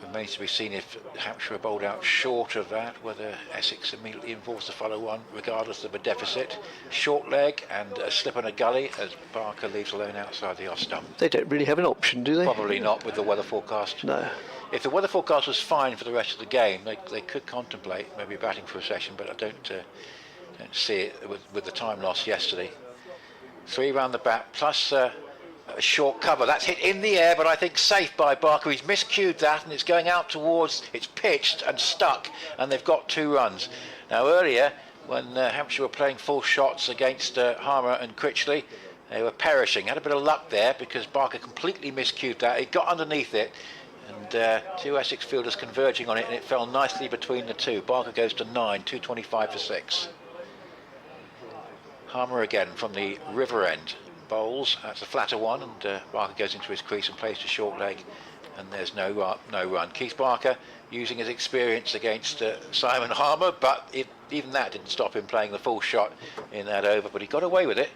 it remains to be seen if Hampshire are bowled out short of that, whether Essex immediately enforce the follow-on regardless of a deficit. Short leg and a slip on a gully as Barker leaves alone outside the off stump. They don't really have an option, do they? Probably not with the weather forecast. No. If the weather forecast was fine for the rest of the game, they could contemplate maybe batting for a session, but I don't see it with the time lost yesterday. 3 round the bat, plus a short cover. That's hit in the air, but I think safe by Barker. He's miscued that, and it's going out towards, it's pitched and stuck, and they've got 2 runs. Now earlier, when Hampshire were playing full shots against Harmer and Critchley, they were perishing. Had a bit of luck there because Barker completely miscued that. He got underneath it, and 2 Essex fielders converging on it, and it fell nicely between the 2. Barker goes to 9, 225 for 6. Harmer again from the river end bowls. That's a flatter one, and Barker goes into his crease and plays to short leg, and there's no run. Keith Barker using his experience against Simon Harmer, but even that didn't stop him playing the full shot in that over, but he got away with it.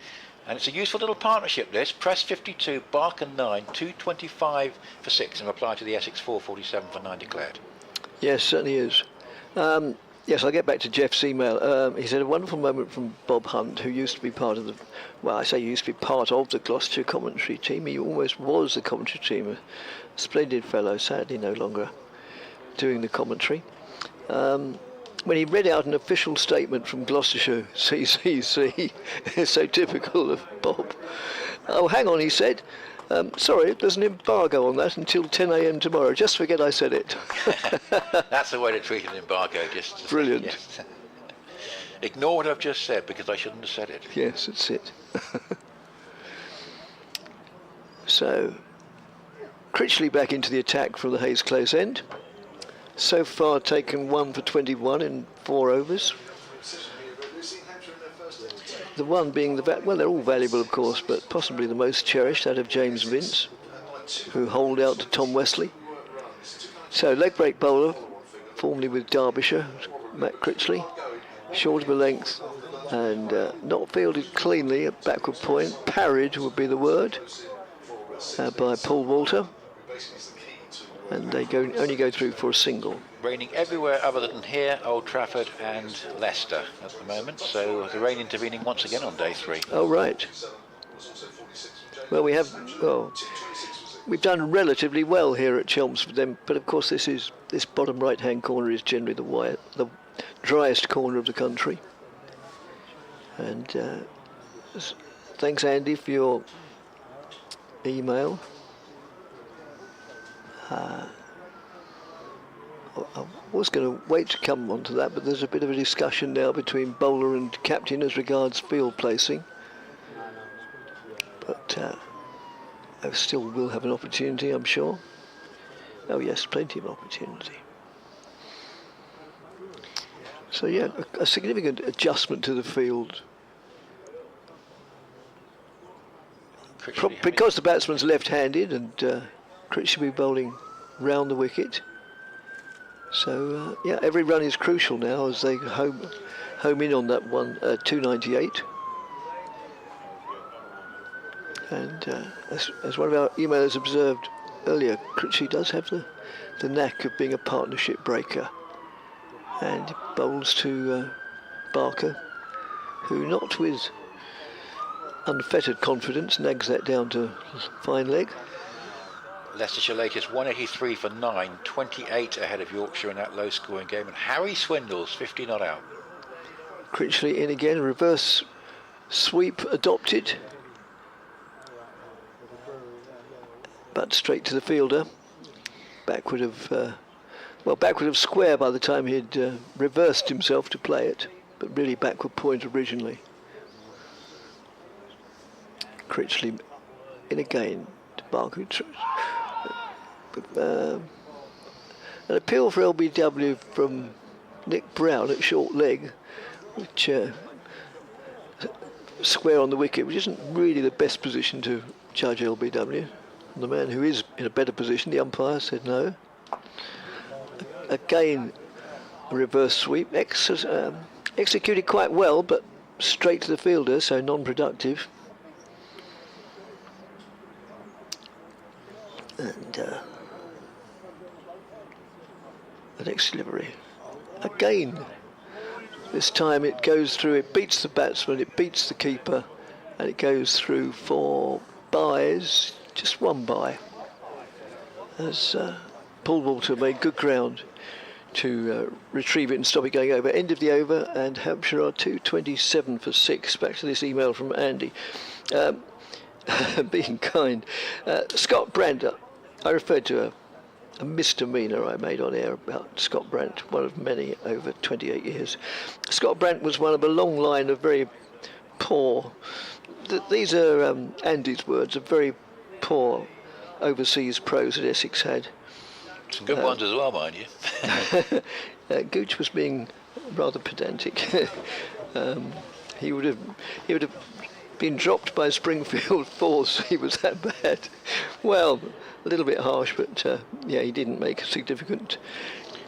And it's a useful little partnership, this. Press 52, Barker 9, 225 for 6 in reply to the Essex 447 for 9 declared. Yes, certainly is. Yes, I'll get back to Jeff's email. He said a wonderful moment from Bob Hunt, who used to be part of the, well, I say used to be part of the Gloucestershire commentary team. He almost was the commentary team. A splendid fellow, sadly no longer doing the commentary. When he read out an official statement from Gloucestershire CCC, it's so typical of Bob. Oh, hang on, he said. Sorry, there's an embargo on that until 10 a.m. tomorrow. Just forget I said it. That's the way to treat an embargo. Just brilliant. Yes. Ignore what I've just said because I shouldn't have said it. Yes, that's it. So, Critchley back into the attack from the Hayes Close end. So far taken 1 for 21 in 4 overs. The one being well, they're all valuable, of course, but possibly the most cherished, that of James Vince, who holed out to Tom Wesley. So, leg break bowler, formerly with Derbyshire, Matt Critchley, short of a length, and not fielded cleanly at backward point. Parried would be the word, by Paul Walter, and they only go through for a single. Raining everywhere other than here, Old Trafford and Leicester at the moment, so the rain intervening once again on day 3. Oh, right. Well, we've done relatively well here at Chelmsford then, but of course this bottom right hand corner is generally the driest corner of the country. And thanks, Andy, for your email. I was going to wait to come on to that, but there's a bit of a discussion now between bowler and captain as regards field placing. But I still will have an opportunity, I'm sure. Oh yes, plenty of opportunity. So yeah, a significant adjustment to the field. Because the batsman's left-handed and Critchley should be bowling round the wicket. So yeah, every run is crucial now as they home in on that one 298. And as one of our emailers observed earlier, Critchley does have the knack of being a partnership breaker, and bowls to Barker, who, not with unfettered confidence, nags that down to fine leg. Leicestershire latest 183 for 9, 28 ahead of Yorkshire in that low-scoring game, and Harry Swindles 50 not out. Critchley in again, reverse sweep adopted, but straight to the fielder, backward of square by the time he'd reversed himself to play it, but really backward point originally. Critchley in again to Barker. An appeal for LBW from Nick Brown at short leg, which square on the wicket, which isn't really the best position to judge LBW. And the man who is in a better position, the umpire, said no. Again, a reverse sweep, executed quite well, but straight to the fielder, so non-productive. And the next delivery, again, this time it goes through, it beats the batsman, it beats the keeper, and it goes through 4 byes, just 1 bye, as Paul Walter made good ground to retrieve it and stop it going over. End of the over, and Hampshire are 227 for 6. Back to this email from Andy. Being kind. Scott Brandt, I referred to a misdemeanour I made on air about Scott Brandt, one of many over 28 years. Scott Brandt was one of a long line of very poor, these are Andy's words, of very poor overseas pros that Essex had. Some good ones as well, mind you. Gooch was being rather pedantic. He would have been dropped by Springfield Force. He was that bad. Well, a little bit harsh, but yeah, he didn't make a significant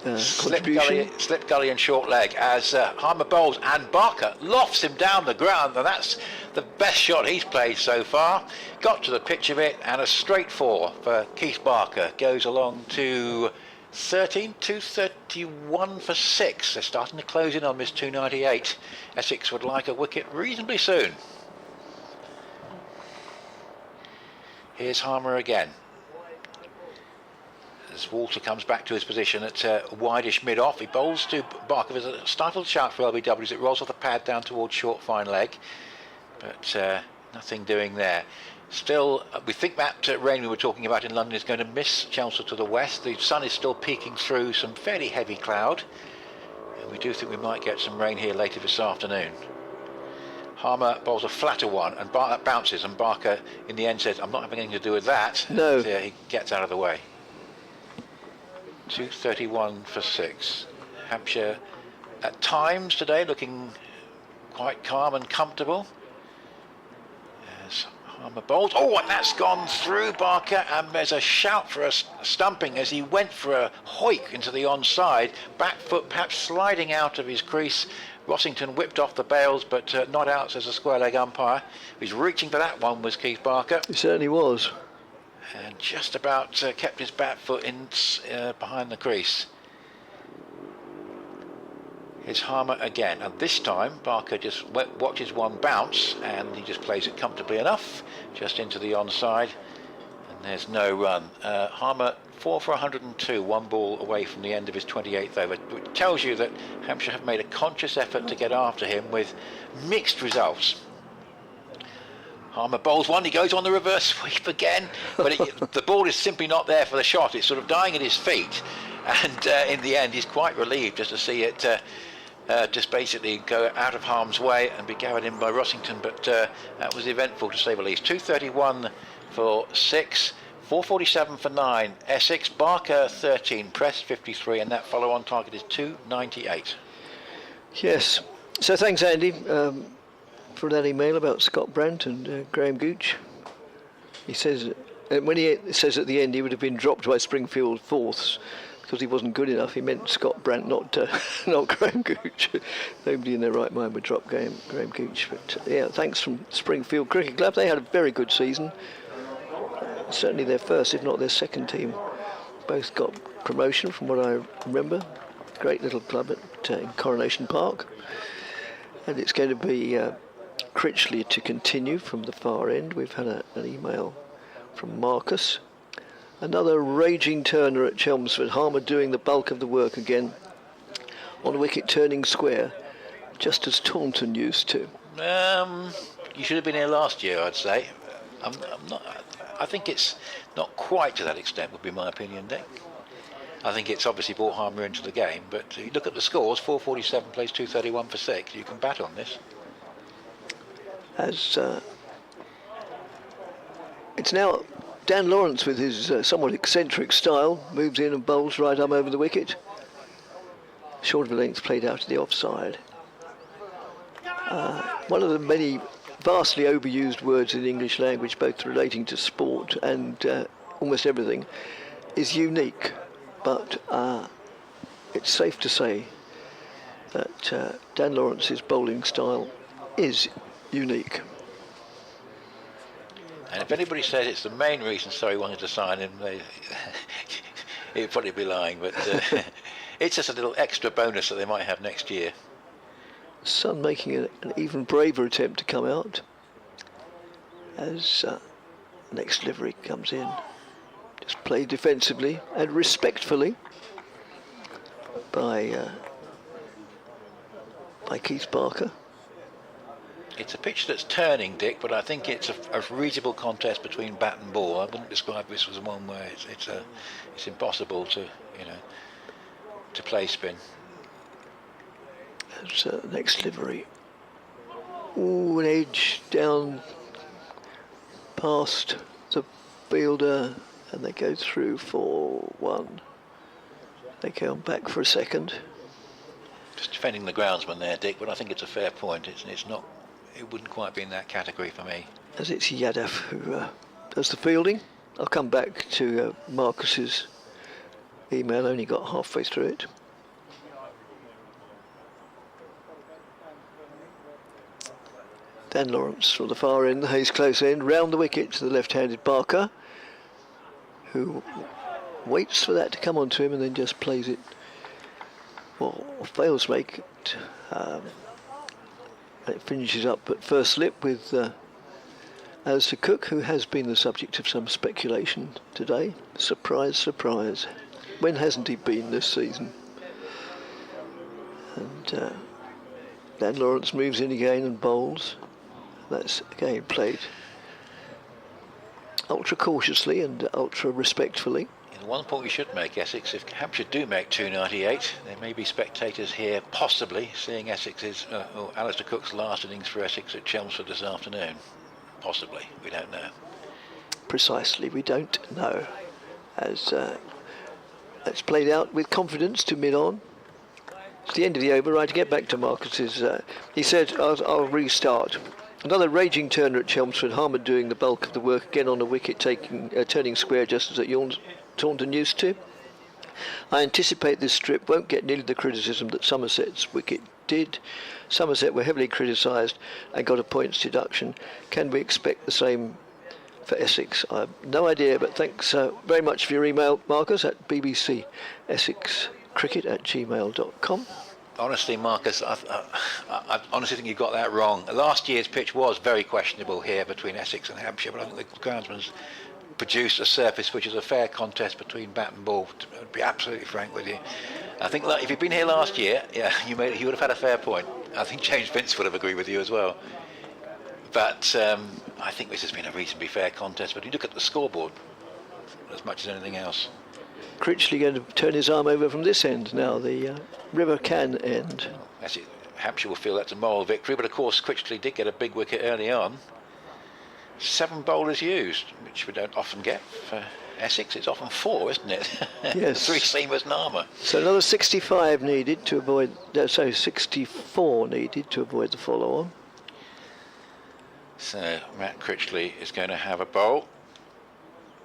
contribution. Slip gully and short leg as Harmer bowls, and Barker lofts him down the ground, and that's the best shot he's played so far. Got to the pitch of it, and a straight 4 for Keith Barker. Goes along to 231 for 6. They're starting to close in on this 298. Essex would like a wicket reasonably soon. Here's Harmer again. As Walter comes back to his position at wideish mid-off, he bowls to Barker. There's a stifled shout for LBW as it rolls off the pad down towards short fine leg, but nothing doing there. Still, we think that rain we were talking about in London is going to miss Chelmsford to the west. The sun is still peeking through some fairly heavy cloud, and we do think we might get some rain here later this afternoon. Harmer bowls a flatter one, and that bounces, and Barker in the end says, I'm not having anything to do with that. No. And, he gets out of the way. 231 for 6. Hampshire at times today looking quite calm and comfortable. As Harmer bowls, and that's gone through Barker, and there's a shout for a stumping as he went for a hoik into the onside, back foot perhaps sliding out of his crease. Rossington whipped off the bails, but not out, says a square leg umpire. Who's reaching for that one was Keith Barker. He certainly was. And just about kept his bat foot in behind the crease. Here's Harmer again, and this time Barker just watches one bounce, and he just plays it comfortably enough, just into the onside, and there's no run. Harmer 4 for 102, 1 ball away from the end of his 28th over, which tells you that Hampshire have made a conscious effort to get after him with mixed results. Harmer bowls one, he goes on the reverse sweep again, but the ball is simply not there for the shot. It's sort of dying at his feet, and in the end he's quite relieved just to see it just basically go out of harm's way and be carried in by Rossington, but that was eventful to say the least. 231 for 6. 447 for 9. Essex, Barker 13, Press 53, and that follow-on target is 298. Yes. So thanks, Andy, for that email about Scott Brandt and Graham Gooch. He says, when he says at the end he would have been dropped by Springfield fourths because he wasn't good enough, he meant Scott Brandt, not Graham Gooch. Nobody in their right mind would drop Graham Gooch. But yeah, thanks from Springfield Cricket Club. They had a very good season. Certainly their first, if not their second team, both got promotion from what I remember. Great little club at in Coronation Park. And it's going to be Critchley to continue from the far end. We've had an email from Marcus. Another raging turner at Chelmsford. Harmer doing the bulk of the work again on wicket turning square, just as Taunton used to. You should have been here last year, I'd say. I'm not. I think it's not quite to that extent, would be my opinion, Dick. I think it's obviously brought Harmer into the game, but you look at the scores, 447 plays 231 for 6. You can bat on this. As it's now Dan Lawrence with his somewhat eccentric style, moves in and bowls right arm over the wicket. Short of a length played out to the offside. One of the many vastly overused words in the English language, both relating to sport and almost everything, is unique. But it's safe to say that Dan Lawrence's bowling style is unique. And if anybody says it's the main reason Surrey wanted to sign him, he'd probably be lying. But it's just a little extra bonus that they might have next year. Sun making an even braver attempt to come out as next livery comes in. Just played defensively and respectfully by Keith Barker. It's a pitch that's turning, Dick, but I think it's a reasonable contest between bat and ball. I wouldn't describe this as one where it's impossible to play spin. As next livery. Ooh, an edge down past the fielder, and they go through for 1. They come back for a second. Just defending the groundsman there, Dick, but I think it's a fair point. It's not. It wouldn't quite be in that category for me. As it's Yadav who does the fielding. I'll come back to Marcus's email, only got halfway through it. Dan Lawrence from the far end, the Hayes close end, round the wicket to the left-handed Barker, who waits for that to come onto him and then just plays it, or fails to make it. It finishes up at first slip with Alistair Cook, who has been the subject of some speculation today. Surprise, surprise. When hasn't he been this season? And Dan Lawrence moves in again and bowls. That's again played ultra cautiously and ultra respectfully. One point we should make, Essex, if Hampshire do make 298, there may be spectators here possibly seeing Essex's or Alistair Cook's last innings for Essex at Chelmsford this afternoon. Possibly, we don't know. Precisely, we don't know. As that's played out with confidence to mid-on. It's the end of the over, right, to get back to Marcus's. He said, I'll restart. Another raging turner at Chelmsford, Harmer doing the bulk of the work again on a wicket, turning square just as at Taunton used to. I anticipate this strip won't get nearly the criticism that Somerset's wicket did. Somerset were heavily criticised and got a points deduction. Can we expect the same for Essex? I have no idea, but thanks very much for your email, Marcus, at bbcessexcricket@gmail.com. Honestly, Marcus, I honestly think you got that wrong. Last year's pitch was very questionable here between Essex and Hampshire, but I think the groundsman's produced a surface which is a fair contest between bat and ball, to be absolutely frank with you. I think like, if you'd been here last year, yeah, you would have had a fair point. I think James Vince would have agreed with you as well. But I think this has been a reasonably fair contest, but you look at the scoreboard as much as anything else. Critchley going to turn his arm over from this end now, the River Can end. Hampshire will feel that's a moral victory, but of course Critchley did get a big wicket early on. 7 bowlers used, which we don't often get. For Essex, it's often 4, isn't it? Yes. 3 seamers and Harmer. So another 65 needed to avoid, 64 needed to avoid the follow-on. So Matt Critchley is going to have a bowl.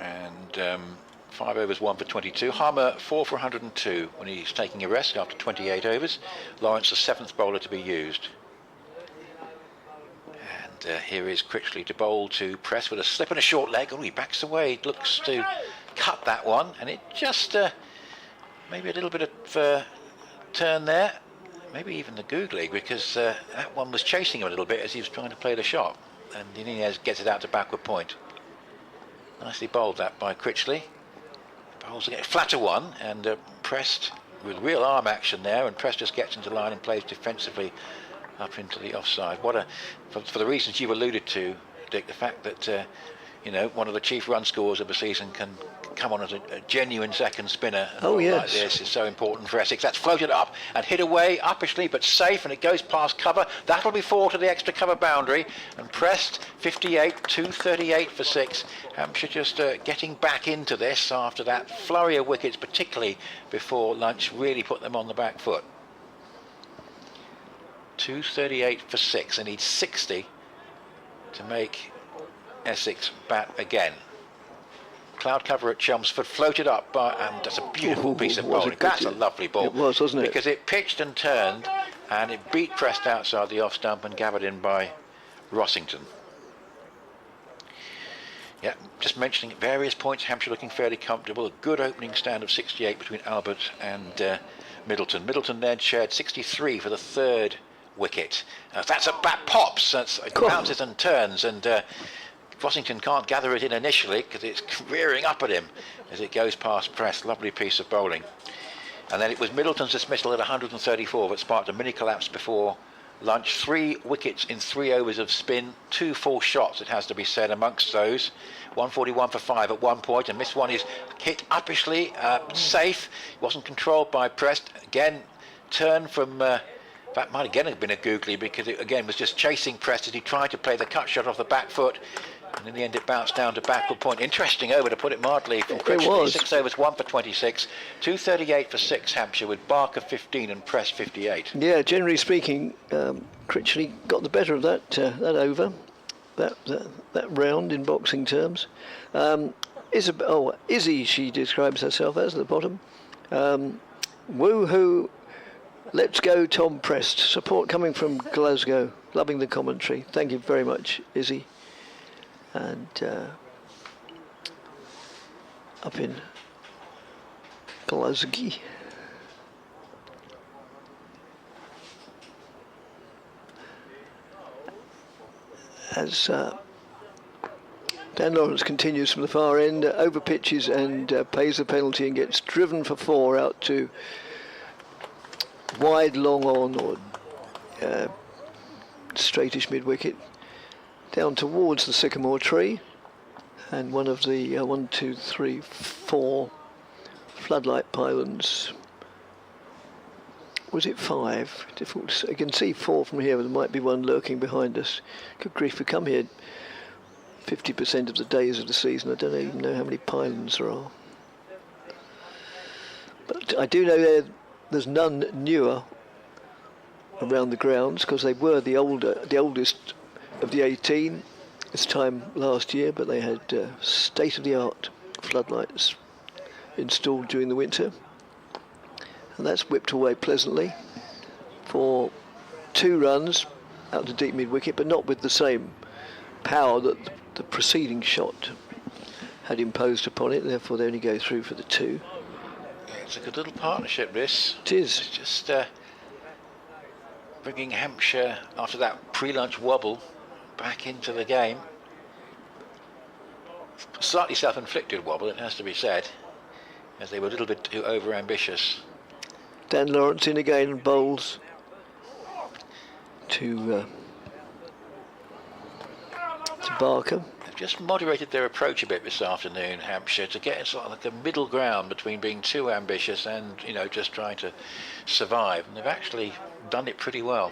And 5 overs, 1 for 22. Harmer 4 for 102 when he's taking a rest after 28 overs. Lawrence, the 7th bowler to be used. And here is Critchley to bowl to Press with a slip and a short leg. Oh, he backs away. Looks to cut that one, and it just maybe a little bit of turn there. Maybe even the googly, because that one was chasing him a little bit as he was trying to play the shot. And Inez gets it out to backward point. Nicely bowled that by Critchley. Bowls again, flatter one, and Pressed with real arm action there, and Press just gets into line and plays defensively up into the offside. What a, for the reasons you alluded to, Dick, the fact that you know, one of the chief run scorers of the season can come on as a genuine second spinner. Oh yes, like this is so important for Essex. That's floated up and hit away uppishly but safe, and it goes past cover. That'll be 4 to the extra cover boundary, and Pressed 58, 238 for 6. Hampshire just getting back into this after that flurry of wickets, particularly before lunch, really put them on the back foot. 238 for 6, and needs 60 to make Essex bat again. Cloud cover at Chelmsford, floated up by, and that's a beautiful piece of bowling. That's a lovely ball. It was, wasn't it? Because it pitched and turned, and it beat Pressed outside the off stump and gathered in by Rossington. Yeah, just mentioning at various points, Hampshire looking fairly comfortable. A good opening stand of 68 between Albert and Middleton. Middleton then shared 63 for the 3rd wicket. That's a bat pops. That's it bounces and turns, and Rossington can't gather it in initially because it's rearing up at him as it goes past Press. Lovely piece of bowling. And then it was Middleton's dismissal at 134 that sparked a mini collapse before lunch. 3 wickets in 3 overs of spin, 2 full shots, it has to be said, amongst those. 141 for 5 at one point, and this one is hit uppishly, safe. Wasn't controlled by Prest. Again, turn from that might again have been a googly, because it again was just chasing Prest as he tried to play the cut shot off the back foot, and in the end it bounced down to backward point. Interesting over, to put it mildly, from Critchley. 6 overs, 1 for 26, 238 for 6 Hampshire, with Barker 15 and Press 58. Yeah, generally speaking, Critchley got the better of that over, that round in boxing terms. Izzy, she describes herself as, at the bottom. Woohoo, let's go Tom Prest. Support coming from Glasgow. Loving the commentary. Thank you very much, Izzy. And up in Glasgow. As Dan Lawrence continues from the far end, over pitches and pays the penalty and gets driven for 4 out to wide, long on, or straightish mid-wicket, down towards the sycamore tree, and one of the 1, 2, 3, 4 floodlight pylons. Was it 5? Difficult to say. I can see 4 from here, but there might be one lurking behind us. Good grief, we come here 50% of the days of the season. I don't even know how many pylons there are. But I do know there's none newer around the grounds, because they were the oldest of the 18 this time last year, but they had state-of-the-art floodlights installed during the winter. And that's whipped away pleasantly for 2 runs out to deep mid-wicket, but not with the same power that the preceding shot had imposed upon it. Therefore, they only go through for the 2. It's a good little partnership, this. It is. It's just bringing Hampshire, after that pre-lunch wobble, back into the game. Slightly self-inflicted wobble, it has to be said, as they were a little bit too over-ambitious. Dan Lawrence in again and bowls to Barker. They've just moderated their approach a bit this afternoon, Hampshire, to get sort of like a middle ground between being too ambitious and, you know, just trying to survive. And they've actually done it pretty well.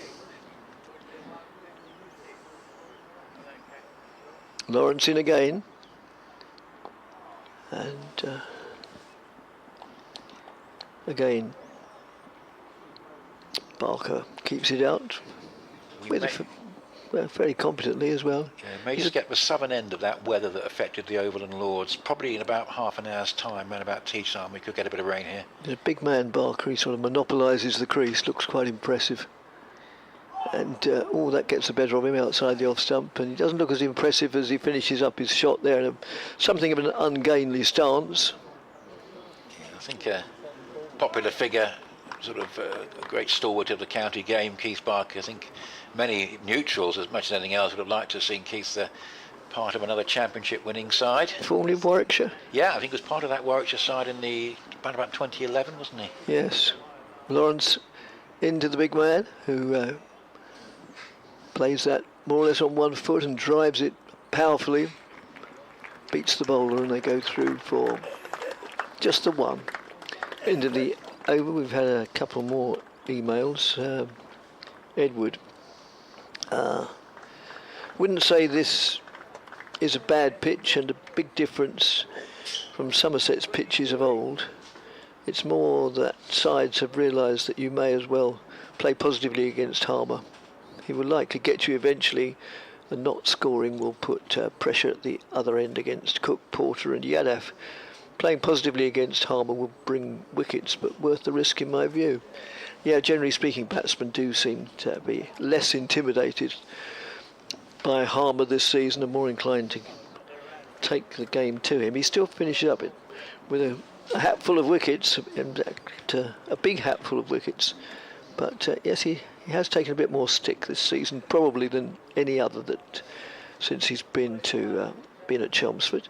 Lawrence in again. And again, Barker keeps it out with very competently as well. Yeah, may just get the southern end of that weather that affected the Oval and Lords. Probably in about half an hour's time, around about tea time, we could get a bit of rain here. He's a big man, Barker. He sort of monopolises the crease, looks quite impressive. And that gets the better of him outside the off stump, and he doesn't look as impressive as he finishes up his shot there in something of an ungainly stance. Yeah, I think a popular figure, sort of a great stalwart of the county game, Keith Barker. I think many neutrals, as much as anything else, would have liked to have seen Keith part of another championship winning side. Formerly of Warwickshire? Yeah, I think he was part of that Warwickshire side in about 2011, wasn't he? Yes. Lawrence into the big man, who plays that more or less on one foot and drives it powerfully, beats the bowler, and they go through for just the one. Into the over, we've had a couple more emails. Edward, wouldn't say this is a bad pitch and a big difference from Somerset's pitches of old. It's more that sides have realised that you may as well play positively against Harmer. He will likely get you eventually, and not scoring will put pressure at the other end against Cook, Porter and Yadav. Playing positively against Harmer will bring wickets, but worth the risk in my view. Yeah, generally speaking, batsmen do seem to be less intimidated by Harmer this season and more inclined to take the game to him. He still finishes up with a hatful of wickets, in fact, a big hatful of wickets. But yes, he has taken a bit more stick this season, probably than any other since he's been at Chelmsford.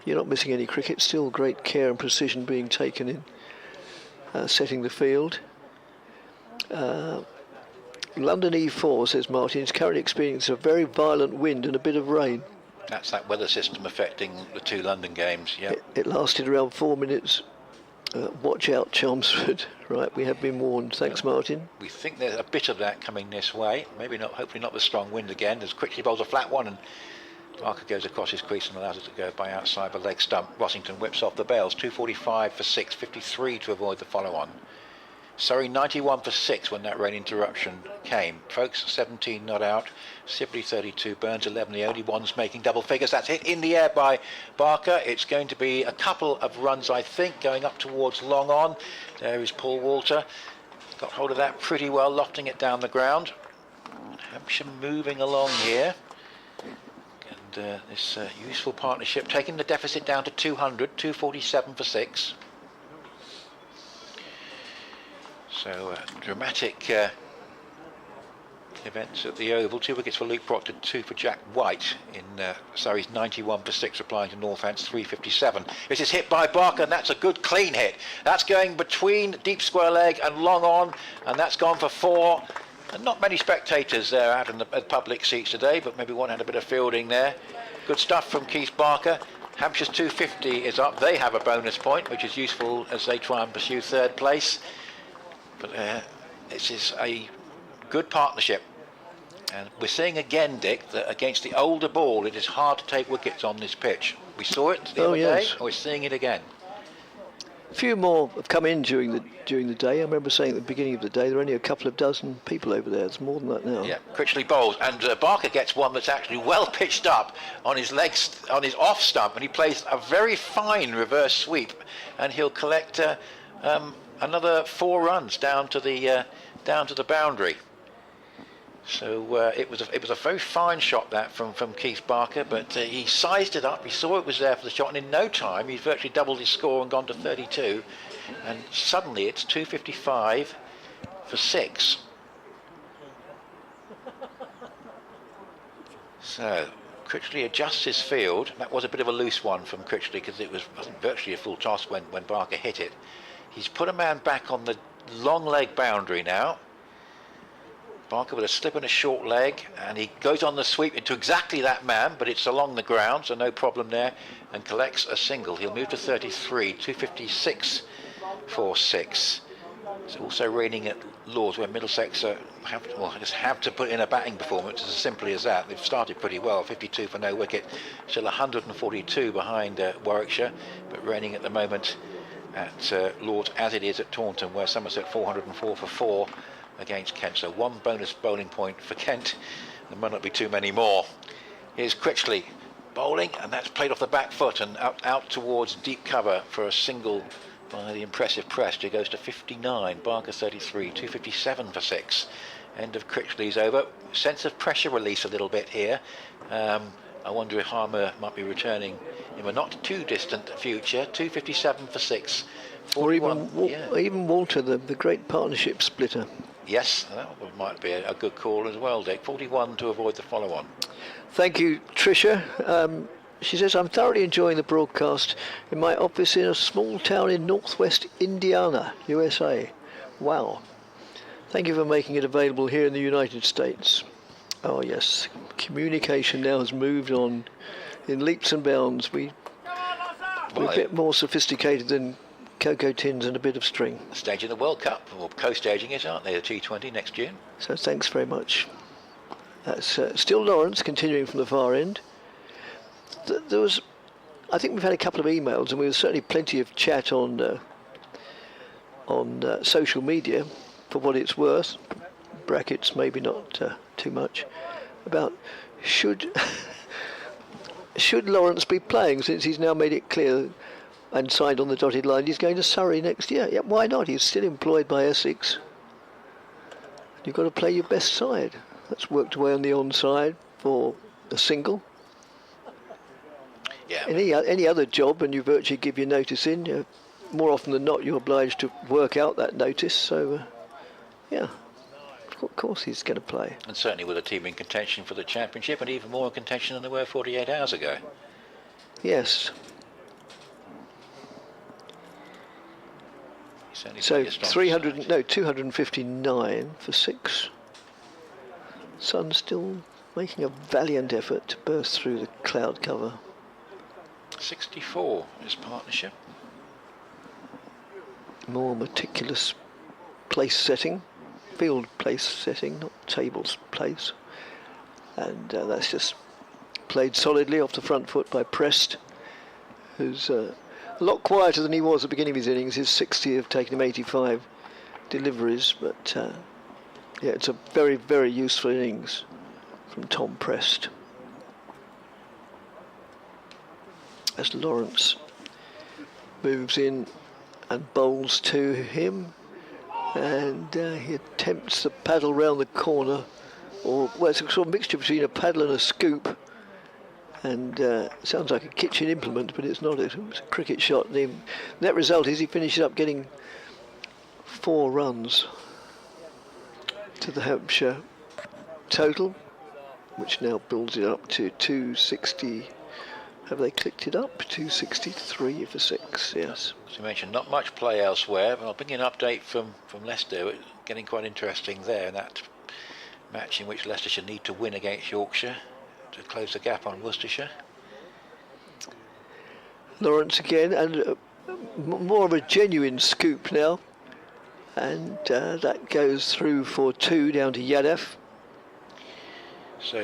You're not missing any cricket. Still great care and precision being taken in setting the field. London E4, says Martin, is currently experiencing a very violent wind and a bit of rain. That's that weather system affecting the two London games. Yeah. It lasted around 4 minutes. Watch out, Chelmsford. Right, we have been warned. Thanks, Martin. We think there's a bit of that coming this way. Maybe not. Hopefully not the strong wind again. There's quickly bowls a flat one, and Barker goes across his crease and allows it to go by outside the leg stump. Rossington whips off the bails. 245 for 6, 53 to avoid the follow-on. Surrey 91 for 6 when that rain interruption came. Folks 17 not out. Sibley 32, Burns 11, the only ones making double figures. That's hit in the air by Barker. It's going to be a couple of runs, I think, going up towards long on. There is Paul Walter. Got hold of that pretty well, lofting it down the ground. Hampshire moving along here. And this useful partnership taking the deficit down to 200, 247 for 6. So dramatic events at the Oval. 2 wickets for Luke Proctor, 2 for Jack White in Surrey's 91 for 6, replying to Northant's 357. This is hit by Barker, and that's a good clean hit. That's going between deep square leg and long on, and that's gone for 4. And not many spectators there out in the public seats today, but maybe one had a bit of fielding there. Good stuff from Keith Barker. Hampshire's 250 is up. They have a bonus point, which is useful as they try and pursue third place. But this is a good partnership. And we're seeing again, Dick, that against the older ball, it is hard to take wickets on this pitch. We saw it the other day, and we're seeing it again. A few more have come in during the day. I remember saying at the beginning of the day there are only a couple of dozen people over there. It's more than that now. Yeah, Critchley bowls, and Barker gets one that's actually well pitched up on his legs, on his off stump, and he plays a very fine reverse sweep, and he'll collect another 4 runs down to the boundary. So it was a very fine shot that from Keith Barker, but he sized it up. He saw it was there for the shot, and in no time he's virtually doubled his score and gone to 32. And suddenly it's 255 for 6. So Critchley adjusts his field. That was a bit of a loose one from Critchley because it wasn't virtually a full toss when Barker hit it. He's put a man back on the long leg boundary now. Barker with a slip and a short leg, and he goes on the sweep into exactly that man, but it's along the ground, so no problem there, and collects a single. He'll move to 33, 256 for 6. It's also raining at Lords, where Middlesex have to put in a batting performance. It's as simply as that. They've started pretty well, 52 for no wicket, still 142 behind Warwickshire, but raining at the moment at Lords as it is at Taunton, where Somerset 404 for 4 against Kent. So 1 bonus bowling point for Kent There might not be too many more. Here's Critchley bowling, and that's played off the back foot and out towards deep cover for a single by the impressive Prest, who goes to 59, Barker 33, 257 for 6. End of Critchley's over. Sense of pressure release a little bit here. I wonder if Harmer might be returning in a not too distant future. 257 for 6. 41, or even Walter, the great partnership splitter. Yes, that might be a good call as well, Dick. 41 to avoid the follow-on. Thank you, Tricia. She says, I'm thoroughly enjoying the broadcast in my office in a small town in northwest Indiana, USA. Wow. Thank you for making it available here in the United States. Oh yes, communication now has moved on in leaps and bounds. We're a bit more sophisticated than cocoa tins and a bit of string. Staging the World Cup, or co-staging it, aren't they, the T20 next June? So thanks very much. That's still Lawrence continuing from the far end. There was, I think we've had a couple of emails, and there was certainly plenty of chat on social media, for what it's worth, brackets maybe not too much, about should Lawrence be playing, since he's now made it clear and signed on the dotted line he's going to Surrey next year. Yeah, why not? He's still employed by Essex. You've got to play your best side. That's worked away on the onside for a single. Yeah. Any other job, and you virtually give your notice in, more often than not you're obliged to work out that notice. So, yeah, of course he's going to play. And certainly with a team in contention for the championship, and even more in contention than they were 48 hours ago. Yes. So 259 for 6. Sun still making a valiant effort to burst through the cloud cover. 64 is partnership. More meticulous place setting, field place setting, not tables place. And that's just played solidly off the front foot by Prest, who's a lot quieter than he was at the beginning of his innings. His 60 have taken him 85 deliveries, but yeah, it's a very, very useful innings from Tom Prest. As Lawrence moves in and bowls to him, and he attempts to paddle round the corner, or well, it's a sort of mixture between a paddle and a scoop, and sounds like a kitchen implement, but it's not. It's a cricket shot. And the net result is he finishes up getting 4 runs to the Hampshire total, which now builds it up to 260. Have they clicked it up? 263 for 6, yes. As you mentioned, not much play elsewhere, but I'll bring you an update from Leicester. It's getting quite interesting there in that match in which Leicestershire need to win against Yorkshire to close the gap on Worcestershire. Lawrence again, and more of a genuine scoop now. And that goes through for 2 down to Yadav. So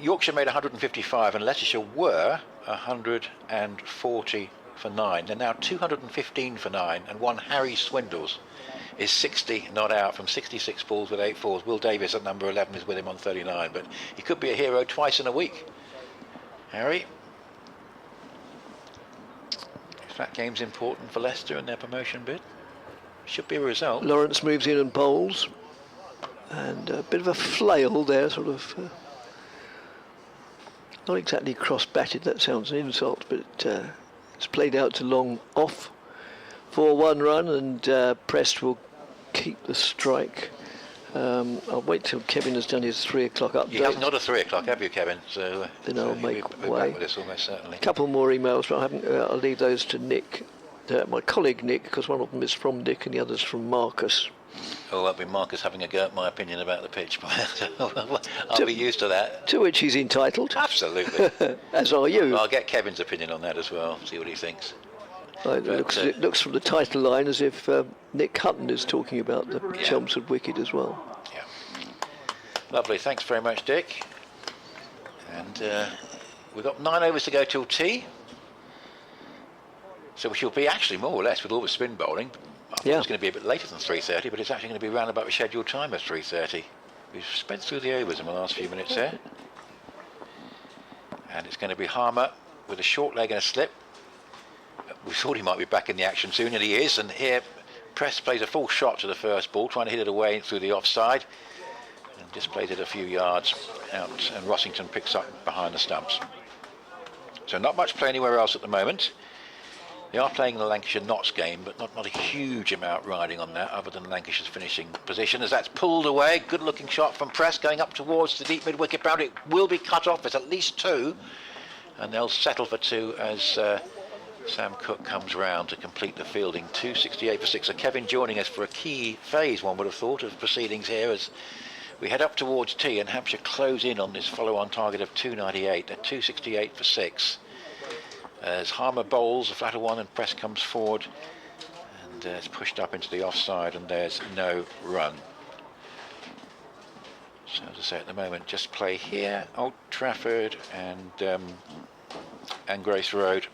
Yorkshire made 155 and Leicestershire were 140 for 9. They're now 215 for 9, and one Harry Swindles is 60 not out from 66 balls with 8 fours. Will Davis at number 11 is with him on 39, but he could be a hero twice in a week. Harry. If that game's important for Leicester and their promotion bid, should be a result. Lawrence moves in and bowls, and a bit of a flail there, sort of not exactly cross-batted, that sounds an insult, but it's played out to long off for 1 run, and Prest will keep the strike. I'll wait till Kevin has done his 3 o'clock update. You have not a 3 o'clock, have you, Kevin? So then I'll make we're way. back with this almost certainly. A couple more emails, but I haven't. I'll leave those to Nick, my colleague Nick, because one of them is from Nick and the other's from Marcus. Oh, that'll be Marcus having a go at my opinion about the pitch. I'll be used to that. To which he's entitled. Absolutely. As are you. I'll get Kevin's opinion on that as well, see what he thinks. It looks from the title line as if Nick Hutton is talking about the Chelmsford wicket as well. Yeah. Lovely, thanks very much, Dick. And we've got 9 overs to go till tea. So we shall be actually more or less with all the spin bowling. I thought it was going to be a bit later than 3:30, but it's actually going to be round about the scheduled time of 3:30. We've sped through the overs in the last few minutes there. And it's going to be Harmer with a short leg and a slip. We thought he might be back in the action soon, and he is. And here, Press plays a full shot to the first ball, trying to hit it away through the offside. And just plays it a few yards out, and Rossington picks up behind the stumps. So not much play anywhere else at the moment. They are playing the Lancashire Notts game, but not a huge amount riding on that, other than Lancashire's finishing position, as that's pulled away. Good looking shot from Press, going up towards the deep mid wicket boundary. It will be cut off. There's at least 2, and they'll settle for 2 as Sam Cook comes round to complete the fielding. 268 for 6. So Kevin joining us for a key phase, one would have thought, of proceedings here, as we head up towards tea, and Hampshire close in on this follow-on target of 298. They're 268 for 6. As Harmer bowls a flatter one, and Press comes forward, and it's pushed up into the offside, and there's no run. So as I say, at the moment, just play here, Old Trafford and Grace Road.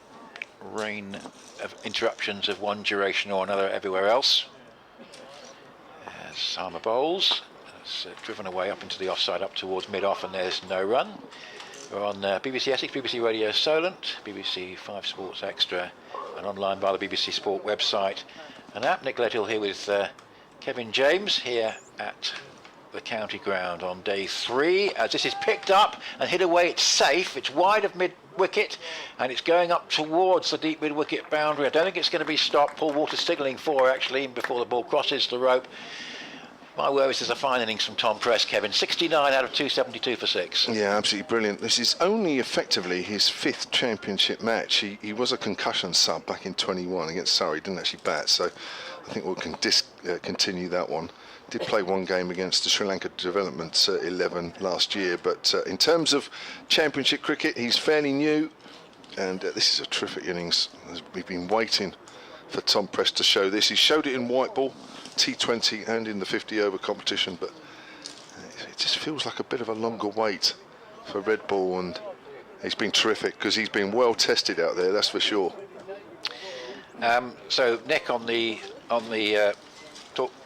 Rain of interruptions of one duration or another everywhere else. As Harmer bowls, it's driven away up into the offside, up towards mid-off, and there's no run. We're on BBC Essex, BBC Radio Solent, BBC 5 Sports Extra, and online via the BBC Sport website and app. Nick Lethill here with Kevin James here at the county ground on day 3. As this is picked up and hit away, it's safe. It's wide of mid-wicket, and it's going up towards the deep mid-wicket boundary. I don't think it's going to be stopped. Paul Waters signalling 4, actually, before the ball crosses the rope. My word, this is a fine innings from Tom Press, Kevin. 69 out of 272 for 6. Yeah, absolutely brilliant. This is only effectively his 5th championship match. He was a concussion sub back in 21 against Surrey, didn't actually bat, so I think we can continue that one. Did play one game against the Sri Lanka Development 11 last year, but in terms of championship cricket, he's fairly new, and this is a terrific innings. We've been waiting for Tom Press to show this. He showed it in white ball, T20 and in the 50 over competition, but it just feels like a bit of a longer wait for red ball, and he's been terrific because he's been well tested out there, that's for sure. So Nick, on the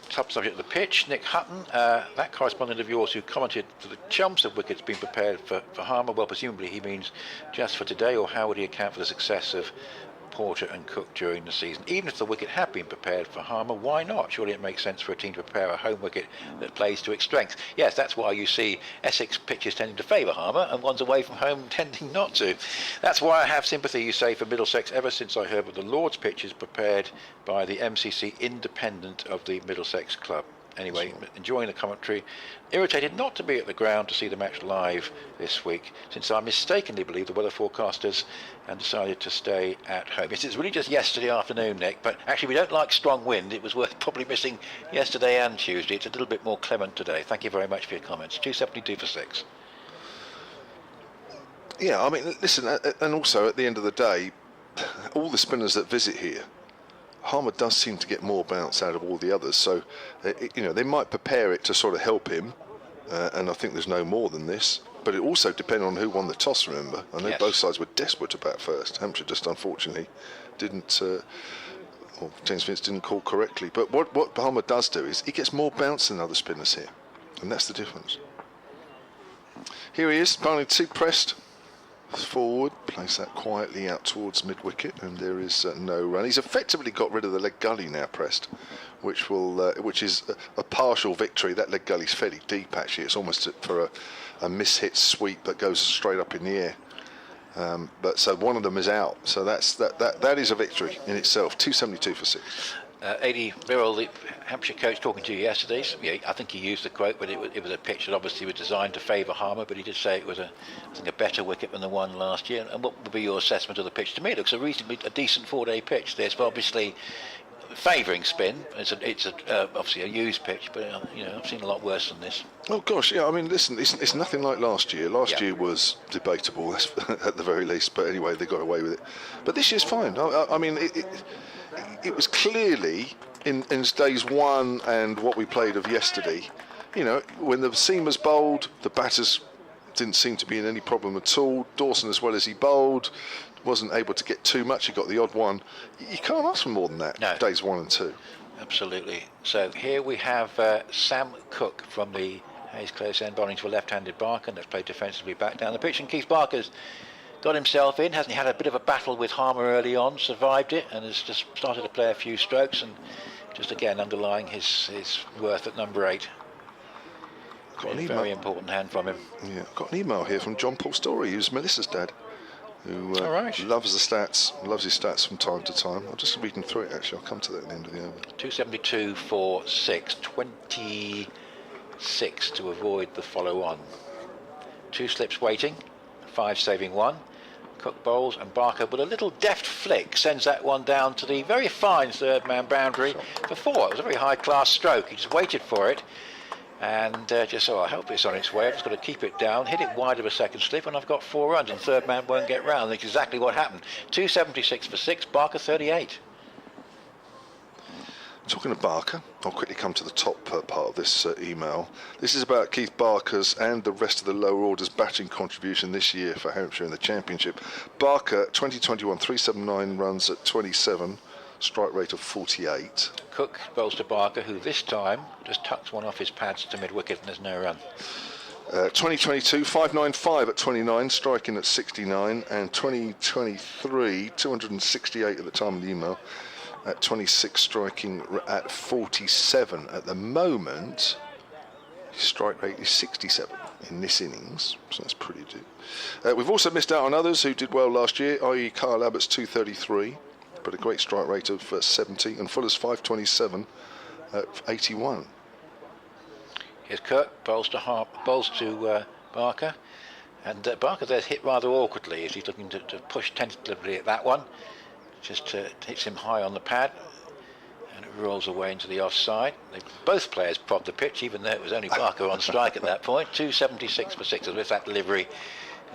subject of the pitch, Nick Hutton, that correspondent of yours who commented that the chumps of wickets being prepared for Harmer, well, presumably he means just for today, or how would he account for the success of Porter and Cook during the season? Even if the wicket had been prepared for Harmer, why not? Surely it makes sense for a team to prepare a home wicket that plays to its strength. Yes, that's why you see Essex pitches tending to favour Harmer and ones away from home tending not to. That's why I have sympathy, you say, for Middlesex ever since I heard that the Lord's pitch is prepared by the MCC independent of the Middlesex club. Anyway, enjoying the commentary. Irritated not to be at the ground to see the match live this week, since I mistakenly believed the weather forecasters and decided to stay at home. It's really just yesterday afternoon, Nick, but actually we don't like strong wind. It was worth probably missing yesterday and Tuesday. It's a little bit more clement today. Thank you very much for your comments. 272 for 6. Yeah, I mean, listen, and also at the end of the day, all the spinners that visit here, Harmer does seem to get more bounce out of all the others, so they might prepare it to sort of help him, and I think there's no more than this. But it also depends on who won the toss. Remember, I know both sides were desperate to bat first. Hampshire just unfortunately didn't, or James Vince didn't call correctly. But what Harmer does do is he gets more bounce than other spinners here, and that's the difference. Here he is, bowling 2 Pressed. Forward, place that quietly out towards mid-wicket, and there is no run. He's effectively got rid of the leg gully now, Pressed, which is a partial victory. That leg gully's fairly deep, actually. It's almost for a mishit sweep that goes straight up in the air. But so one of them is out. So that is a victory in itself. 272 for 6. A.D. Birrell, the Hampshire coach, talking to you yesterday, I think he used the quote, but it was a pitch that obviously was designed to favour Harmer, but he did say it was I think a better wicket than the one last year. And what would be your assessment of the pitch? To me, it looks a decent 4-day pitch. There's obviously favouring spin. It's obviously a used pitch, but I've seen a lot worse than this. Oh gosh, yeah. I mean, listen, it's nothing like last year. Last year was debatable, at the very least. But anyway, they got away with it. But this year's fine. I mean, it was clearly in days 1 and what we played of yesterday. When the seamers bowled, the batters didn't seem to be in any problem at all. Dawson, as well as he bowled, wasn't able to get too much. He got the odd one. You can't ask for more than that. No. Days 1 and 2. Absolutely. So here we have Sam Cook from the Hayes close end bowling to a left-handed Barker, and that's played defensively back down the pitch, and Keith Barker's got himself in. Hasn't he had a bit of a battle with Harmer early on, survived it, and has just started to play a few strokes, and just again underlying his worth at number 8. Got an very important hand from him. Yeah, got an email here from John Paul Story, who's Melissa's dad, who loves the stats, loves his stats from time to time. I'm just reading through it actually. I'll come to that at the end of the over. 272 for 6, 26 to avoid the follow-on. 2 slips waiting, 5 saving 1. Cook bowls, and Barker with a little deft flick sends that one down to the very fine third man boundary for 4. It was a very high class stroke. He just waited for it. And just so I hope it's on its way. I've just got to keep it down, hit it wide of a second slip, and I've got 4 runs, and third man won't get round. That's exactly what happened. 276 for 6, Barker 38. Talking of Barker, I'll quickly come to the top part of this email. This is about Keith Barker's and the rest of the lower orders batting contribution this year for Hampshire in the Championship. Barker, 2021, 379 runs at 27. Strike rate of 48. Cook bowls to Barker, who this time just tucks one off his pads to mid-wicket, and there's no run. 2022, 595 at 29, striking at 69, and 2023, 268 at the time of the email, at 26, striking at 47. At the moment, his strike rate is 67 in this innings, so that's pretty good. We've also missed out on others who did well last year, i.e. Kyle Abbott's 233. But a great strike rate of 70, and Fuller's 527 at 81. Here's Kirk, bowls to Barker, and Barker there's hit rather awkwardly as he's looking to push tentatively at that one. Just hits him high on the pad, and it rolls away into the offside. Both players propped the pitch, even though it was only Barker on strike at that point. 276 for 6, as if that delivery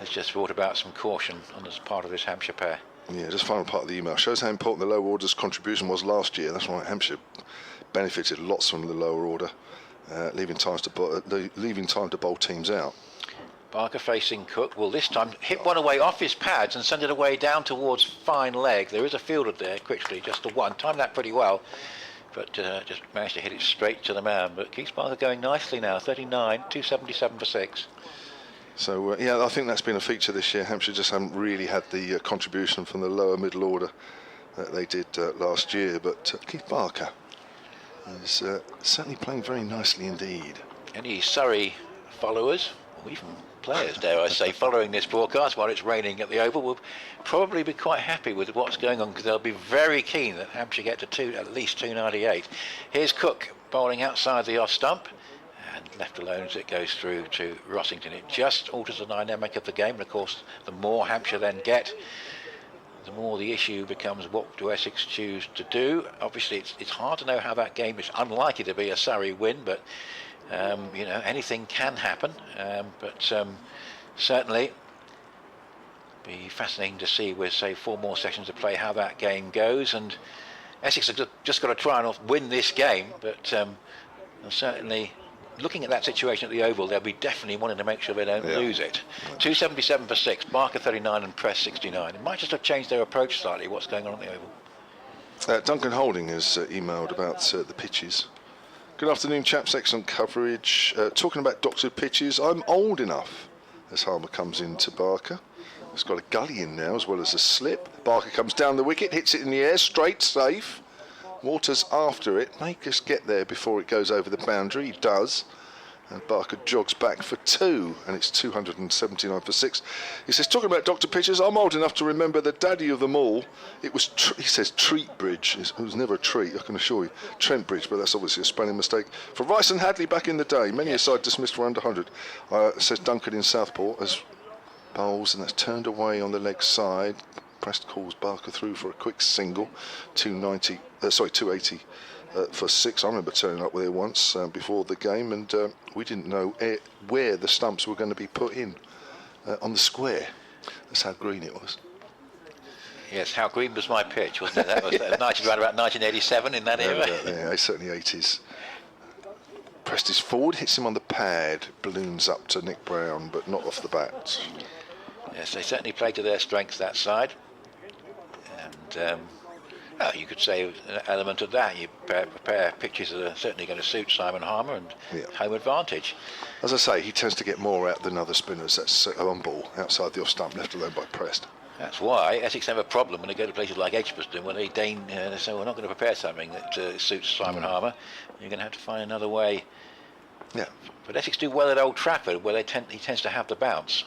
has just brought about some caution on this part of this Hampshire pair. Yeah, just final part of the email. Shows how important the lower order's contribution was last year. That's right, Hampshire benefited lots from the lower order, leaving time to bowl teams out. Barker facing Cook will this time hit one away off his pads and send it away down towards fine leg. There is a fielder there quickly, just the one. Timed that pretty well, but just managed to hit it straight to the man. But Keith Barker going nicely now, 39, 277 for 6. So, yeah, I think that's been a feature this year. Hampshire just haven't really had the contribution from the lower middle order that they did last year. But Keith Barker is certainly playing very nicely indeed. Any Surrey followers, or even players, dare I say, following this broadcast while it's raining at the Oval will probably be quite happy with what's going on, because they'll be very keen that Hampshire get to at least 298. Here's Cook bowling outside the off stump, and left alone as it goes through to Rossington. It just alters the dynamic of the game, and of course the more Hampshire then get, the more the issue becomes what do Essex choose to do. Obviously it's hard to know how that game is. Unlikely to be a Surrey win, but you know, anything can happen, but certainly be fascinating to see with, say, 4 more sessions of play, how that game goes. And Essex have just got to try and win this game, but they'll certainly, looking at that situation at the Oval, they'll be definitely wanting to make sure they don't lose it. 277 for 6, Barker 39 and Press 69. It might just have changed their approach slightly, what's going on at the Oval. Duncan Holding has emailed about the pitches. Good afternoon, chaps. Excellent coverage. Talking about doctored pitches, I'm old enough, as Harmer comes into Barker. It's got a gully in now as well as a slip. Barker comes down the wicket, hits it in the air, straight, safe. Waters after it, make us get there before it goes over the boundary. He does, and Barker jogs back for 2, and it's 279 for 6. He says, talking about doctor pitches, I'm old enough to remember the daddy of them all. It was, he says, Treat Bridge. It was never a treat, I can assure you. Trent Bridge, but that's obviously a spelling mistake. For Rice and Hadley back in the day, many a side dismissed for under 100. Says Duncan in Southport as bowls, and that's turned away on the leg side. Prest calls Barker through for a quick single. 280 for 6. I remember turning up with it once before the game, and we didn't know where the stumps were going to be put in on the square. That's how green it was. Yes, how green was my pitch, wasn't it? That was around about 1987 in that era. Yeah, certainly 80s. Prest is forward, hits him on the pad, balloons up to Nick Brown, but not off the bat. Yes, they certainly played to their strengths, that side. And You could say an element of that. You prepare pitches that are certainly going to suit Simon Harmer and home advantage. As I say, he tends to get more out than other spinners that's on ball outside the off stump, left alone by Prest. That's why Essex have a problem when they go to places like Edgbaston, when they say we're not going to prepare something that suits Simon Harmer. You're going to have to find another way. Yeah. But Essex do well at Old Trafford, where he tends to have the bounce.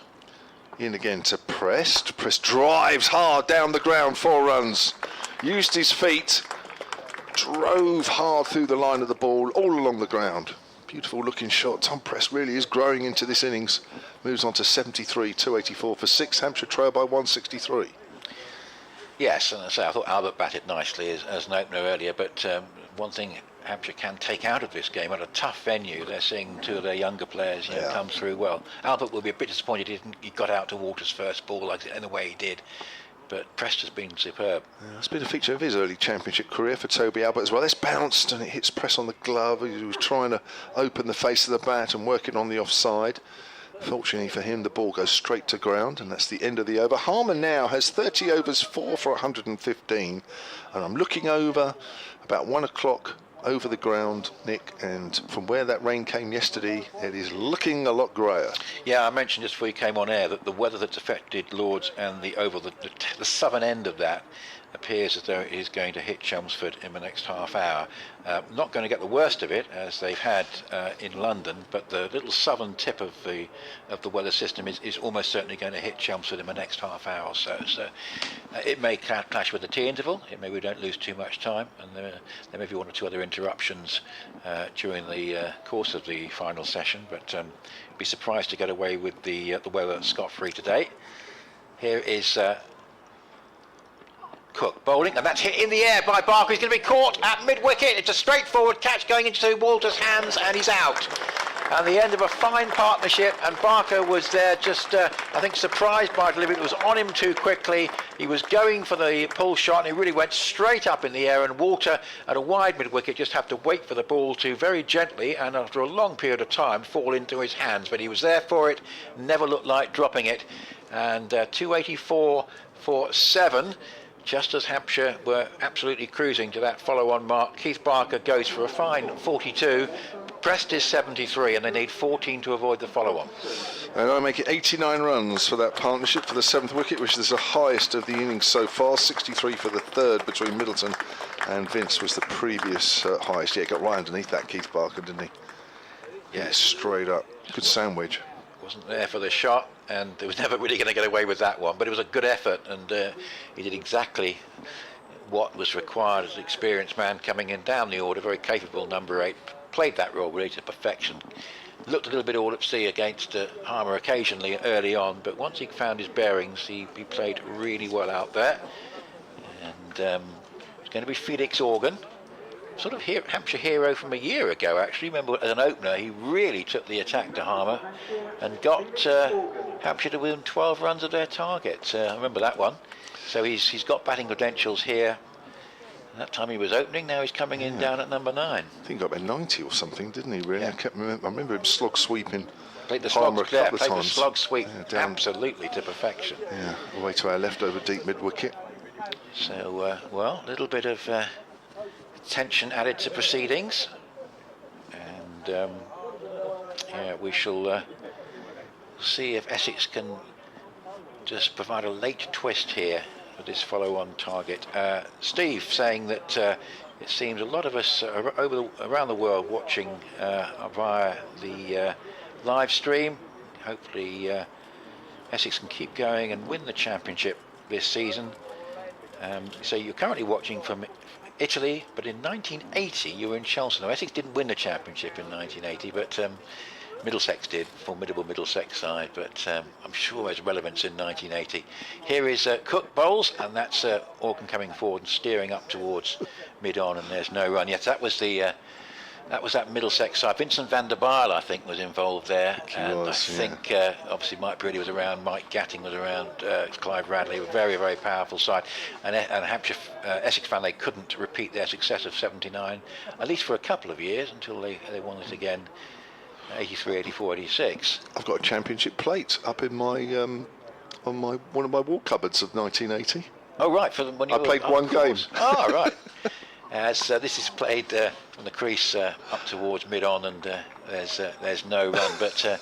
In again to Prest. Prest drives hard down the ground, 4 runs. Used his feet, drove hard through the line of the ball, all along the ground. Beautiful looking shot. Tom Prest really is growing into this innings. Moves on to 73, 284 for 6. Hampshire trail by 163. Yes, and I thought Albert batted nicely as an opener earlier, but one thing Hampshire can take out of this game, at a tough venue, they're seeing 2 of their younger players come through well. Albert will be a bit disappointed he got out to Walter's first ball in the way he did. But Prest has been superb. Yeah, it's been a feature of his early championship career for Toby Albert as well. It's bounced and it hits Prest on the glove. He was trying to open the face of the bat and work it on the offside. Fortunately for him, the ball goes straight to ground, and that's the end of the over. Harmer now has 30 overs, 4 for 115, and I'm looking over about 1 o'clock over the ground, Nick, and from where that rain came yesterday, it is looking a lot greyer. Yeah, I mentioned just before you came on air that the weather that's affected Lords and the southern end of that appears as though it is going to hit Chelmsford in the next half hour. Not going to get the worst of it as they've had in London, but the little southern tip of the weather system is almost certainly going to hit Chelmsford in the next half hour or so. So it may clash with the tea interval. It may we don't lose too much time, and there may be 1 or 2 other interruptions during the course of the final session. But be surprised to get away with the weather scot-free today. Here is Cook bowling, and that's hit in the air by Barker. He's going to be caught at mid-wicket. It's a straightforward catch going into Walter's hands, and he's out. And the end of a fine partnership, and Barker was there just, I think, surprised by delivery. It was on him too quickly. He was going for the pull shot, and he really went straight up in the air, and Walter, at a wide mid-wicket, just had to wait for the ball to very gently, and after a long period of time, fall into his hands. But he was there for it, never looked like dropping it. And 284 for 7. Just as Hampshire were absolutely cruising to that follow-on mark, Keith Barker goes for a fine 42. Prest is 73, and they need 14 to avoid the follow-on. And I make it 89 runs for that partnership for the 7th wicket, which is the highest of the innings so far. 63 for the 3rd between Middleton and Vince was the previous highest. Yeah, got right underneath that, Keith Barker, didn't he? Yes. Straight up. Good sandwich. Wasn't there for the shot, and they was never really going to get away with that one, but it was a good effort, and he did exactly what was required as an experienced man coming in down the order. Very capable number 8, played that role really to perfection. Looked a little bit all at sea against Harmer occasionally early on, but once he found his bearings, he played really well out there. And it's going to be Felix Organ, sort of Hampshire hero from a year ago, actually. Remember, as an opener, he really took the attack to Harmer and got Hampshire to win 12 runs of their target. I remember that one. So he's got batting credentials here. That time he was opening, now he's coming in down at number 9. I think he got about 90 or something, didn't he, really? Yeah. I remember him slog sweeping played the Harmer slog, a couple of times. The slog sweep down, absolutely to perfection. Yeah, away to our left over deep mid-wicket. So, well, a little bit of tension added to proceedings. And, yeah, we shall see if Essex can just provide a late twist here for this follow-on target. Steve saying that it seems a lot of us around the world watching via the live stream. Hopefully Essex can keep going and win the championship this season. So you're currently watching from Italy, but in 1980 you were in Chelsea. Now, Essex didn't win the championship in 1980, but Middlesex did, formidable Middlesex side, but I'm sure there's relevance in 1980. Here is Cook bowls, and that's Organ coming forward and steering up towards mid-on, and there's no run. Yes, that was that Middlesex side. Vincent van der Bijl, I think, was involved there, and I think obviously Mike Breedy was around, Mike Gatting was around, Clive Radley, a very, very powerful side, and Hampshire Essex found they couldn't repeat their success of 79, at least for a couple of years, until they won it again. 83, 84, 86. I've got a championship plate up in my on one of my wall cupboards of 1980. Oh, right. For when you I played one game. Oh, right. As this is played from the crease up towards mid-on, and there's no run, but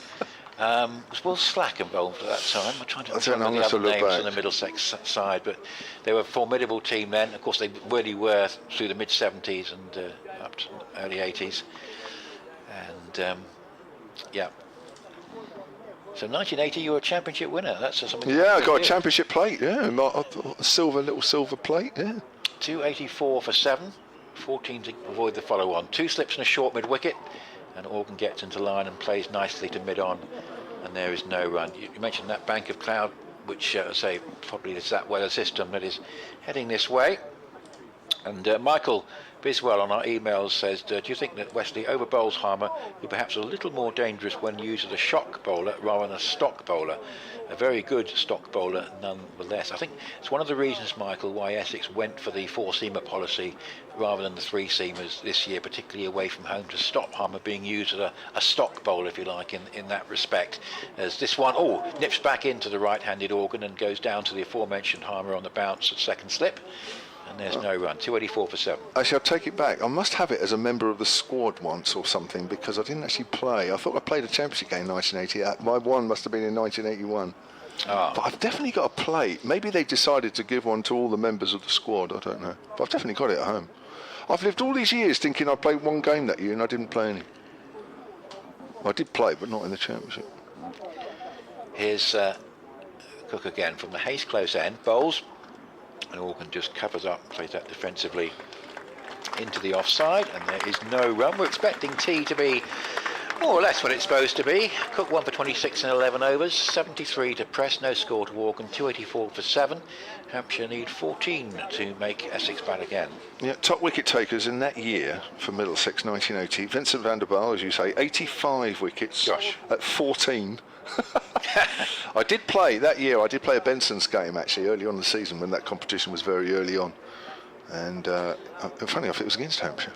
was Will Slack involved at that time? I'm trying to remember the other names on the Middlesex side, but they were a formidable team then. Of course, they really were through the mid-70s and up to early 80s, and yeah. So 1980, you were a championship winner. That's something. Yeah, I got a championship plate. Yeah, a little silver plate. Yeah. 284 for 7, 14 to avoid the follow-on. 2 slips and a short mid-wicket, and Organ gets into line and plays nicely to mid-on, and there is no run. You mentioned that bank of cloud, which I say probably is that weather system that is heading this way. And Michael Biswell on our emails says, do you think that Wesley over bowls Harmer, who perhaps a little more dangerous when used as a shock bowler rather than a stock bowler? A very good stock bowler nonetheless. I think it's one of the reasons, Michael, why Essex went for the 4-seamer policy rather than the 3-seamers this year, particularly away from home, to stop Harmer being used as a stock bowler, if you like, in that respect. As this one, nips back into the right-handed Organ and goes down to the aforementioned Harmer on the bounce at second slip. And there's no run. 284 for 7. Actually, I'll take it back. I must have it as a member of the squad once or something, because I didn't actually play. I thought I played a championship game in 1980. My one must have been in 1981. Oh. But I've definitely got a plate. Maybe they decided to give one to all the members of the squad. I don't know. But I've definitely got it at home. I've lived all these years thinking I played one game that year and I didn't play any. Well, I did play, but not in the championship. Here's Cook again from the Hayes close end. Bowls. And Organ just covers up, plays that defensively into the offside, and there is no run. We're expecting T to be more or less what it's supposed to be. Cook 1 for 26 in 11 overs, 73 to press, no score to Organ, 284 for 7. Hampshire need 14 to make Essex bat again. Yeah, top wicket takers in that year for Middlesex 1980. Vincent van der Waal, as you say, 85 wickets at 14. I did play that year. I did play a Benson's game actually early on in the season when that competition was very early on, and funny enough, it was against Hampshire.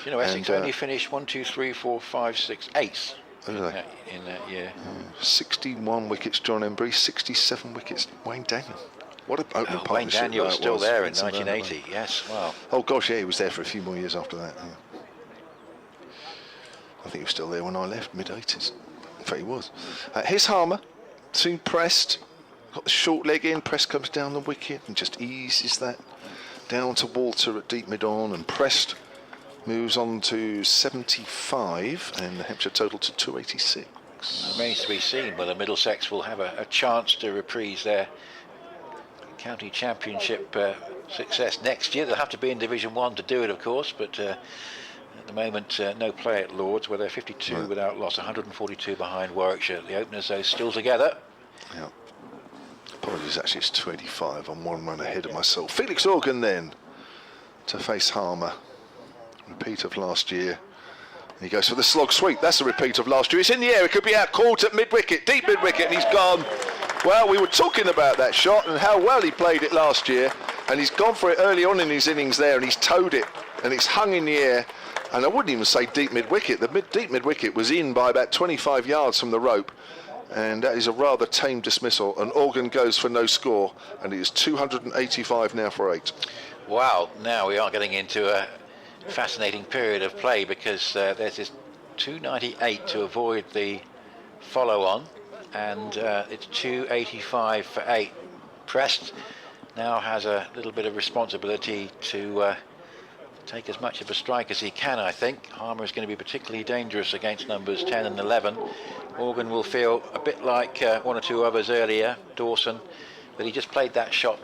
You know, Essex only finished 1, 2, 3, 4, 5, 6, 8 in that year. 61 wickets, John Embry. 67 wickets, Wayne Daniel. What a opening partnership. Wayne Daniel was still there in Vincent 1980. Yes, wow. Oh gosh, yeah, he was there for a few more years after that. Yeah. I think he was still there when I left, mid-80s. In fact, he was. Here's Harmer, soon pressed, got the short leg in, press comes down the wicket and just eases that down to Walter at deep mid-on, and pressed moves on to 75, and the Hampshire total to 286. It remains to be seen whether Middlesex will have a chance to reprise their county championship success next year. They'll have to be in Division 1 to do it, of course, but at the moment, no play at Lords, where they're 52 without loss, 142 behind Warwickshire. The openers, though, still together. Yeah. Apologies, actually, it's 285. I'm 1 run ahead of myself. Felix Organ then to face Harmer. Repeat of last year. And he goes for the slog sweep. That's a repeat of last year. It's in the air. It could be out. Caught at mid-wicket, deep mid-wicket, and he's gone. Well, we were talking about that shot and how well he played it last year, and he's gone for it early on in his innings there, and he's towed it, and it's hung in the air. And I wouldn't even say deep mid-wicket. The deep mid-wicket was in by about 25 yards from the rope, and that is a rather tame dismissal. And Organ goes for no score, and it is 285 now for 8. Wow, now we are getting into a fascinating period of play, because there's this 298 to avoid the follow-on, and it's 285 for 8. Prest now has a little bit of responsibility to take as much of a strike as he can, I think. Harmer is going to be particularly dangerous against numbers 10 and 11. Organ will feel a bit like 1 or 2 others earlier, Dawson, that he just played that shot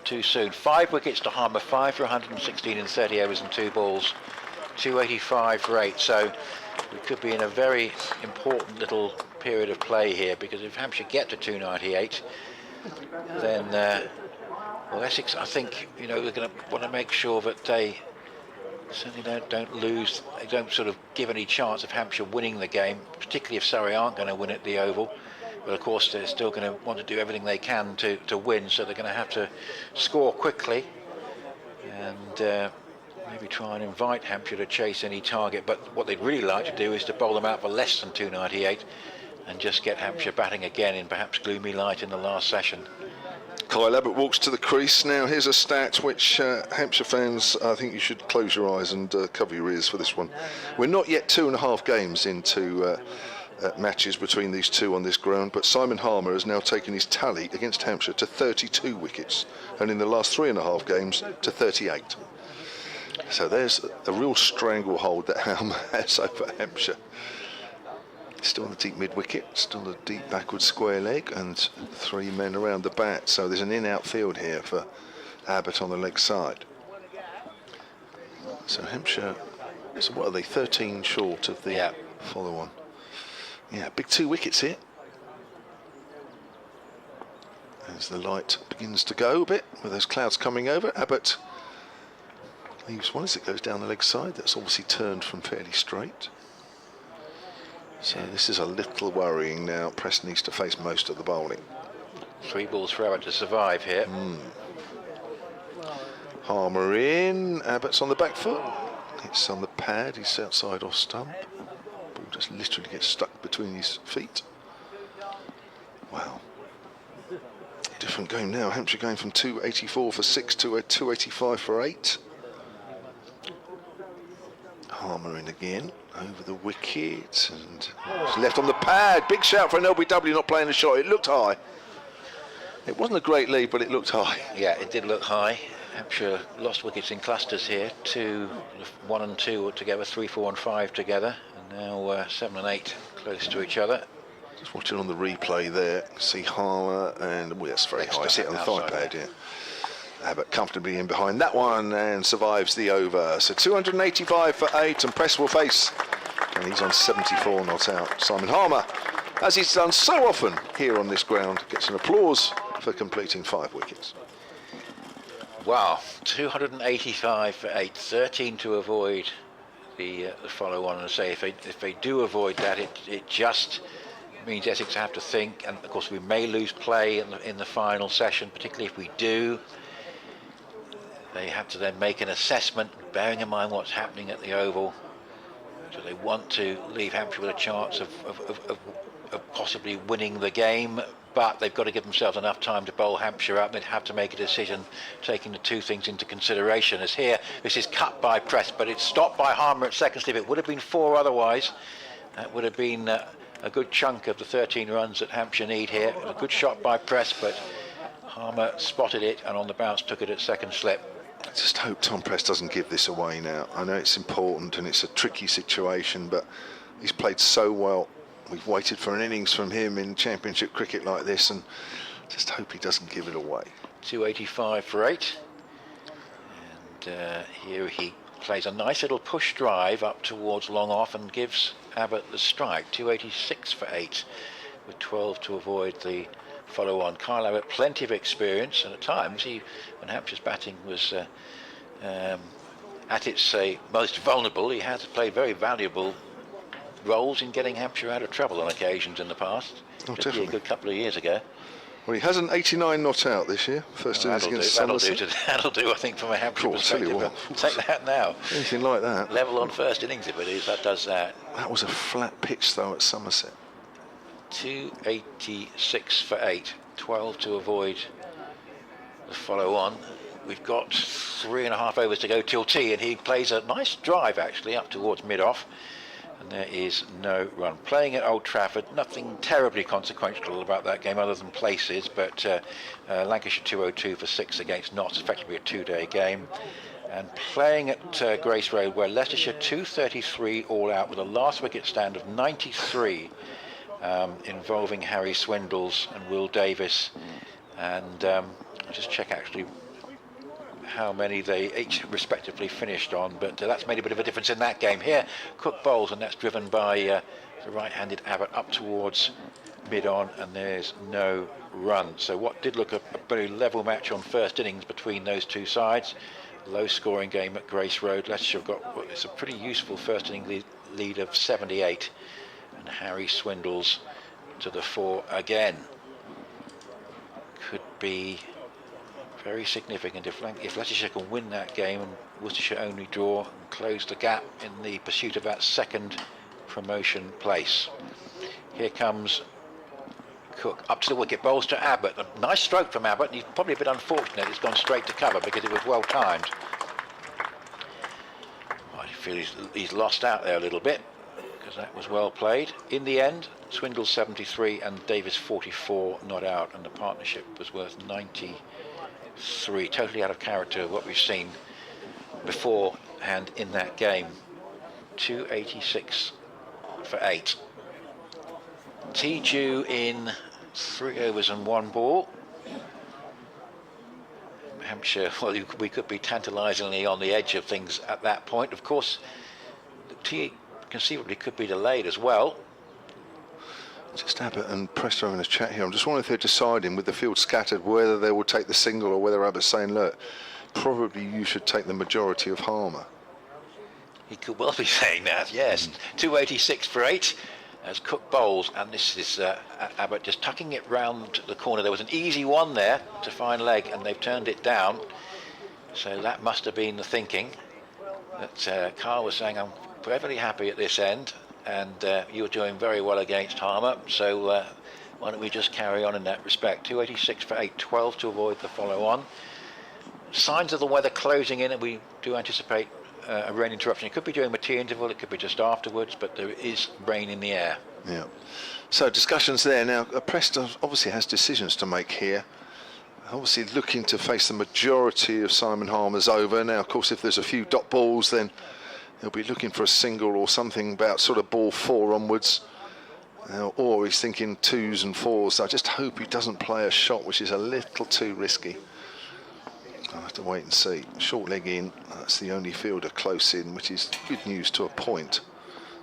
too soon. 5 wickets to Harmer, 5 for 116 in 30 overs and 2 balls, 285 for 8. So we could be in a very important little period of play here, because if Hampshire get to 298, then well, Essex, I think, you know, they're going to want to make sure that they certainly don't lose, they don't sort of give any chance of Hampshire winning the game, particularly if Surrey aren't going to win at the Oval. But of course they're still going to want to do everything they can to win, so they're going to have to score quickly and maybe try and invite Hampshire to chase any target. But what they'd really like to do is to bowl them out for less than 298 and just get Hampshire batting again in perhaps gloomy light in the last session. Kyle Abbott walks to the crease. Now here's a stat which Hampshire fans, I think you should close your eyes and cover your ears for this one. We're not yet 2.5 games into matches between these two on this ground, but Simon Harmer has now taken his tally against Hampshire to 32 wickets, and in the last 3.5 games to 38. So there's a real stranglehold that Harmer has over Hampshire. Still on the deep mid-wicket, still a deep backward square leg, and 3 men around the bat. So there's an in-out field here for Abbott on the leg side. So Hampshire, so what are they, 13 short of the follow-on? Yeah, big 2 wickets here. As the light begins to go a bit, with those clouds coming over, Abbott leaves one as it goes down the leg side. That's obviously turned from fairly straight. So this is a little worrying now. Preston needs to face most of the bowling. 3 balls for Abbott to survive here. Harmer in, Abbott's on the back foot. It's on the pad, he's outside off stump. Ball just literally gets stuck between his feet. Wow. Different game now. Hampshire going from 284 for 6 to a 285 for 8. Harmer in again, over the wicket, and it's left on the pad. Big shout for an LBW not playing the shot. It looked high. It wasn't a great lead, but it looked high. Yeah, it did look high. Hampshire lost wickets in clusters here. 1 and 2 together, 3, 4 and 5 together, and now 7 and 8 close to each other. Just watching on the replay there, see Harmer, and that's very high. Sit on the thigh pad, yeah. Abbott comfortably in behind that one and survives the over. So 285 for 8, and Press will face, and he's on 74 not out. Simon Harmer, as he's done so often here on this ground, gets an applause for completing 5 wickets. Wow, 285 for 8, 13 to avoid the follow-on. And say if they do avoid that, it just means Essex have to think, and of course we may lose play in the final session, particularly if we do. They have to then make an assessment, bearing in mind what's happening at the Oval. Do they want to leave Hampshire with a chance of possibly winning the game? But they've got to give themselves enough time to bowl Hampshire up. They'd have to make a decision, taking the 2 things into consideration. As here, this is cut by Press, but it's stopped by Harmer at second slip. It would have been 4 otherwise. That would have been a good chunk of the 13 runs that Hampshire need here. A good shot by Press, but Harmer spotted it and on the bounce took it at second slip. I just hope Tom Press doesn't give this away now. I know it's important and it's a tricky situation, but he's played so well. We've waited for an innings from him in championship cricket like this, and just hope he doesn't give it away. 285 for 8. And here he plays a nice little push drive up towards long off and gives Abbott the strike. 286 for 8, with 12 to avoid the follow-on. Kyle Abbott, plenty of experience, and at times, when Hampshire's batting was at its most vulnerable, he has played very valuable roles in getting Hampshire out of trouble on occasions in the past. Definitely. A good couple of years ago. Well, he has an 89 not out this year. First innings against Somerset. That'll do, I think, from a Hampshire perspective. Take that now. Anything like that. Level on first innings if it is, that does that. That was a flat pitch, though, at Somerset. 286 for 8, 12 to avoid the follow-on. We've got 3.5 overs to go till tea, and he plays a nice drive, actually, up towards mid-off. And there is no run. Playing at Old Trafford, nothing terribly consequential about that game other than places, but Lancashire 202 for 6 against Notts, effectively a 2-day game. And playing at Grace Road, where Leicestershire 233 all out with a last wicket stand of 93, involving Harry Swindles and Will Davis. And I'll just check actually how many they each respectively finished on, but that's made a bit of a difference in that game. Here, Cook bowls, and that's driven by the right-handed Abbott up towards mid-on, and there's no run. So what did look a very level match on first innings between those two sides. Low-scoring game at Grace Road. Leicestershire have got it's a pretty useful first inning lead of 78, and Harry Swindles to the fore again. Could be very significant if Leicestershire can win that game and Worcestershire only draw and close the gap in the pursuit of that second promotion place. Here comes Cook up to the wicket, bowls to Abbott. A nice stroke from Abbott, and he's probably a bit unfortunate it's gone straight to cover because it was well timed. I feel he's lost out there a little bit because that was well played. In the end, Swindle 73 and Davis 44 not out, and the partnership was worth 93. Totally out of character of what we've seen beforehand in that game. 286 for 8. Tea due in 3 overs and 1 ball. Hampshire, well, we could be tantalisingly on the edge of things at that point. Of course, the tea conceivably could be delayed as well. Just Abbott and Prest are having a chat here. I'm just wondering if they're deciding, with the field scattered, whether they will take the single or whether Abbott's saying, look, probably you should take the majority of Harmer. He could well be saying that, yes. 286 for 8 as Cook bowls, and this is Abbott just tucking it round the corner. There was an easy one there to find leg, and they've turned it down. So that must have been the thinking. That Carl was saying, I'm perfectly happy at this end, and you're doing very well against Harmer, so why don't we just carry on in that respect. 286 for 8, 12 to avoid the follow-on. Signs of the weather closing in, and we do anticipate a rain interruption. It could be during the tea interval, it could be just afterwards, but there is rain in the air. Yeah. So discussions there. Now, Prest obviously has decisions to make here. Obviously looking to face the majority of Simon Harmer's over. Now, of course, if there's a few dot balls, then he'll be looking for a single or something about sort of ball 4 onwards. Or he's thinking 2s and 4s. I just hope he doesn't play a shot which is a little too risky. I'll have to wait and see. Short leg in, that's the only fielder close in, which is good news to a point.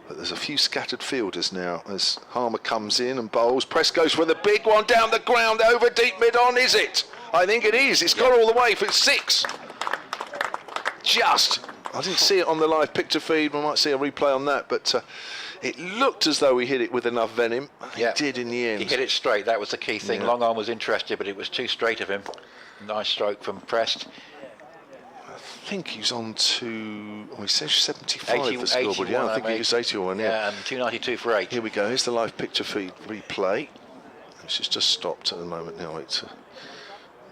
But there's a few scattered fielders now as Harmer comes in and bowls. Prest goes for the big one down the ground over deep mid on, is it? I think it is. It's got all the way for 6. Just. I didn't see it on the live picture feed. We might see a replay on that, but it looked as though he hit it with enough venom. He did in the end. He hit it straight, that was the key thing. Long arm was interested, but it was too straight of him. Nice stroke from Prest. I think he's on to, he says 75 for scoreboard. Yeah, I think he's 81. Yeah, and 292 for 8. Here we go. Here's the live picture feed replay. This is just stopped at the moment now. It's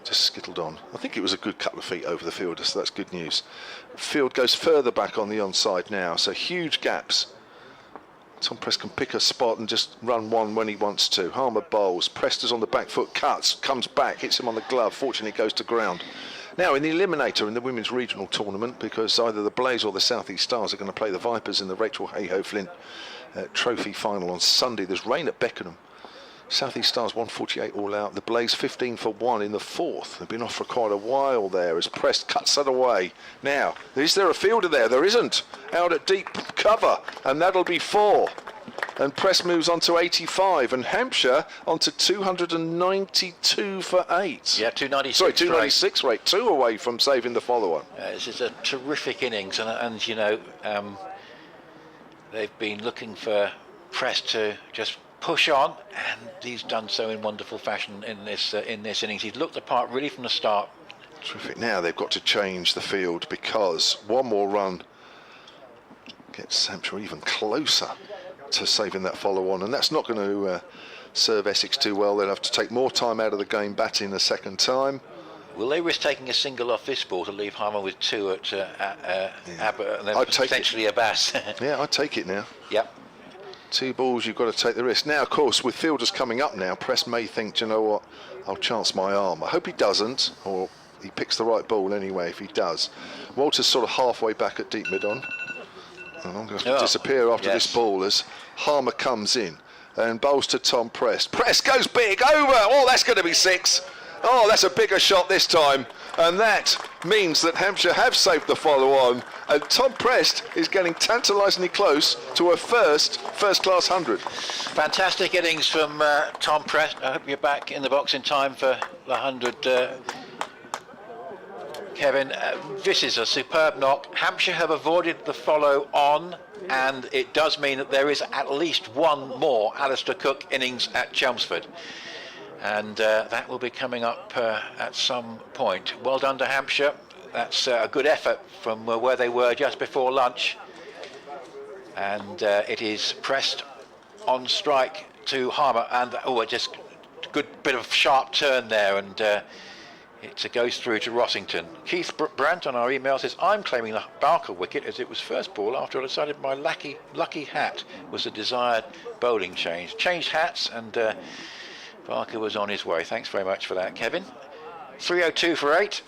just skittled on. I think it was a good couple of feet over the fielder, so that's good news. Field goes further back on the onside now, so huge gaps. Tom Prest can pick a spot and just run one when he wants to. Harmer bowls. Prest is on the back foot, cuts, comes back, hits him on the glove. Fortunately, goes to ground. Now, in the eliminator in the women's regional tournament, because either the Blaze or the South East Stars are going to play the Vipers in the Rachel Hayhoe Flint Trophy final on Sunday. There's rain at Beckenham. South East Stars 148 all out. The Blaze 15 for 1 in the 4th. They've been off for quite a while there as Prest cuts that away. Now, is there a fielder there? There isn't. Out at deep cover, and that'll be 4. And Prest moves on to 85, and Hampshire on to 292 for 8. Yeah, 296. Sorry, 296 rate. 2 away from saving the follow-on. This is a terrific innings, and you know, they've been looking for Prest to just push on, and he's done so in wonderful fashion in this innings. He's looked the part really from the start. Terrific. Now they've got to change the field because one more run gets Hampshire even closer to saving that follow-on, and that's not going to serve Essex too well. They'll have to take more time out of the game batting a second time. Will they risk taking a single off this ball to leave Harmer with 2 at Abbott and then potentially a Bass? Yeah, I'd take it now. Yep. 2 balls, you've got to take the risk. Now, of course, with fielders coming up now, Prest may think, do you know what, I'll chance my arm. I hope he doesn't, or he picks the right ball anyway if he does. Walter's sort of halfway back at deep mid-on. And I'm going to disappear after this ball as Harmer comes in and bowls to Tom Prest. Prest goes big, over! Oh, that's going to be 6. Oh, that's a bigger shot this time. And that means that Hampshire have saved the follow-on. And Tom Prest is getting tantalisingly close to a first-class 100. Fantastic innings from Tom Prest. I hope you're back in the box in time for the 100, Kevin. This is a superb knock. Hampshire have avoided the follow-on, and it does mean that there is at least one more Alistair Cook innings at Chelmsford. And that will be coming up at some point. Well done to Hampshire. That's a good effort from where they were just before lunch. And it is Prest on strike to Harmer, and it just good bit of sharp turn there, and it goes through to Rossington. Keith Brandt on our email says, I'm claiming the Barker wicket as it was first ball after I decided my lucky hat was the desired bowling change. Changed hats, and Barker was on his way. Thanks very much for that, Kevin. 302 for 8,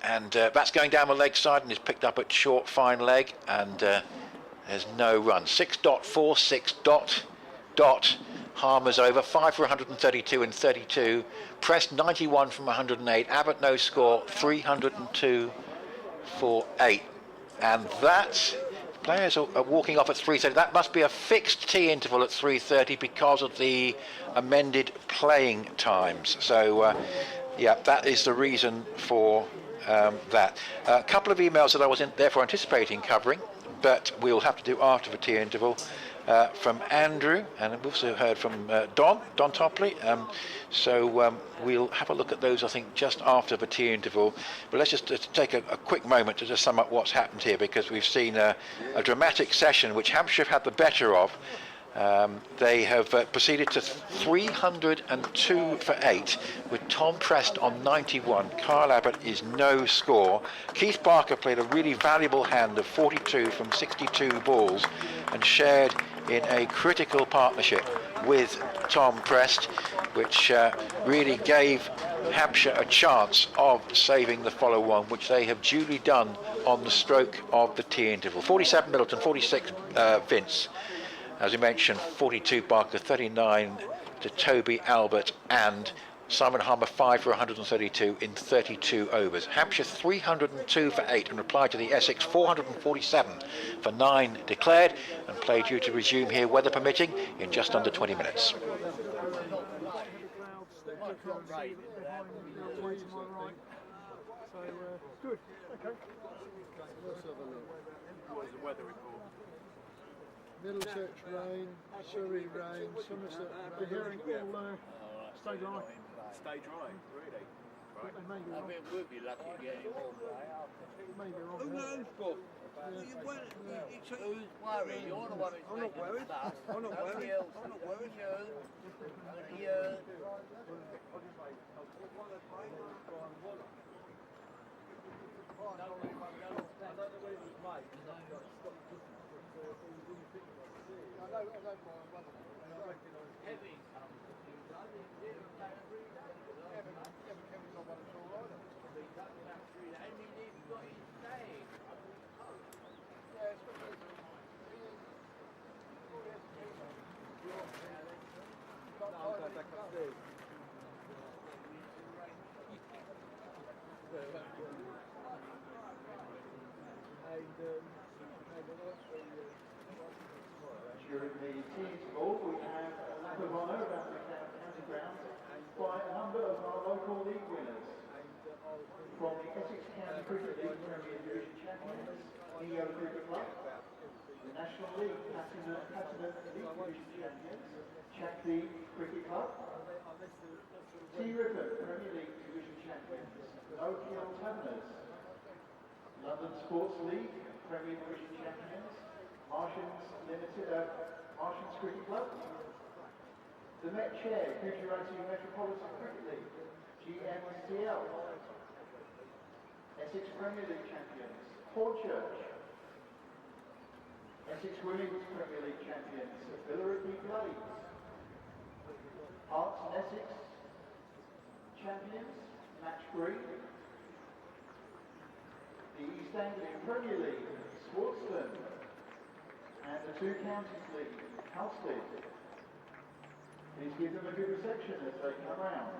and that's going down the leg side and is picked up at short fine leg, and there's no run. 6.46. Harmer's over, 5 for 132 and 32. Prest 91 from 108. Abbott no score, 302 for 8. And that, players are walking off at 3:30. That must be a fixed tea interval at 3:30 because of the amended playing times. So, yeah, that is the reason for that. A couple of emails that I was therefore anticipating covering, but we'll have to do after the tea interval. From Andrew, and we've also heard from Don Topley. So we'll have a look at those, I think, just after the tea interval. But let's just take a quick moment to just sum up what's happened here, because we've seen a dramatic session which Hampshire have had the better of. They have proceeded to 302 for 8 with Tom Prest on 91. Kyle Abbott is no score. Keith Barker played a really valuable hand of 42 from 62 balls and shared in a critical partnership with Tom Prest, which really gave Hampshire a chance of saving the follow-on, which they have duly done on the stroke of the tea interval. 47 Middleton, 46 Vince. As we mentioned, 42 Barker, 39 to Toby Albert, and Simon Harmer 5 for 132 in 32 overs. Hampshire 302 for 8 in reply to the Essex 447 for 9 declared, and play due to resume here, weather permitting, in just under 20 minutes. Good. Okay. Middlesex rain, Surrey rain, Somerset. We're hearing all stay dry. Stay dry, really. Right. They may be wrong. we'll be lucky to get any more. May be wrong. Who knows, Bob? Who's worried? You're the one who's I'm not worried. I'm not worried. I'm not worried. During the tea interval, we have a lap of honour around the county ground by a number of our local league winners. From the Essex County Cricket League Premier Division champions, EO Cricket Club, the National League Platinum League Division champions, Chackney Cricket Club, T-Ribbon Premier League Division champions, Oakhill Taverners, London Sports League Premier Division champions, Martians Cricket Club, the Met Chair Gujarati Metropolitan Cricket League, GMCL, Essex Premier League champions, Hornchurch, Essex Women's Premier League champions, Billericay Blades, Hearts and Essex champions, Match Green, the East Anglian Premier League, Sportston, and the Two Counties League, Halstead. Please give them a good reception as they come round.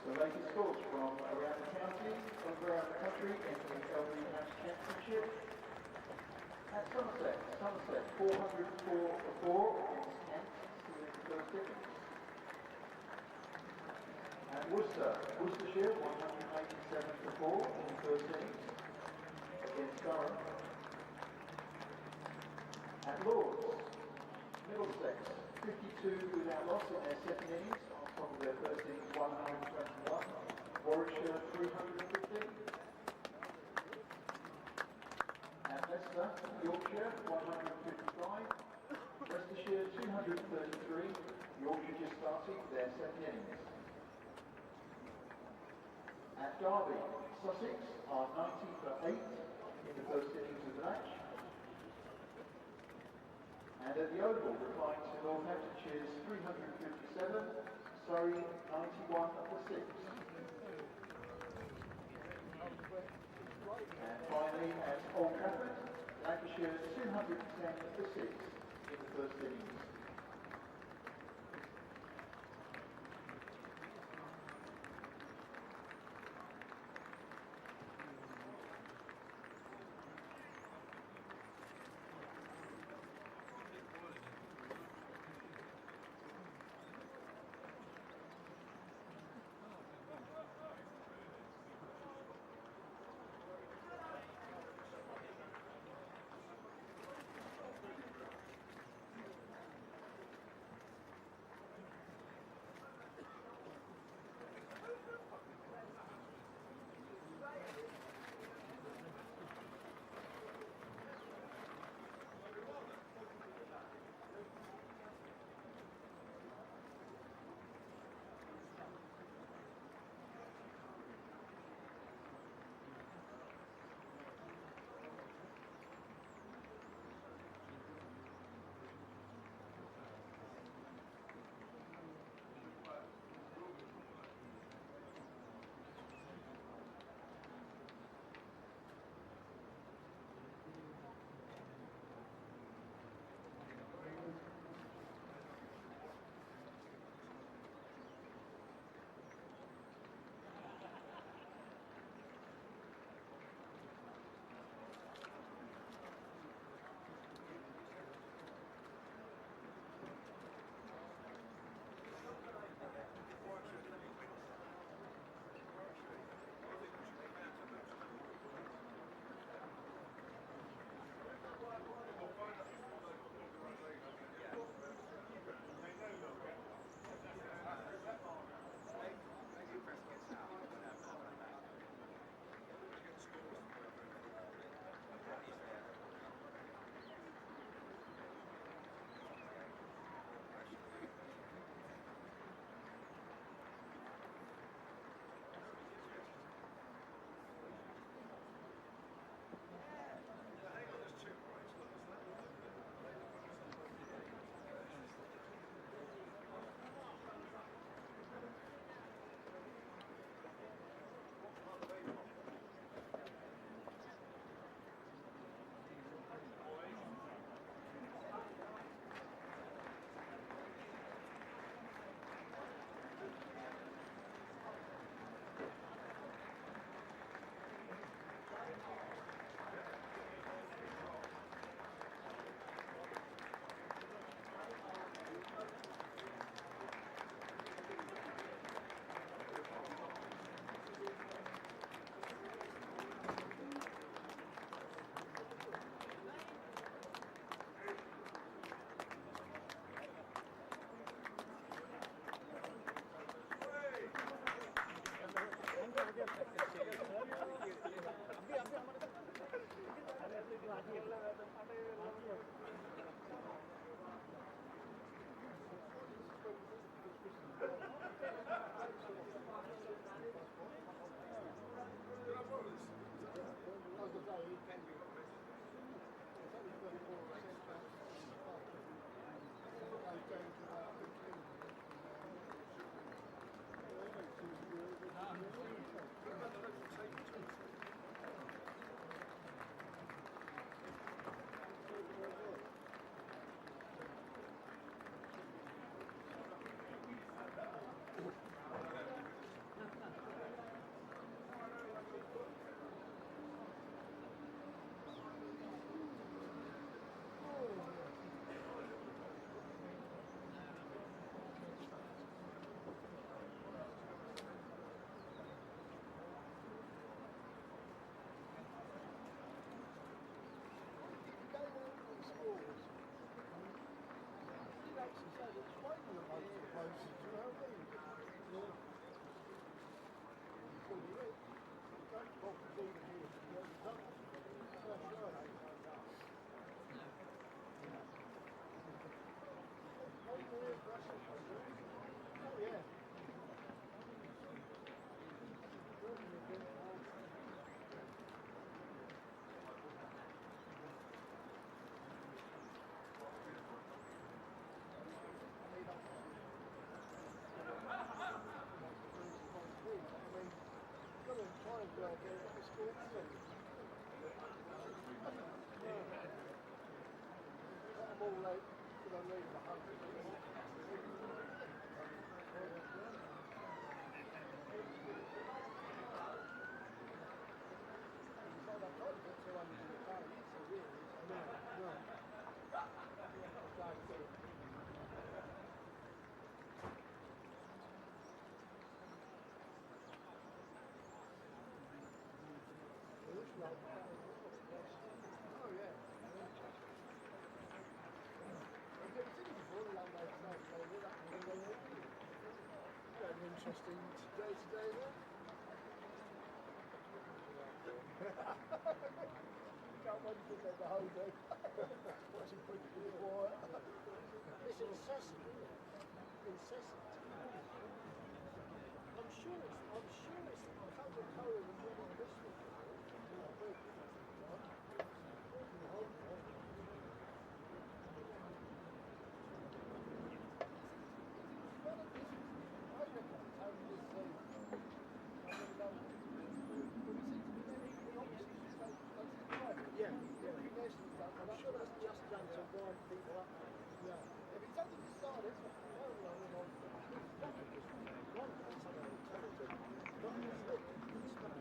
The latest scores from around the county, around the country in the LB Match Championship. At Somerset, 404 for 4 against Kent, still in the first innings. At Worcestershire, 187 for 4 in the first innings against Durham. At Lords, Middlesex, 52 without loss in their second innings, on top of their first innings 121. Warwickshire, 315. At Leicester, Yorkshire, 155. Leicestershire, 233. Yorkshire just starting their second innings. At Derby, Sussex are 90 for 8 in the first innings of the match. And at the Oval, replying to Northamptonshire's 357, Surrey 91 for 6. And finally at Old Trafford, Lancashire 210 for 6 in the first innings. Interesting day today then. Can't wait to get the whole day. Watching pretty good quiet. It's incessant, isn't it? Incessant. I'm sure it's a couple of colours and one on this one. I'm sure that's just done to wind people up. Yeah. If it's only decided, it's not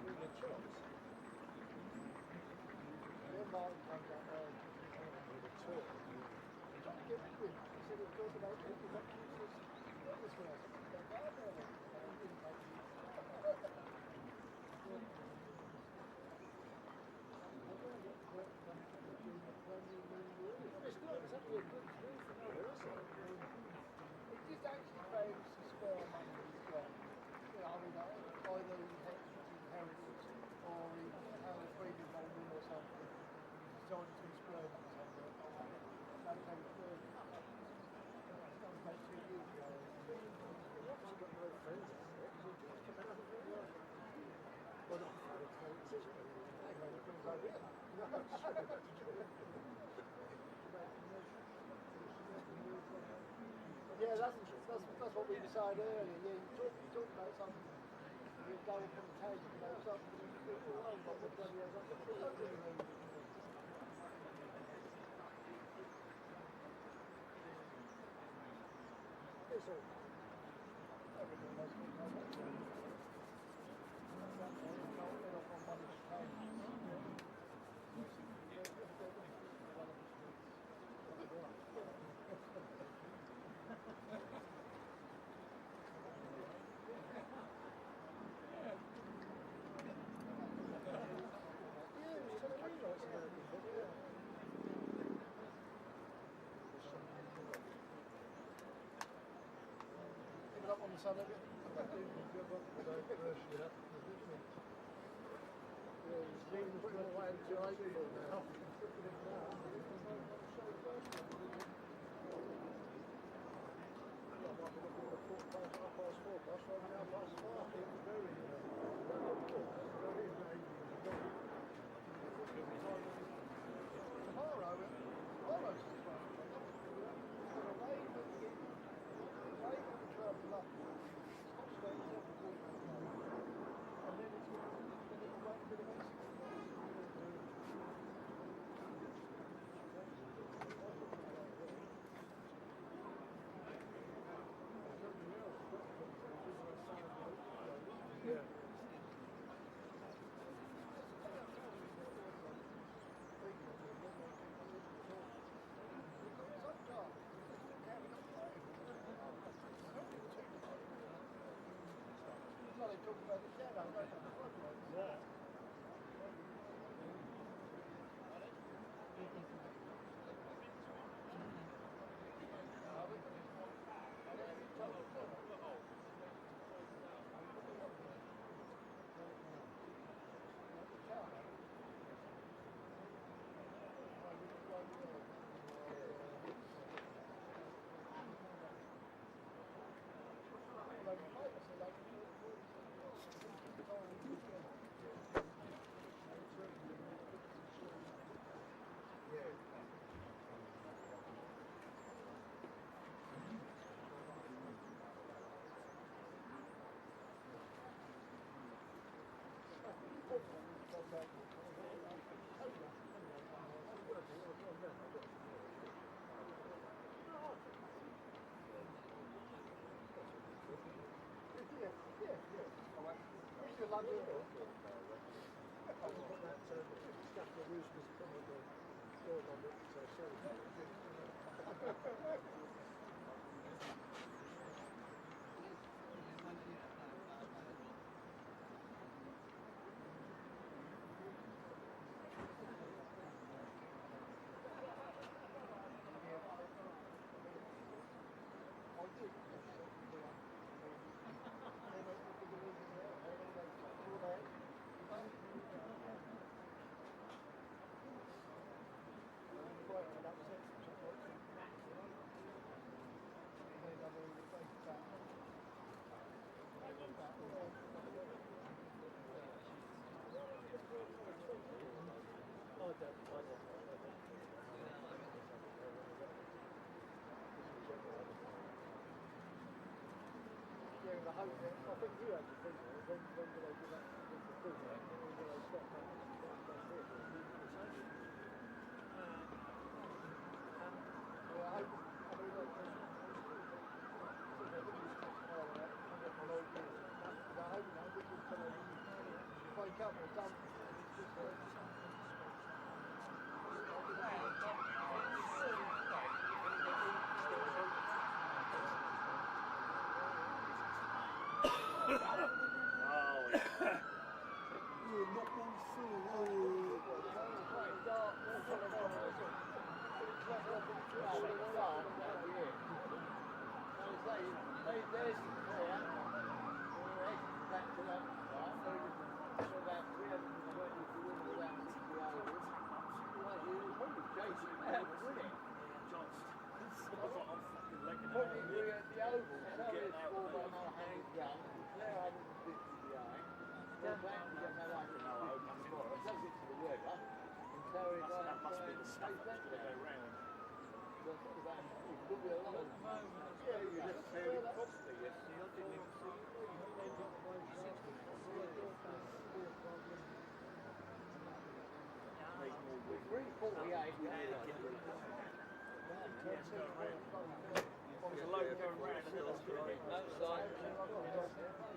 the chops. Then Martin comes up there with a tour. He tried to get rid of him. He said he was talking about people that useless this way. I didn't take it's not exactly a good thing for now, is it? It is actually paying some spare money he's got. You know, I mean, either he inheritance or he had a breeding holding or something. He decided to explode on something. That came through. That was about 2 years ago. He's obviously got no friends out there because he just came out of it. Well, not friends, it's yeah, that's what we decided earlier. Yeah, you talk about something. You go up on the table about something. It's all. Everything else we know. Up on the sun of it.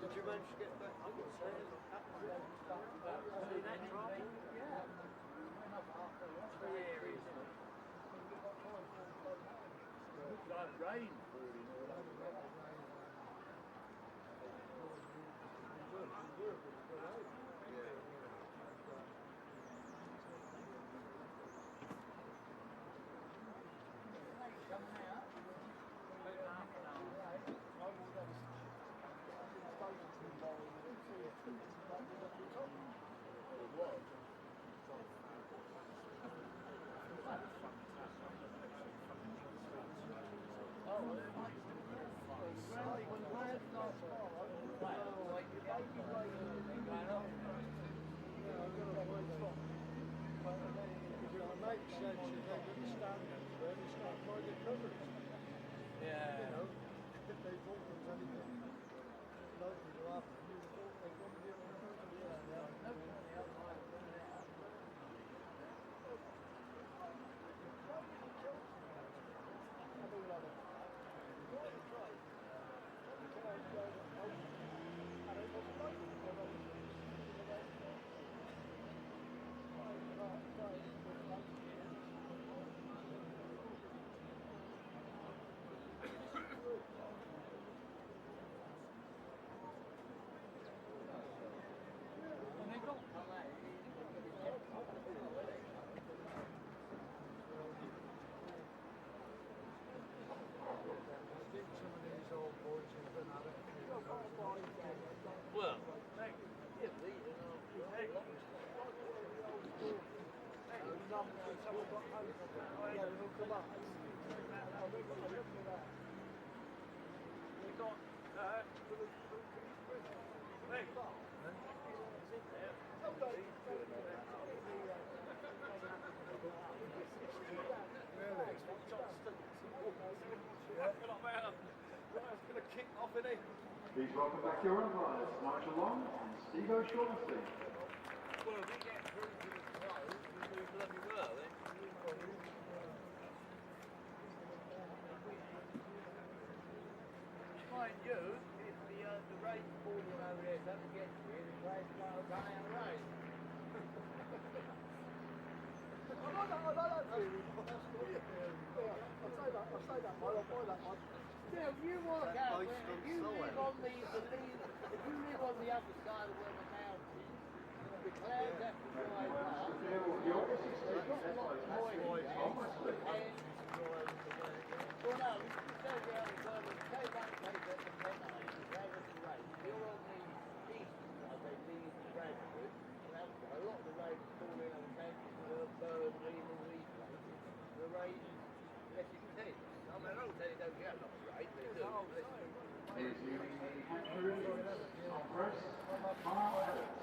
Did you manage to get back? Rain falling all over. Well, Please welcome back your umpires, Nigel Long and Steve O'Shaughnessy. doing bloody well, then. Mind you, if the rain's falling over there, something gets to you, the players can't run out of rain. I'll say that one, I'll buy that one. Now, you work out if you live on the other side of where the mountain, the clouds have to drive up, there's not a lot of moisture, and well no, you can tell the other side, but they won't take that to Penang, they have the rain. If you're on the eastern side, they lead to Bradford, a lot of the rain is falling on Manchester, Burnley, and all these places. The rain is less intense. I mean, I don't say they don't get a lot of rain, they do. Is the Hampshire on first, mile Evans.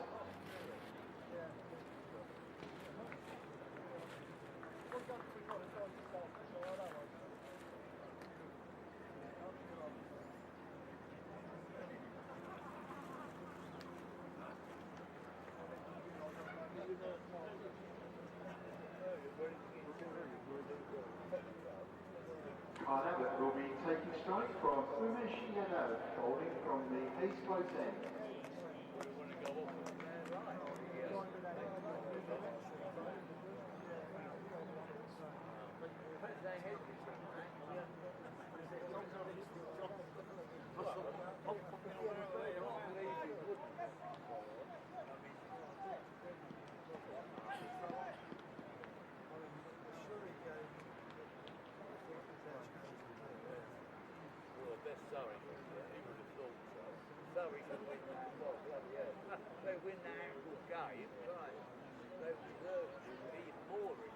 Everett will be taking strike from Umesh Yadav, bowling from the East Close end. Well, best Surrey, he would have thought so. Surrey can win that, well, bloody hell. They win that actual game, right? They deserve to be more rich.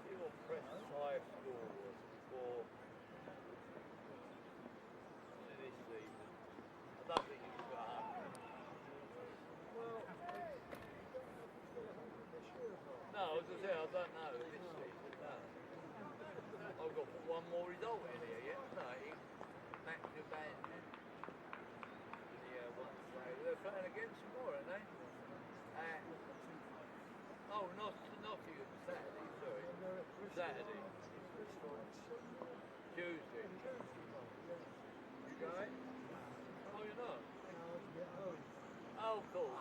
See what Preston's highest score was before this season. I don't think he's got 100. Well, no, I was going to say, I don't know this season, no. I've got one more result in here, yeah? No, he matched the band in. One day. They're playing against some more, aren't they? Oh, not Nottingham, Saturday, sorry. Saturday. Tuesday. You going? Oh, you're not? Oh, cool.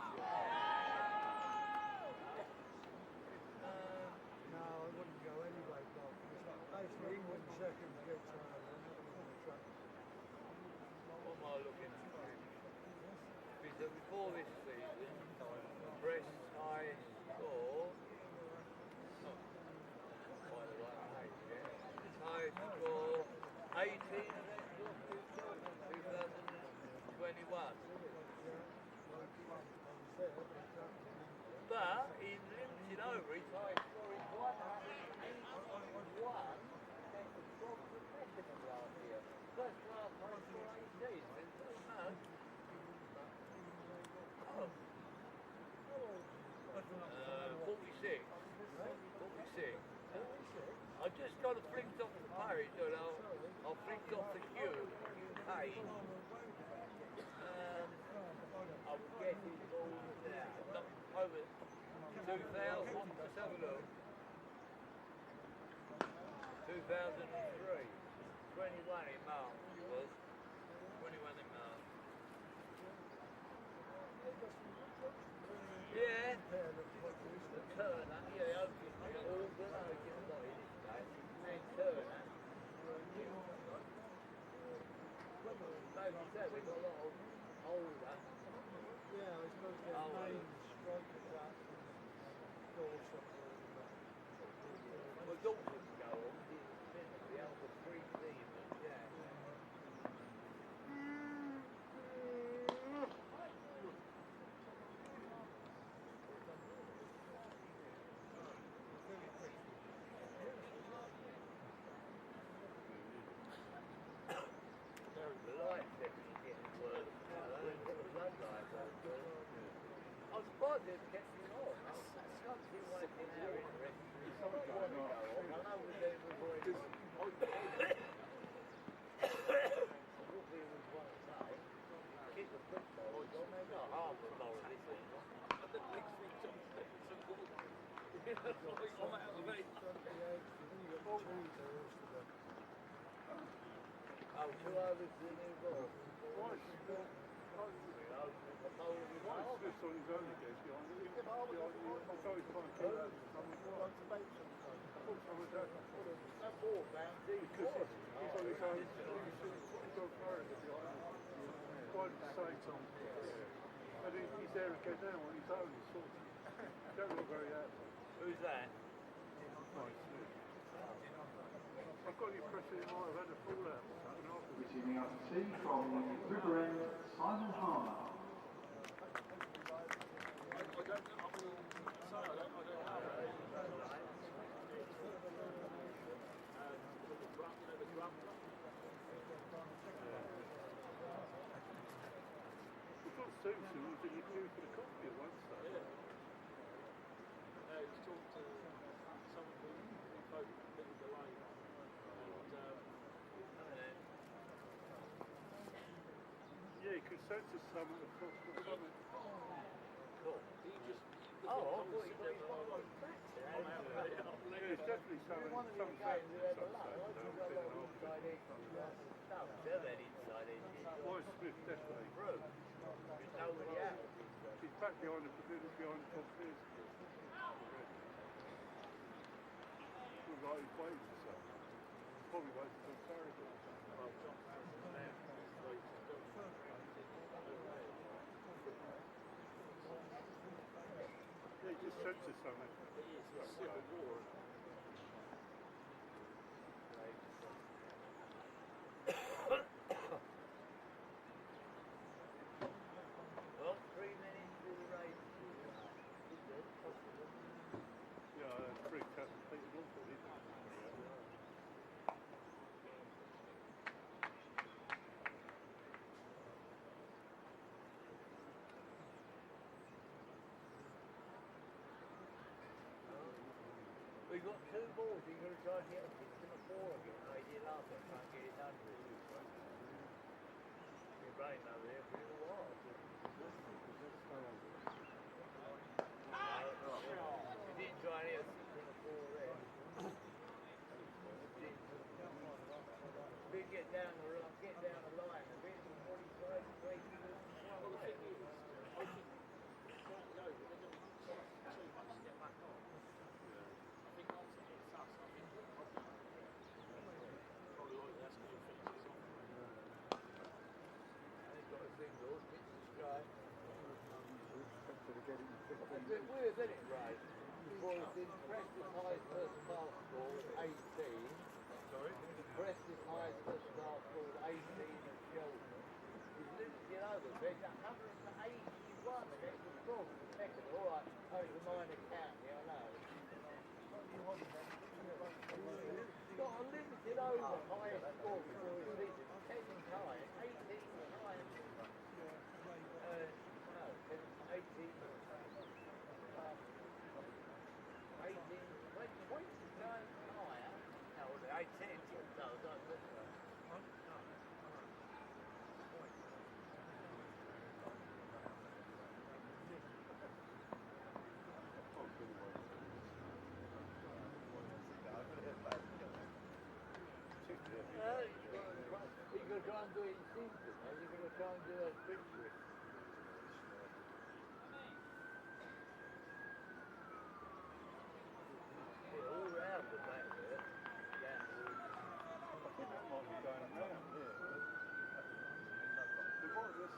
No, I wouldn't go anyway, Bob. Basically, England second gets on the track. What am I looking at? Because before this season, Brest's highest score, by the right page, yeah. His highest score, 18 2021. But in limited over, his highest score is 181. That's from the second of last year. First class high score 18. No. 46. 46. I just got a flicked off the page, and I'll flick off the UK. I would get his balls now. Not over 2000. Let's have a look. 2003. 21 in March it was. 21 in March. Yeah. The Turner, yeah, obviously, all the American body this day. And Turner. Like you said, we've got a lot of older. Yeah, I suppose their main strike attack goes Well, Dalton go on, the other 3 teamers, yeah. The light section's getting worse now, though. They've got the floodlights over. I was surprised they've kept him on. I can't see why it's in our interest. It's not going to go on. I know 2 overs to the new ball. Why is Smith on his own again behind you? I thought he was trying to keep that someone's right. I thought someone's out. That ball bounced in. Because he's on his own. He's got Florida behind him. Quite at the same time. And he's there again now on his own. He's sort of, don't look very happy. Who's that? I've got the impression he might have had a fallout or something after. Receiving out to sea from River End, Simon Harmer. We thought Susan was in the queue for the coffee at one stage. Yeah. He was talking to someone who spoke a bit of delay. Yeah, he could sense there's something across the summit. Cool. He just. Oh, I thought he got his ball on track. Yeah, it's definitely something. One of these games we had below, I think we've got a lot of inside edge. No, they're that inside edge. Why Smith definitely. Through. There's nobody out. He's back behind the pavilion, behind the top tiers. Looks like he's waiting for something. Probably waiting for Sarah. Yeah, he just senses something. It is a civil war. Well, 3 minutes to the race. Yeah, that's pretty tough to take it off, isn't it? We've got 2 balls, you're going to try and get a 6 and a 4 again. I did last time, try and get it done with you. Your brain over there for a little while. You didn't try and hit a 6 and a 4 there. We get down the line a bit, and what he's trying to break you with. Well, the thing is, I think slightly over, they're going to try too much to get back on. I think ultimately it's us. I think probably like that's going to finish us off. And he's got a single, hits the strike. It's a bit weird, isn't it, Ray? Preston's highest first class score was 18. Sorry? Preston's highest first class score was 18 at Shelton. He's losing over, but it's 181 the next score for the second. All right, only a minor count, yeah, I know. He's got a limited over highest score before his season. 10 times, 18 times. No, 18. 18, 20 times higher. No, 18. No, don't look at that. You're going to try and do it in season, and you're going to try and do that picture. Yeah, all round the back there. Down towards. I think that might be going round, yeah. But what is this?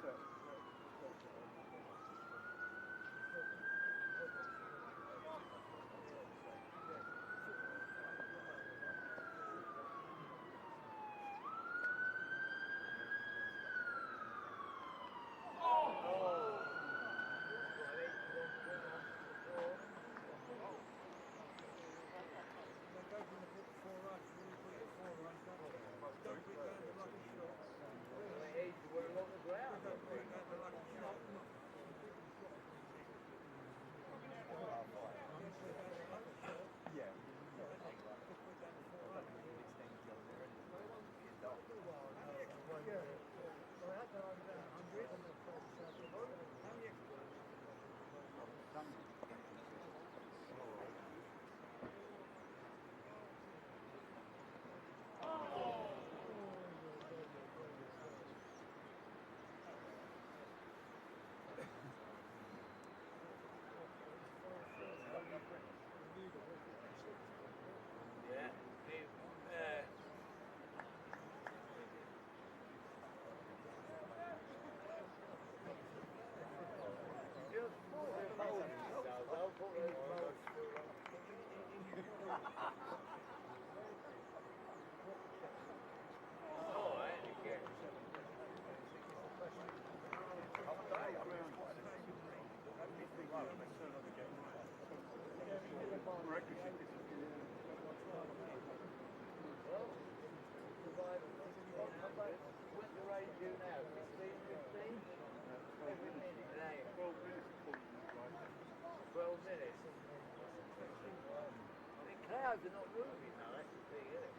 suppose they're not moving now, that's the thing, isn't it?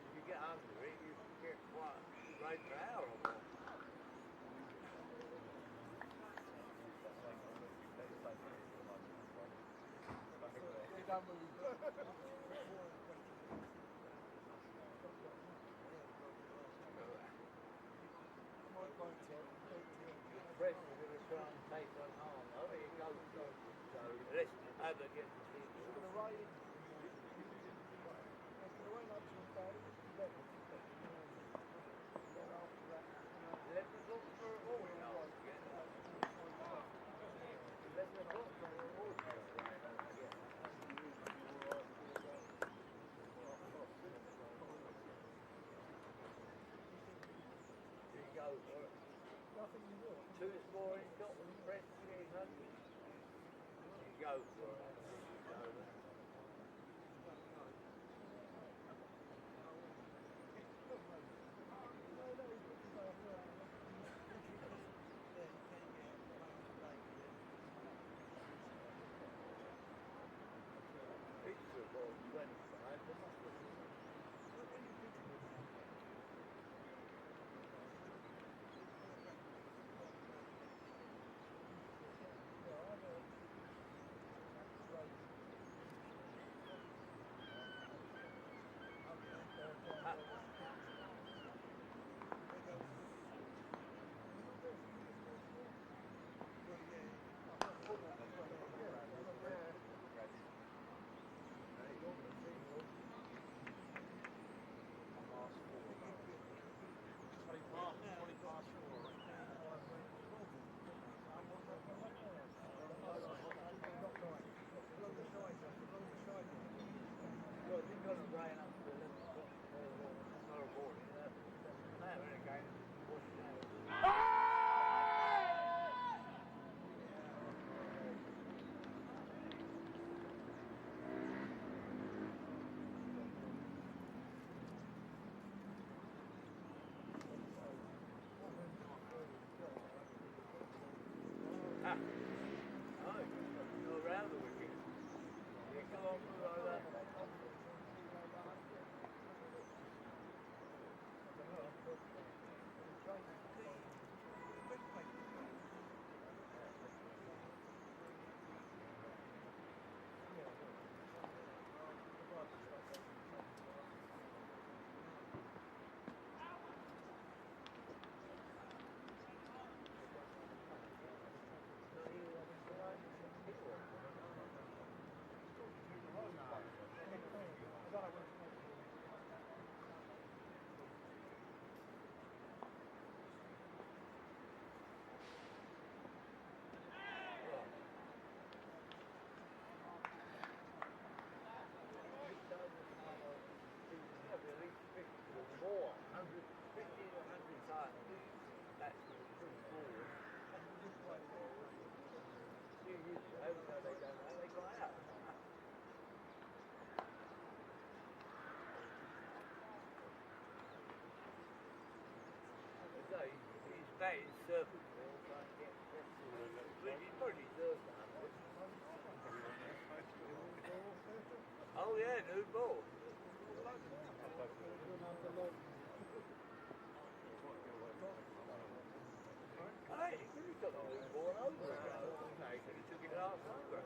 If you get under it, you can get quite a rate per hour or more. They don't move. Press is going to try and take one arm. Oh, here it goes. So let's have a get the team. It's going to rain. It's going to rain up to about 11. Then after that, 11 o'clock for all now. 11 o'clock for all Here you go. nothing you will. 2 this morning, got them press 300. Here you go for it. Picture of all 25, but not Well, I think I'm rain up to 11 o'clock tomorrow morning. Now we're again washing out. Go around the wicket. You come on through like that. More, 150 or 100 times. That's pretty forward. You used to have no, they don't know, they got out. So he's batting circles there, trying to get which he probably deserves that. Oh yeah, new ball. Hey, he could have got the new ball over ago. No, he could have took it half over.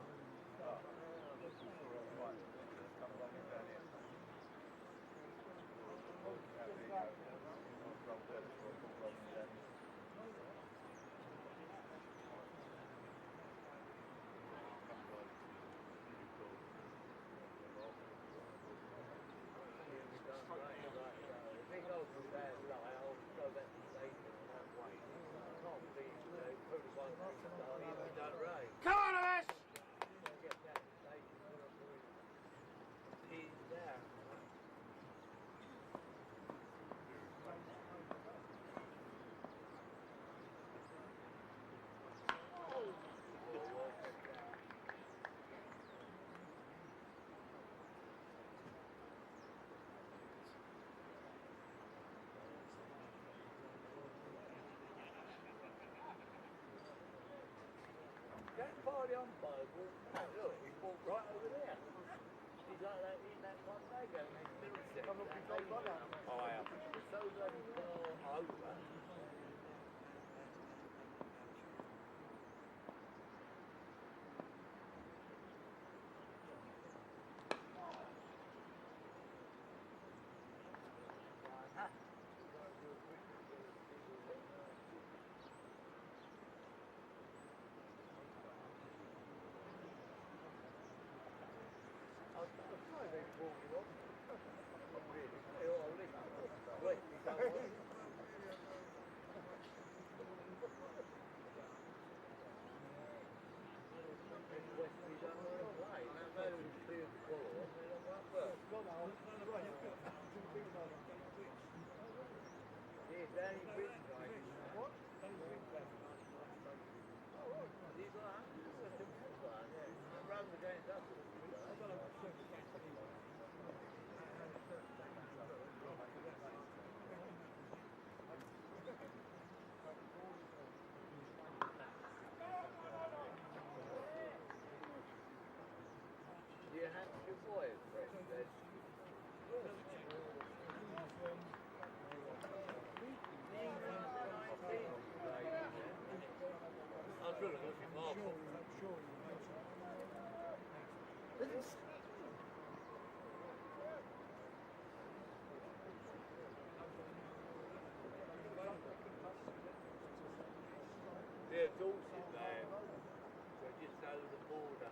by the umpires walked out. Look, he walked right over there. He's like that in that one day going in Middlesex. I'm not controlled by that. Oh, I am. It's so bloody far over. Yeah, Dorset there. So just over the border.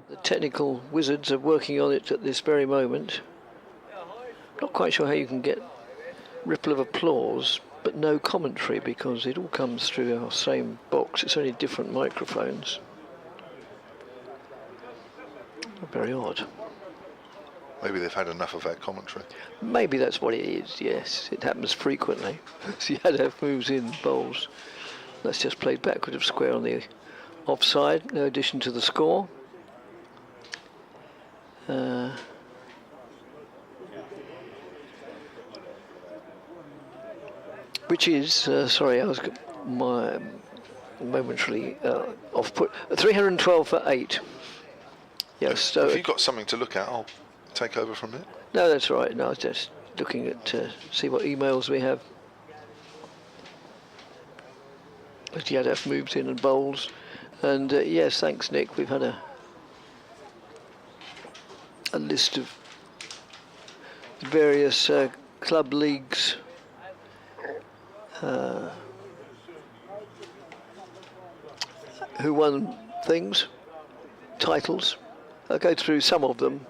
The technical wizards are working on it at this very moment. Not quite sure how you can get ripple of applause but no commentary, because it all comes through our same box. It's only different microphones. Very odd. Maybe they've had enough of that commentary. Maybe that's what it is, yes. It happens frequently. Ziadev moves in, bowls. That's just played backward of square on the offside. No addition to the score. Which is, sorry, I was momentarily off put. 312 for 8. Yes. So if you've got something to look at, I'll take over from it. No, that's right. No, I was just looking at see what emails we have. As Ziadev moves in and bowls, and yes, thanks, Nick. We've had a list of various club leagues. Who won things, titles. I'll go through some of them.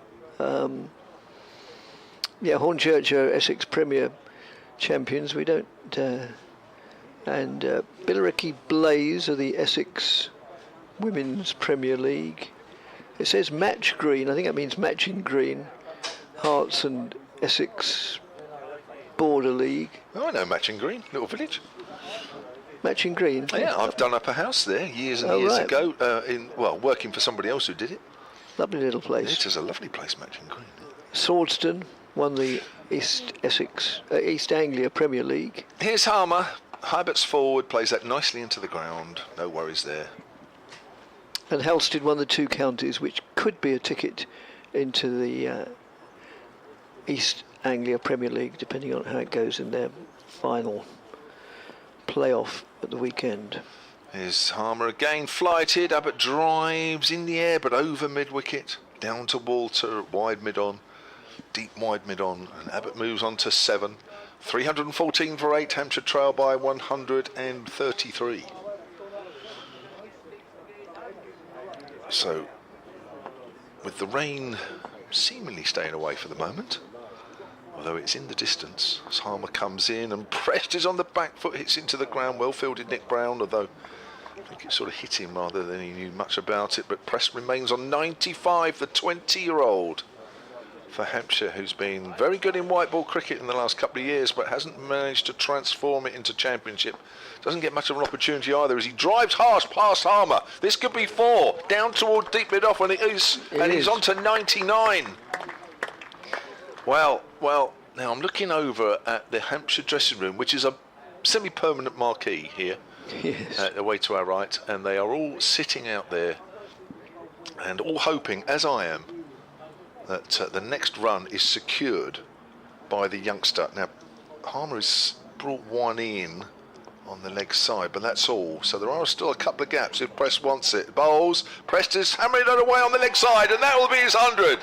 Yeah, Hornchurch are Essex Premier champions. We don't, and Billericay Blaze are the Essex Women's Premier League. It says match green. I think that means matching green. Hearts and Essex Border League. Oh, I know Matching Green, little village. Matching Green? Yeah, I've done up a house there years and years ago, working for somebody else who did it. Lovely little place. It is a lovely place, Matching Green. Swordston won the East Anglia Premier League. Here's Harmer. Hybert's forward, plays that nicely into the ground. No worries there. And Helsted won the 2 counties, which could be a ticket into the East Anglia Premier League, depending on how it goes in their final playoff at the weekend. Here's Harmer again, flighted. Abbott drives in the air, but over mid-wicket. Down to Walter, wide mid-on. Deep wide mid-on. And Abbott moves on to 7. 314 for 8. Hampshire trail by 133. So, with the rain seemingly staying away for the moment, although it's in the distance, as Harmer comes in and Prest is on the back foot, hits into the ground. Well fielded Nick Brown, although I think it sort of hit him rather than he knew much about it. But Prest remains on 95, the 20-year-old for Hampshire, who's been very good in white ball cricket in the last couple of years, but hasn't managed to transform it into championship. Doesn't get much of an opportunity either as he drives harsh past Harmer. This could be 4, down toward deep mid off, and it is, and he's on to 99. Well, now I'm looking over at the Hampshire dressing room, which is a semi-permanent marquee here, away to our right, and they are all sitting out there and all hoping, as I am, that the next run is secured by the youngster. Now, Harmer has brought one in on the leg side, but that's all. So there are still a couple of gaps if Prest wants it. Bowles, Prest is hammering it away on the leg side, and that will be his 100.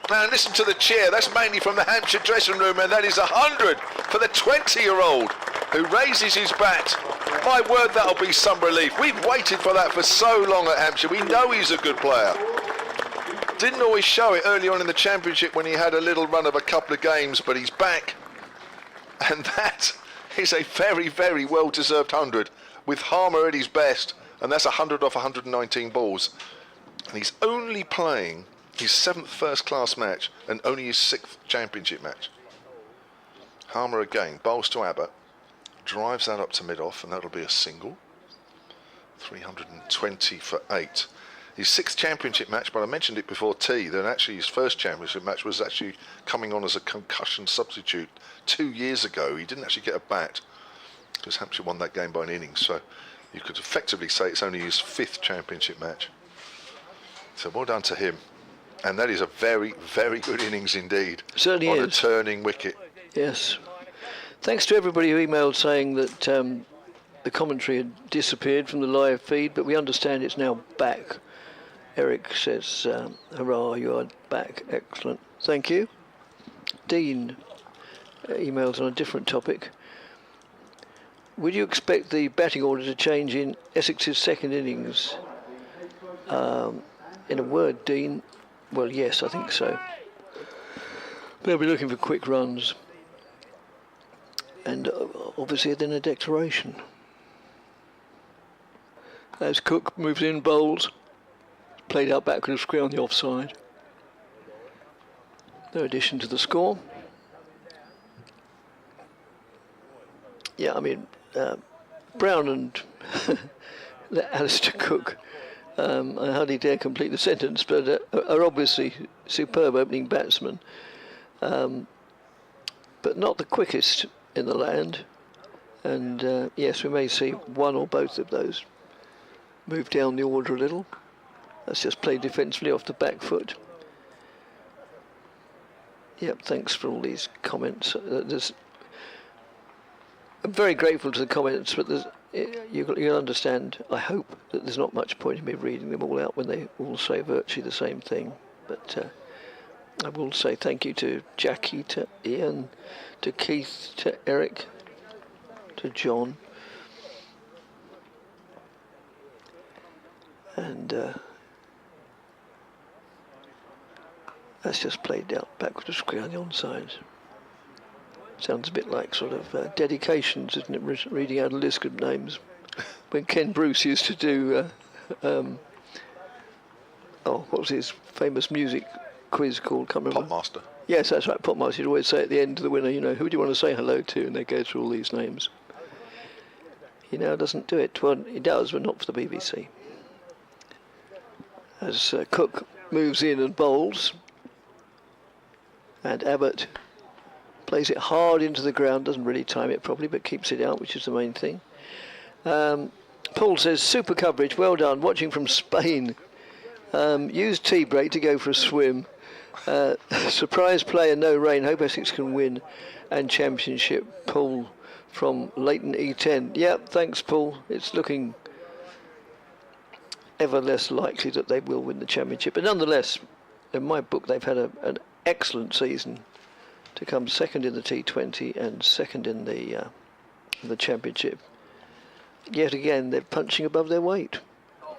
Now listen to the cheer, that's mainly from the Hampshire dressing room, and that is 100 for the 20-year-old who raises his bat. My word, that'll be some relief. We've waited for that for so long at Hampshire. We know he's a good player. Didn't always show it early on in the championship when he had a little run of a couple of games, but he's back. And that is a very, very well-deserved 100 with Harmer at his best, and that's 100 off 119 balls. And he's only playing his 7th first-class match and only his 6th championship match. Harmer again, bowls to Abbott, drives that up to mid-off, and that'll be a single. 320 for 8. His 6th championship match, but I mentioned it before tea, that actually his first championship match was actually coming on as a concussion substitute 2 years ago. He didn't actually get a bat because Hampshire won that game by an innings, so you could effectively say it's only his 5th championship match. So well done to him. And that is a very, very good innings indeed. Certainly on is. A turning wicket. Yes. Thanks to everybody who emailed saying that the commentary had disappeared from the live feed, but we understand it's now back. Eric says, hurrah, you are back. Excellent. Thank you. Dean emails on a different topic. Would you expect the batting order to change in Essex's second innings? In a word, Dean, well, yes, I think so. They'll be looking for quick runs. And obviously then a declaration. As Cook moves in, bowls. Played out back with a square on the offside. No addition to the score. Yeah, I mean, Brown and Alistair Cook, I hardly dare complete the sentence, but are obviously superb opening batsmen, but not the quickest in the land. And yes, we may see one or both of those move down the order a little. That's just played defensively off the back foot. Yep, thanks for all these comments. I'm very grateful to the comments, but you'll understand, I hope, that there's not much point in me reading them all out when they all say virtually the same thing. But I will say thank you to Jackie, to Ian, to Keith, to Eric, to John. And that's just played out backwards to square on the onside. Sounds a bit like sort of dedications, isn't it? Reading out a list of names. When Ken Bruce used to do, what was his famous music quiz called? Can't remember. Popmaster. Yes, that's right, Popmaster. He'd always say at the end to the winner, who do you want to say hello to? And they go through all these names. He now doesn't do it. Well, he does, but not for the BBC. As Cook moves in and bowls, and Abbott plays it hard into the ground, doesn't really time it properly, but keeps it out, which is the main thing. Paul says, super coverage, well done, watching from Spain. Use tea break to go for a swim. Surprise player, no rain, hope Essex can win. And championship, Paul from Leighton E10. Yep, thanks Paul. It's looking ever less likely that they will win the championship. But nonetheless, in my book, they've had an excellent season to come second in the T20 and second in the championship. Yet again, they're punching above their weight.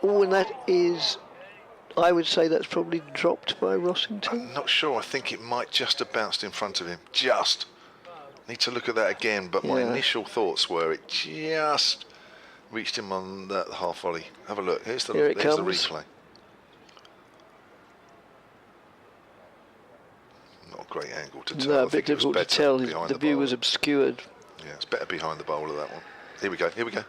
Oh, and that is, I would say that's probably dropped by Rossington. I'm not sure. I think it might just have bounced in front of him. Just. Need to look at that again, but my initial thoughts were it just reached him on the half volley. Have a look. Here's the replay. Not a great angle to tell. No, a bit difficult to tell. The view was obscured. Yeah, it's better behind the bowler, that one. Here we go. Here we go.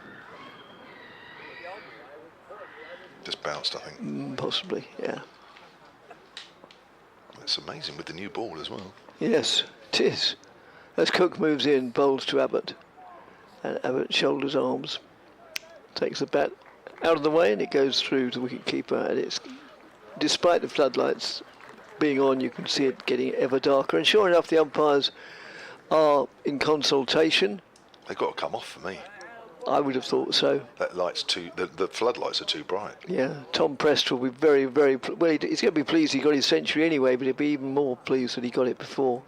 Just bounced, I think. Possibly, yeah. It's amazing with the new ball as well. Yes, it is. As Cook moves in, bowls to Abbott. And Abbott shoulders arms. Takes the bat out of the way and it goes through to the wicket keeper. And it's, despite the floodlights being on, you can see it getting ever darker. And sure enough, the umpires are in consultation. They've got to come off for me. I would have thought so. That light's too. The floodlights are too bright. Yeah, Tom Prest will be very, very... Well, he's going to be pleased he got his century anyway, but he'll be even more pleased that he got it before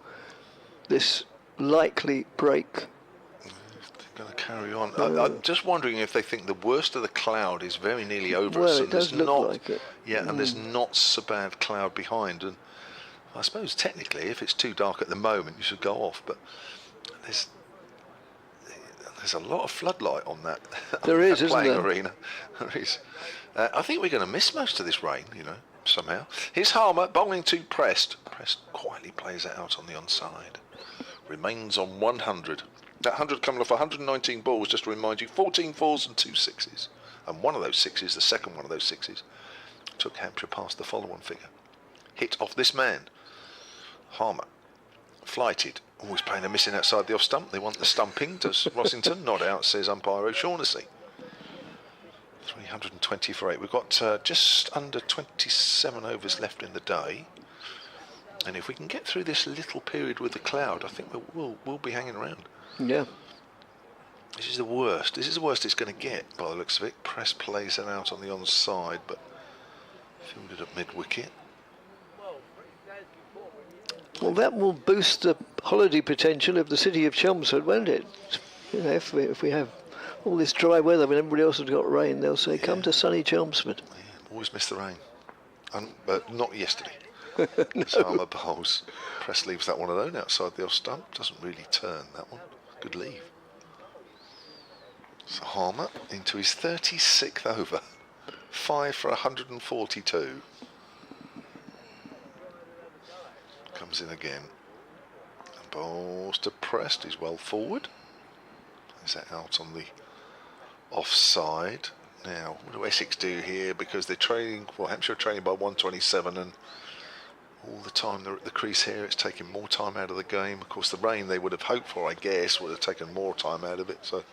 this likely break. They're going to carry on. I'm just wondering if they think the worst of the cloud is very nearly over us. Well, And it does there's look not, like it. Yeah, and there's not so bad cloud behind. And I suppose technically, if it's too dark at the moment, you should go off. But there's a lot of floodlight on that. There is, isn't playing there? arena. There is. I think we're going to miss most of this rain, you know, somehow. Here's Harmer bowling to Prest. Prest quietly plays it out on the onside. Remains on 100. That 100 coming off 119 balls, just to remind you, 14 fours and 2 sixes. And one of those sixes, the second one of those sixes, took Hampshire past the follow-on figure. Hit off this man. Harmer. Flighted. Always playing a missing outside the off stump. They want the stumping. Does Rossington? Not out, says umpire O'Shaughnessy. 320 for 8. We've got just under 27 overs left in the day. And if we can get through this little period with the cloud, I think we'll be hanging around. Yeah. This is the worst. This is the worst it's going to get by the looks of it. Prest plays it out on the onside, but fielded at mid-wicket. Well, that will boost the holiday potential of the city of Chelmsford, won't it? You know, if we have all this dry weather when everybody else has got rain, they'll say, come to sunny Chelmsford. Yeah, always miss the rain. But not yesterday. No. Harmer bowls. Prest leaves that one alone outside the off stump. Doesn't really turn that one. Good leave. So Harmer into his 36th over. 5 for 142. Comes in again. And bowls to Prest. He's well forward. Is that out on the offside? Now, what do Essex do here? Because they're trailing, well, Hampshire are trailing by 127, and all the time they're at the crease here, it's taking more time out of the game. Of course, the rain they would have hoped for, I guess, would have taken more time out of it, so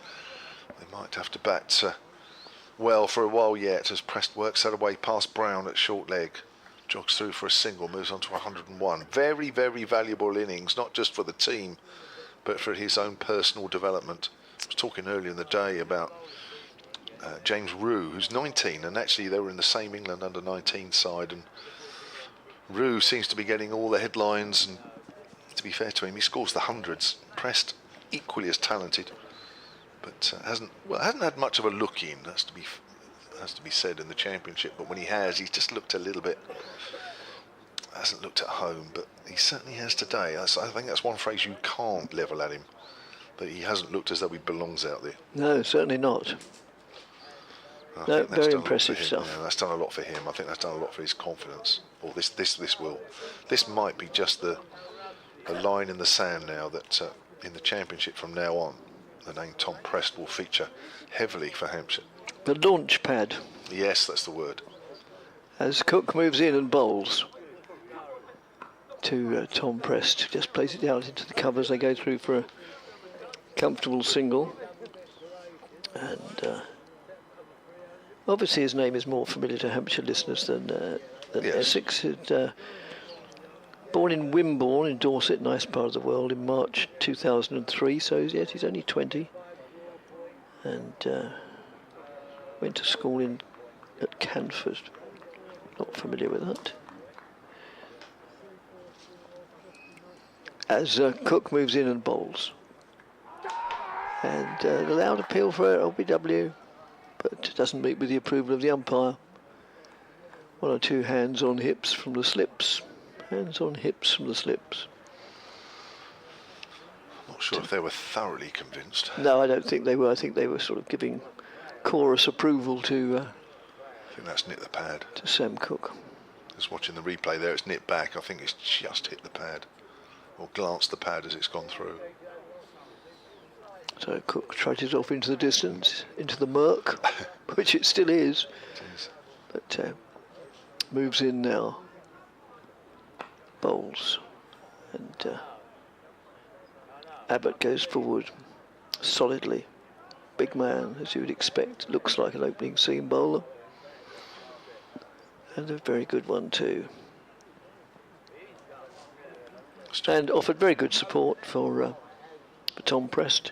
they might have to bat well for a while yet as Prest works that away past Brown at short leg. Jogs through for a single, moves on to 101. Very, very valuable innings, not just for the team, but for his own personal development. I was talking earlier in the day about James Rue, who's 19, and actually they were in the same England under-19 side, and Rue seems to be getting all the headlines, and to be fair to him, he scores the hundreds. Prest equally as talented, but hasn't had much of a look in. Has to be said in the championship. But when he has, he's just looked a little bit. Hasn't looked at home, but he certainly has today. I think that's one phrase you can't level at him. But he hasn't looked as though he belongs out there. No, certainly not. No, very impressive stuff. Yeah, that's done a lot for him. I think that's done a lot for his confidence. Or this will. This might be just the line in the sand now that in the championship from now on, the name Tom Prest will feature heavily for Hampshire. The launch pad. Yes, that's the word. As Cook moves in and bowls to Tom Prest, just plays it out into the covers. They go through for a comfortable single, and obviously his name is more familiar to Hampshire listeners than yes. Essex. Born in Wimborne in Dorset, nice part of the world, in March 2003, so yes, he's only 20, and went to school at Canford. Not familiar with that. As Cook moves in and bowls, and a loud appeal for LBW, but doesn't meet with the approval of the umpire. One or two hands on hips from the slips. Hands on hips from the slips. I'm not sure if they were thoroughly convinced. No, I don't think they were. I think they were sort of giving chorus approval to I think that's nipped the pad. To Sam Cook. Just watching the replay there, it's nipped back. I think it's just hit the pad, or glanced the pad as it's gone through. So Cook trudges off into the distance, into the murk, which it still is. It is. But moves in now. Bowls. And Abbott goes forward solidly. Big man, as you would expect. Looks like an opening seam bowler. And a very good one too. And offered very good support for Tom Prest.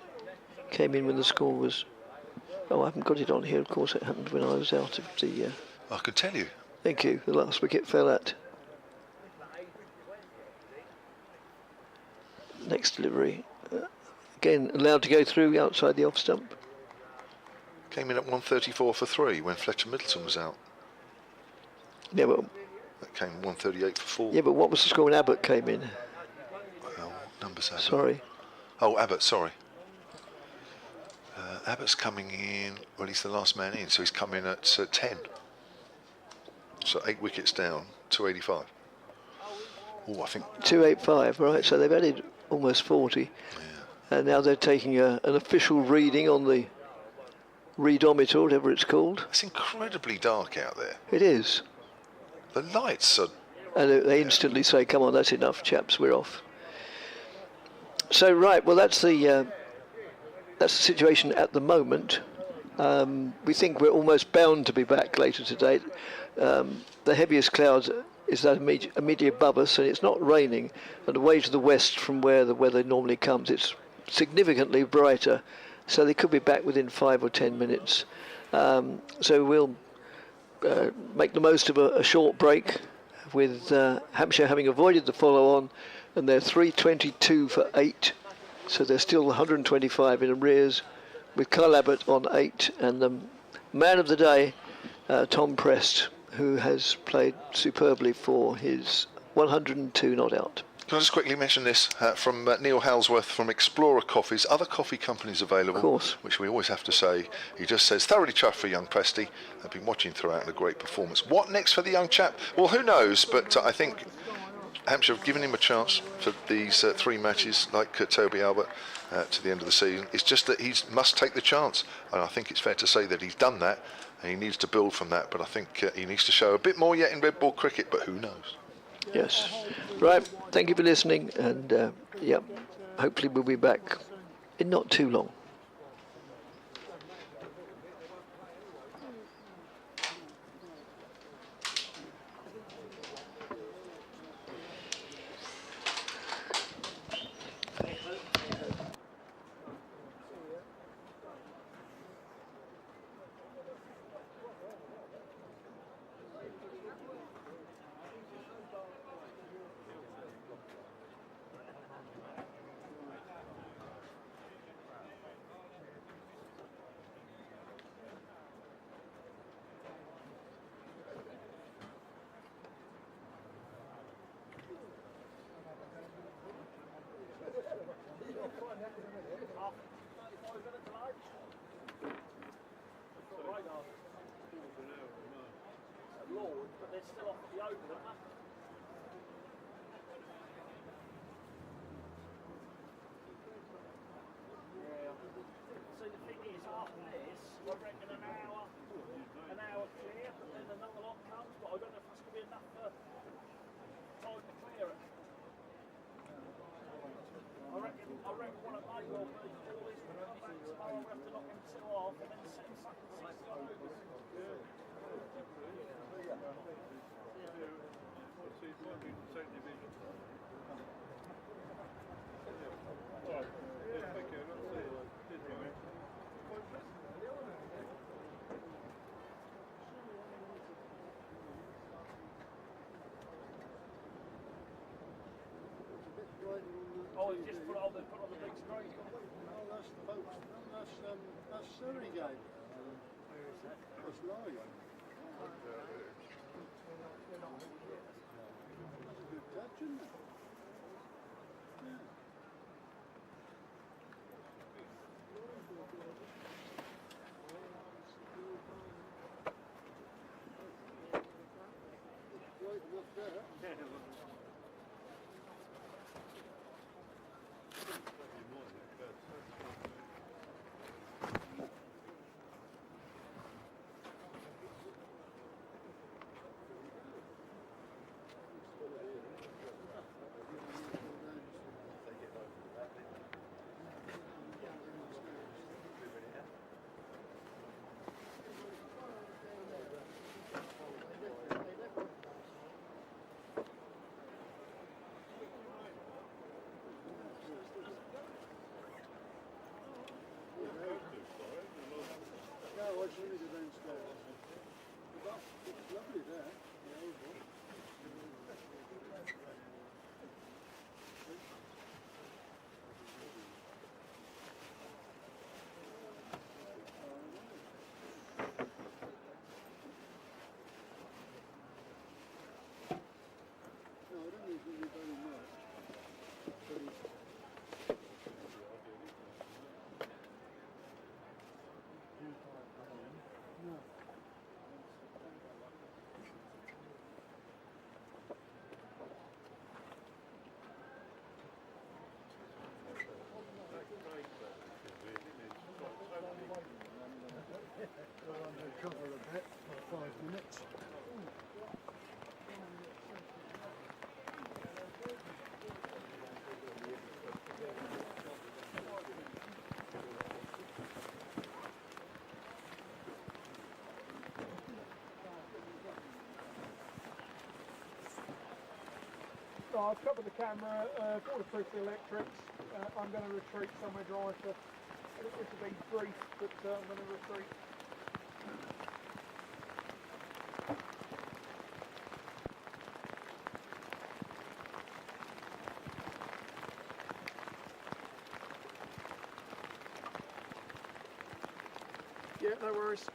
Came in when the score was... Oh, I haven't got it on here. Of course, it happened when I was out of the... I can tell you. Thank you. The last wicket fell at. Next delivery. Again, allowed to go through outside the off stump. Came in at 134 for 3 when Fletcher Middleton was out. Yeah, but... That came 138 for 4. Yeah, but what was the score when Abbott came in? Well, what number's Abbott? Sorry. Oh, Abbott, sorry. Abbott's coming in, well, he's the last man in, so he's coming at 10. So 8 wickets down, 285. Oh, I think... 285, right, so they've added almost 40. Yeah. And now they're taking an official reading on the readometer, whatever it's called. It's incredibly dark out there. It is. The lights are... And they instantly say, come on, that's enough, chaps, we're off. So, right, well, that's the situation at the moment. We think we're almost bound to be back later today. The heaviest cloud is that immediately above us, and it's not raining. And away to the west from where the weather normally comes, it's significantly brighter. So they could be back within 5 or 10 minutes. So we'll make the most of a short break, with Hampshire having avoided the follow-on, and they're 322 for 8. So they're still 125 in arrears, with Kyle Abbott on 8, and the man of the day, Tom Prest, who has played superbly for his 102 not out. Can I just quickly mention this from Neil Halsworth from Explorer Coffees, other coffee companies available, of course, which we always have to say. He just says, thoroughly chuffed for young Presty. I've been watching throughout and a great performance. What next for the young chap? Well, who knows, but I think Hampshire have given him a chance for these 3 matches, like Toby Albert, to the end of the season. It's just that he must take the chance, and I think it's fair to say that he's done that, and he needs to build from that, but I think he needs to show a bit more yet in red ball cricket, but who knows? Yes. Right, thank you for listening, and yeah, hopefully we'll be back in not too long. Oh, you just put on the big screen. Oh, that's Surrey game. Where is that? That's live. That's a good touch, isn't it? Yeah. Right enough there. No, I've covered the camera, waterproof the electrics. I'm going to retreat somewhere dry for this will be brief, but I'm going to retreat. Yeah, no worries.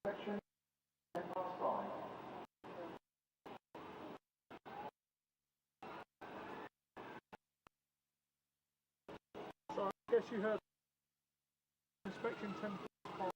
Section 10 past 5. So I guess you heard inspection 10 past 5.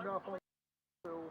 enough. I feel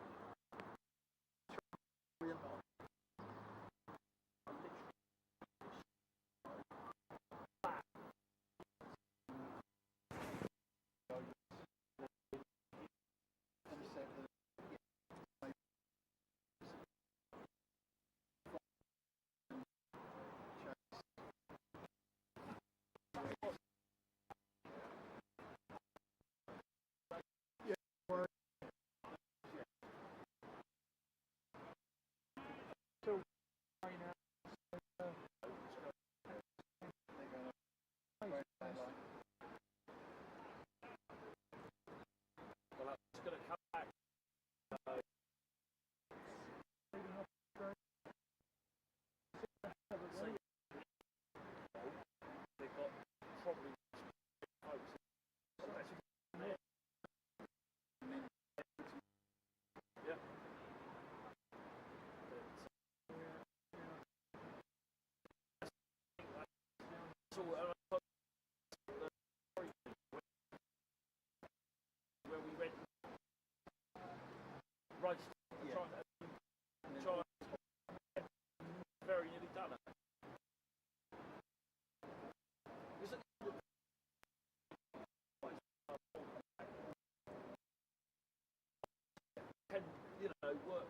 where we went right trying very nearly done it. Was it can, you know, work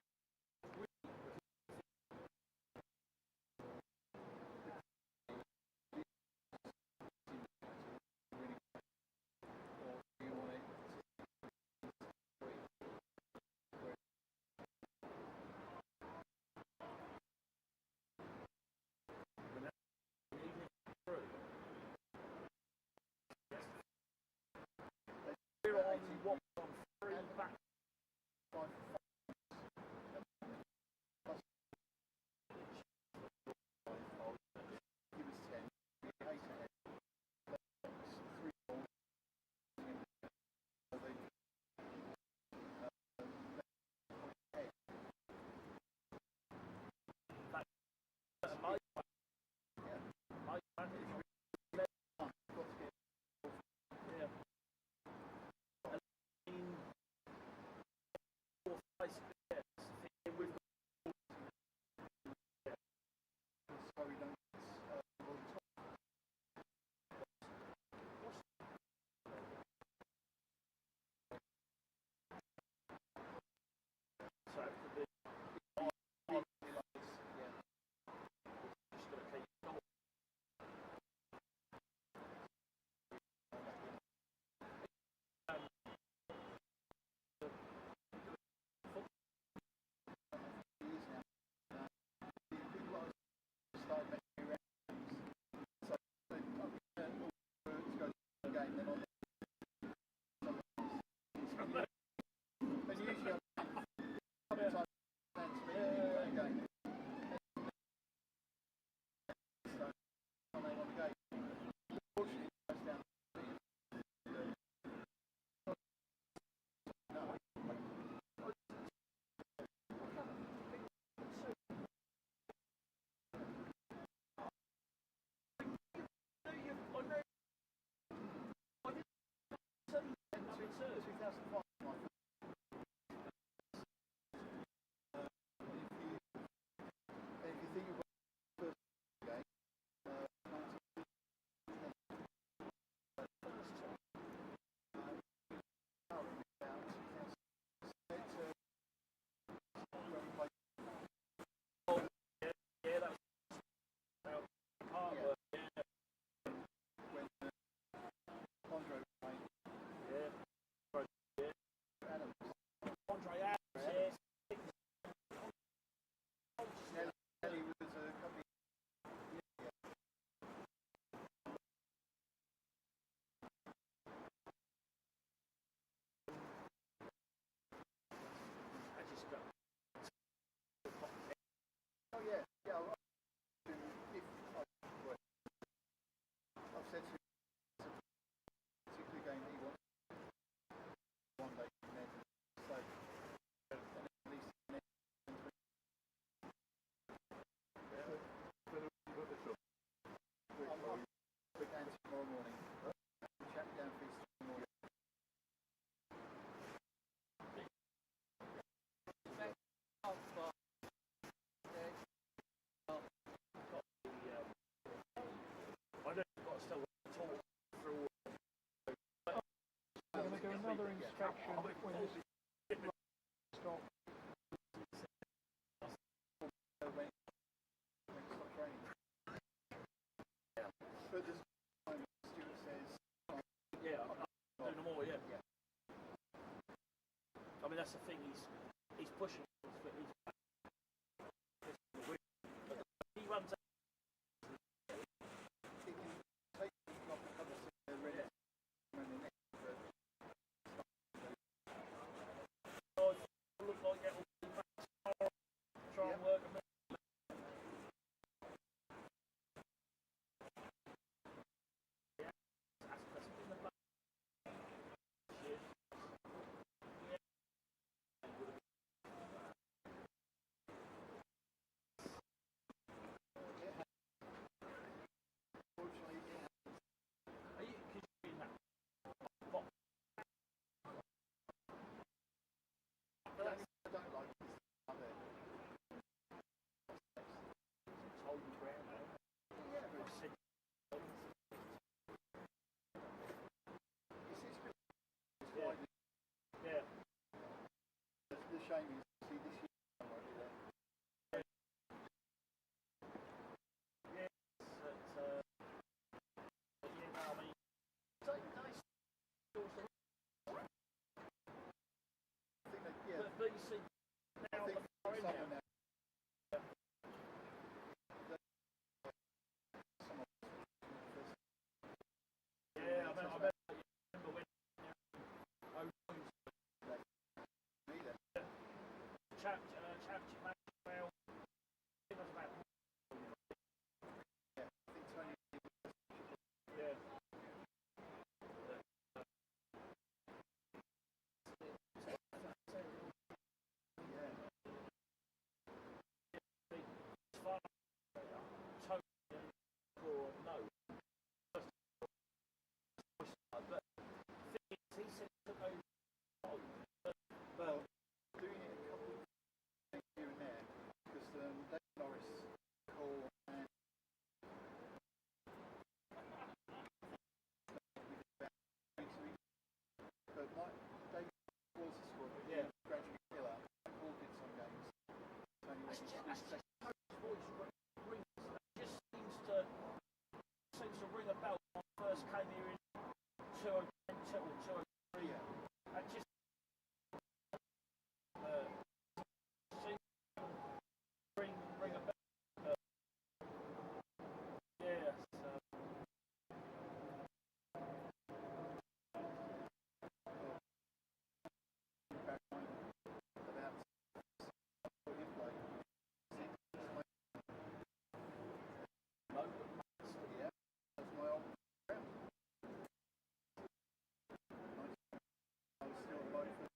what on three back. distraction when it's stop. But there's time Stuart says, Yeah, I'm doing them all, yeah. I mean, that's the thing, he's pushing, but he runs out. it can take like a couple of red around the neck, but Look like it'll try and work a bit. I don't like this out there. It's holding ground now. Yeah, but it's widely. Yeah. The shame is, see this year I won't be there. Yeah, I mean, I think that, yeah. but you see, now I think the far summer end now. Yeah, I remember when championship match, well, it was about I think Tony. yeah. Well, doing it a couple of things here and there, because Dave Norris, Cole, and but Dave was a squad, but yeah, gradually killer. Paul did some games. Tony went Seems to ring a bell when I first came here in 2002 or 2003. Yeah. I just ring a bell. Yeah. Yeah, that's my old friend. I was still voting for.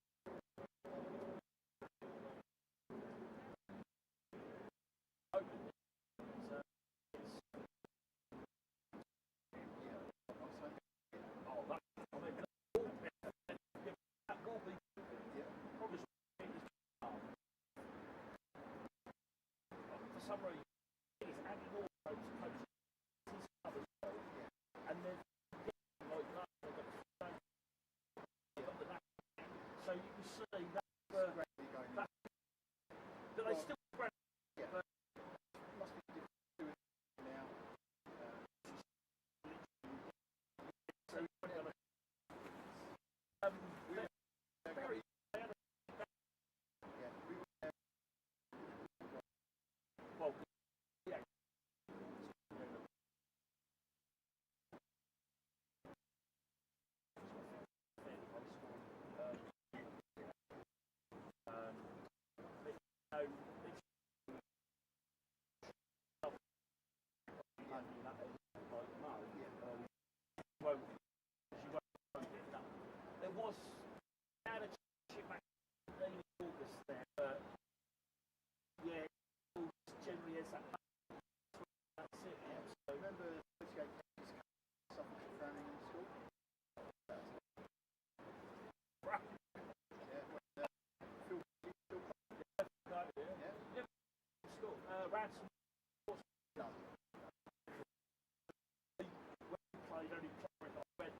For some reason, he's adding all those coaches his club as well, and then like that, so you can see that. But they still. Must be different now. Very. Yeah, we were Well, yeah. There was had a championship match in August there, but yeah, generally is that. That's it. Yeah. So remember 28 cases Suffolk and Framingham School. School. Ransom played only played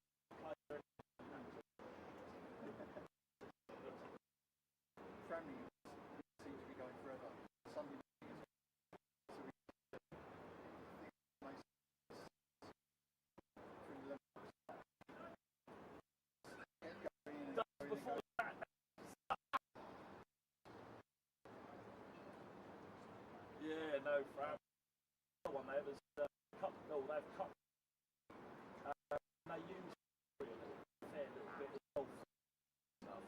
no from one there was cut. Oh, they've cut. They use a fair little bit of golf stuff.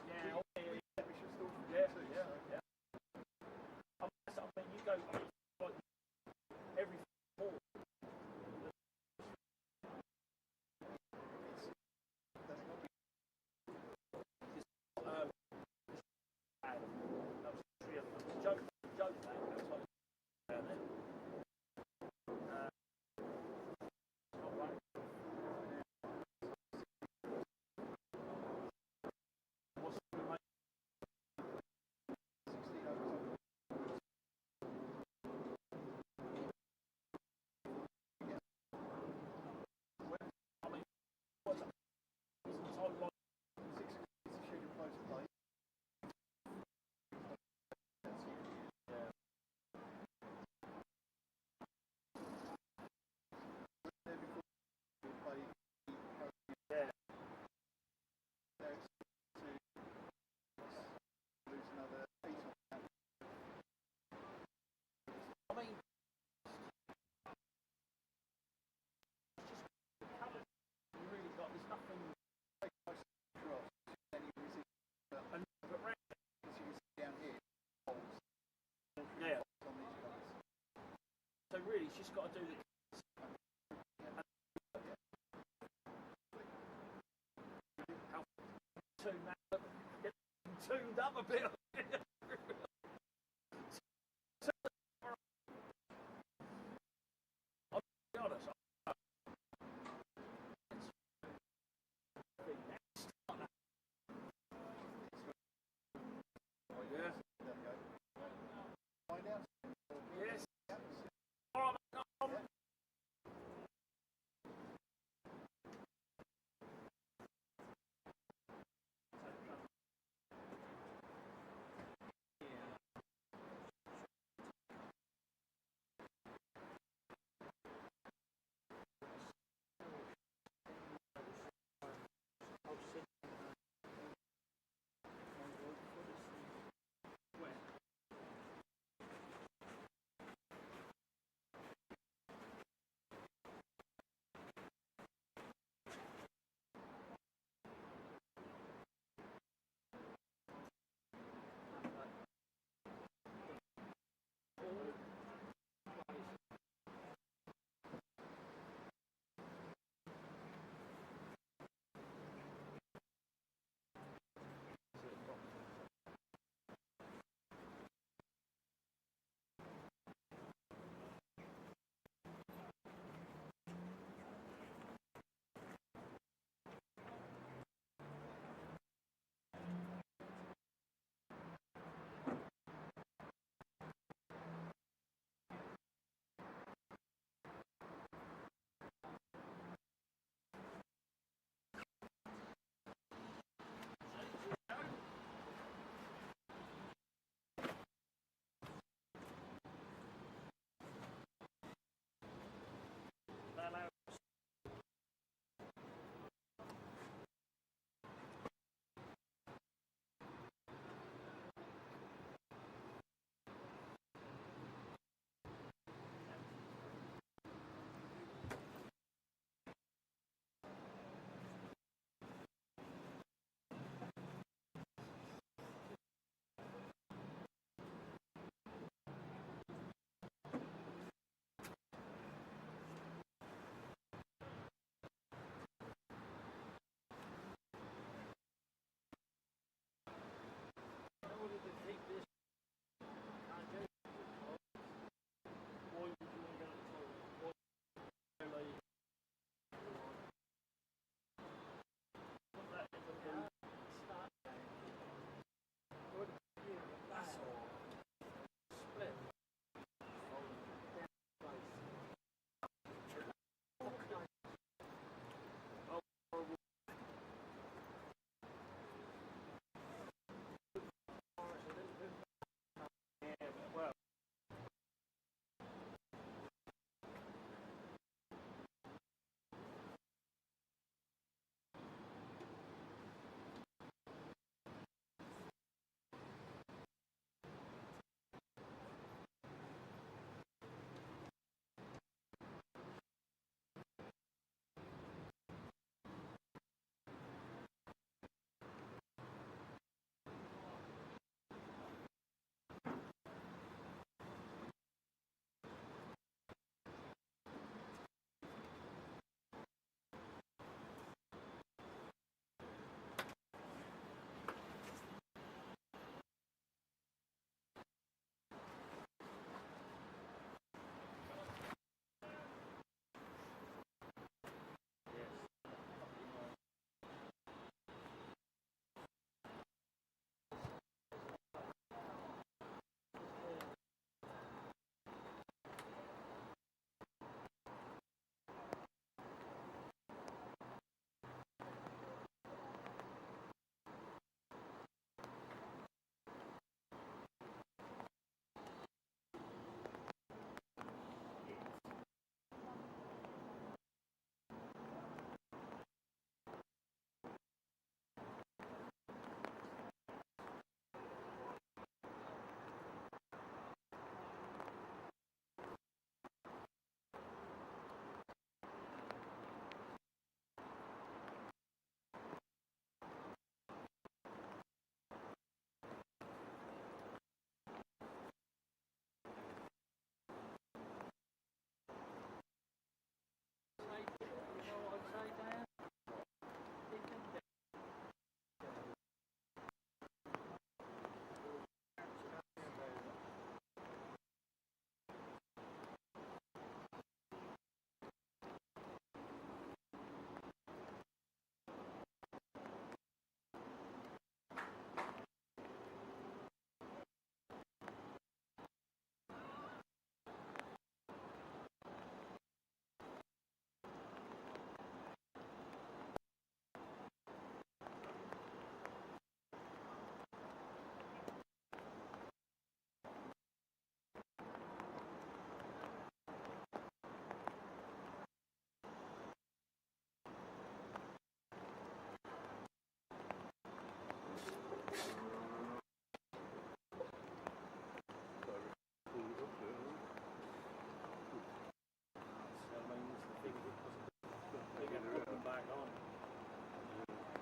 Yeah, yeah. I mean, you go like every hole. I mean, you really got, there's nothing. And, but round, as you can see down here, yeah. So really, it's just got to do the. Tuned up a bit. I'll be honest. Yeah. Yes.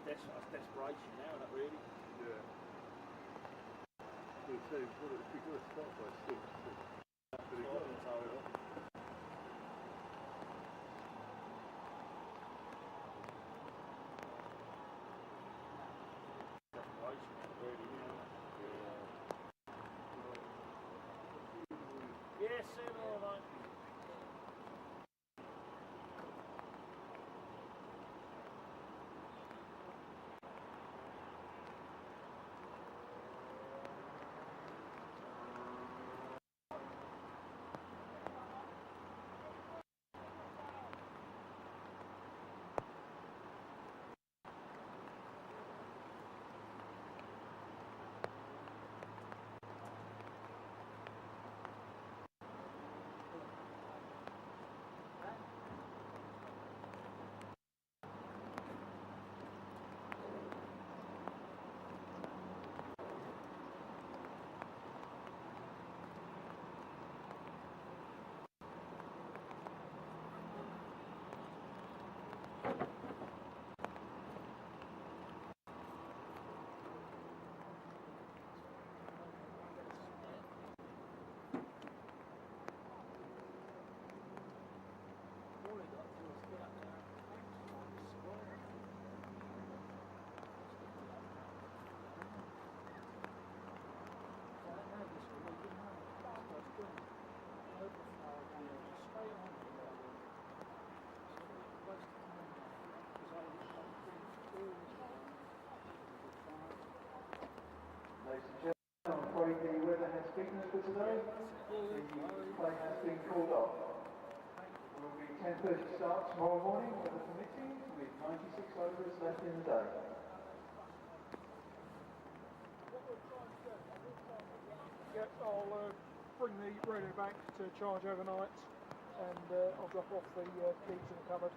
that's desperation now, isn't it, really? Yeah. We'll see. Well, if we got to start by 6, that's pretty good. Desperation, really, now. Yeah, see you all right. Ladies and gentlemen, I'm afraid the weather has beaten us for today. The play has been called off. It will be 10:30 start tomorrow morning, weather permitting, with 96 overs left in the day. Yep, I'll bring the radio back to charge overnight, and I'll drop off the keys in the cupboard.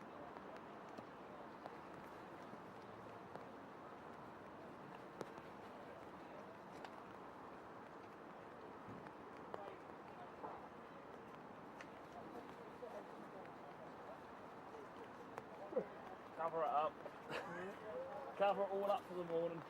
Cover it up. Cover it all up for the morning.